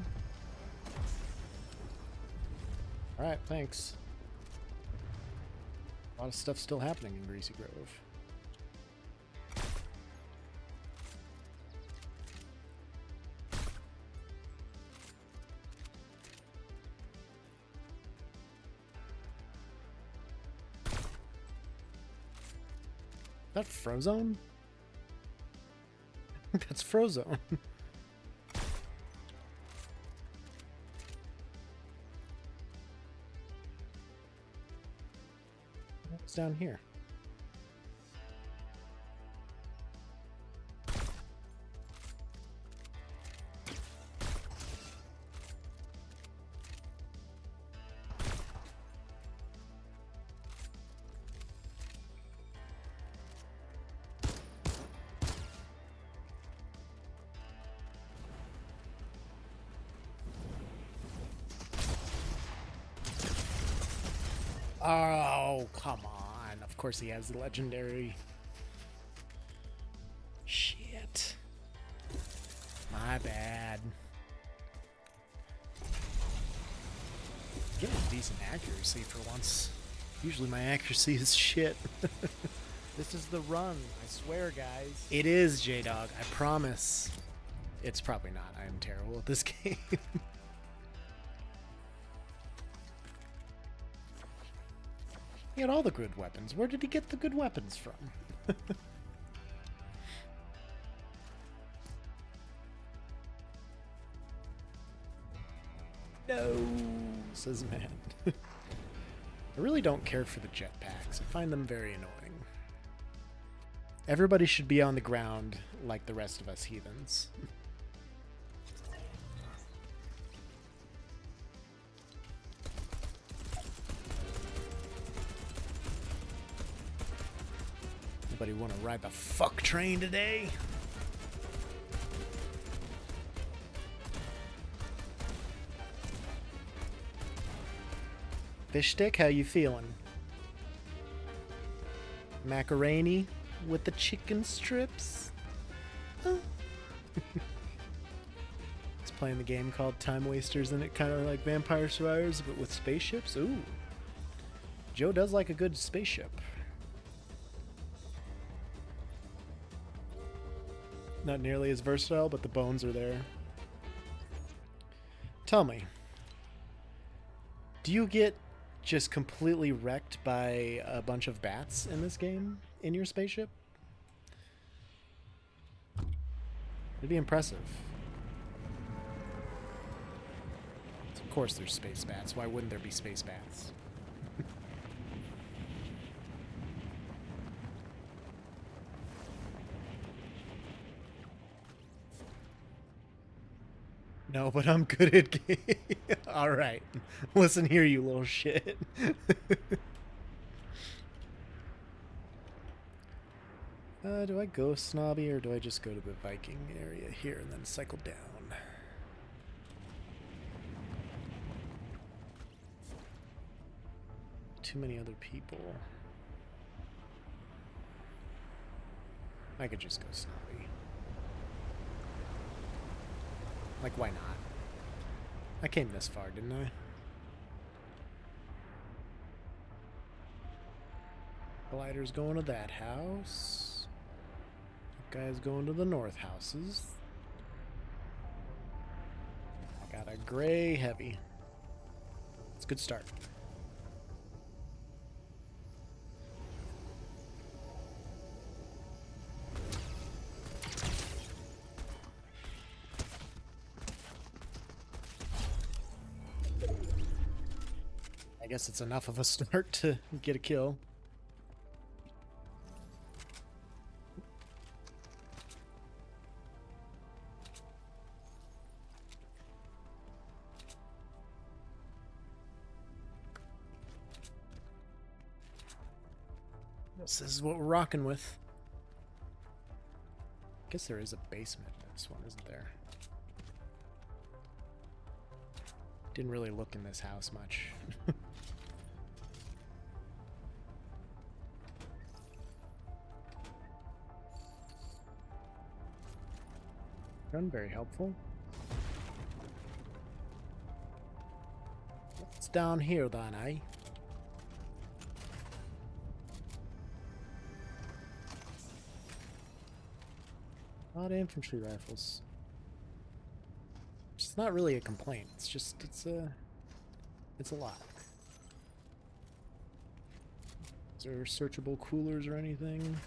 Alright, thanks. A lot of stuff still happening in Greasy Grove. That Frozone? That's Frozone. What's down here? Oh, come on. Of course he has the legendary. Shit. My bad. Getting decent accuracy for once. Usually my accuracy is shit. This is the run. I swear, guys. It is, J-Dog. I promise. It's probably not. I am terrible at this game. He had all the good weapons. Where did he get the good weapons from? No, says man. I really don't care for the jetpacks. I find them very annoying. Everybody should be on the ground like the rest of us heathens. Anybody want to ride the fuck train today? Fish stick, how you feeling? Macaroni with the chicken strips? Huh? It's playing the game called Time Wasters, and it kind of like Vampire Survivors, but with spaceships. Ooh. Joe does like a good spaceship. Not nearly as versatile, but the bones are there. Tell me, do you get just completely wrecked by a bunch of bats in this game in your spaceship? It'd be impressive. Of course there's space bats. Why wouldn't there be space bats? No, but I'm good at game. Alright. Listen here, you little shit. Do I go snobby or do I just go to the Viking area here and then cycle down? Too many other people. I could just go snobby. Like, why not? I came this far, didn't I? Glider's going to that house. That guy's going to the north houses. I got a gray heavy. It's a good start. I guess it's enough of a start to get a kill. This is what we're rocking with. I guess there is a basement in this one, isn't there? Didn't really look in this house much. Gun, very helpful. What's down here then, eh? A lot of infantry rifles. It's not really a complaint. It's just it's a lot. Is there searchable coolers or anything?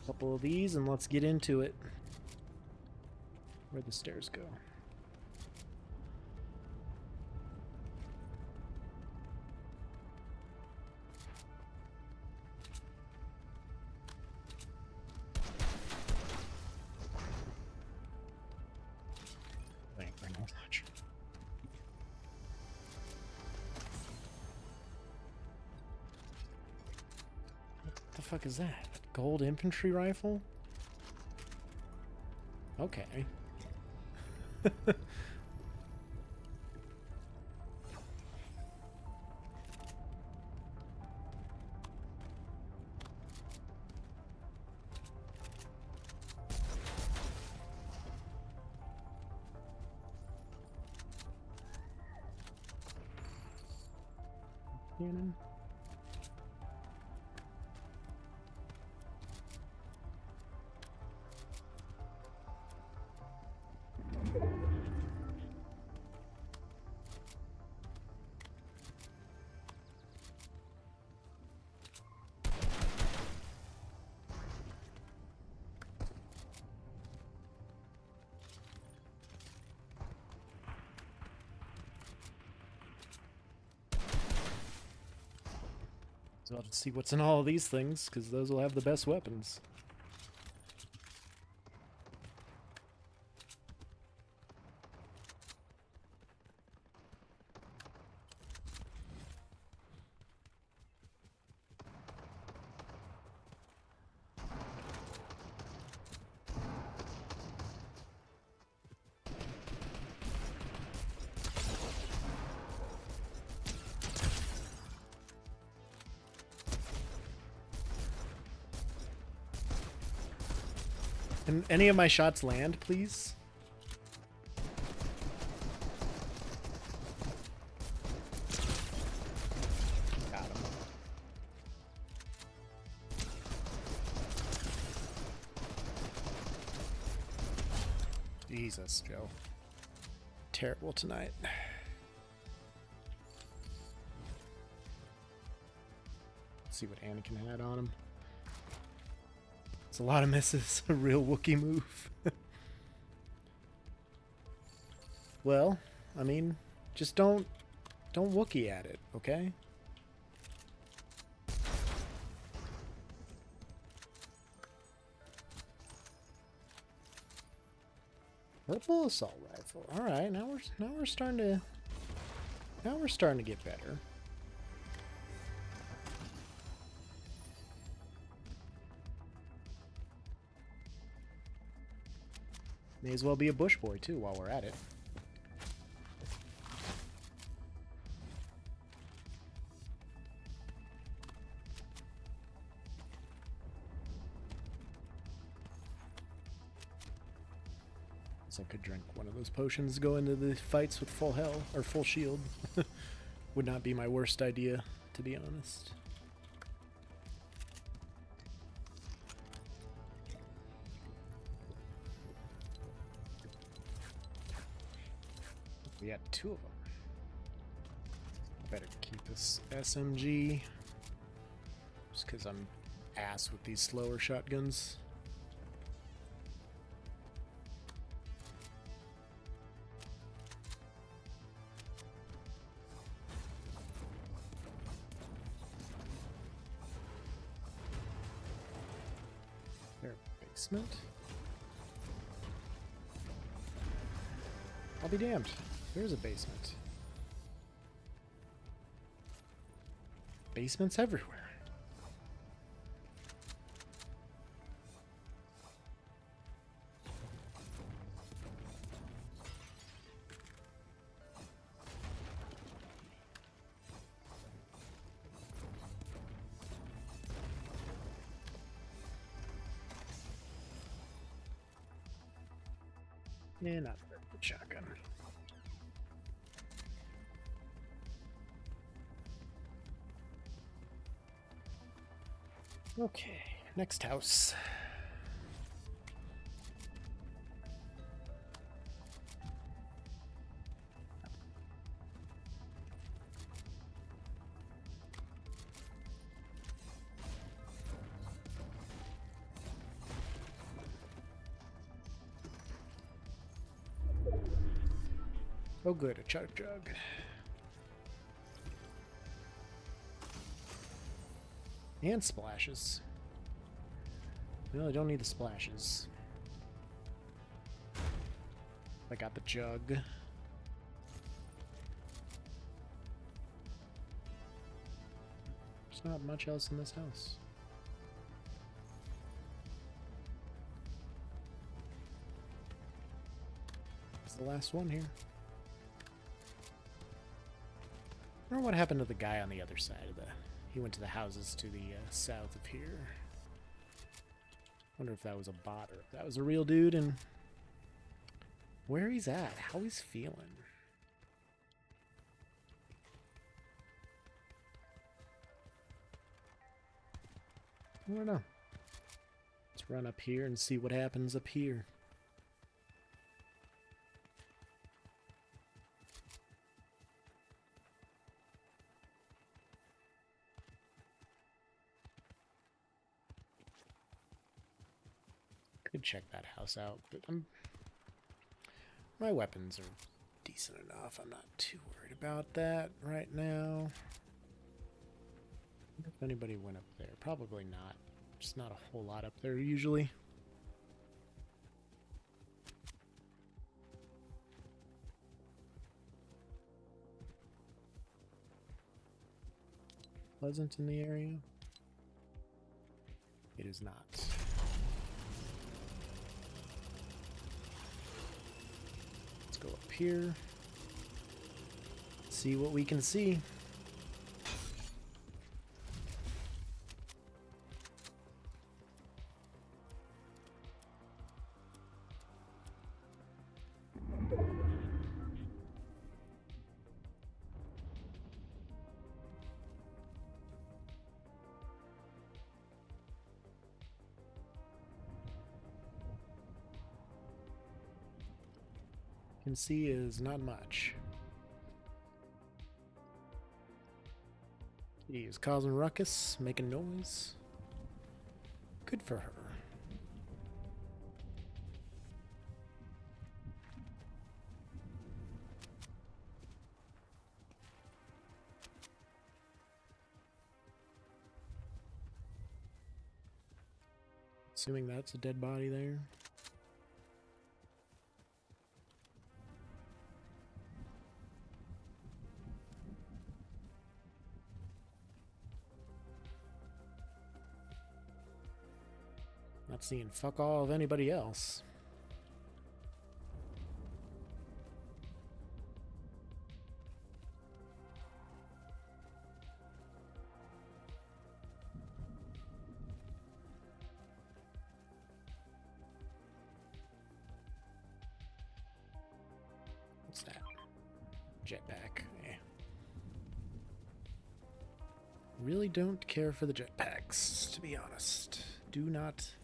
Couple of these and let's get into it. Where'd the stairs go? What the fuck is that? Gold infantry rifle? Okay. Cannon. So I'll just see what's in all of these things, because those will have the best weapons. Can any of my shots land, please? Got him. Jesus, Joe. Terrible tonight. Let's see what Anakin had on him. It's a lot of misses. A real Wookiee move. Well, I mean, just don't Wookiee at it, okay? Purple assault rifle. All right, now we're starting to get better. May as well be a bush boy too while we're at it. I could drink one of those potions, go into the fights with full health or full shield. Would not be my worst idea, to be honest. We had 2 of them. Better keep this SMG, just because I'm ass with these slower shotguns. Basement? I'll be damned. There's a basement. Basements everywhere. Yeah, not a very good shotgun. Okay, next house. Oh good, a chug jug. And splashes. No, I don't need the splashes. I got the jug. There's not much else in this house. It's the last one here. I wonder what happened to the guy on the other side of the... He went to the houses to the south of here. Wonder if that was a bot or if that was a real dude and where he's at, how he's feeling. I don't know. Let's run up here and see what happens up here. Could check that house out, but my weapons are decent enough. I'm not too worried about that right now. I wonder if anybody went up there. Probably not. Just not a whole lot up there usually. Pleasant in the area? It is not. Let's go up here. See what we can see. Can see is not much. He's causing ruckus, making noise. Good for her. Assuming that's a dead body there. Not seeing fuck all of anybody else. What's that? Jetpack. Eh. Really don't care for the jetpacks, to be honest. Do not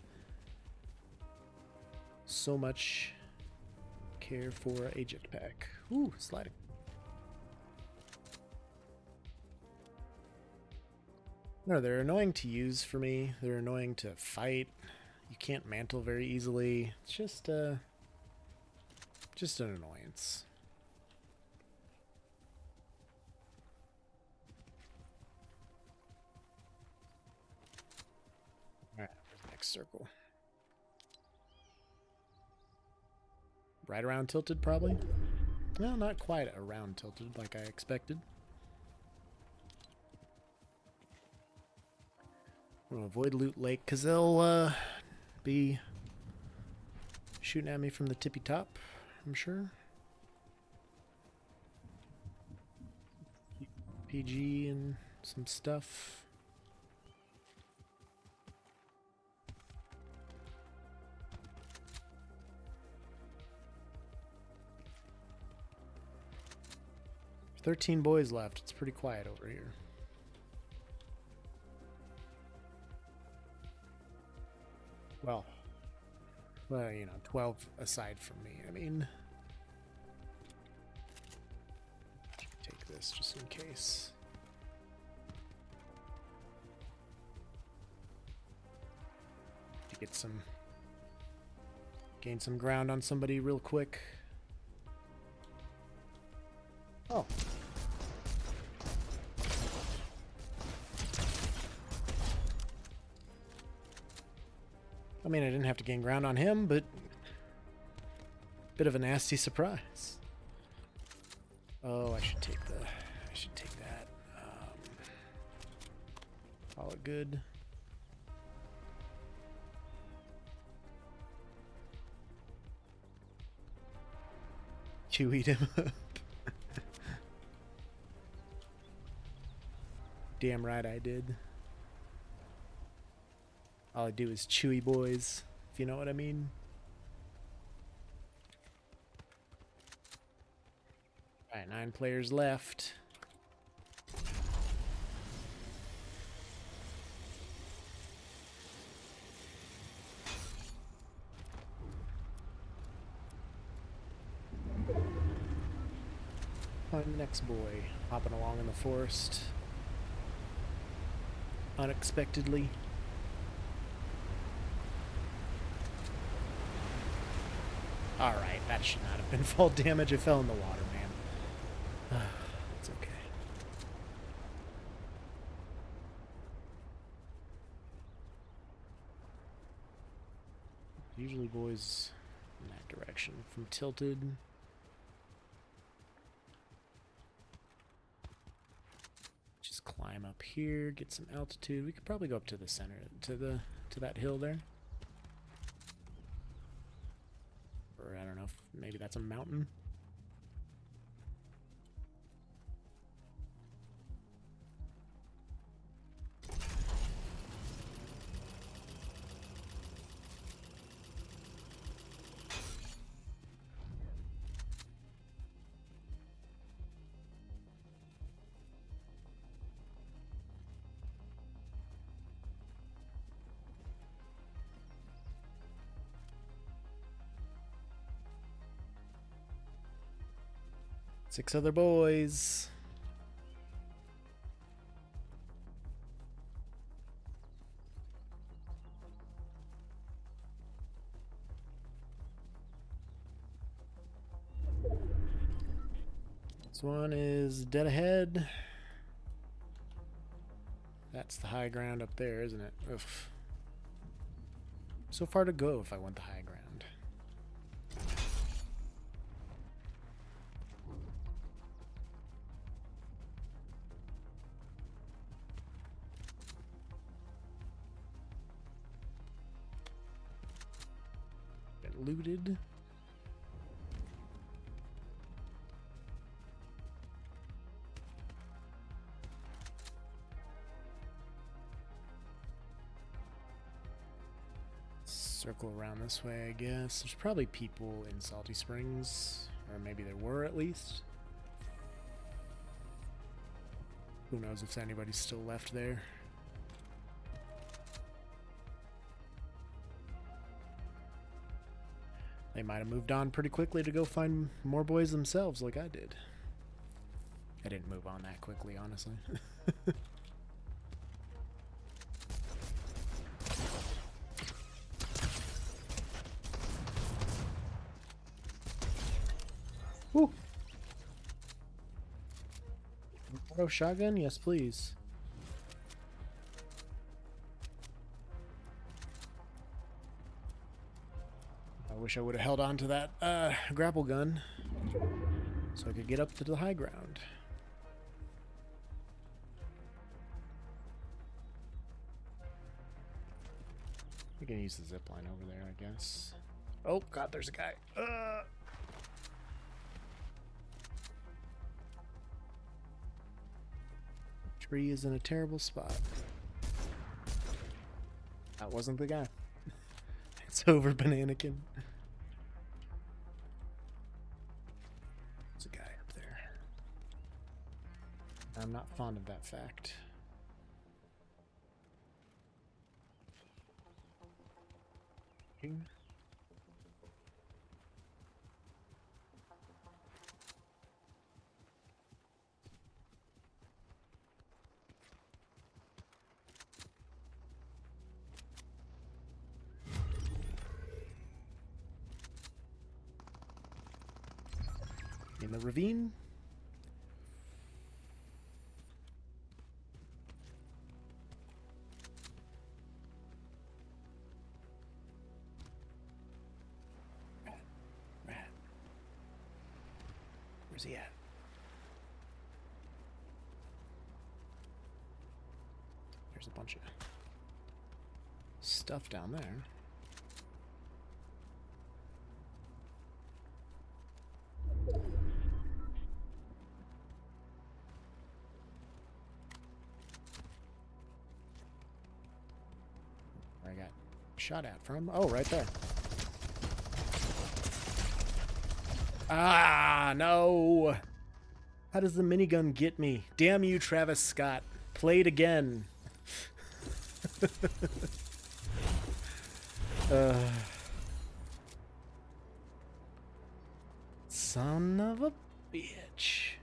so much care for a jetpack. Ooh, sliding. No, they're annoying to use for me. They're annoying to fight. You can't mantle very easily. It's just an annoyance. Alright, where's the next circle? Right around tilted, probably? Well, not quite around tilted like I expected. I'm gonna avoid Loot Lake because they'll be shooting at me from the tippy top, I'm sure. PG and some stuff. There's 13 boys left. It's pretty quiet over here. Well, you know, 12 aside from me. I mean, take this just in case. To get gain some ground on somebody real quick. Oh. I mean, I didn't have to gain ground on him, but bit of a nasty surprise. Oh, I should take that. Call it good. Chewied him up. Damn right I did. All I do is chewy boys, if you know what I mean. Alright, 9 players left. Find the next boy hopping along in the forest. Unexpectedly. Alright, that should not have been fall damage. It fell in the water, man. It's okay. Usually boys in that direction from tilted. Just climb up here, get some altitude. We could probably go up to the center, to that hill there. Or I don't know if maybe that's a mountain. Six other boys. This one is dead ahead. That's the high ground up there, isn't it? Ugh. So far to go if I want the high ground. looted. Circle around this way, I guess. There's probably people in Salty Springs, or maybe there were at least. Who knows if anybody's still left there. They might have moved on pretty quickly to go find more boys themselves like I did. I didn't move on that quickly, honestly. Woo! Auto shotgun? Yes, please. I wish I would have held on to that grapple gun so I could get up to the high ground. We can use the zip line over there, I guess. Oh, God, there's a guy. Tree is in a terrible spot. That wasn't the guy. It's over, Bananakin. There's a guy up there. I'm not fond of that fact. King. In the ravine. Rat. Where's he at? There's a bunch of stuff down there. I got shot at from. Oh, right there. Ah, no. How does the minigun get me? Damn you, Travis Scott. Played again. Son of a bitch.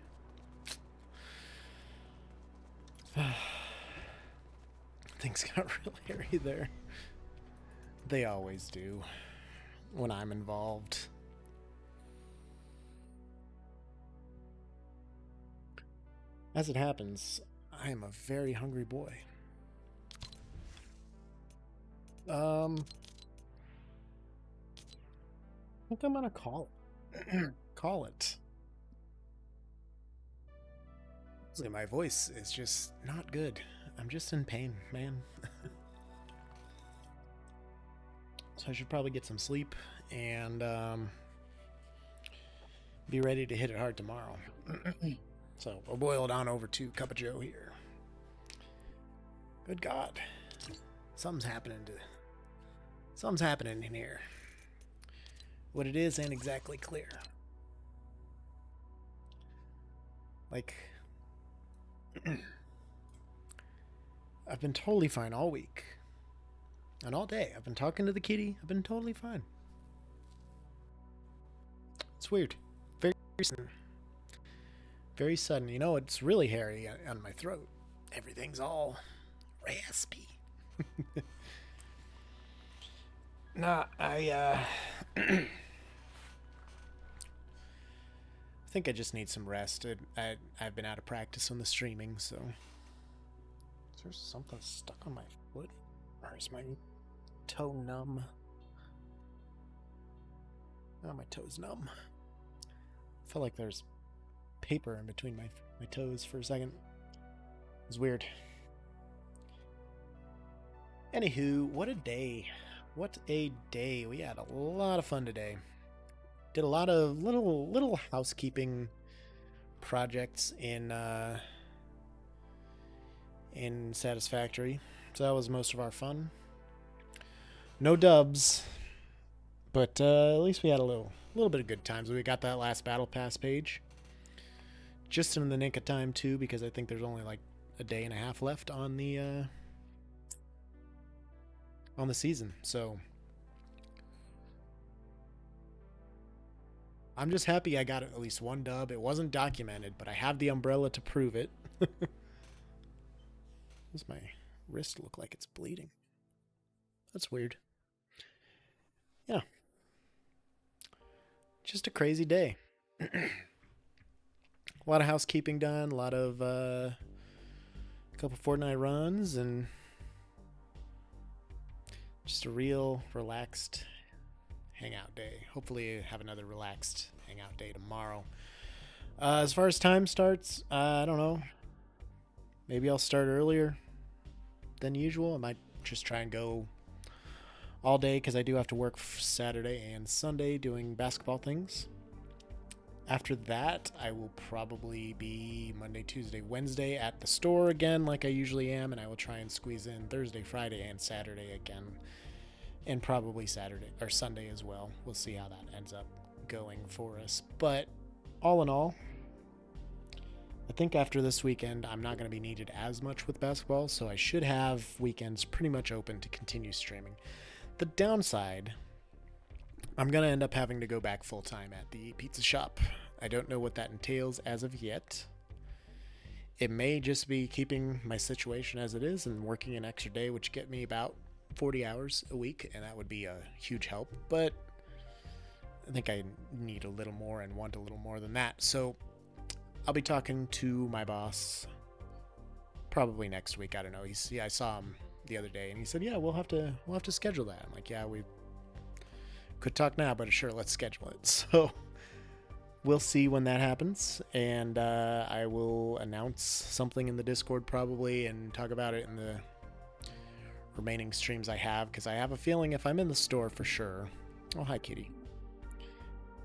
Things got real hairy there. They always do when I'm involved. As it happens, I am a very hungry boy. I think I'm gonna call it. Call it. My voice is just not good. I'm just in pain, man. So I should probably get some sleep and be ready to hit it hard tomorrow. So we'll boil it on over to Cup of Joe here. Good God. Something's happening in here. What it is ain't exactly clear. Like, I've been totally fine all week. And all day. I've been talking to the kitty. I've been totally fine. It's weird. Very sudden. Very sudden. You know, it's really hairy on my throat. Everything's all raspy. Nah, I think I just need some rest. I've been out of practice on the streaming, so... Is there something stuck on my foot? Or is my toe numb? Oh, my toe's numb. I felt like there's paper in between my toes for a second. It was weird. Anywho, what a day. What a day. We had a lot of fun today. Did a lot of little housekeeping projects in Satisfactory. So that was most of our fun. No dubs, but at least we had a little bit of good times. We got that last battle pass page just in the nick of time too, because I think there's only like a day and a half left on the season. So I'm just happy I got at least one dub. It wasn't documented, but I have the umbrella to prove it. Does my wrist look like it's bleeding? That's weird. Yeah. Just a crazy day. A lot of housekeeping done, a lot of a couple Fortnite runs, and just a real relaxed hangout day. Hopefully have another relaxed hangout day tomorrow. As far as time starts, I don't know. Maybe I'll start earlier than usual. I might just try and go all day because I do have to work Saturday and Sunday doing basketball things. After that, I will probably be Monday, Tuesday, Wednesday at the store again like I usually am, and I will try and squeeze in Thursday, Friday, and Saturday again, and probably Saturday or Sunday as well. We'll see how that ends up going for us. But all in all, I think after this weekend, I'm not going to be needed as much with basketball, so I should have weekends pretty much open to continue streaming. The downside, I'm going to end up having to go back full-time at the pizza shop. I don't know what that entails as of yet. It may just be keeping my situation as it is and working an extra day, which get me about 40 hours a week, and that would be a huge help. But I think I need a little more and want a little more than that. So I'll be talking to my boss probably next week. I don't know. I saw him the other day, and he said, "Yeah, we'll have to schedule that." I'm like, "Yeah, we could talk now, but sure, let's schedule it." So we'll see when that happens, and I will announce something in the Discord probably and talk about it in the remaining streams I have, because I have a feeling if I'm in the store for sure. Oh, hi, kitty.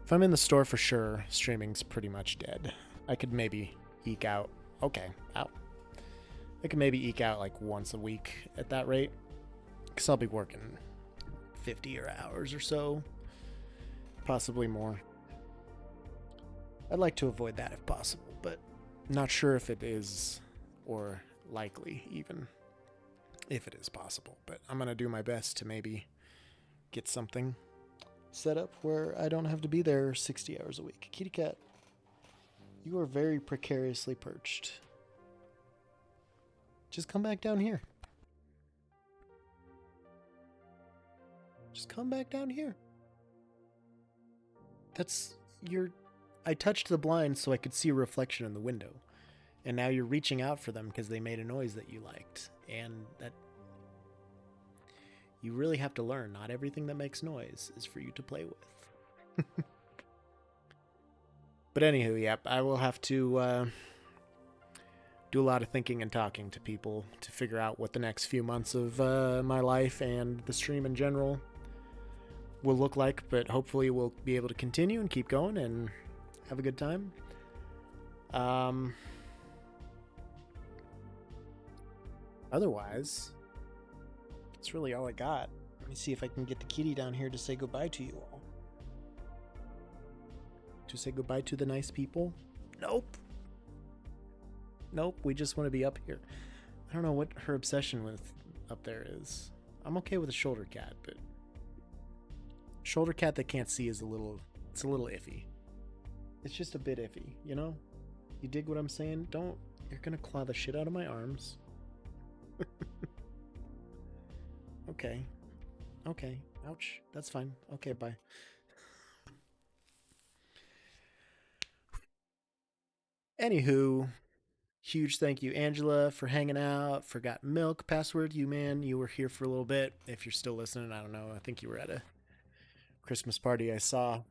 If I'm in the store for sure, streaming's pretty much dead. I could maybe eke out. Okay, out. I could maybe eke out like once a week at that rate, because I'll be working 50 hours or so, possibly more. I'd like to avoid that if possible, but not sure if it is, or likely even if it is possible. But I'm going to do my best to maybe get something set up where I don't have to be there 60 hours a week. Kitty cat, you are very precariously perched. Just come back down here. Just come back down here. That's your... I touched the blinds so I could see a reflection in the window. And now you're reaching out for them because they made a noise that you liked. And that... You really have to learn. Not everything that makes noise is for you to play with. But anywho, yep, I will have to do a lot of thinking and talking to people to figure out what the next few months of my life and the stream in general will look like. But hopefully we'll be able to continue and keep going and have a good time. Otherwise, that's really all I got. Let me see if I can get the kitty down here to say goodbye to you all. To say goodbye to the nice people? Nope. Nope, we just want to be up here. I don't know what her obsession with up there is. I'm okay with a shoulder cat, but shoulder cat that can't see is a little iffy. It's just a bit iffy, you know? You dig what I'm saying? You're gonna claw the shit out of my arms. Okay. Ouch. That's fine. Okay, bye. Anywho, huge thank you, Angela, for hanging out. Forgot Milk password. You were here for a little bit. If you're still listening, I don't know. I think you were at a Christmas party I saw.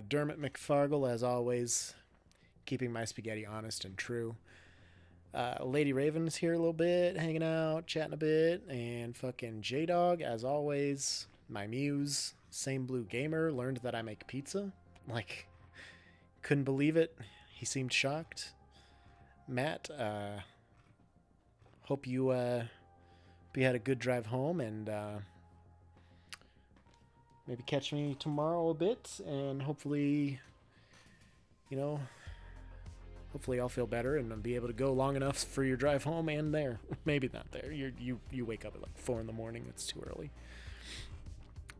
Dermot McFargle, as always, keeping my spaghetti honest and true. Lady Raven's here a little bit, hanging out, chatting a bit, and fucking J-Dog, as always, My muse, Same Blue Gamer, learned that I make pizza. Like, couldn't believe it. He seemed shocked. Matt, hope you had a good drive home, and maybe catch me tomorrow a bit, and hopefully, hopefully I'll feel better and I'll be able to go long enough for your drive home and there. Maybe not there. You wake up at like 4 a.m. It's too early.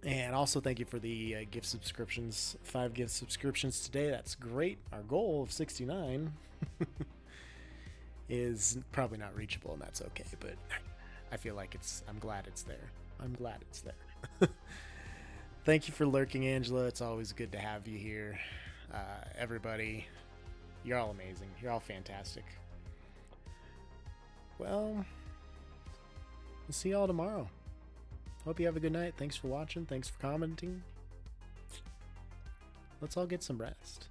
And also thank you for the gift subscriptions. 5 gift subscriptions today. That's great. Our goal of 69 is probably not reachable, and that's okay. But I feel like I'm glad it's there. I'm glad it's there. Thank you for lurking, Angela. It's always good to have you here. Everybody, you're all amazing. You're all fantastic. Well, we'll see y'all tomorrow. Hope you have a good night. Thanks for watching. Thanks for commenting. Let's all get some rest.